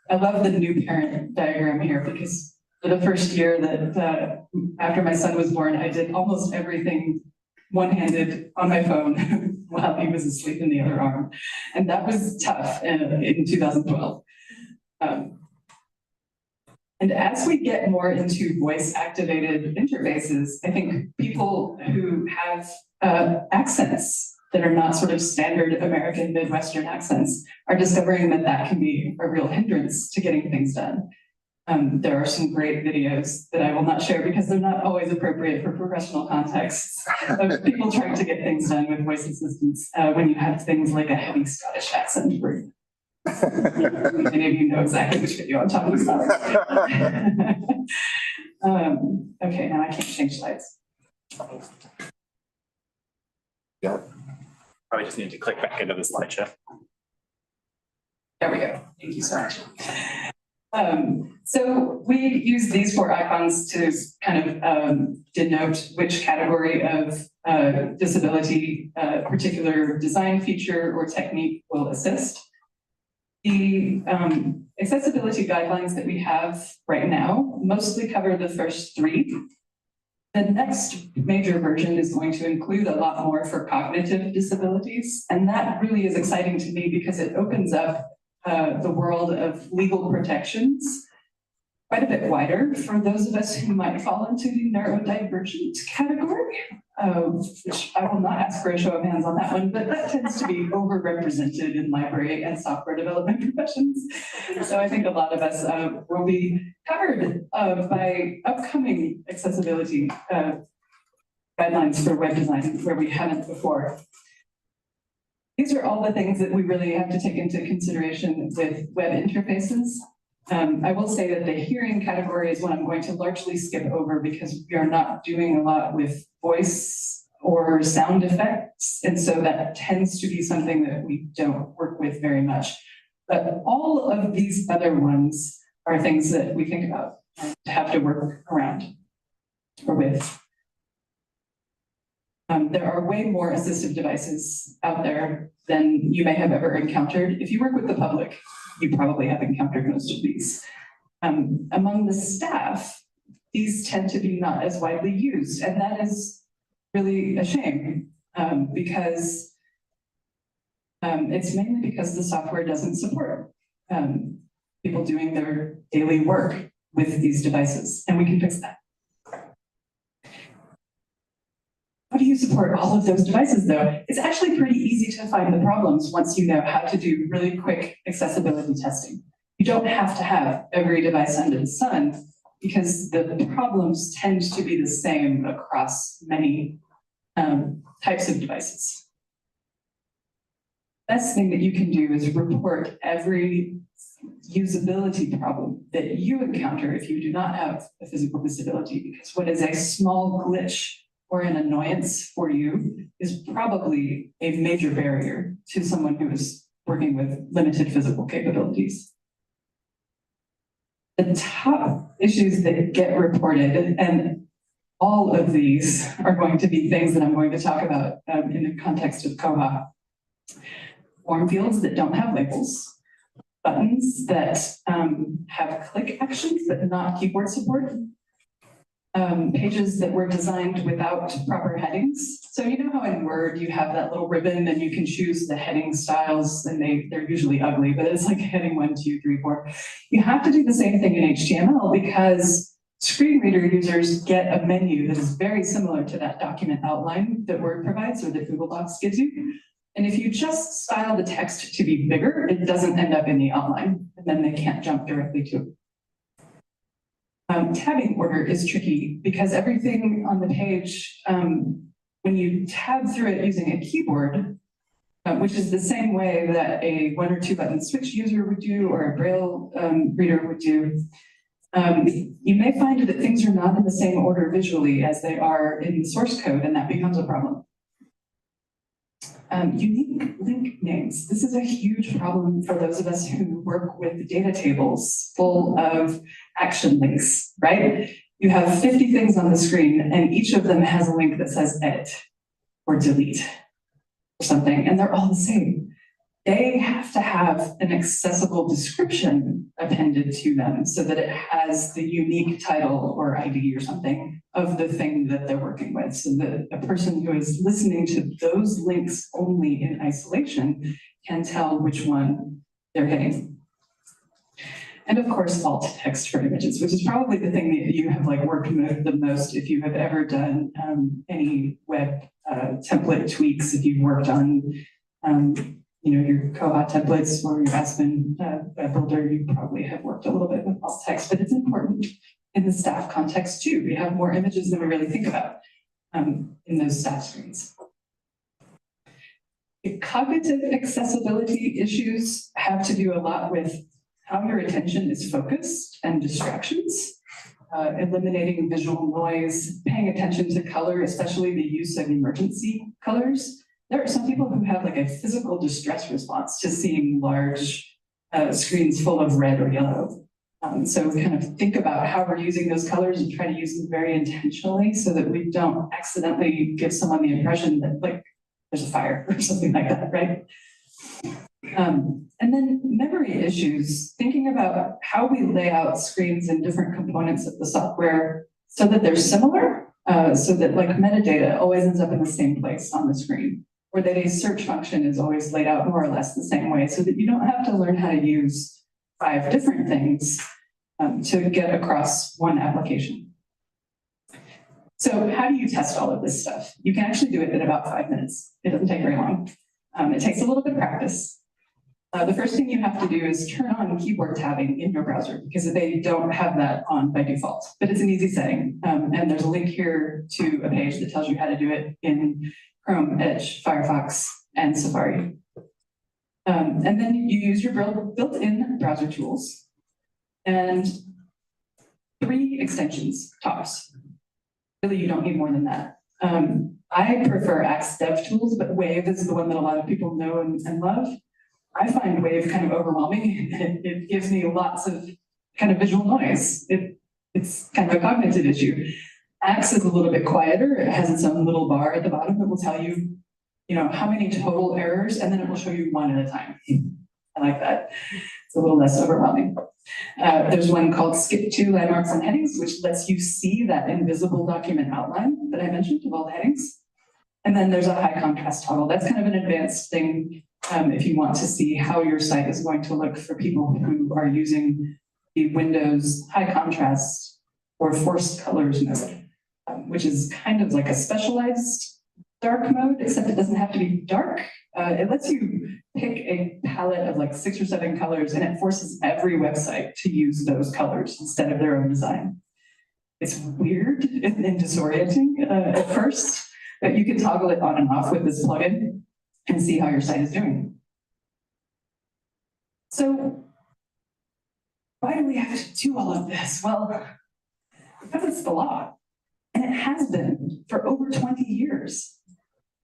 I love the new parent diagram here because for the first year that after my son was born, I did almost everything one-handed on my phone while he was asleep in the other arm. And that was tough in 2012. And as we get more into voice-activated interfaces, I think people who have accents that are not sort of standard American Midwestern accents are discovering that that can be a real hindrance to getting things done. There are some great videos that I will not share because they're not always appropriate for professional contexts of people trying to get things done with voice assistants when you have things like a heavy Scottish accent. Many of you know exactly which video I'm talking about. Okay, now I can't change slides. Yeah. Probably just need to click back into the slideshow. There we go. Thank you so much. So we use these 4 icons to kind of denote which category of disability a particular design feature or technique will assist. The accessibility guidelines that we have right now mostly cover the first 3. The next major version is going to include a lot more for cognitive disabilities, and that really is exciting to me because it opens up the world of legal protections quite a bit wider for those of us who might fall into the neurodivergent category, which I will not ask for a show of hands on that one, but that tends to be overrepresented in library and software development professions. So I think a lot of us will be covered by upcoming accessibility guidelines for web design where we haven't before. These are all the things that we really have to take into consideration with web interfaces. I will say that the hearing category is one I'm going to largely skip over because we are not doing a lot with voice or sound effects. And so that tends to be something that we don't work with very much. But all of these other ones are things that we think about and have to work around or with. There are way more assistive devices out there than you may have ever encountered. If you work with the public, you probably have encountered most of these. Among the staff, these tend to be not as widely used, and that is really a shame because it's mainly because the software doesn't support people doing their daily work with these devices, and we can fix that. How do you support all of those devices though? It's actually pretty easy to find the problems once you know how to do really quick accessibility testing. You don't have to have every device under the sun because the problems tend to be the same across many types of devices. Best thing that you can do is report every usability problem that you encounter if you do not have a physical disability, because what is a small glitch or an annoyance for you is probably a major barrier to someone who is working with limited physical capabilities. The top issues that get reported, and all of these are going to be things that I'm going to talk about in the context of Koha. Form fields that don't have labels, buttons that have click actions but not keyboard support, pages that were designed without proper headings. So you know how in Word you have that little ribbon and you can choose the heading styles, and they're usually ugly, but it's like heading 1, 2, 3, 4. You have to do the same thing in HTML because screen reader users get a menu that is very similar to that document outline that Word provides or that Google Docs gives you. And if you just style the text to be bigger, it doesn't end up in the outline, and then they can't jump directly to it. Tabbing order is tricky because everything on the page, when you tab through it using a keyboard, which is the same way that a 1 or 2 button switch user would do or a Braille reader would do, you may find that things are not in the same order visually as they are in the source code, and that becomes a problem. Unique link names. This is a huge problem for those of us who work with data tables full of action links, right? You have 50 things on the screen and each of them has a link that says edit or delete or something, and they're all the same. they have to have an accessible description appended to them so that it has the unique title or ID or something of the thing that they're working with. So that a person who is listening to those links only in isolation can tell which one they're hitting. And of course, alt text for images, which is probably the thing that you have like worked with the most if you have ever done any web template tweaks, if you've worked on your Koha templates or your Aspen web builder, you probably have worked a little bit with alt text, but it's important in the staff context too. We have more images than we really think about in those staff screens. The cognitive accessibility issues have to do a lot with how your attention is focused and distractions, eliminating visual noise, paying attention to color, especially the use of emergency colors. There are some people who have like a physical distress response to seeing large screens full of red or yellow. So kind of think about how we're using those colors and try to use them very intentionally so that we don't accidentally give someone the impression that like there's a fire or something like that, right? And then memory issues, thinking about how we lay out screens in different components of the software so that they're similar, so that like metadata always ends up in the same place on the screen, or that a search function is always laid out more or less the same way so that you don't have to learn how to use 5 different things to get across one application. So how do you test all of this stuff? You can actually do it in about 5 minutes. It doesn't take very long. It takes a little bit of practice. The first thing you have to do is turn on keyboard tabbing in your browser because they don't have that on by default, but it's an easy setting. And there's a link here to a page that tells you how to do it in Chrome, Edge, Firefox, and Safari. And then you use your built-in browser tools and 3 extensions tops. Really, you don't need more than that. I prefer Axe Dev Tools, but Wave is the one that a lot of people know and love. I find Wave kind of overwhelming. It gives me lots of kind of visual noise. It's kind of a cognitive issue. Axe is a little bit quieter. It has its own little bar at the bottom that will tell you, how many total errors, and then it will show you one at a time. I like that. It's a little less overwhelming. There's one called Skip to Landmarks and Headings, which lets you see that invisible document outline that I mentioned of all the headings. And then there's a high contrast toggle. That's kind of an advanced thing if you want to see how your site is going to look for people who are using the Windows high contrast or forced colors mode, which is kind of like a specialized dark mode, except it doesn't have to be dark. It lets you pick a palette of like 6 or 7 colors, and it forces every website to use those colors instead of their own design. It's weird and disorienting at first, but you can toggle it on and off with this plugin and see how your site is doing. So why do we have to do all of this? Well, because it's the law, and it has been for over 20 years.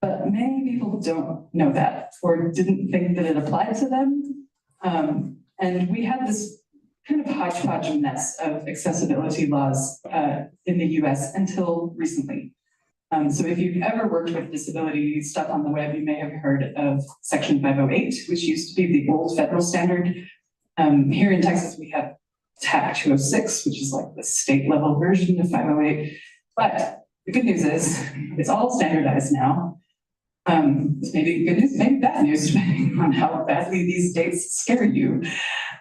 But many people don't know that or didn't think that it applied to them. And we had this kind of hodgepodge mess of accessibility laws in the US until recently. So if you've ever worked with disability stuff on the web, you may have heard of Section 508, which used to be the old federal standard. Here in Texas, we have TAC 206, which is like the state level version of 508. But the good news is it's all standardized now. Maybe good news, maybe bad news, depending on how badly these dates scare you.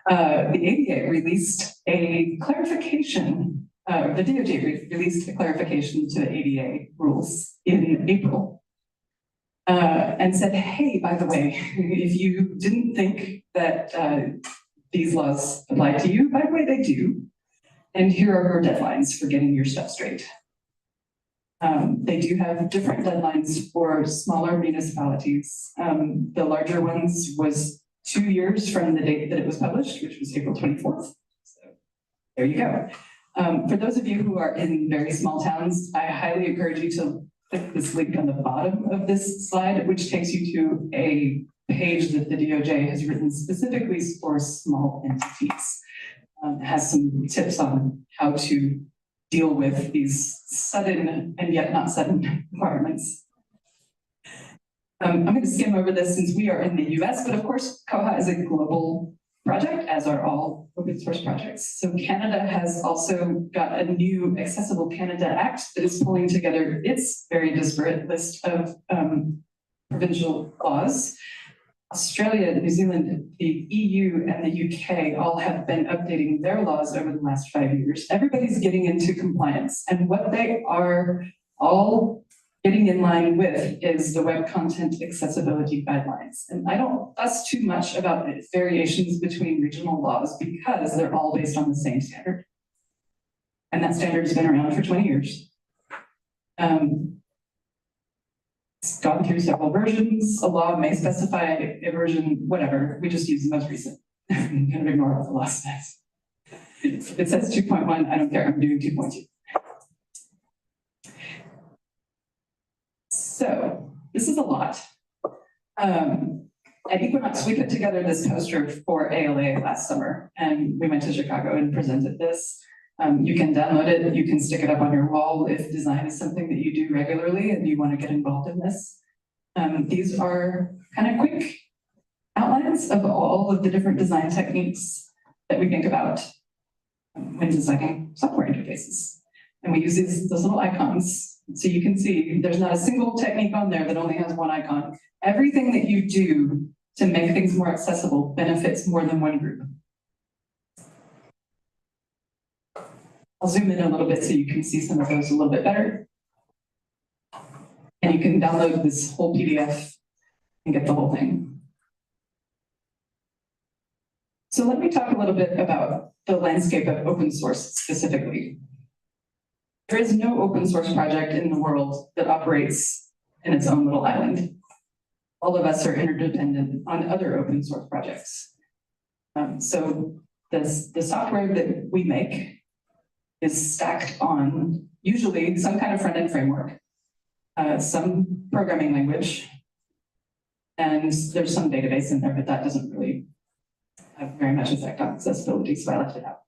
The ADA released a clarification, the DOJ released a clarification to the ADA rules in April. And said, hey, by the way, if you didn't think that these laws apply to you, by the way, they do. And here are your deadlines for getting your stuff straight. They do have different deadlines for smaller municipalities. The larger ones was 2 years from the date that it was published, which was April 24th. So there you go. For those of you who are in very small towns, I highly encourage you to click this link on the bottom of this slide, which takes you to a page that the DOJ has written specifically for small entities. It has some tips on how to deal with these sudden and yet not sudden requirements. I'm going to skim over this since we are in the US, but of course, Koha is a global project, as are all open source projects. So Canada has also got a new Accessible Canada Act that is pulling together its very disparate list of provincial laws. Australia, New Zealand, the EU, and the UK all have been updating their laws over the last 5 years. Everybody's getting into compliance, and what they are all getting in line with is the Web Content Accessibility Guidelines. And I don't fuss too much about the variations between regional laws because they're all based on the same standard. And that standard has been around for 20 years. It's gone through several versions. A law may specify a version, whatever. We just use the most recent. Kind of ignore what the law says. If it says 2.1, I don't care. I'm doing 2.2. So this is a lot. At Equinox, we put together this poster for ALA last summer, and we went to Chicago and presented this. You can download it, you can stick it up on your wall if design is something that you do regularly and you want to get involved in this. These are kind of quick outlines of all of the different design techniques that we think about when designing software interfaces. And we use those little icons. So you can see there's not a single technique on there that only has one icon. Everything that you do to make things more accessible benefits more than one group. I'll zoom in a little bit so you can see some of those a little bit better. And you can download this whole PDF and get the whole thing. So let me talk a little bit about the landscape of open source specifically. There is no open source project in the world that operates in its own little island. All of us are interdependent on other open source projects. So the software that we make is stacked on usually some kind of front-end framework, some programming language, and there's some database in there, but that doesn't really have very much effect on accessibility, so I left it out.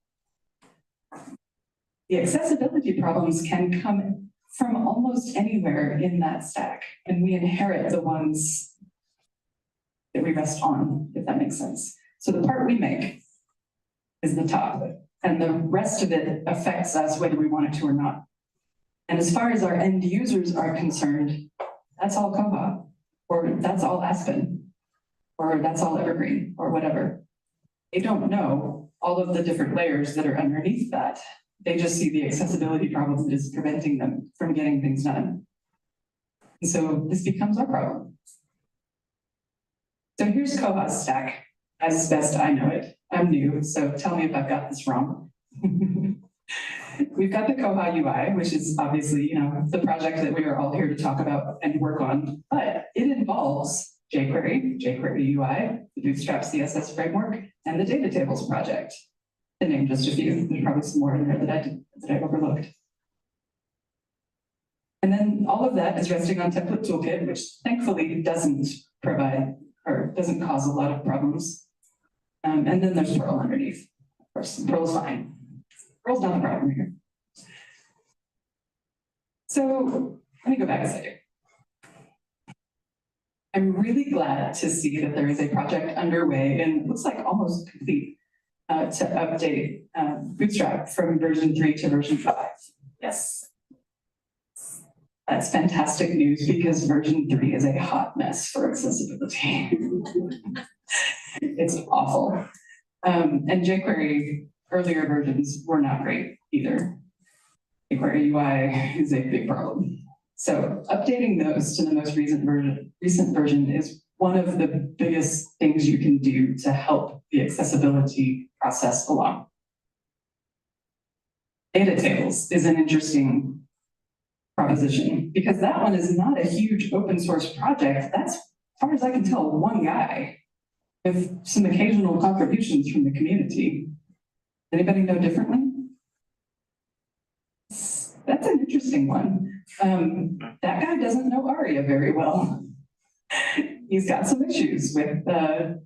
The accessibility problems can come from almost anywhere in that stack, and we inherit the ones that we rest on, if that makes sense. So the part we make is the top, and the rest of it affects us whether we want it to or not. And as far as our end users are concerned, that's all Koha, or that's all Aspen, or that's all Evergreen, or whatever. They don't know all of the different layers that are underneath that. They just see the accessibility problem that is preventing them from getting things done. And so this becomes our problem. So here's Koha's stack, as best I know it. I'm new, so tell me if I've got this wrong. We've got the Koha UI, which is obviously, the project that we are all here to talk about and work on, but it involves jQuery, jQuery UI, the Bootstrap CSS framework, and the data tables project. To name just a few, there's probably some more in there that I overlooked. And then all of that is resting on Template Toolkit, which thankfully doesn't provide or doesn't cause a lot of problems. And then there's Perl underneath. Of course, Perl's fine. Perl's not the problem here. So let me go back a second. I'm really glad to see that there is a project underway and it looks like almost complete to update Bootstrap from version 3 to version 5. Yes. That's fantastic news because version 3 is a hot mess for accessibility. It's awful. And jQuery earlier versions were not great either. jQuery UI is a big problem. So updating those to the most recent version is one of the biggest things you can do to help the accessibility process along. Data tables is an interesting proposition because that one is not a huge open source project. That's, as far as I can tell, one guy with some occasional contributions from the community. Anybody know differently? That's an interesting one. That guy doesn't know ARIA very well. He's got some issues with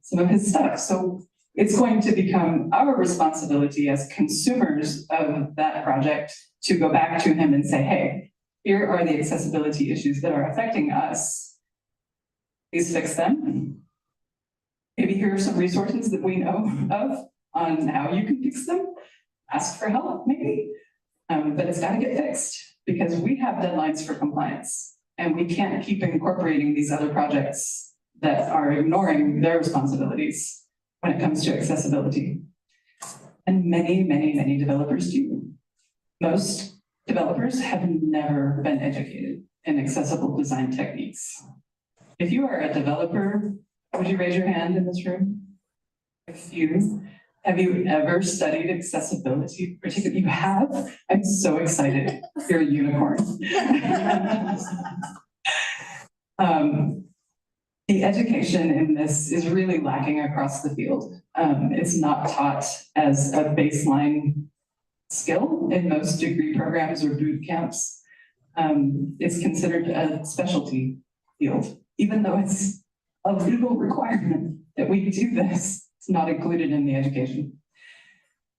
some of his stuff. So it's going to become our responsibility as consumers of that project to go back to him and say, hey, here are the accessibility issues that are affecting us. please fix them. Maybe here are some resources that we know of on how you can fix them. Ask for help, maybe. But it's got to get fixed because we have deadlines for compliance and we can't keep incorporating these other projects that are ignoring their responsibilities when it comes to accessibility. And many, many, many developers do. Most developers have never been educated in accessible design techniques. If you are a developer, would you raise your hand in this room? A few. Have you ever studied accessibility? Particularly, you have? I'm so excited. You're a unicorn. The education in this is really lacking across the field. It's not taught as a baseline skill in most degree programs or boot camps. It's considered a specialty field, even though it's a legal requirement that we do this. It's not included in the education.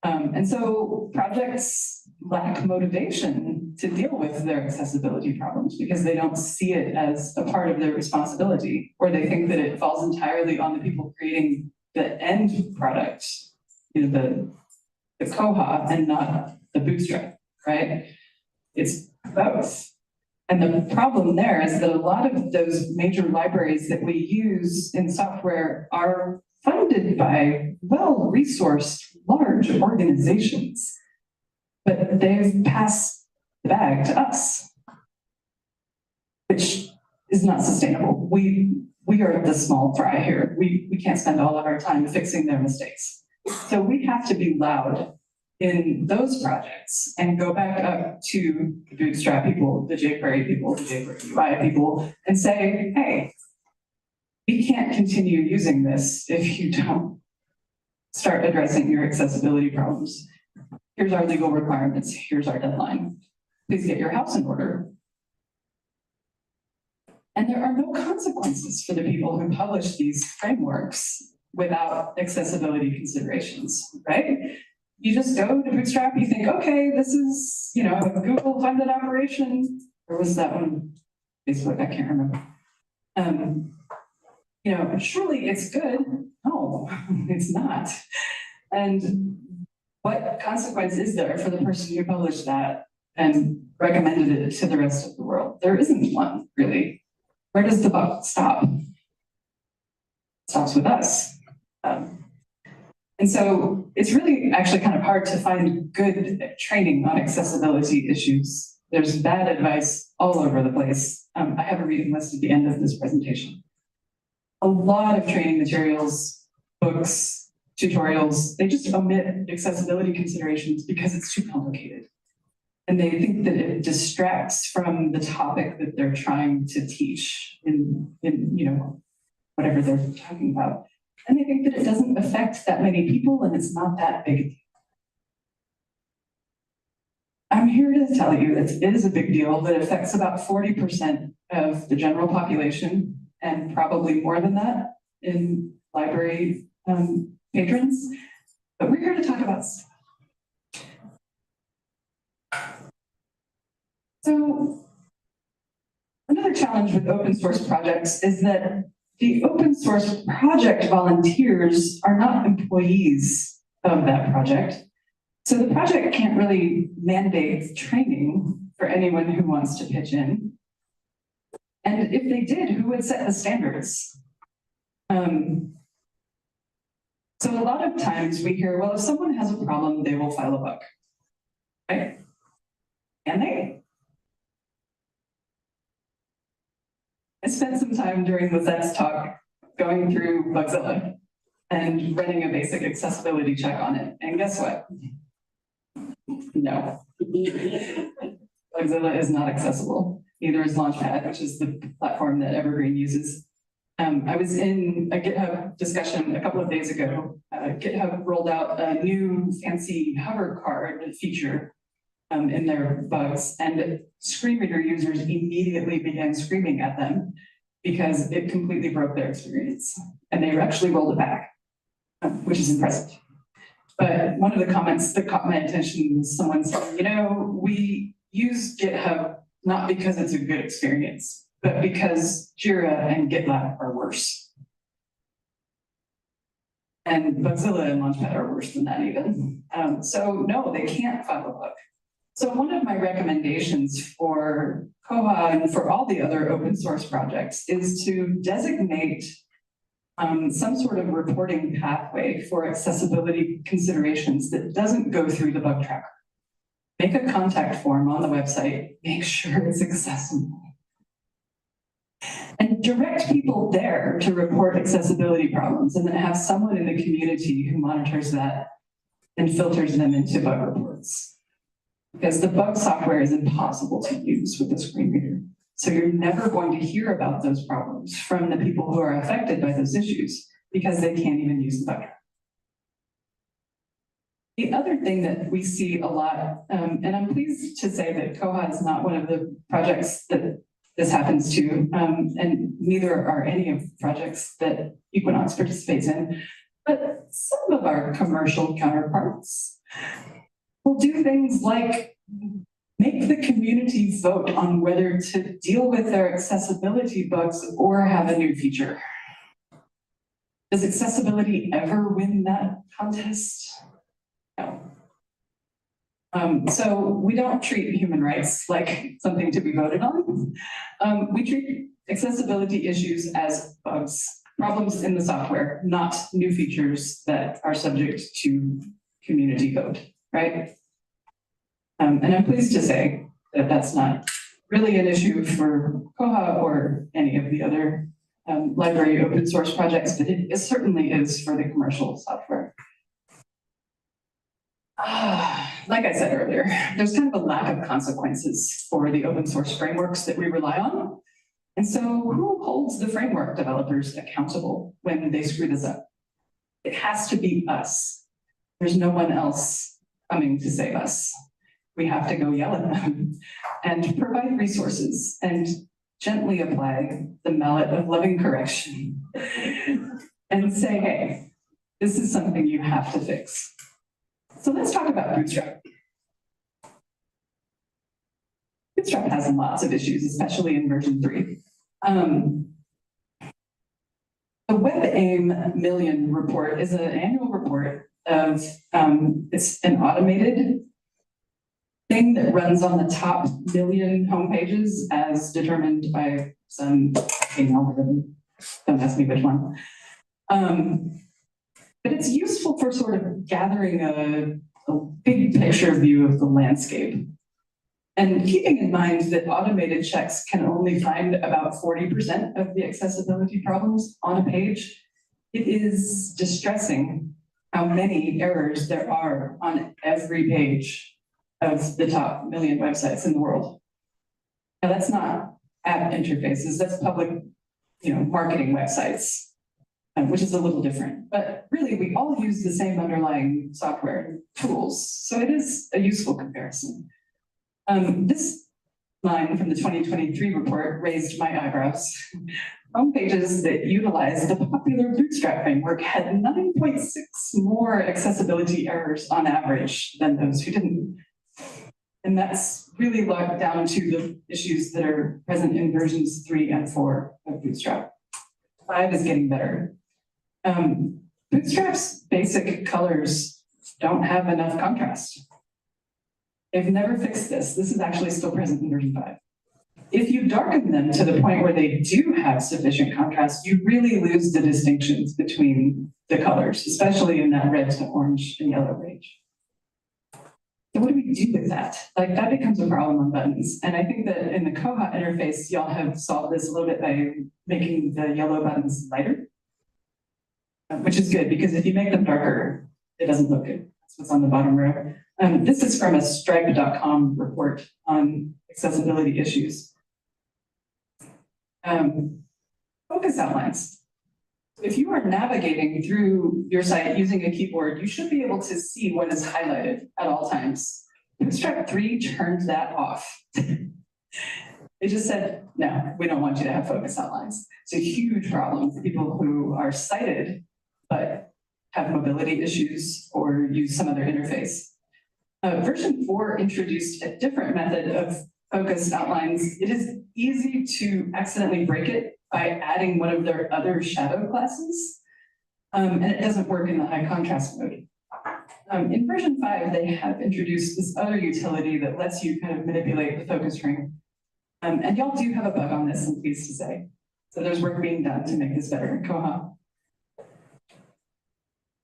And so projects lack motivation to deal with their accessibility problems because they don't see it as a part of their responsibility, or they think that it falls entirely on the people creating the end product, you know, the koha and not the bootstrap, right? It's both. And the problem there is that a lot of those major libraries that we use in software are funded by well-resourced large organizations, but they've passed the bag to us, which is not sustainable. We are the small fry here. We can't spend all of our time fixing their mistakes. So we have to be loud in those projects and go back up to the Bootstrap people, the jQuery people, the jQuery UI people, and say, hey, we can't continue using this if you don't start addressing your accessibility problems. Here's our legal requirements. Here's our deadline. Please get your house in order. And there are no consequences for the people who publish these frameworks without accessibility considerations, right? You just go to Bootstrap, you think, okay, this is, you know, a Google funded operation. Or was that one? Facebook, I can't remember. You know, surely it's good. No, it's not. And what consequence is there for the person who published that and recommended it to the rest of the world? There isn't one, really. Where does the buck stop? It stops with us. And so it's really actually kind of hard to find good training on accessibility issues. There's bad advice all over the place. I have a reading list at the end of this presentation. A lot of training materials, books, tutorials, they just omit accessibility considerations because it's too complicated. And they think that it distracts from the topic that they're trying to teach in you know, whatever they're talking about. And they think that it doesn't affect that many people and it's not that big a deal. I'm here to tell you that it is a big deal that affects about 40% of the general population and probably more than that in library patrons. But we're here to talk about stuff. So another challenge with open source projects is that the open source project volunteers are not employees of that project. So the project can't really mandate training for anyone who wants to pitch in. And if they did, who would set the standards? So a lot of times we hear, well, if someone has a problem, they will file a bug, right? And they. I spent some time during Lizette's talk going through Bugzilla and running a basic accessibility check on it. And guess what? No. Bugzilla is not accessible. Neither is Launchpad, which is the platform that Evergreen uses. I was in a GitHub discussion a couple of days ago. GitHub rolled out a new fancy hover card feature in their bugs, and screen reader users immediately began screaming at them because it completely broke their experience. And they actually rolled it back, which is impressive. But one of the comments that caught my attention was someone saying, you know, we use GitHub not because it's a good experience, but because Jira and GitLab are worse. And Bugzilla and Launchpad are worse than that even. So no, they can't file a bug. So one of my recommendations for Koha and for all the other open source projects is to designate some sort of reporting pathway for accessibility considerations that doesn't go through the bug tracker. Make a contact form on the website, make sure it's accessible. And direct people there to report accessibility problems, and then have someone in the community who monitors that and filters them into bug reports. Because the bug software is impossible to use with a screen reader. So you're never going to hear about those problems from the people who are affected by those issues because they can't even use the bug tracker. The other thing that we see a lot, and I'm pleased to say that Koha is not one of the projects that this happens to, and neither are any of the projects that Equinox participates in, but some of our commercial counterparts will do things like make the community vote on whether to deal with their accessibility bugs or have a new feature. Does accessibility ever win that contest? No. So we don't treat human rights like something to be voted on. We treat accessibility issues as bugs, problems in the software, not new features that are subject to community vote, right? And I'm pleased to say that that's not really an issue for Koha or any of the other library open source projects, but it certainly is for the commercial software. Like I said earlier, there's kind of a lack of consequences for the open source frameworks that we rely on. And so who holds the framework developers accountable when they screw this up? It has to be us. There's no one else coming to save us. We have to go yell at them and provide resources and gently apply the mallet of loving correction and say, hey, this is something you have to fix. So let's talk about Bootstrap. Bootstrap has lots of issues, especially in version 3. The WebAIM Million report is an annual report of, it's an automated thing that runs on the top million homepages as determined by some algorithm. Don't ask me which one. But it's useful for sort of gathering a big picture view of the landscape. And keeping in mind that automated checks can only find about 40% of the accessibility problems on a page, it is distressing how many errors there are on every page of the top million websites in the world. Now that's not app interfaces, that's public, marketing websites. Which is a little different, but really we all use the same underlying software tools. So it is a useful comparison. This line from the 2023 report raised my eyebrows. Homepages that utilize the popular Bootstrap framework had 9.6 more accessibility errors on average than those who didn't. And that's really locked down to the issues that are present in versions 3 and 4 of Bootstrap. 5 is getting better. Bootstrap's basic colors don't have enough contrast. They've never fixed this. This is actually still present in version 5. If you darken them to the point where they do have sufficient contrast, you really lose the distinctions between the colors, especially in that red to orange and yellow range. So what do we do with that? Like that becomes a problem on buttons. And I think that in the Koha interface, y'all have solved this a little bit by making the yellow buttons lighter. Which is good because if you make them darker, it doesn't look good. That's what's on the bottom row. This is from a stripe.com report on accessibility issues. Focus outlines. If you are navigating through your site using a keyboard, you should be able to see what is highlighted at all times. Bootstrap 3 turned that off. It just said, no, we don't want you to have focus outlines. It's a huge problem for people who are sighted but have mobility issues or use some other interface. Version 4 introduced a different method of focused outlines, it is easy to accidentally break it by adding one of their other shadow classes. And it doesn't work in the high contrast mode. In version 5, they have introduced this other utility that lets you kind of manipulate the focus ring. And y'all do have a bug on this, I'm pleased to say. So there's work being done to make this better in Koha.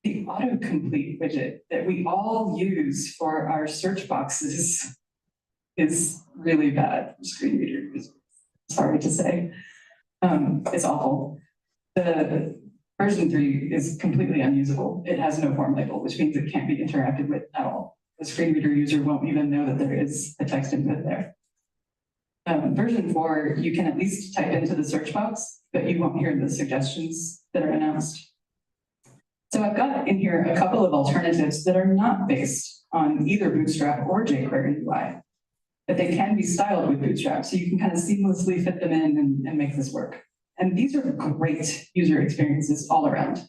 The autocomplete widget that we all use for our search boxes is really bad for screen readers. Sorry to say. It's awful. The version 3 is completely unusable. It has no form label, which means it can't be interacted with at all. The screen reader user won't even know that there is a text input there. Version 4, you can at least type into the search box, but you won't hear the suggestions that are announced. So I've got in here a couple of alternatives that are not based on either Bootstrap or jQuery UI, but they can be styled with Bootstrap, so you can kind of seamlessly fit them in and make this work. And these are great user experiences all around.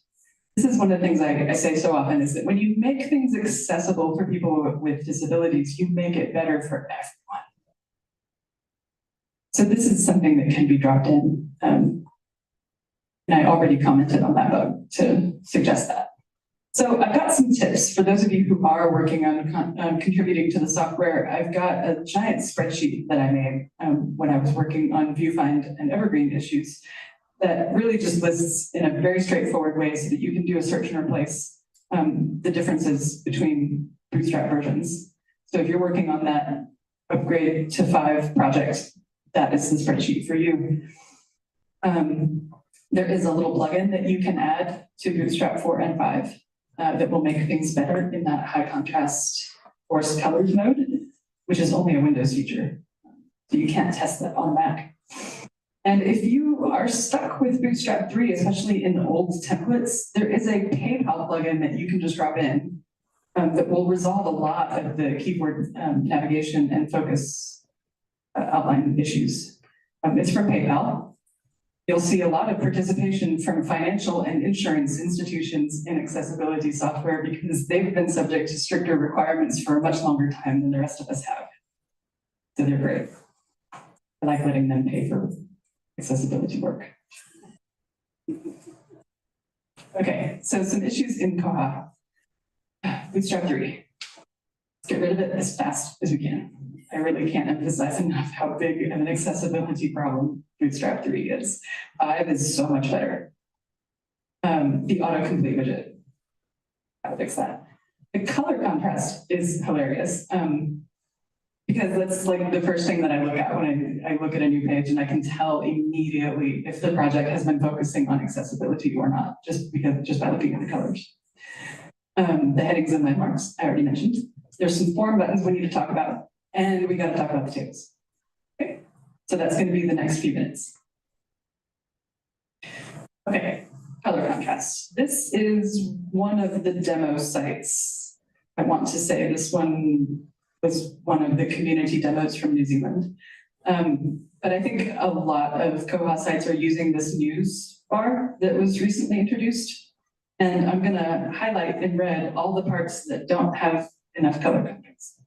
This is one of the things I say so often is that when you make things accessible for people with disabilities, you make it better for everyone. So this is something that can be dropped in. And I already commented on that bug to suggest that. So I've got some tips for those of you who are working on contributing to the software. I've got a giant spreadsheet that I made when I was working on Viewfind and Evergreen issues that really just lists in a very straightforward way so that you can do a search and replace the differences between Bootstrap versions. So if you're working on that upgrade to 5 project, that is the spreadsheet for you. There is a little plugin that you can add to Bootstrap 4 and 5 that will make things better in that high contrast forced colors mode, which is only a Windows feature. So you can't test that on Mac. And if you are stuck with Bootstrap 3, especially in old templates, there is a PayPal plugin that you can just drop in that will resolve a lot of the keyboard navigation and focus outline issues. It's from PayPal. You'll see a lot of participation from financial and insurance institutions in accessibility software because they've been subject to stricter requirements for a much longer time than the rest of us have. So they're great. I like letting them pay for accessibility work. Okay, so some issues in Koha. Bootstrap 3. Let's get rid of it as fast as we can. I really can't emphasize enough how big of an accessibility problem Bootstrap 3 is. 5 is so much better. The autocomplete widget, how to fix that. The color contrast is hilarious because that's like the first thing that I look at when I look at a new page, and I can tell immediately if the project has been focusing on accessibility or not, just by looking at the colors. The headings and landmarks, I already mentioned. There's some form buttons we need to talk about. And we got to talk about the tables. Okay, so that's going to be the next few minutes. Okay, color contrast. This is one of the demo sites. I want to say this one was one of the community demos from New Zealand. But I think a lot of Koha sites are using this news bar that was recently introduced. And I'm going to highlight in red all the parts that don't have enough color contrast.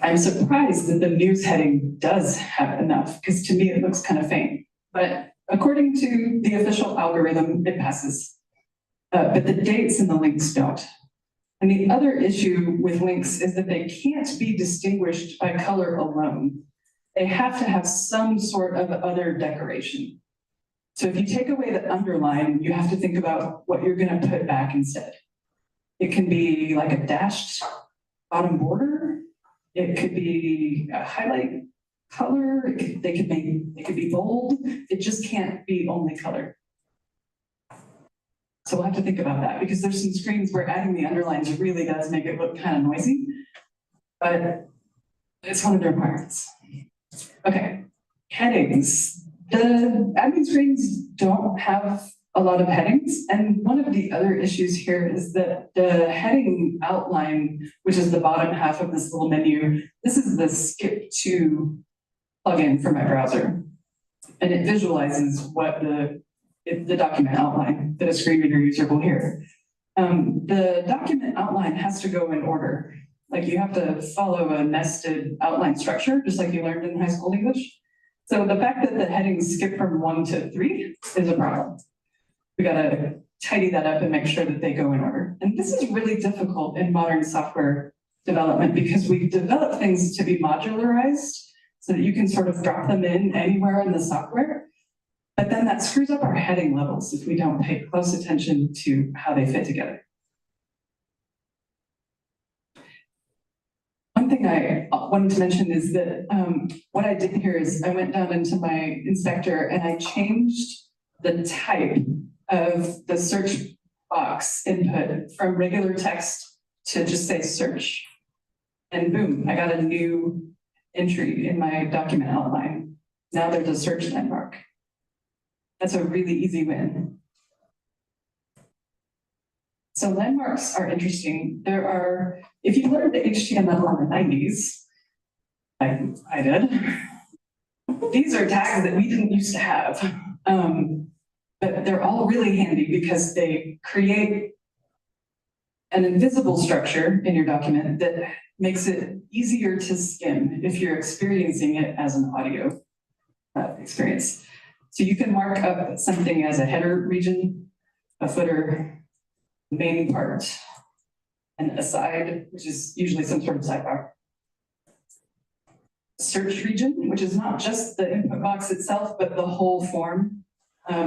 I'm surprised that the news heading does have enough, because to me it looks kind of faint. But according to the official algorithm, it passes. But the dates and the links don't. And the other issue with links is that they can't be distinguished by color alone. They have to have some sort of other decoration. So if you take away the underline, you have to think about what you're going to put back instead. It can be like a dashed bottom border. It could be a highlight color. They could be bold. It just can't be only color. So we'll have to think about that because there's some screens where adding the underlines really does make it look kind of noisy, but it's one of the requirements. Okay, headings. The admin screens don't have a lot of headings. And one of the other issues here is that the heading outline, which is the bottom half of this little menu, this is the skip to plugin for my browser. And it visualizes what the document outline that a screen reader user will hear. The document outline has to go in order. Like you have to follow a nested outline structure, just like you learned in high school English. So the fact that the headings skip from 1 to 3 is a problem. We gotta tidy that up and make sure that they go in order. And this is really difficult in modern software development because we've developed things to be modularized so that you can sort of drop them in anywhere in the software. But then that screws up our heading levels if we don't pay close attention to how they fit together. One thing I wanted to mention is that what I did here is I went down into my inspector and I changed the type of the search box input from regular text to just say search. And boom, I got a new entry in my document outline. Now there's a search landmark. That's a really easy win. So landmarks are interesting. There are, if you learned HTML in the 90s, like I did, these are tags that we didn't used to have. But they're all really handy because they create an invisible structure in your document that makes it easier to skim if you're experiencing it as an audio experience. So you can mark up something as a header region, a footer, main part, and aside, which is usually some sort of sidebar. Search region, which is not just the input box itself, but the whole form.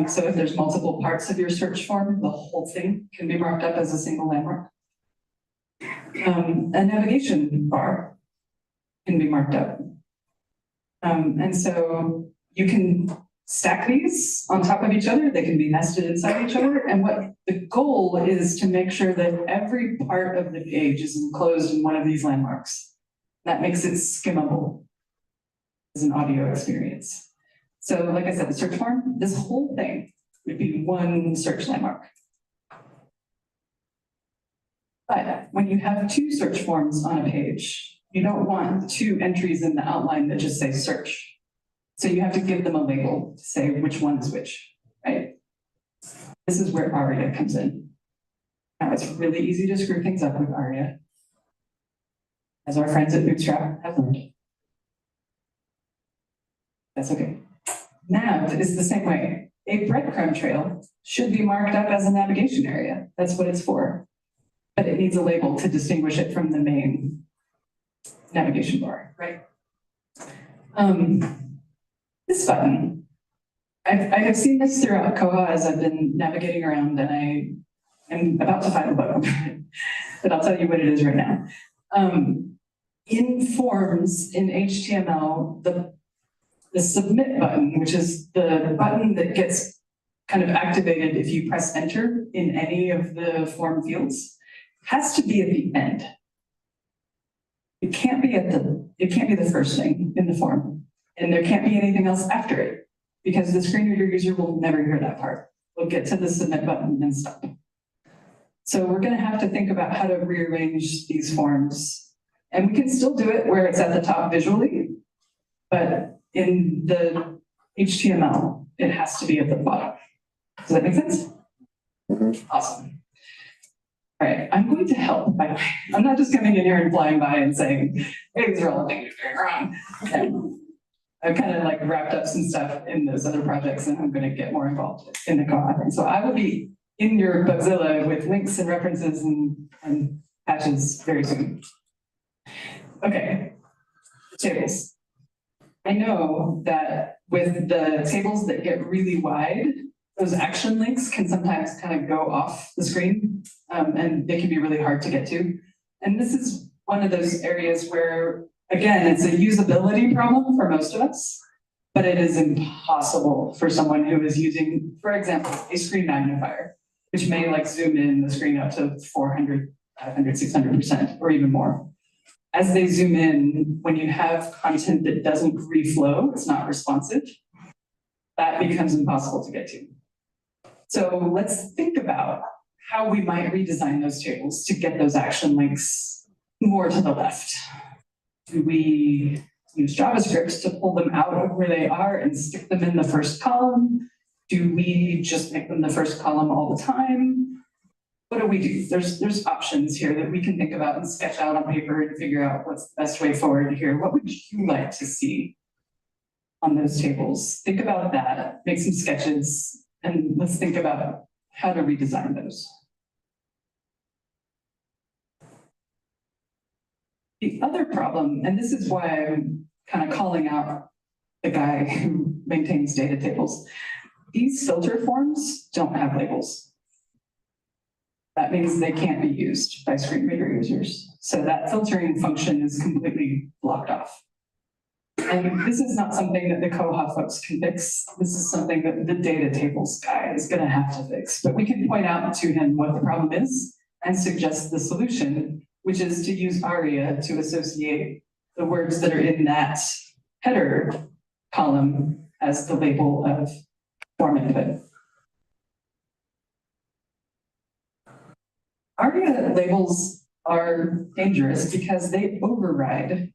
So if there's multiple parts of your search form, the whole thing can be marked up as a single landmark. A navigation bar can be marked up. And so you can stack these on top of each other. They can be nested inside each other. And what the goal is to make sure that every part of the page is enclosed in one of these landmarks. That makes it skimmable as an audio experience. So like I said, the search form, this whole thing would be one search landmark. But when you have two search forms on a page, you don't want two entries in the outline that just say search. So you have to give them a label to say which one is which, right? This is where ARIA comes in. Now it's really easy to screw things up with ARIA, as our friends at Bootstrap have learned. That's okay. Nav is the same way. A breadcrumb trail should be marked up as a navigation area. That's what it's for. But it needs a label to distinguish it from the main navigation bar, right? This button, I have seen this throughout Koha as I've been navigating around, and I am about to find a button, but I'll tell you what it is right now. In forms in HTML, the submit button, which is the button that gets kind of activated if you press enter in any of the form fields, has to be at the end. It can't be the first thing in the form, and there can't be anything else after it, because the screen reader user will never hear that part. We'll get to the submit button and stop. So we're going to have to think about how to rearrange these forms, and we can still do it where it's at the top visually, but in the HTML, it has to be at the bottom. Does that make sense? Awesome. All right, I'm going to help, by the way. I'm not just coming in here and flying by and saying, hey, these are all the things you're doing wrong. Okay. I've kind of like wrapped up some stuff in those other projects, and I'm going to get more involved in the Koha thing. So I will be in your Bugzilla with links and references and patches very soon. Okay, tables. I know that with the tables that get really wide, those action links can sometimes kind of go off the screen, and they can be really hard to get to. And this is one of those areas where, again, it's a usability problem for most of us, but it is impossible for someone who is using, for example, a screen magnifier, which may like zoom in the screen up to 400, 500, 600%, or even more. As they zoom in, when you have content that doesn't reflow, it's not responsive, that becomes impossible to get to. So let's think about how we might redesign those tables to get those action links more to the left. Do we use JavaScript to pull them out of where they are and stick them in the first column? Do we just make them the first column all the time? what do we do? There's options here that we can think about and sketch out on paper and figure out what's the best way forward here. What would you like to see on those tables? Think about that, make some sketches, and let's think about how to redesign those. The other problem, and this is why I'm kind of calling out the guy who maintains data tables, these filter forms don't have labels. That means they can't be used by screen reader users. So that filtering function is completely blocked off. And this is not something that the Koha folks can fix. This is something that the data tables guy is going to have to fix. But we can point out to him what the problem is and suggest the solution, which is to use ARIA to associate the words that are in that header column as the label of form input. ARIA labels are dangerous because they override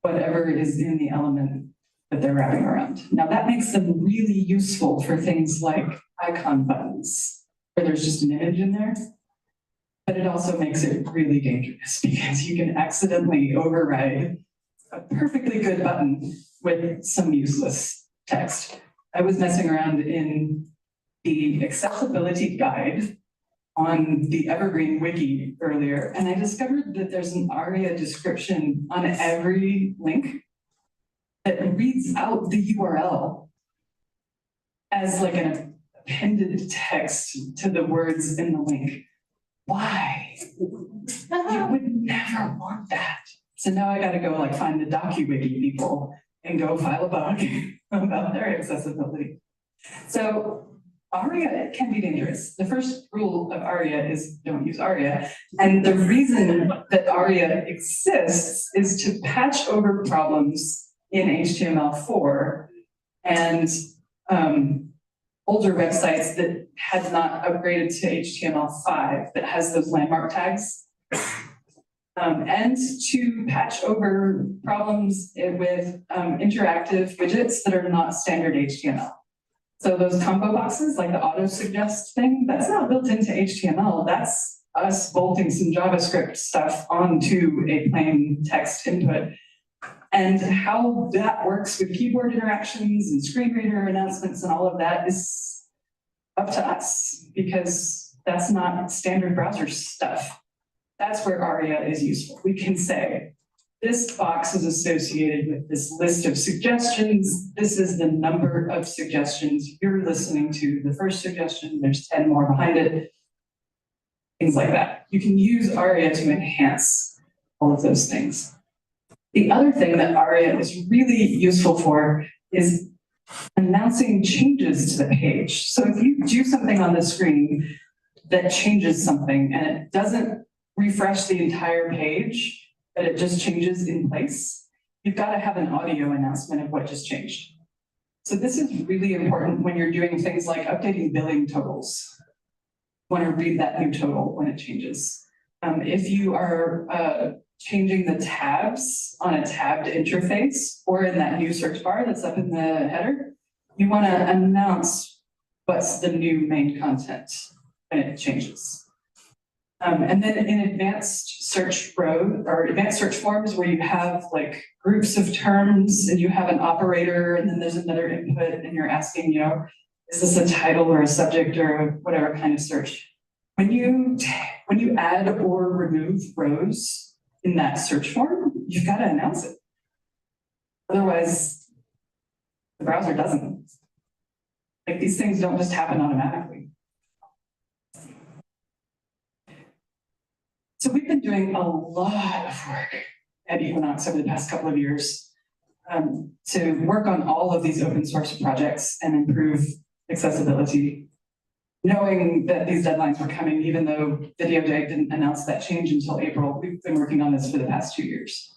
whatever is in the element that they're wrapping around. Now that makes them really useful for things like icon buttons, where there's just an image in there. But it also makes it really dangerous because you can accidentally override a perfectly good button with some useless text. I was messing around in the accessibility guide on the Evergreen Wiki earlier, and I discovered that there's an ARIA description on every link that reads out the URL as like an appended text to the words in the link. Why? You would never want that. So now I gotta go like find the DocuWiki people and go file a bug about their accessibility. So ARIA can be dangerous. The first rule of ARIA is don't use ARIA. And the reason that ARIA exists is to patch over problems in HTML4 and older websites that had not upgraded to HTML5 that has those landmark tags. And to patch over problems with interactive widgets that are not standard HTML. So those combo boxes, like the auto suggest thing, that's not built into HTML. That's us bolting some JavaScript stuff onto a plain text input. And how that works with keyboard interactions and screen reader announcements and all of that is up to us because that's not standard browser stuff. That's where ARIA is useful. We can say, this box is associated with this list of suggestions. This is the number of suggestions you're listening to. The first suggestion, there's 10 more behind it. Things like that. You can use ARIA to enhance all of those things. The other thing that ARIA is really useful for is announcing changes to the page. So if you do something on the screen that changes something and it doesn't refresh the entire page, but it just changes in place, you've got to have an audio announcement of what just changed. So this is really important when you're doing things like updating billing totals. You want to read that new total when it changes. If you are changing the tabs on a tabbed interface or in that new search bar that's up in the header, you want to announce what's the new main content when it changes. And then in advanced search or advanced search forms where you have like groups of terms and you have an operator and then there's another input and you're asking, you know, is this a title or a subject or whatever kind of search? When you add or remove rows in that search form, you've got to announce it. Otherwise, the browser doesn't. Like these things don't just happen automatically. So we've been doing a lot of work at Equinox over the past couple of years to work on all of these open source projects and improve accessibility, knowing that these deadlines were coming, even though the DOJ didn't announce that change until April. We've been working on this for the past 2 years.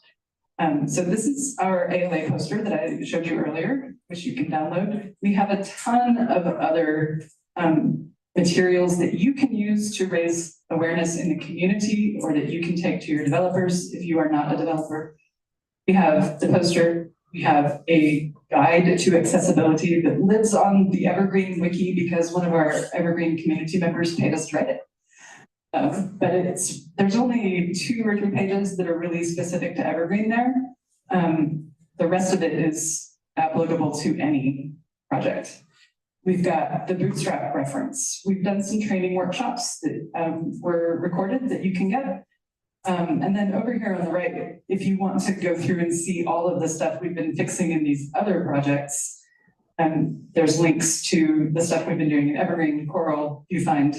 So this is our ALA poster that I showed you earlier, which you can download. We have a ton of other materials that you can use to raise awareness in the community or that you can take to your developers if you are not a developer. We have the poster, we have a guide to accessibility that lives on the Evergreen Wiki because one of our Evergreen community members paid us to write it. But there's only 2 or 3 pages that are really specific to Evergreen there. The rest of it is applicable to any project. We've got the Bootstrap reference. We've done some training workshops that were recorded that you can get. And then over here on the right, if you want to go through and see all of the stuff we've been fixing in these other projects, there's links to the stuff we've been doing in Evergreen, Coral, Viewfind.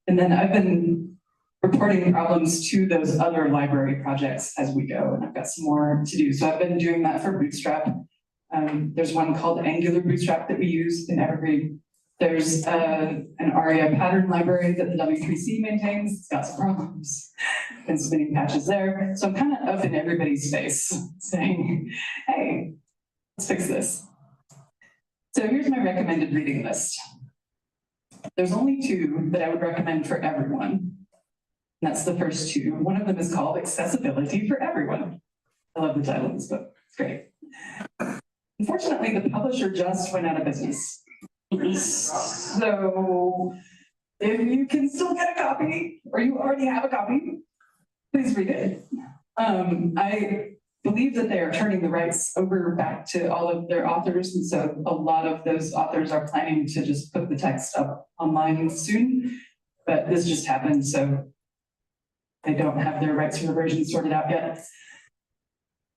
And then I've been reporting problems to those other library projects as we go, and I've got some more to do. So I've been doing that for Bootstrap. There's one called Angular Bootstrap that we use in Evergreen. There's an ARIA pattern library that the W3C maintains. It's got some problems. Been submitting patches there. So I'm kind of up in everybody's face saying, hey, let's fix this. So here's my recommended reading list. There's only 2 that I would recommend for everyone. And that's the first 2. One of them is called Accessibility for Everyone. I love the title of this book. It's great. Unfortunately, the publisher just went out of business. So if you can still get a copy, or you already have a copy, please read it. I believe that they are turning the rights over back to all of their authors, and so a lot of those authors are planning to just put the text up online soon, but this just happened, so they don't have their rights reversion sorted out yet.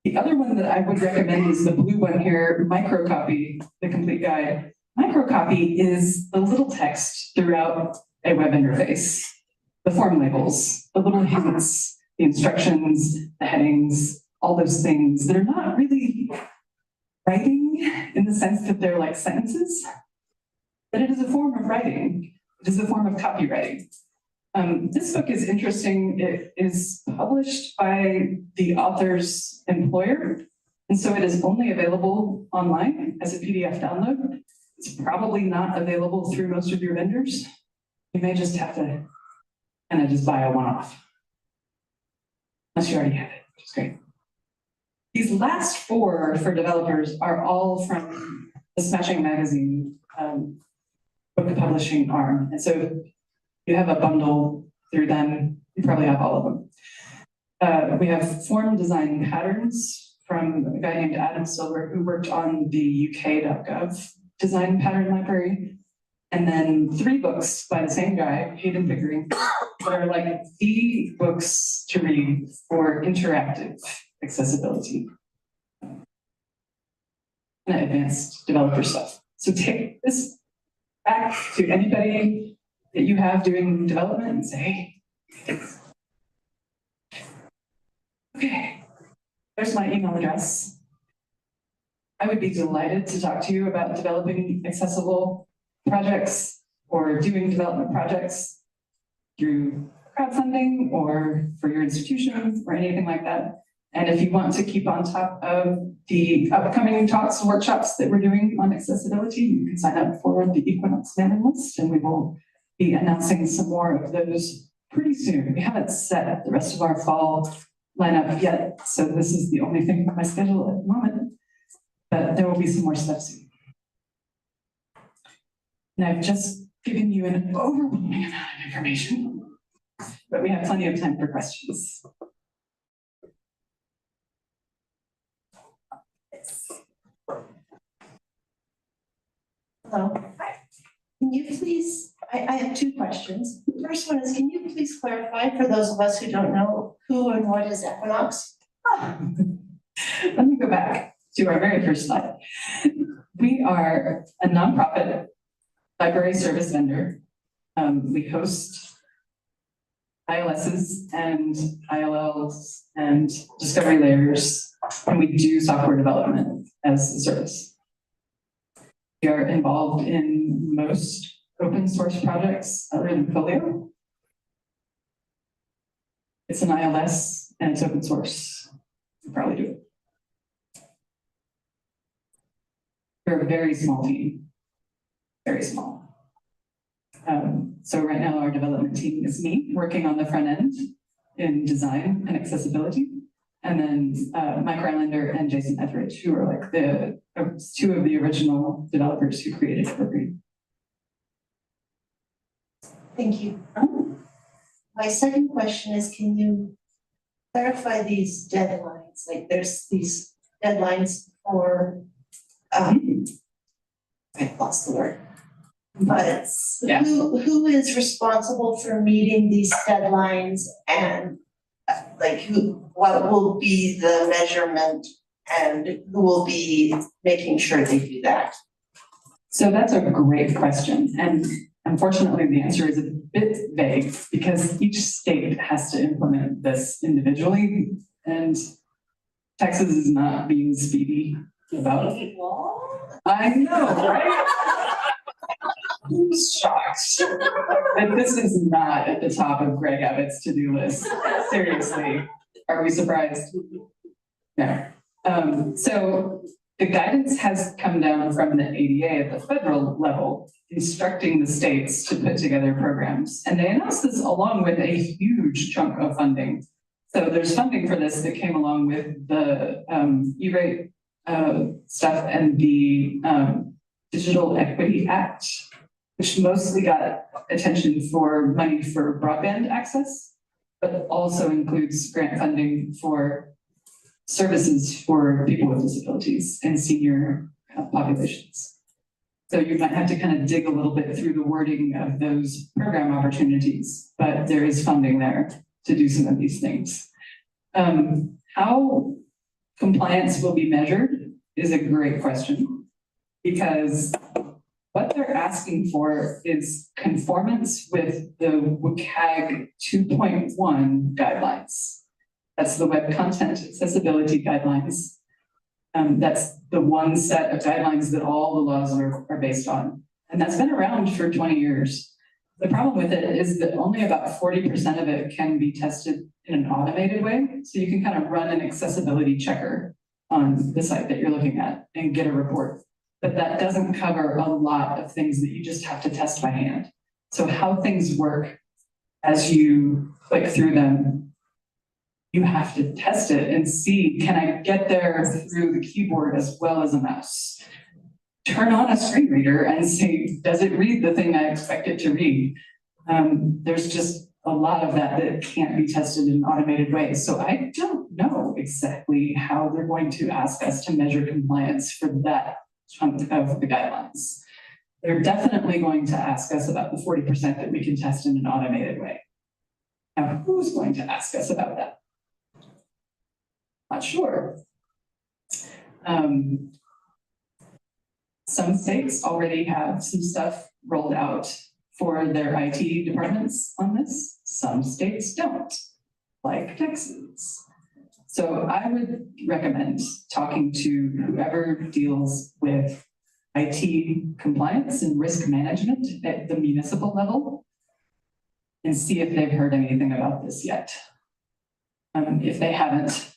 The other one that I would recommend is the blue one here, Microcopy, the complete guide. Microcopy is the little text throughout a web interface, the form labels, the little hints, the instructions, the headings, all those things that are not really writing in the sense that they're like sentences, but it is a form of writing. It is a form of copywriting. This book is interesting. It is published by the author's employer, and so it is only available online as a PDF download. It's probably not available through most of your vendors. You may just have to kind of just buy a one-off, unless you already have it, which is great. These last 4 for developers are all from the Smashing Magazine book publishing arm. And so if you have a bundle through them, you probably have all of them. We have form design patterns from a guy named Adam Silver who worked on the UK.gov design pattern library. And then 3 books by the same guy, Hayden Pickering, that are like the books to read for interactive accessibility and advanced developer stuff. So take this back to anybody that you have doing development and say, hey, okay, there's my email address. I would be delighted to talk to you about developing accessible projects or doing development projects through crowdfunding or for your institution or anything like that. And if you want to keep on top of the upcoming talks and workshops that we're doing on accessibility, you can sign up for the Equinox mailing list, and we will be announcing some more of those pretty soon. We haven't set the rest of our fall lineup yet, so this is the only thing on my schedule at the moment, but there will be some more stuff soon. And I've just given you an overwhelming amount of information, but we have plenty of time for questions. Hello. Hi. Can you please, I have 2 questions. The first one is, can you please clarify for those of us who don't know who and what is Equinox? Let me go back to our very first slide. We are a nonprofit library service vendor. We host ILSs and ILLs and discovery layers, and we do software development as a service. We are involved in most open source projects other than Folio. It's an ILS and it's open source. You probably do it. We're a very small team, very small. So right now our development team is me working on the front end in design and accessibility. And then Mike Rylander and Jason Etheridge, who are like the 2 of the original developers who created Evergreen. Thank you. my second question is, can you clarify these deadlines? Like there's these deadlines for, I lost the word. But who is responsible for meeting these deadlines and what will be the measurement and who will be making sure they do that? So that's a great question. And unfortunately, the answer is a bit vague because each state has to implement this individually. And Texas is not being speedy about it. I know, right? Who's shocked that this is not at the top of Greg Abbott's to-do list? Seriously, are we surprised? No. So the guidance has come down from the ADA at the federal level, instructing the states to put together programs. And they announced this along with a huge chunk of funding. So there's funding for this that came along with the E-rate stuff and the Digital Equity Act, which mostly got attention for money for broadband access, but also includes grant funding for services for people with disabilities and senior populations. So you might have to kind of dig a little bit through the wording of those program opportunities, but there is funding there to do some of these things. How compliance will be measured is a great question, because what they're asking for is conformance with the WCAG 2.1 guidelines. That's the Web Content Accessibility Guidelines. That's the one set of guidelines that all the laws are based on. And that's been around for 20 years. The problem with it is that only about 40% of it can be tested in an automated way. So you can kind of run an accessibility checker on the site that you're looking at and get a report. But that doesn't cover a lot of things that you just have to test by hand. So how things work as you click through them, you have to test it and see, can I get there through the keyboard as well as a mouse? Turn on a screen reader and say, does it read the thing I expect it to read? There's just a lot of that can't be tested in an automated way. So I don't know exactly how they're going to ask us to measure compliance for that chunk of the guidelines. They're definitely going to ask us about the 40% that we can test in an automated way. Now, who's going to ask us about that? Not sure. Some states already have some stuff rolled out for their IT departments on this. Some states don't, like Texas. So I would recommend talking to whoever deals with IT compliance and risk management at the municipal level and see if they've heard anything about this yet. If they haven't,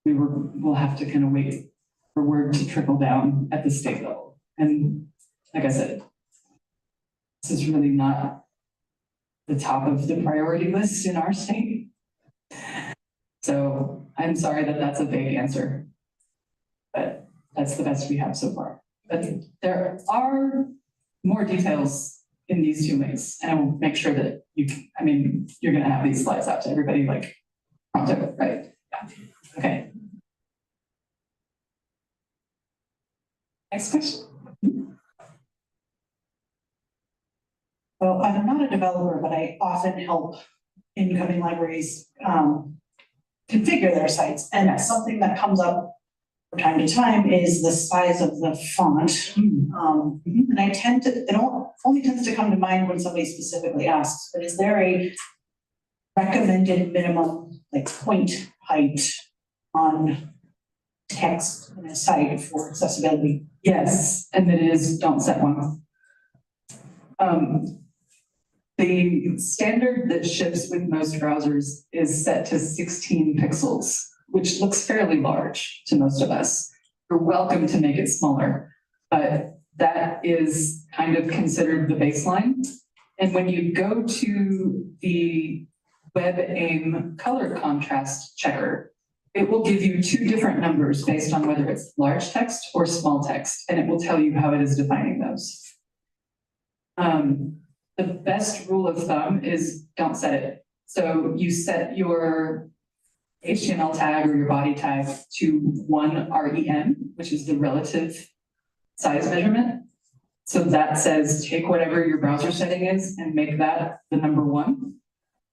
we'll have to kind of wait for word to trickle down at the state level. And like I said, this is really not the top of the priority list in our state. So I'm sorry that that's a vague answer, but that's the best we have so far. But there are more details in these 2 links, and I will make sure that you're gonna have these slides out to everybody like pronto, right? Yeah. Okay. Next question. Well, I'm not a developer, but I often help incoming libraries configure their sites. And something that comes up from time to time is the size of the font. And it only tends to come to mind when somebody specifically asks, but is there a recommended minimum point height on text in a site for accessibility? Yes, and it is, don't set one. The standard that ships with most browsers is set to 16 pixels, which looks fairly large to most of us. You're welcome to make it smaller, but that is kind of considered the baseline. And when you go to the WebAIM color contrast checker, it will give you 2 different numbers based on whether it's large text or small text, and it will tell you how it is defining those. The best rule of thumb is don't set it So you set your HTML tag or your body tag to 1 REM, which is the relative size measurement. So that says, take whatever your browser setting is and make that the number 1.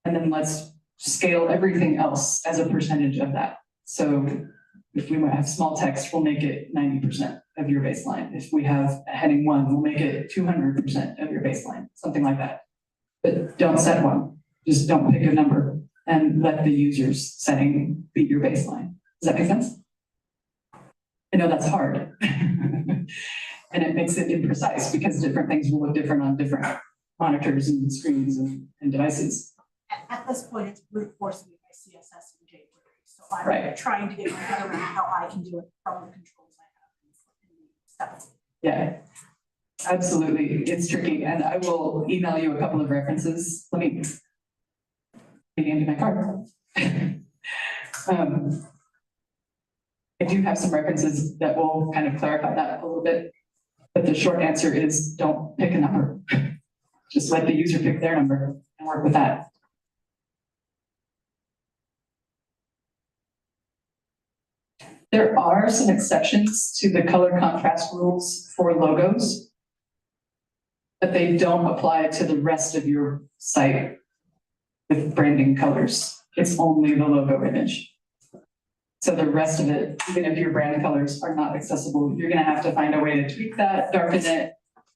And then let's scale everything else as a percentage of that. So if we have small text, we'll make it 90% of your baseline. If we have a heading 1, we'll make it 200% of your baseline, something like that. But don't set 1, just don't pick a number and let the user's setting be your baseline. Does that make sense? I know that's hard. And it makes it imprecise because different things will look different on different monitors and screens and devices. At this point, it's brute forcing my CSS and jQuery. So I'm Right. trying to get my head around how I can do it from the controls I have in the steps. Yeah, absolutely. It's tricky. And I will email you a couple of references. Let me get into my card. I do have some references that will kind of clarify that a little bit. But the short answer is don't pick a number. Just let the user pick their number and work with that. There are some exceptions to the color contrast rules for logos, but they don't apply to the rest of your site with branding colors. It's only the logo image. So the rest of it, even if your brand colors are not accessible, you're gonna have to find a way to tweak that, darken it,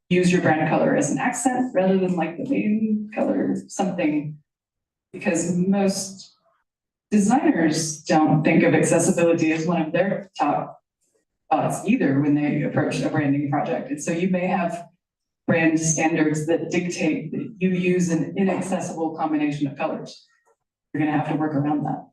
use your brand color as an accent rather than like the main color, something. Because most designers don't think of accessibility as one of their top thoughts either when they approach a branding project. And so you may have brand standards that dictate that you use an inaccessible combination of colors. You're gonna have to work around that.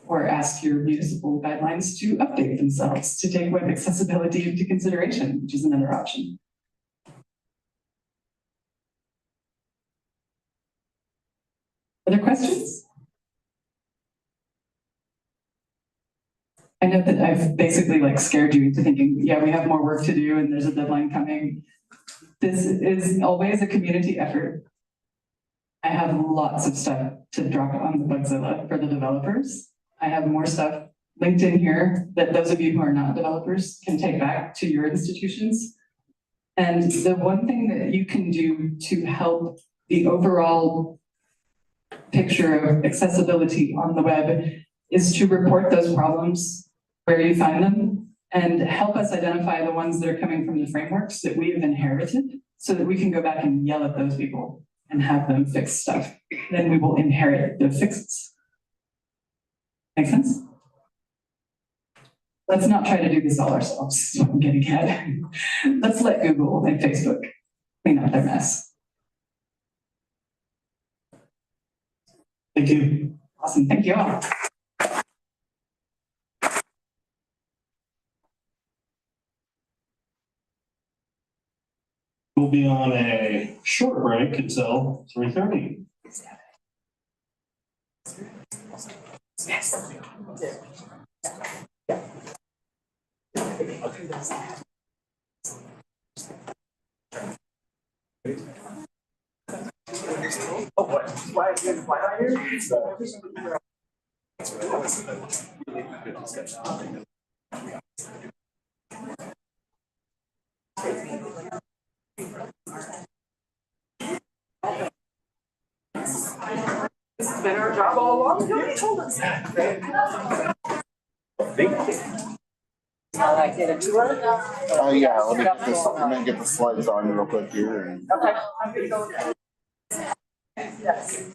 Or ask your municipal guidelines to update themselves to take web accessibility into consideration, which is another option. Other questions? I know that I've basically like scared you into thinking, yeah, we have more work to do and there's a deadline coming. This is always a community effort. I have lots of stuff to drop on the Bugzilla for the developers. I have more stuff linked in here that those of you who are not developers can take back to your institutions. And the one thing that you can do to help the overall picture of accessibility on the web is to report those problems where you find them and help us identify the ones that are coming from the frameworks that we have inherited so that we can go back and yell at those people and have them fix stuff. Then we will inherit the fixes. Make sense? Let's not try to do this all ourselves, is what I'm getting at. Let's let Google and Facebook clean up their mess. Thank you. Awesome, thank you all. We'll be on a short break until 3:30. Yes. Oh, what? Why is it why are you? This has been our job all along. Nobody told us that. Thank you. Yeah, let me get the slides on real quick here and. Okay, I'm gonna go with that. Yes.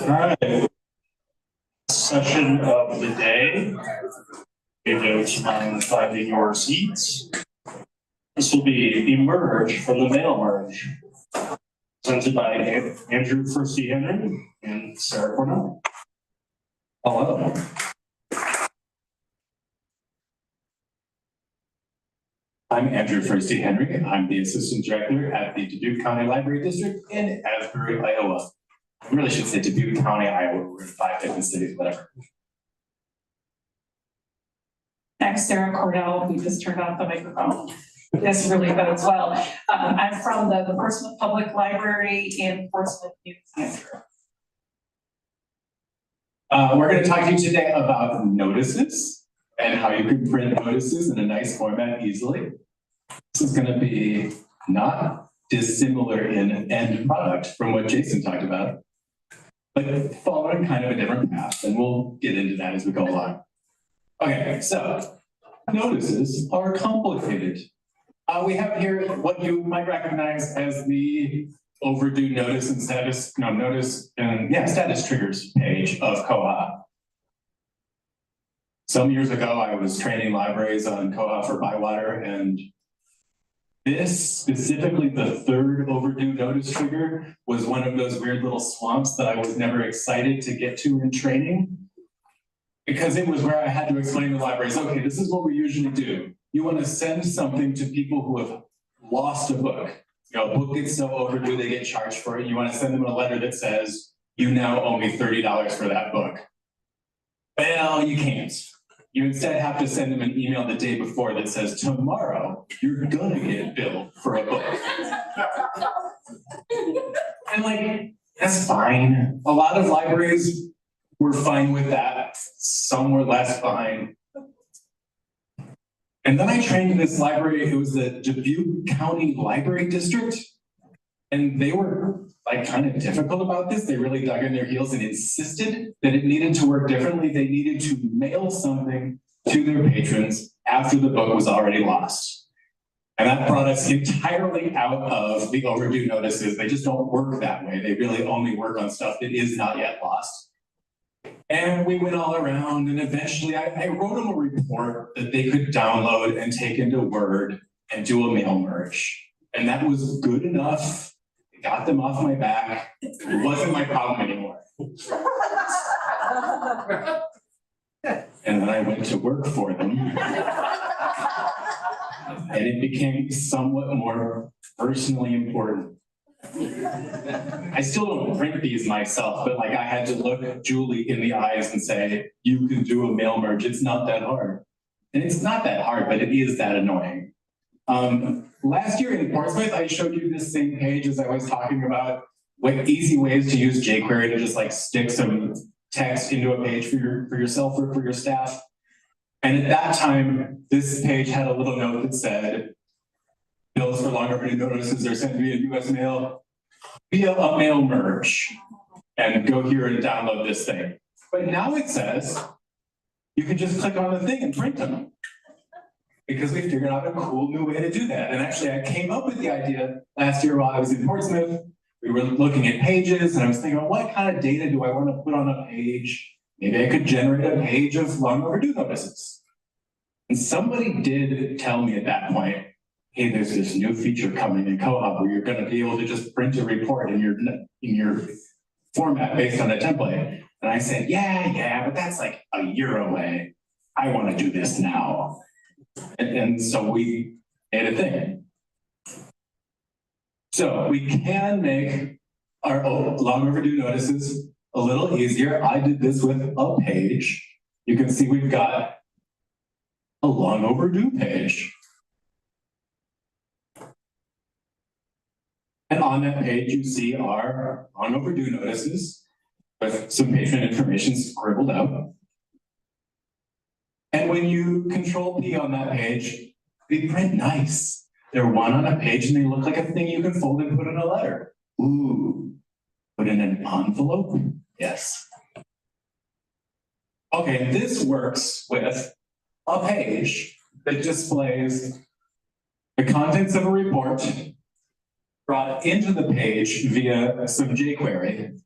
right. Session of the day. If you don't mind finding your seats. This will be emerge from the mail merge. Presented by Andrew Firsty Henry and Sarah Cornell. Hello. I'm Andrew Firsty Henry. I'm the Assistant Director at the Dubuque County Library District in Asbury, Iowa. I really should say Dubuque County, Iowa. We're in 5 different cities, whatever. Next, Sarah Cordell, who just turned off the microphone. This really bodes well. I'm from the Portsmouth Public Library in Portsmouth, New Hampshire. We're going to talk to you today about notices and how you can print notices in a nice format easily. This is going to be not dissimilar in end product from what Jason talked about, but following kind of a different path, and we'll get into that as we go along. Okay, so notices are complicated. We have here what you might recognize as the overdue notice and status, status triggers page of Koha. Some years ago, I was training libraries on Koha for Bywater, and this, specifically the third overdue notice trigger, was one of those weird little swamps that I was never excited to get to in training. Because it was where I had to explain to libraries, okay, this is what we usually do. You want to send something to people who have lost a book. You know, a book gets so overdue, they get charged for it. You want to send them a letter that says, you now owe me $30 for that book. Well, you can't. You instead have to send them an email the day before that says, tomorrow, you're gonna get billed for a book. And like, that's fine. A lot of libraries were fine with that. Some were less fine. And then I trained in this library. It was the Dubuque County Library District. And they were like kind of difficult about this. They really dug in their heels and insisted that it needed to work differently. They needed to mail something to their patrons after the book was already lost. And that brought us entirely out of the overdue notices. They just don't work that way. They really only work on stuff that is not yet lost. And we went all around, and eventually I wrote them a report that they could download and take into Word and do a mail merge. And that was good enough. It got them off my back. It wasn't my problem anymore. And then I went to work for them. And it became somewhat more personally important. I still don't print these myself, but like I had to look Julie in the eyes and say, you can do a mail merge. It's not that hard. And it's not that hard, but it is that annoying. Last year in Portsmouth, I showed you this same page as I was talking about like easy ways to use jQuery to just like stick some text into a page for yourself or for your staff. And at that time, this page had a little note that said, bills for long overdue notices are sent via US mail via a mail merge. And go here and download this thing. But now it says, you can just click on the thing and print them. Because we figured out a cool new way to do that. And actually, I came up with the idea last year while I was in Portsmouth. We were looking at pages, and I was thinking, what kind of data do I want to put on a page? Maybe I could generate a page of long overdue notices. And somebody did tell me at that point, hey, there's this new feature coming in Koha where you're going to be able to just print a report in your format based on a template. And I said, yeah, but that's like a year away. I want to do this now. And so we made a thing. So we can make our long overdue notices a little easier. I did this with a page. You can see we've got a long overdue page. And on that page, you see our long overdue notices with some patron information scribbled out. And when you Control P on that page, they print nice. They're one on a page and they look like a thing you can fold and put in a letter. Ooh, put in an envelope? Yes. Okay, this works with a page that displays the contents of a report brought into the page via some jQuery,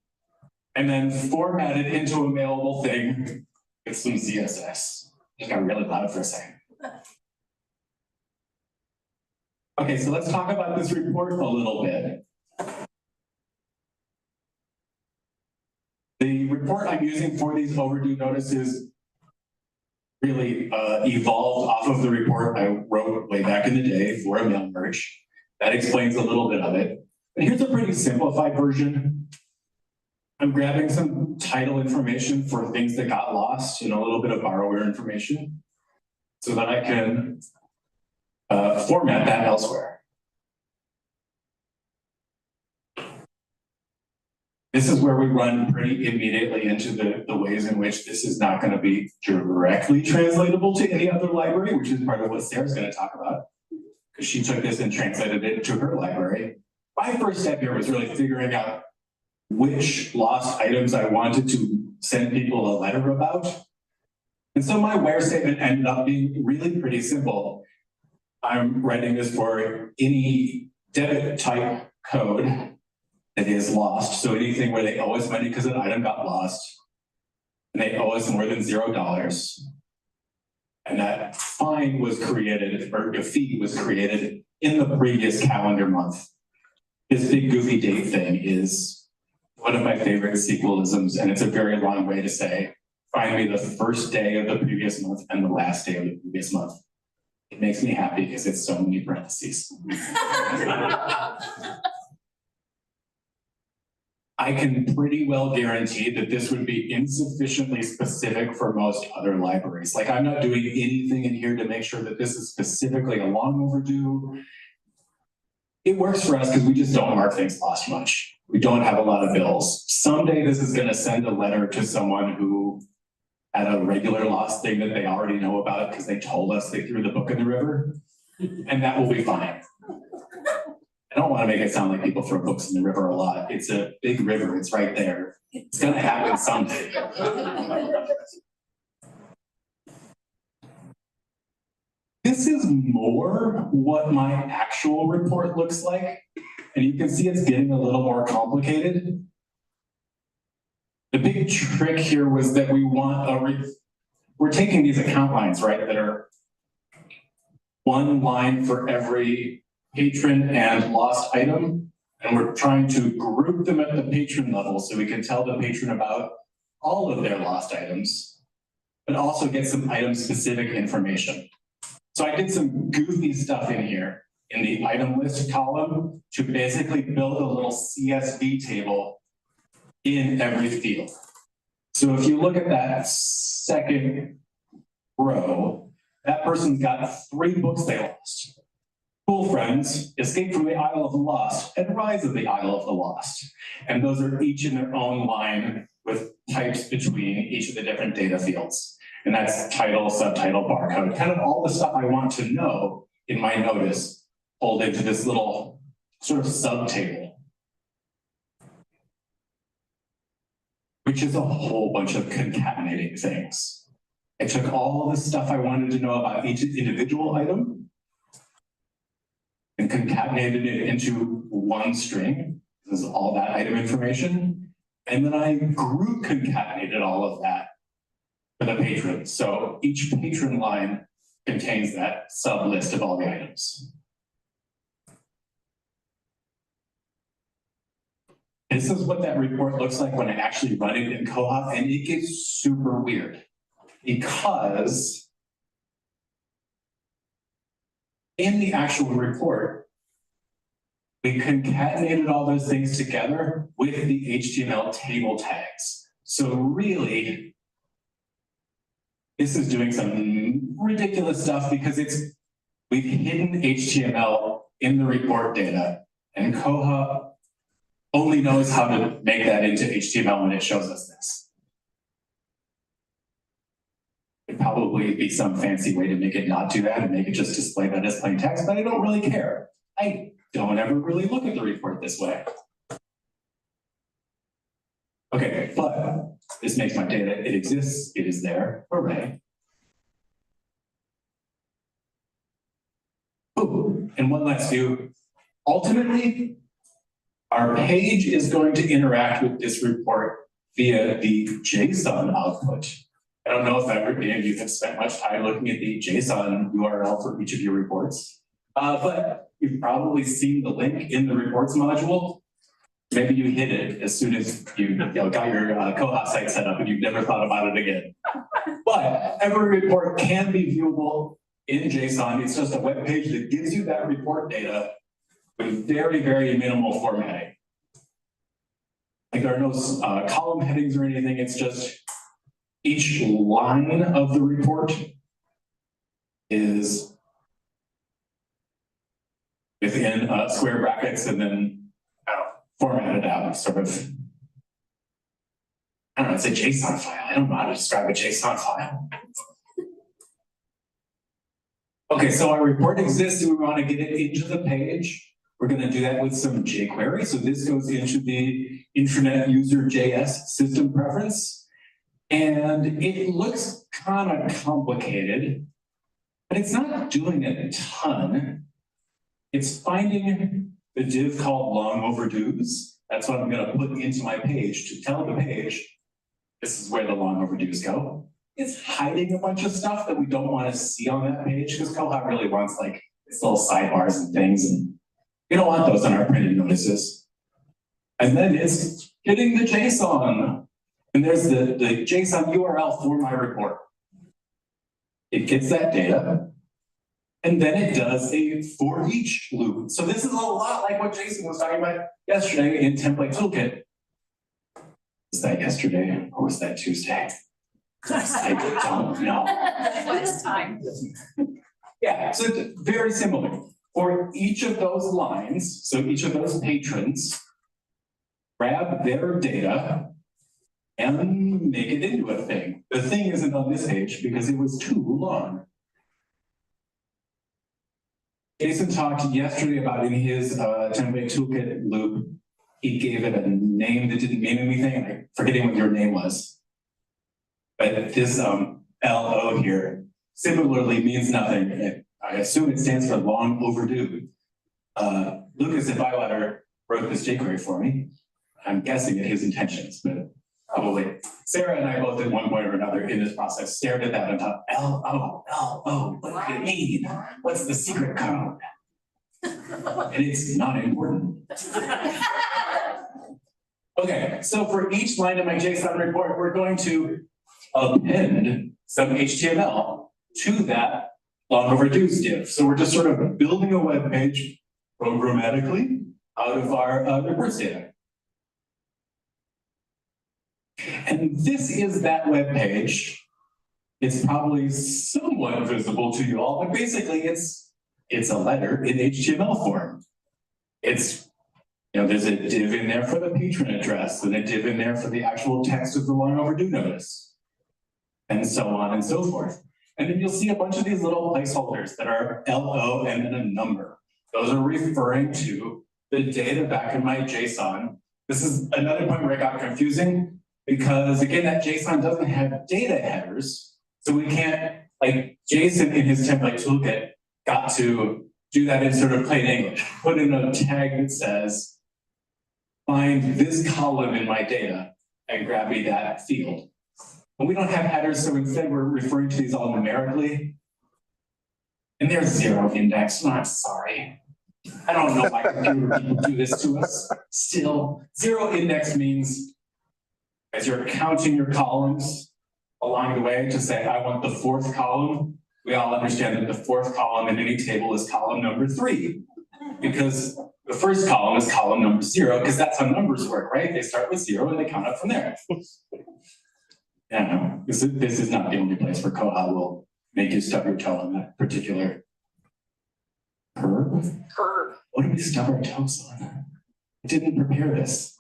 and then formatted into a mailable thing with some CSS. Just got really loud for a second. Okay, so let's talk about this report a little bit. The report I'm using for these overdue notices really evolved off of the report I wrote way back in the day for a mail merge. That explains a little bit of it. And here's a pretty simplified version. I'm grabbing some title information for things that got lost and a little bit of borrower information so that I can format that elsewhere. This is where we run pretty immediately into the ways in which this is not going to be directly translatable to any other library, which is part of what Sarah's going to talk about, because she took this and translated it to her library. My first step here was really figuring out which lost items I wanted to send people a letter about. And so my where statement ended up being really pretty simple. I'm writing this for any debit type code that is lost. So anything where they owe us money because an item got lost and they owe us more than $0. And that fine was created, or a fee was created in the previous calendar month. This big goofy date thing is one of my favorite SQLisms, and it's a very long way to say, find me the first day of the previous month and the last day of the previous month. It makes me happy because it's so many parentheses. I can pretty well guarantee that this would be insufficiently specific for most other libraries. Like, I'm not doing anything in here to make sure that this is specifically a long overdue. It works for us because we just don't mark things lost much. We don't have a lot of bills. Someday this is going to send a letter to someone who had a regular lost thing that they already know about because they told us they threw the book in the river, and that will be fine. I don't want to make it sound like people throw books in the river a lot. It's a big river. It's right there. It's going to happen someday. This is more what my actual report looks like. And you can see it's getting a little more complicated. The big trick here was that we want we're taking these account lines, right, that are one line for every patron and lost item, and we're trying to group them at the patron level so we can tell the patron about all of their lost items, but also get some item-specific information. So I did some goofy stuff in here in the item list column to basically build a little CSV table in every field. So if you look at that second row, that person's got 3 books they lost. Cool Friends, Escape from the Isle of the Lost, and Rise of the Isle of the Lost. And those are each in their own line with types between each of the different data fields. And that's title, subtitle, barcode, kind of all the stuff I want to know in my notice pulled into this little sort of subtable, which is a whole bunch of concatenating things. I took all the stuff I wanted to know about each individual item and concatenated it into one string. This is all that item information. And then I group concatenated all of that for the patron. So each patron line contains that sub list of all the items. This is what that report looks like when I actually run it in Koha, and it gets super weird because in the actual report, we concatenated all those things together with the HTML table tags. So really, this is doing some ridiculous stuff because we've hidden HTML in the report data, and Koha only knows how to make that into HTML when it shows us this. It'd probably be some fancy way to make it not do that and make it just display that as plain text, but I don't really care. I don't ever really look at the report this way. Okay, but this makes my data, it exists, it is there, hooray. Ooh, and one last view. Ultimately, Our page is going to interact with this report via the JSON output. I don't know if any of you have spent much time looking at the JSON URL for each of your reports, but you've probably seen the link in the reports module. Maybe you hit it as soon as you got your Koha site set up and you've never thought about it again. But every report can be viewable in JSON. It's just a web page that gives you that report data with very, very minimal formatting. Like there are no column headings or anything. It's just each line of the report is within square brackets and then formatted out, sort of. I don't know, it's a JSON file. I don't know how to describe a JSON file. Okay, so our report exists and we want to get it into the page. We're going to do that with some jQuery. So this goes into the intranet user.js system preference. And it looks kind of complicated, but it's not doing a ton. It's finding the div called long overdues. That's what I'm going to put into my page to tell the page, this is where the long overdues go. It's hiding a bunch of stuff that we don't want to see on that page because Koha really wants like its little sidebars and things, and we don't want those on our printed notices. And then it's getting the JSON, and there's the JSON URL for my report. It gets that data, and then it does a for each loop. So this is a lot like what Jason was talking about yesterday in Template Toolkit. Was that yesterday or was that Tuesday? I don't know. Last time. Yeah, so it's very similar. For each of those lines, so each of those patrons, grab their data and make it into a thing. The thing isn't on this page because it was too long. Jason talked yesterday about in his template toolkit loop, he gave it a name that didn't mean anything. I'm forgetting what your name was. But this LO here similarly means nothing. I assume it stands for long overdue. Lucas and Bywater wrote this jQuery for me. I'm guessing at his intentions, but probably. Sarah and I both at one point or another in this process stared at that and thought, LO, what do you mean? What's the secret code? And it's not important. Okay, so for each line of my JSON report, we're going to append some HTML to that long overdues div. So we're just sort of building a web page programmatically out of our reports data. And this is that web page. It's probably somewhat visible to you all, but basically it's a letter in HTML form. It's, there's a div in there for the patron address and a div in there for the actual text of the long overdue notice, and so on and so forth. And then you'll see a bunch of these little placeholders that are LO and then a number. Those are referring to the data back in my JSON. This is another point where it got confusing because again, that JSON doesn't have data headers. So we can't, like Jason in his template toolkit got to do that in sort of plain English, put in a tag that says, find this column in my data and grab me that field. But we don't have headers, so instead we're referring to these all numerically. And they're zero indexed, I'm sorry. I don't know why computer people do this to us. Still, zero index means as you're counting your columns along the way to say, I want the fourth column, we all understand that the fourth column in any table is column number 3. Because the first column is column number 0, because that's how numbers work, right? They start with 0 and they count up from there. Yeah, this is not the only place where Koha will make you stub your toe on that particular curve. What do we stub our toes on? I didn't prepare this.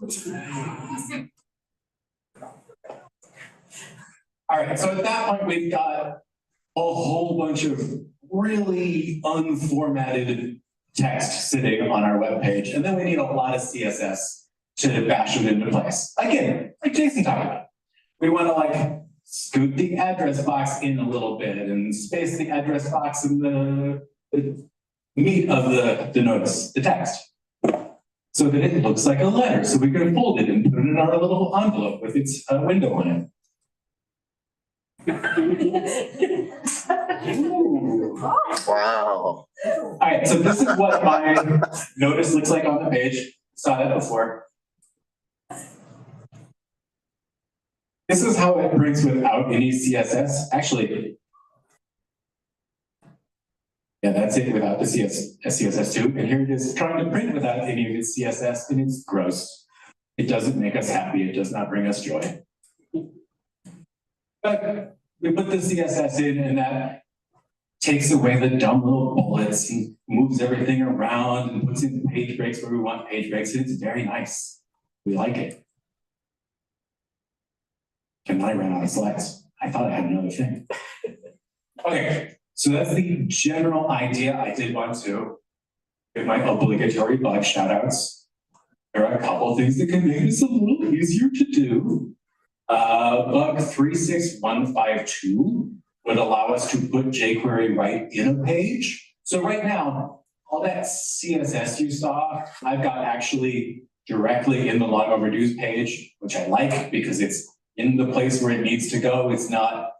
All right, so at that point, we've got a whole bunch of really unformatted text sitting on our web page, and then we need a lot of CSS to bash it into place. Again, like Jason talked about. We want to like scoot the address box in a little bit and space the address box in the meat of the notice, the text. so that it looks like a letter, so we can fold it and put it in our little envelope with its window on it. Wow. All right, so this is what my notice looks like on the page. Saw that before. This is how it prints without any CSS. Actually, yeah, that's it without the CSS too. And here it is trying to print without any of its CSS, and it's gross. It doesn't make us happy. It does not bring us joy. But we put the CSS in, and that takes away the dumb little bullets and moves everything around and puts in page breaks where we want page breaks. And it's very nice. We like it. And I ran out of slides. I thought I had another thing. Okay, so that's the general idea. I did want to give my obligatory bug shout outs. There are a couple of things that can make this a little easier to do. Bug 36152 would allow us to put jQuery right in a page. So right now, all that CSS you saw, I've got actually directly in the long overdues page, which I like because it's in the place where it needs to go. It's not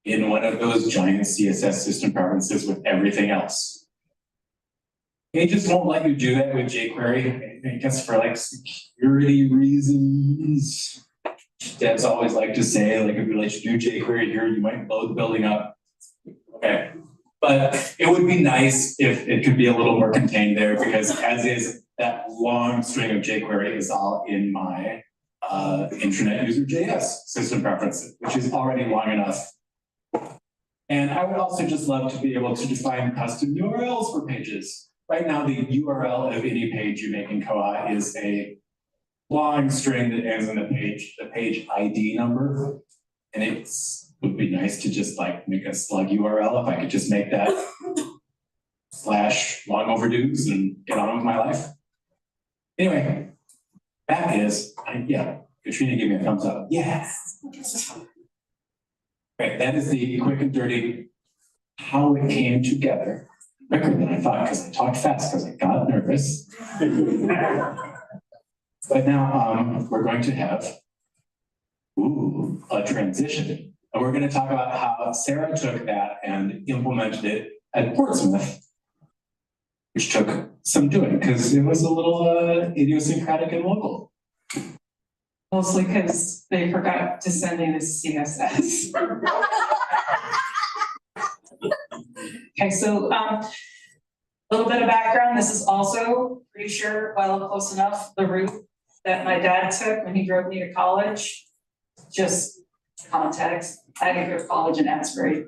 in one of those giant CSS system preferences with everything else. They just won't let you do that with jQuery, I guess for like security reasons. Devs always like to say, like, if you let you do jQuery here, you might blow the building up. Okay, but it would be nice if it could be a little more contained there, because as is, that long string of jQuery is all in my intranet user JS system preferences, which is already long enough. And I would also just love to be able to define custom URLs for pages. Right now, the URL of any page you make in Koha is a long string that ends in the page ID number. And it would be nice to just like make a slug URL if I could just make that / long overdues and get on with my life. Anyway, that is, yeah, Katrina gave me a thumbs up. Yes. Right, that is the quick and dirty how it came together. Quicker than I thought because I talked fast because I got nervous. But now we're going to have a transition. And we're going to talk about how Sarah took that and implemented it at Portsmouth, which took some doing because it was a little idiosyncratic and local. Mostly because they forgot to send in a CSS. Okay, so a little bit of background. This is also pretty sure, well, close enough, the route that my dad took when he drove me to college. Just context. I didn't go to college in Asbury.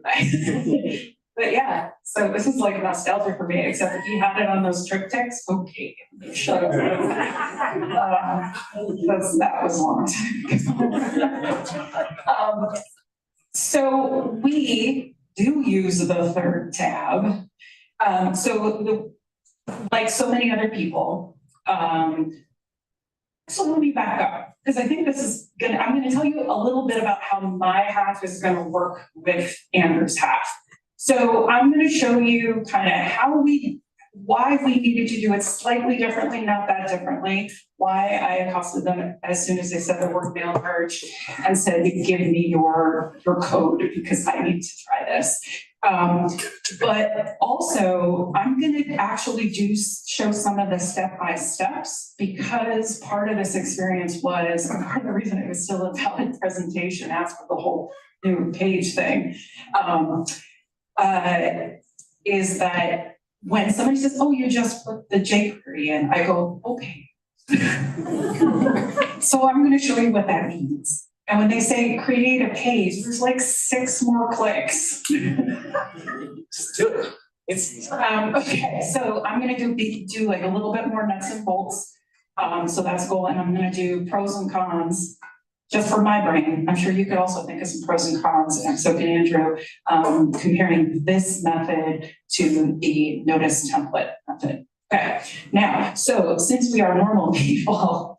But yeah, so this is like nostalgia for me, except if you had it on those triptychs, okay, shut up. Because that was a long time ago. So we do use the third tab. Like so many other people, so let me back up, because I think this is I'm gonna tell you a little bit about how my half is gonna work with Andrew's half. So I'm going to show you kind of why we needed to do it slightly differently, not that differently, why I accosted them as soon as they said the word mail merge and said, give me your code because I need to try this. But also I'm going to actually show some of the step-by-steps because part of this experience was, and part of the reason it was still a valid presentation after the whole new page thing, is that when somebody says, oh, you just put the jQuery in, I go, okay. So I'm going to show you what that means. And when they say create a page, there's like 6 more clicks. Just do it. It's okay. So I'm going to do like a little bit more nuts and bolts. So that's cool. And I'm going to do pros and cons. Just for my brain, I'm sure you could also think of some pros and cons, and so can Andrew, comparing this method to the notice template method. Okay, now, so since we are normal people,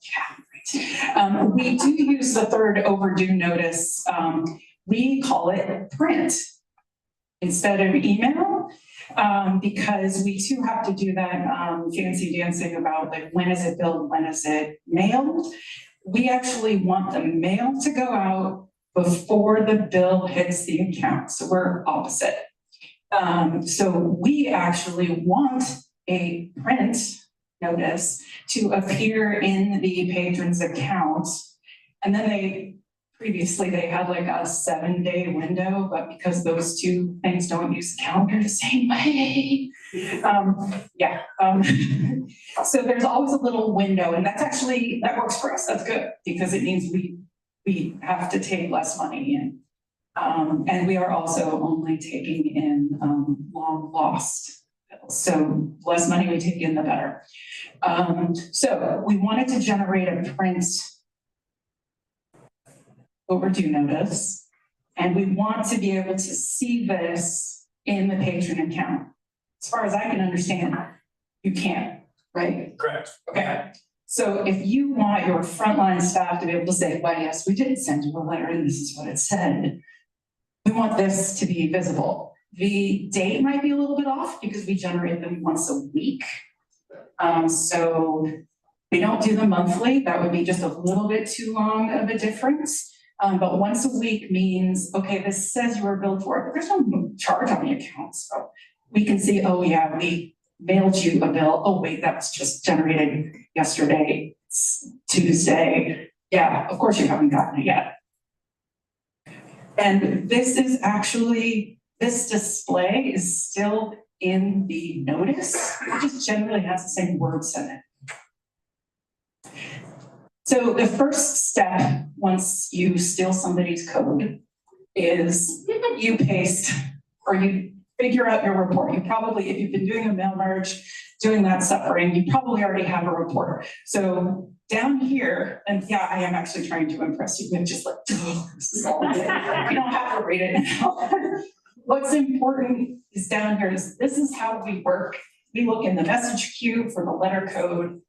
we do use the third overdue notice. We call it print. instead of email. Because we too have to do that fancy dancing about like, when is it billed, when is it mailed? We actually want the mail to go out before the bill hits the account, so we're opposite. So we actually want a print notice to appear in the patron's account. And then previously they had like a 7-day window, but because those two things don't use the calendar the same way. So there's always a little window, and that works for us. That's good, because it means we have to take less money in. And we are also only taking in long lost bills. So less money we take in, the better. So we wanted to generate a print overdue notice, and we want to be able to see this in the patron account. As far as I can understand, you can, right? Correct. Okay. So if you want your frontline staff to be able to say, well, yes, we did send you a letter and this is what it said, we want this to be visible. The date might be a little bit off because we generate them once a week. So we don't do them monthly. That would be just a little bit too long of a difference. But once a week means, okay, this says you were billed for it, but there's no charge on the account. So we can see, oh yeah, we mailed you a bill. Oh wait, that was just generated yesterday, it's Tuesday. Yeah, of course you haven't gotten it yet. And this is actually, this display is still in the notice. It just generally has the same words in it. So the first step, once you steal somebody's code, is you paste or you figure out your report. You probably, if you've been doing a mail merge, doing that suffering, you probably already have a report. So down here, and yeah, I am actually trying to impress you with just like, oh, this is all good. You don't have to read it now. What's important is down here is this is how we work. We look in the message queue for the letter code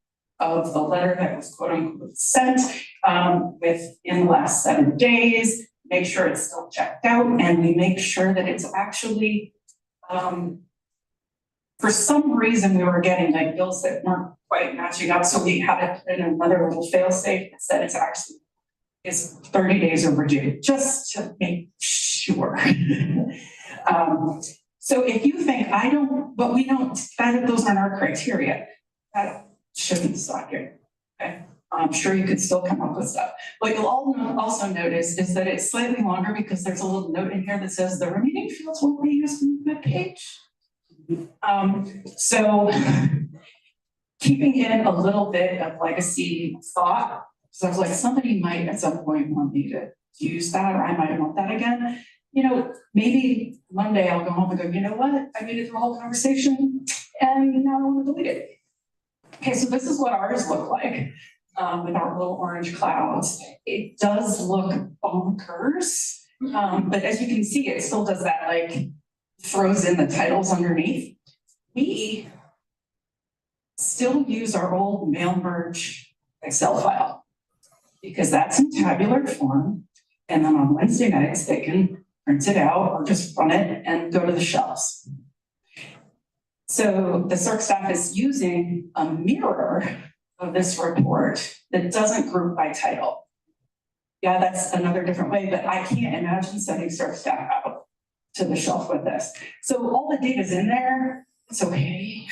of the letter that was quote unquote sent within the last 7 days, make sure it's still checked out, and we make sure that it's actually, for some reason we were getting like bills that weren't quite matching up, so we had to put in another little fail safe that said it's 30 days overdue, just to make sure. So if you think but we don't, those aren't our criteria, that shouldn't stop you, okay? I'm sure you could still come up with stuff. What you'll also notice is that it's slightly longer because there's a little note in here that says the remaining fields won't be used in the page. So keeping in a little bit of legacy thought, so I was like, somebody might at some point want me to use that, or I might want that again. You know, maybe Monday I'll go home and go, you know what? I made it through a whole conversation and now I want to delete it. Okay, so this is what ours look like with our little orange clouds. It does look bonkers, but as you can see, it still does that, like throws in the titles underneath. We still use our old mail merge Excel file because that's in tabular form. And then on Wednesday nights, they can print it out or just run it and go to the shelves. So the CERC staff is using a mirror of this report that doesn't group by title. Yeah, that's another different way, but I can't imagine sending CERC staff out to the shelf with this. So all the data's in there, it's okay.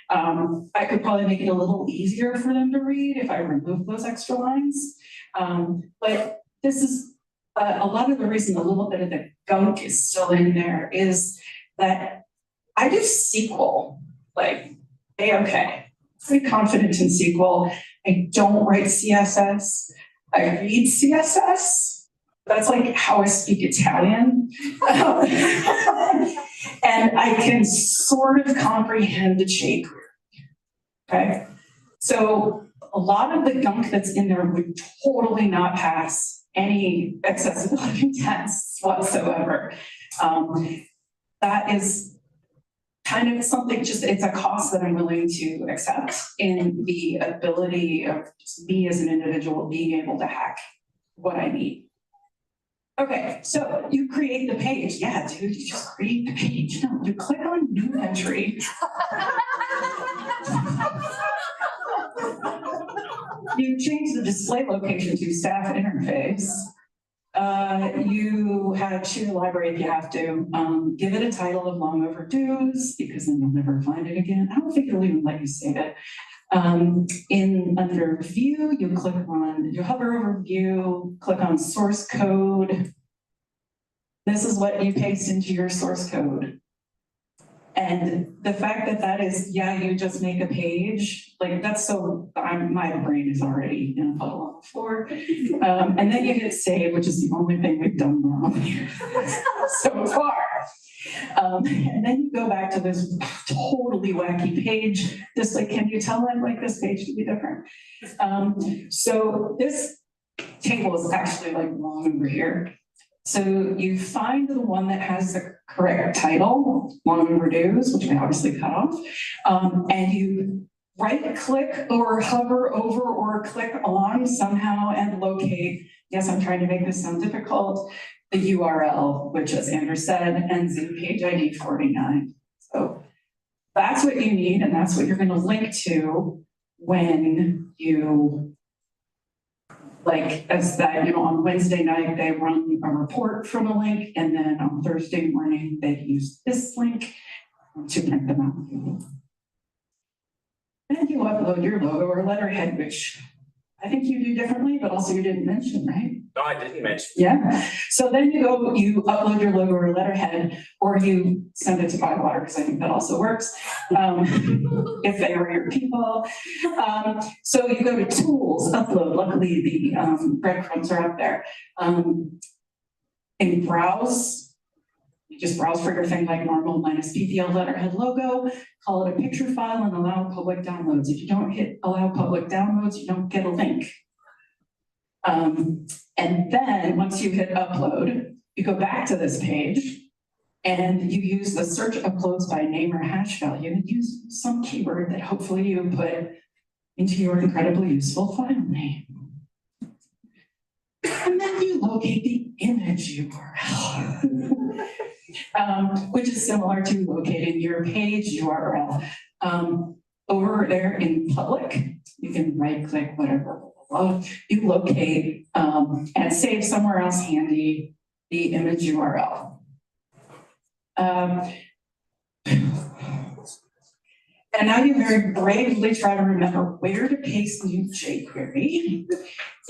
I could probably make it a little easier for them to read if I remove those extra lines. But this is a lot of the reason a little bit of the gunk is still in there is that I do SQL, like A-okay, pretty confident in SQL. I don't write CSS. I read CSS. That's like how I speak Italian. And I can sort of comprehend a jQuery, okay? So a lot of the gunk that's in there would totally not pass any accessibility tests whatsoever. That is kind of something, just it's a cost that I'm willing to accept in the ability of just me as an individual being able to hack what I need. Okay, so you create the page. Yeah, dude, you just create the page. No, you click on new entry. You change the display location to staff interface. You have choose a library if you have to. Give it a title of long overdues, because then you'll never find it again. I don't think it'll even let you save it. Under view, you hover over view, click on source code. This is what you paste into your source code. And the fact that that is, yeah, you just make a page, like that's so, my brain is already in a puddle on the floor. And then you hit save, which is the only thing we've done wrong here so far. And then you go back to this totally wacky page. Just like, can you tell I'd like this page to be different? So this table is actually like long over here. So you find the one that has the correct title, long overdues, which we obviously cut off, and you right click or hover over or click on somehow and locate, yes, I'm trying to make this sound difficult, the URL, which as Andrew said, ends in page ID 49. So that's what you need, and that's what you're going to link to when you, like, as that, on Wednesday night, they run a report from a link, and then on Thursday morning, they use this link to print them out. And you upload your logo or letterhead, which I think you do differently, but also you didn't mention, right? No, I didn't mention. Yeah. So then you upload your logo or letterhead, or you send it to Bywater, because I think that also works, if they are your people. So you go to tools, upload. Luckily, the breadcrumbs are up there. In browse, you just browse for your thing like normal, minus PPL letterhead logo, call it a picture file, and allow public downloads. If you don't hit allow public downloads, you don't get a link. And then once you hit upload, you go back to this page and you use the search uploads by name or hash value and use some keyword that hopefully you put into your incredibly useful file name. And then you locate the image URL, which is similar to locating your page URL. Over there in public, you can right click whatever. You locate and save somewhere else handy the image URL. And now you very bravely try to remember where to paste new jQuery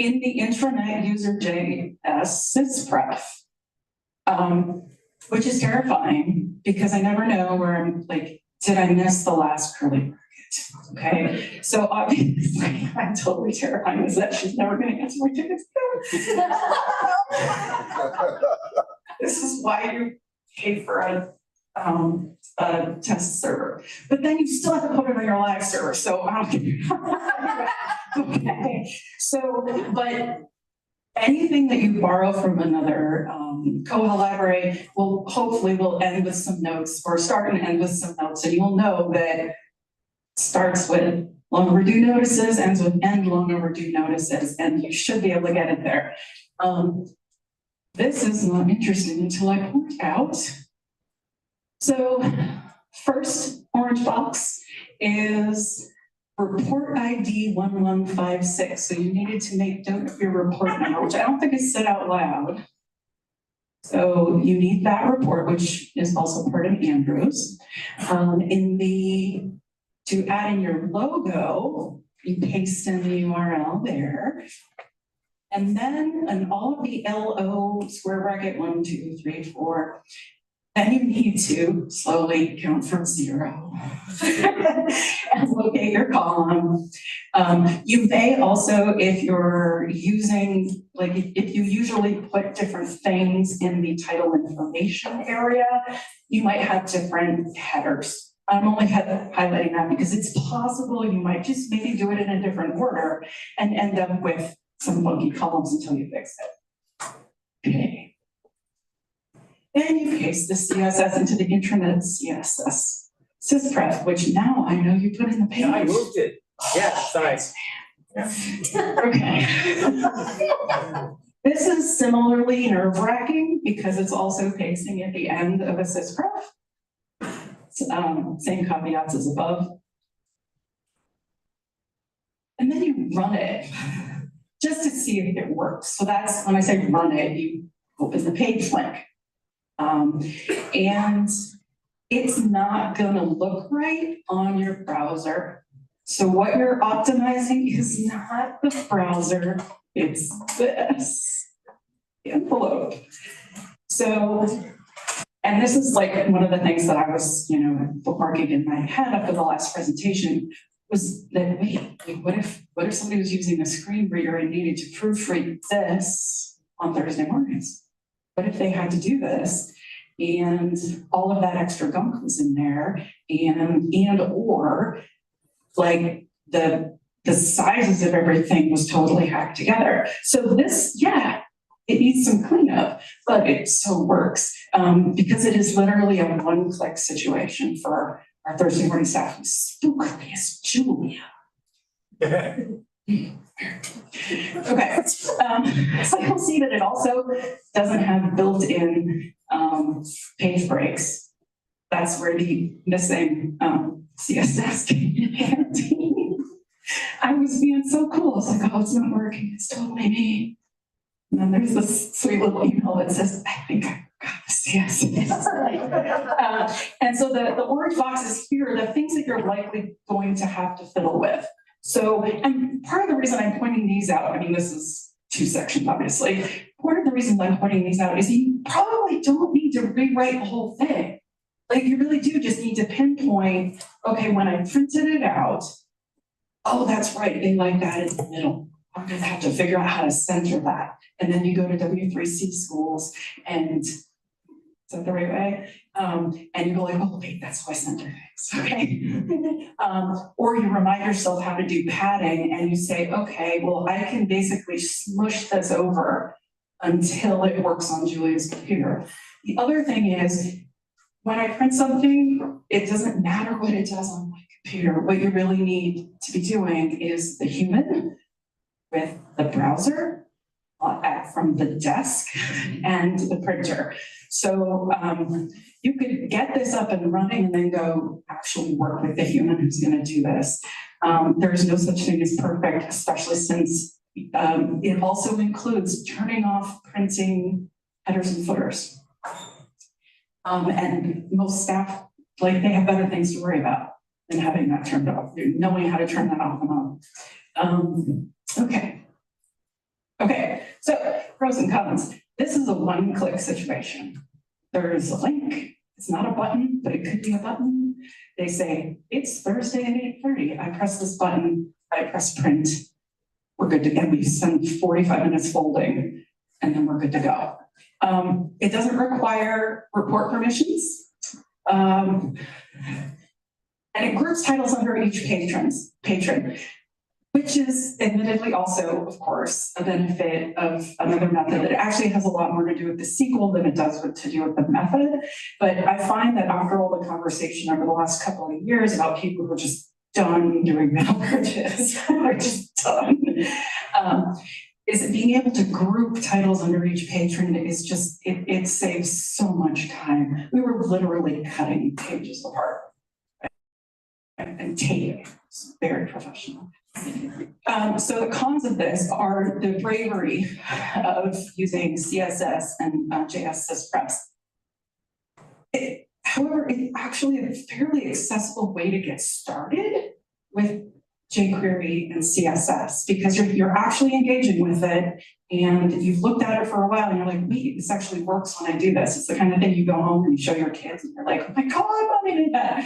in the intranet user JS syspref, which is terrifying because I never know where I'm like, did I miss the last curly bracket? Okay, so obviously I'm totally terrifying is that she's never going to answer my tickets. This is why you pay for a test server, but then you still have to put it on your live server. So okay, so but anything that you borrow from another Koha library will hopefully end with some notes, or start and end with some notes, and you'll know that starts with long overdue notices, ends with end long overdue notices, and you should be able to get it there. This is not interesting until I point out. So first orange box is report ID 1156. So you needed to make note of your report number, which I don't think is said out loud. So you need that report, which is also part of Andrew's. To add in your logo, you paste in the URL there. And then in all of the LO square bracket 1, 2, 3, 4, then you need to slowly count from 0 and locate your column. You may also, if you're using, like if you usually put different things in the title information area, you might have different headers. I'm only highlighting that because it's possible you might just maybe do it in a different order and end up with some funky columns until you fix it. Okay. Then you paste the CSS into the intranet CSS syspref, which now I know you put in the page. I moved it. Yeah, sorry. Okay. This is similarly nerve-wracking because it's also pacing at the end of a sysgraph. Same caveats as above. And then you run it just to see if it works. So that's when I say run it, you open the page link. And it's not gonna look right on your browser. So what you're optimizing is not the browser, it's this envelope. So, and this is like one of the things that I was, bookmarking in my head after the last presentation was that, wait, what if somebody was using a screen reader and needed to proofread this on Thursday mornings? What if they had to do this and all of that extra gunk was in there or like the sizes of everything was totally hacked together. So this, yeah, it needs some cleanup, but it so works because it is literally a one-click situation for our Thursday morning staff who's spookily as Julia. Okay, so you'll see that it also doesn't have built-in page breaks. That's where the missing CSS came in handy. I was being so cool. I was like, oh, it's not working. It's totally me. And then there's this sweet little email that says, I think I got the CSS. And so the orange boxes here are the things that you're likely going to have to fiddle with. So, and part of the reason I'm pointing these out, I mean, this is two sections, obviously. Part of the reason I'm pointing these out is you probably don't need to rewrite the whole thing. Like you really do just need to pinpoint, okay, when I printed it out, oh, that's right, they like that in the middle. I'm gonna have to figure out how to center that. And then you go to W3C schools and, is that the right way? And you go like, oh, wait, that's why I center things, okay? Or you remind yourself how to do padding and you say, okay, well, I can basically smush this over until it works on Julia's computer. The other thing is, when I print something, it doesn't matter what it does on my computer. What you really need to be doing is the human with the browser from the desk and the printer. So you could get this up and running and then go actually work with the human who's going to do this. There's no such thing as perfect, especially since it also includes turning off printing headers and footers. And most staff, like they have better things to worry about than having that turned off, knowing how to turn that off and on. Okay, so pros and cons. This is a one-click situation. There's a link. It's not a button, but it could be a button. They say, it's Thursday at 8:30. I press this button, I press print. We're good to go. We spend 45 minutes folding, and then we're good to go. It doesn't require report permissions. And it groups titles under each patron, which is admittedly also, of course, a benefit of another method that actually has a lot more to do with the SQL than it does to do with the method. But I find that after all the conversation over the last couple of years about people who are just done doing mail merges, are just done, is that being able to group titles under each patron is just, it saves so much time. We were literally cutting pages apart and taping. It's very professional. So the cons of this are the bravery of using CSS and JS syspreps. However, it's actually a fairly accessible way to get started with jQuery and CSS because you're actually engaging with it and you've looked at it for a while and you're like, wait, this actually works when I do this. It's the kind of thing you go home and you show your kids and you're like, oh my God, Mommy did that.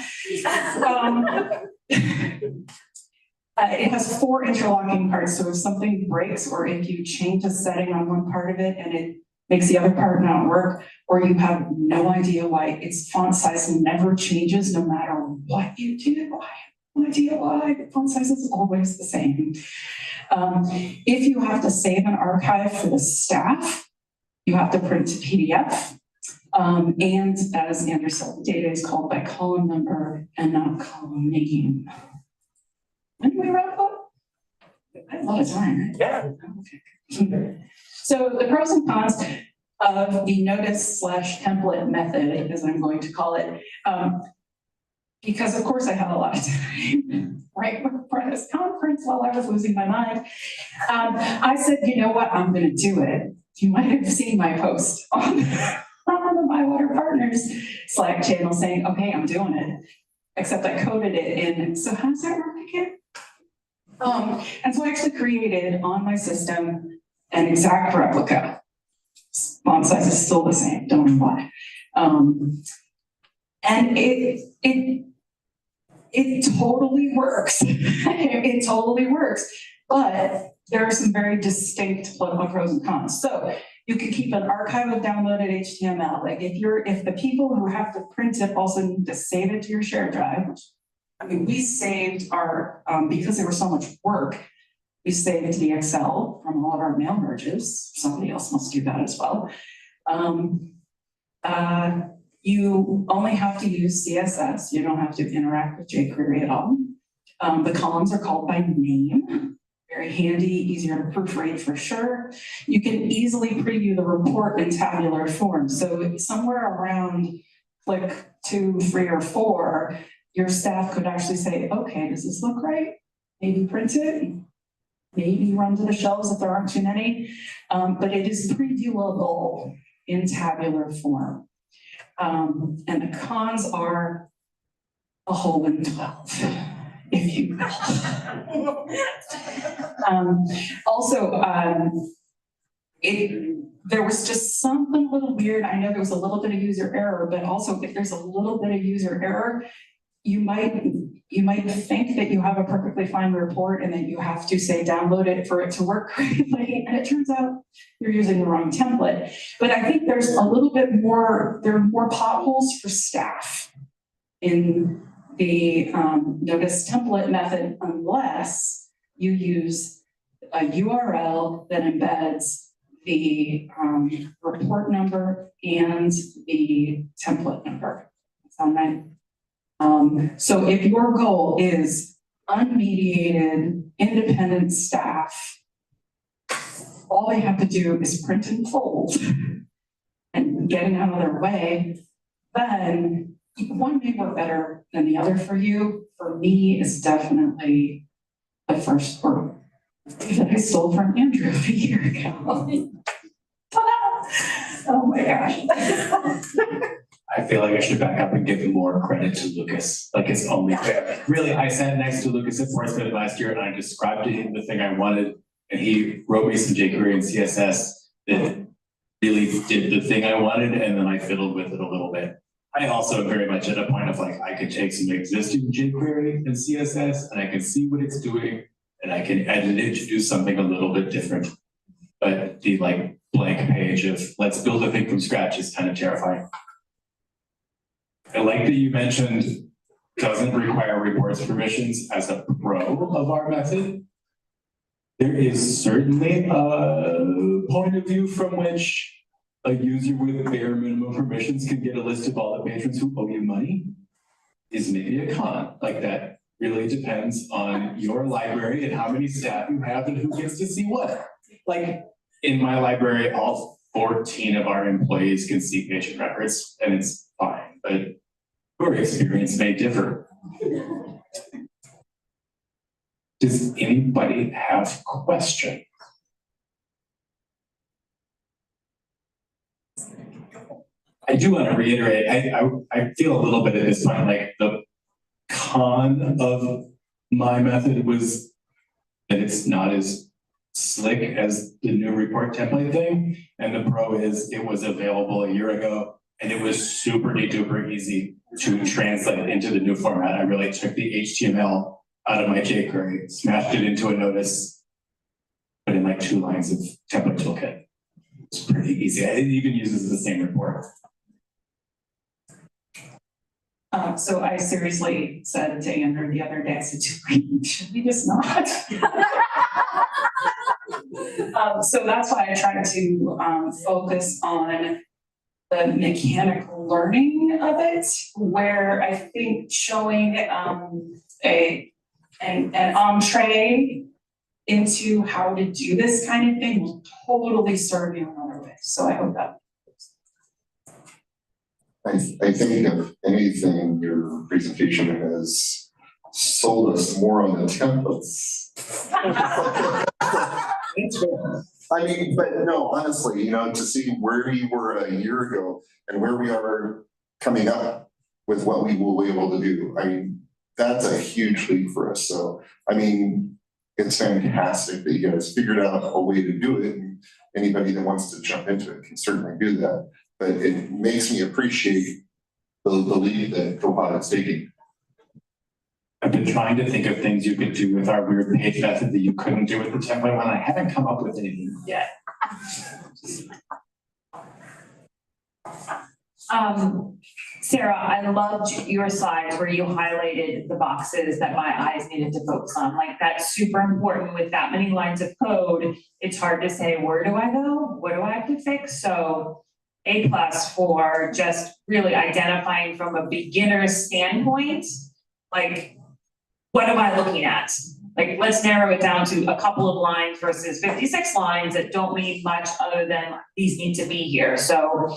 It has 4 interlocking parts. So if something breaks or if you change a setting on one part of it and it makes the other part not work, or you have no idea why its font size never changes no matter what you do, I have no idea why the font size is always the same. If you have to save an archive for the staff, you have to print to PDF. And as Andrew said, the data is called by column number and not column name. When do we wrap up? I have a lot of time. Yeah. Okay. So the pros and cons of the notice slash template method, as I'm going to call it, because of course I had a lot of time right before this conference while I was losing my mind. I said, you know what, I'm gonna do it. You might have seen my post on the Bywater Partners Slack channel saying, okay, I'm doing it. Except I coded it in, so how does that work again? And so I actually created on my system an exact replica. Font size is still the same, don't know why. And it totally works. It totally works. But there are some very distinct political pros and cons. So you can keep an archive of downloaded HTML. Like if the people who have to print it also need to save it to your shared drive, which, I mean, we saved our, because there was so much work, we saved the Excel from all of our mail merges. Somebody else must do that as well. You only have to use CSS. You don't have to interact with jQuery at all. The columns are called by name. Very handy, easier to proofread for sure. You can easily preview the report in tabular form. So somewhere around click 2, 3, or 4, your staff could actually say, okay, does this look right? Maybe print it, maybe run to the shelves if there aren't too many, but it is previewable in tabular form. And the cons are a hole in 12, if you will. There was just something a little weird. I know there was a little bit of user error, but also if there's a little bit of user error, you might think that you have a perfectly fine report and that you have to say download it for it to work correctly, and it turns out you're using the wrong template. But I think there's a little bit more, there are more potholes for staff in the notice template method unless you use a URL that embeds the report number and the template number. Sound right? So if your goal is unmediated, independent staff, all they have to do is print and fold and getting out of their way, then one may work better than the other for you. For me, it's definitely the first word that I stole from Andrew a year ago. Oh my gosh. I feel like I should back up and give more credit to Lucas, like it's only fair. Really, I sat next to Lucas at Forest last year and I described to him the thing I wanted, and he wrote me some jQuery and CSS that really did the thing I wanted, and then I fiddled with it a little bit. I also very much at a point of like, I could take some existing jQuery and CSS and I can see what it's doing and I can edit it to do something a little bit different. But the like blank page of let's build a thing from scratch is kind of terrifying. I like that you mentioned doesn't require reports permissions as a pro of our method. There is certainly a point of view from which a user with bare minimum permissions can get a list of all the patrons who owe you money is maybe a con. Like that really depends on your library and how many staff you have and who gets to see what. Like in my library, all 14 of our employees can see patient records and it's fine, but your experience may differ. Does anybody have questions? I do want to reiterate, I feel a little bit at this point like the con of my method was that it's not as slick as the new report template thing. And the pro is it was available a year ago and it was super duper easy to translate it into the new format. I really took the HTML out of my jQuery, smashed it into a notice, put in like 2 lines of template toolkit. It's pretty easy. It even uses the same report. So I seriously said to Andrew the other day, I said, should we just not? So that's why I tried to focus on the mechanical learning of it, where I think showing an entree into how to do this kind of thing will totally serve you another way. So I hope that. I think if anything, your presentation has sold us more on the templates. I mean, but no, honestly, to see where you were a year ago and where we are coming up with what we will be able to do, I mean, that's a huge leap for us. So, I mean, it's fantastic that you guys figured out a way to do it, and anybody that wants to jump into it can certainly do that. But it makes me appreciate the lead that Koha is taking. I've been trying to think of things you could do with our weird page method that you couldn't do with the template one. I haven't come up with anything yet. Sarah, I loved your slides where you highlighted the boxes that my eyes needed to focus on. Like, that's super important with that many lines of code. It's hard to say, where do I go? What do I have to fix? So A+ for just really identifying from a beginner's standpoint, like, what am I looking at? Like, let's narrow it down to a couple of lines versus 56 lines that don't mean much other than these need to be here. So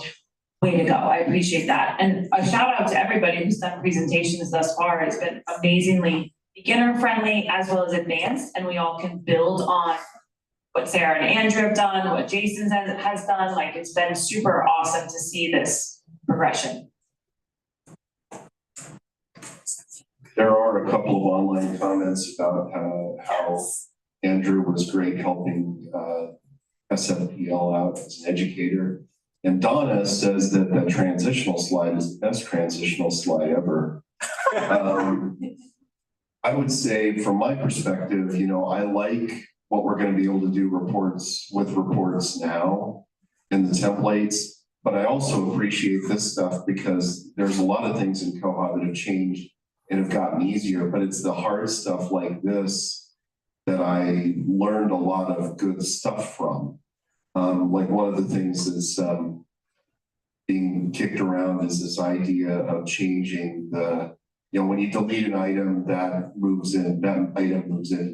way to go. I appreciate that. And a shout out to everybody who's done presentations thus far. It's been amazingly beginner friendly as well as advanced, and we all can build on what Sarah and Andrew have done, what Jason has done. Like, it's been super awesome to see this progression. There are a couple of online comments about how Andrew was great helping SFPL out as an educator. And Donna says that the transitional slide is the best transitional slide ever. I would say from my perspective, I like what we're going to be able to do with reports now in the templates, but I also appreciate this stuff because there's a lot of things in Koha that have changed and have gotten easier, but it's the hard stuff like this that I learned a lot of good stuff from. Like, one of the things that's being kicked around is this idea of changing when you delete an item, that item moves in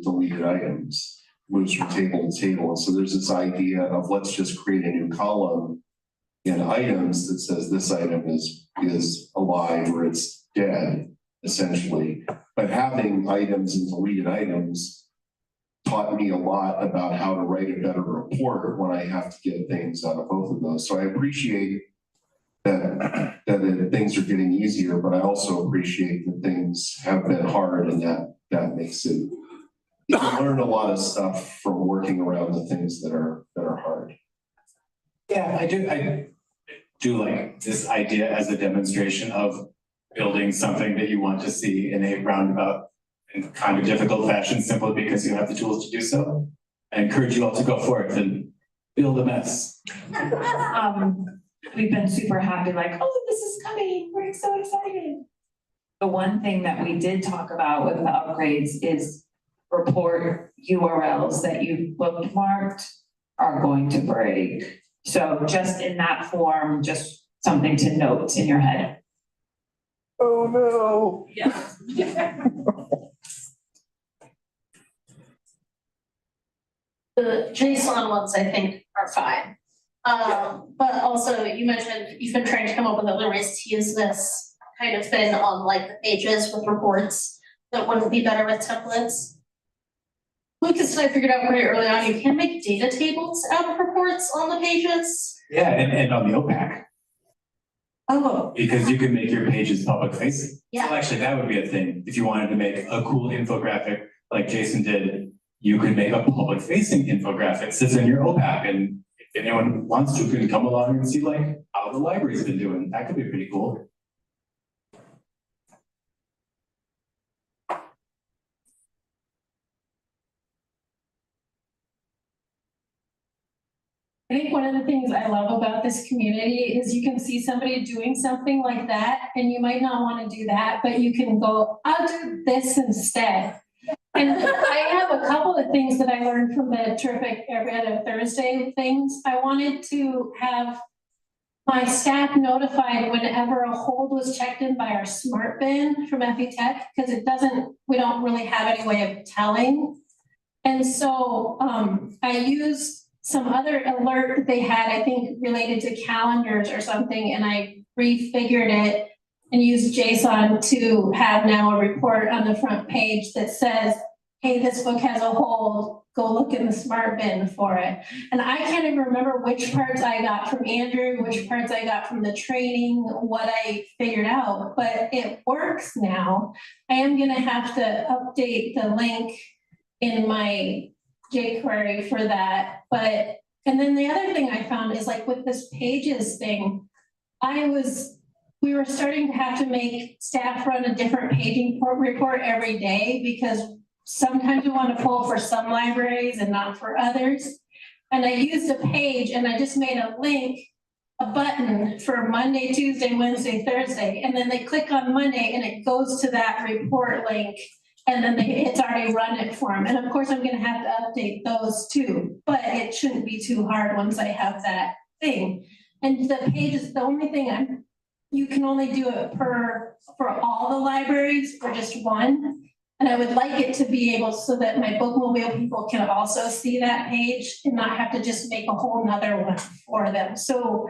deleted items, moves from table to table. And so there's this idea of, let's just create a new column in items that says this item is alive or it's dead, essentially. But having items and deleted items taught me a lot about how to write a better report when I have to get things out of both of those. So I appreciate that things are getting easier, but I also appreciate that things have been hard, and that makes it, you can learn a lot of stuff from working around the things that are hard. Yeah, I do like this idea as a demonstration of building something that you want to see in a roundabout and kind of difficult fashion, simply because you have the tools to do so. I encourage you all to go forth and build a mess. We've been super happy, like, oh, this is coming. We're so excited. The one thing that we did talk about with the upgrades is report URLs that you've bookmarked are going to break. So just in that form, just something to note in your head. Oh no. Yeah. The JSON ones, I think, are fine. But also, you mentioned you've been trying to come up with other ways to use this kind of thing on like the pages with reports that wouldn't be better with templates. Lucas and I figured out pretty early on, you can make data tables out of reports on the pages. Yeah, and on the OPAC. Oh. Because you can make your pages public facing. Yeah. So actually, that would be a thing. If you wanted to make a cool infographic like Jason did, you could make a public facing infographic that sits in your OPAC, and if anyone wants to, can come along and see like how the library's been doing. That could be pretty cool. I think one of the things I love about this community is you can see somebody doing something like that, and you might not want to do that, but you can go, I'll do this instead. And I have a couple of things that I learned from the terrific every other Thursday things. I wanted to have my staff notified whenever a hold was checked in by our smart bin from FE Tech, because we don't really have any way of telling. And so, I used some other alert that they had, I think related to calendars or something, and I refigured it and used JSON to have now a report on the front page that says, hey, this book has a hold, go look in the smart bin for it. And I can't even remember which parts I got from Andrew, which parts I got from the training, what I figured out, but it works now. I am gonna have to update the link in my jQuery for that, but, and then the other thing I found is like with this pages thing, we were starting to have to make staff run a different paging report every day because sometimes we want to pull for some libraries and not for others. And I used a page and I just made a link, a button for Monday, Tuesday, Wednesday, Thursday. And then they click on Monday and it goes to that report link. And then it's already run it for them. And of course, I'm going to have to update those too, but it shouldn't be too hard once I have that thing. And the pages, the only thing you can only do it for all the libraries or just one. And I would like it to be able so that my bookmobile people can also see that page and not have to just make a whole nother one for them. So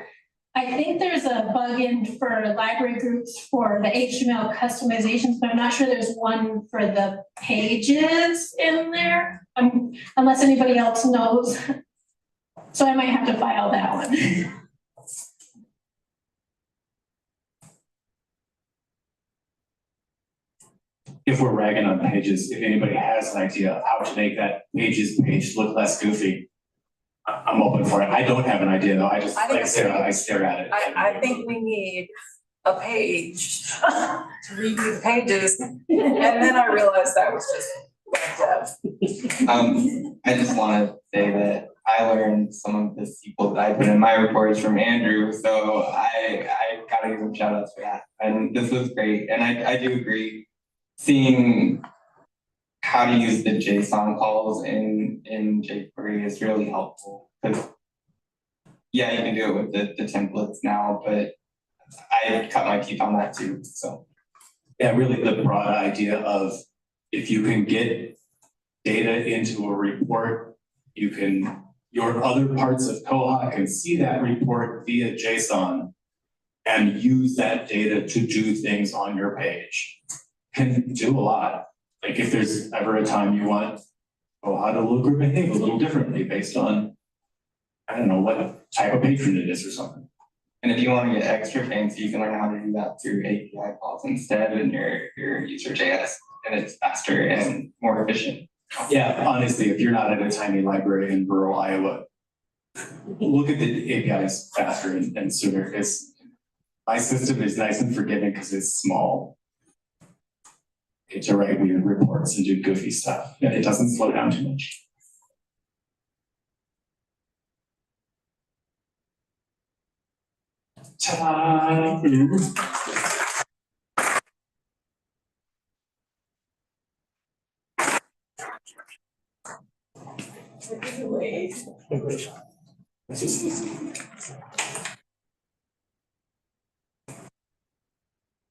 I think there's a bug in for library groups for the HTML customizations, but I'm not sure there's one for the pages in there, unless anybody else knows. So I might have to file that one. If we're ragging on pages, if anybody has an idea of how to make that pages page look less goofy, I'm open for it. I don't have an idea though. I just like I stare at it. I think we need a page to review the pages. And then I realized that was just I just want to say that I learned some of the SQL that I put in my reports from Andrew, so I gotta give him shout outs for that. And this was great, and I do agree. Seeing how to use the JSON calls in jQuery is really helpful, because yeah, you can do it with the templates now, but I cut my teeth on that too, so. Yeah, really the broad idea of if you can get data into a report, your other parts of Koha can see that report via JSON and use that data to do things on your page. Can do a lot. Like if there's ever a time you want Koha to look or behave a little differently based on, I don't know, what type of patron it is or something. And if you want to get extra fancy, you can learn how to do that through API calls instead in your user.js, and it's faster and more efficient. Yeah, honestly, if you're not at a tiny library in rural Iowa, look at the APIs faster and sooner, because my system is nice and forgiving because it's small. To write weird reports and do goofy stuff, and it doesn't slow down too much. Ta-da!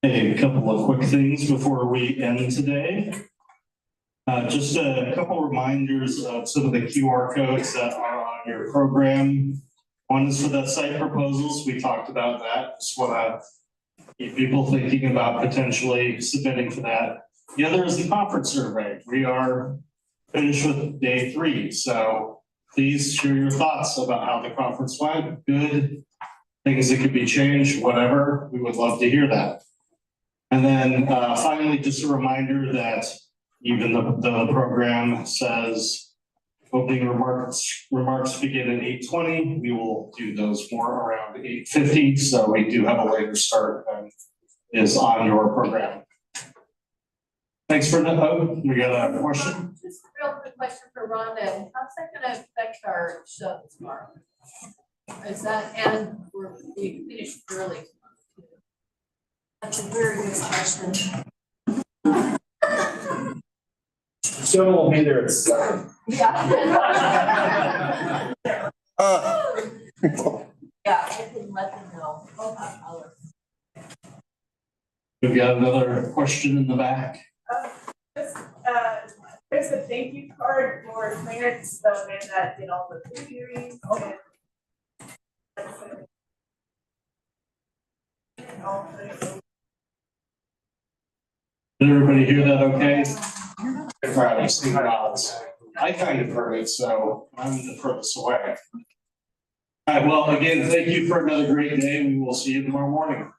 A couple of quick things before we end today. Just a couple reminders of some of the QR codes that are on your program. One is for the site proposals. We talked about that. Just want to keep people thinking about potentially submitting for that. The other is the conference survey. We are finished with day 3. So please share your thoughts about how the conference went. Good, things that could be changed, whatever. We would love to hear that. And then finally, just a reminder that even the program says opening remarks begin at 8:20. We will do those more around 8:50. So we do have a later start than is on your program. Thanks for that. Oh, we got a question? Just a real quick question for Rhonda. How's that gonna affect our show tomorrow? Is that, and we finished early? That's a very good question. Joe will be there at 7. Yeah. Yeah, I can let them know. We've got another question in the back. Chris, thank you card for Clarence, the man that did all the theories and. Did everybody hear that okay? I kind of heard it, so I'm the furthest away. All right, well, again, thank you for another great day. We will see you tomorrow morning.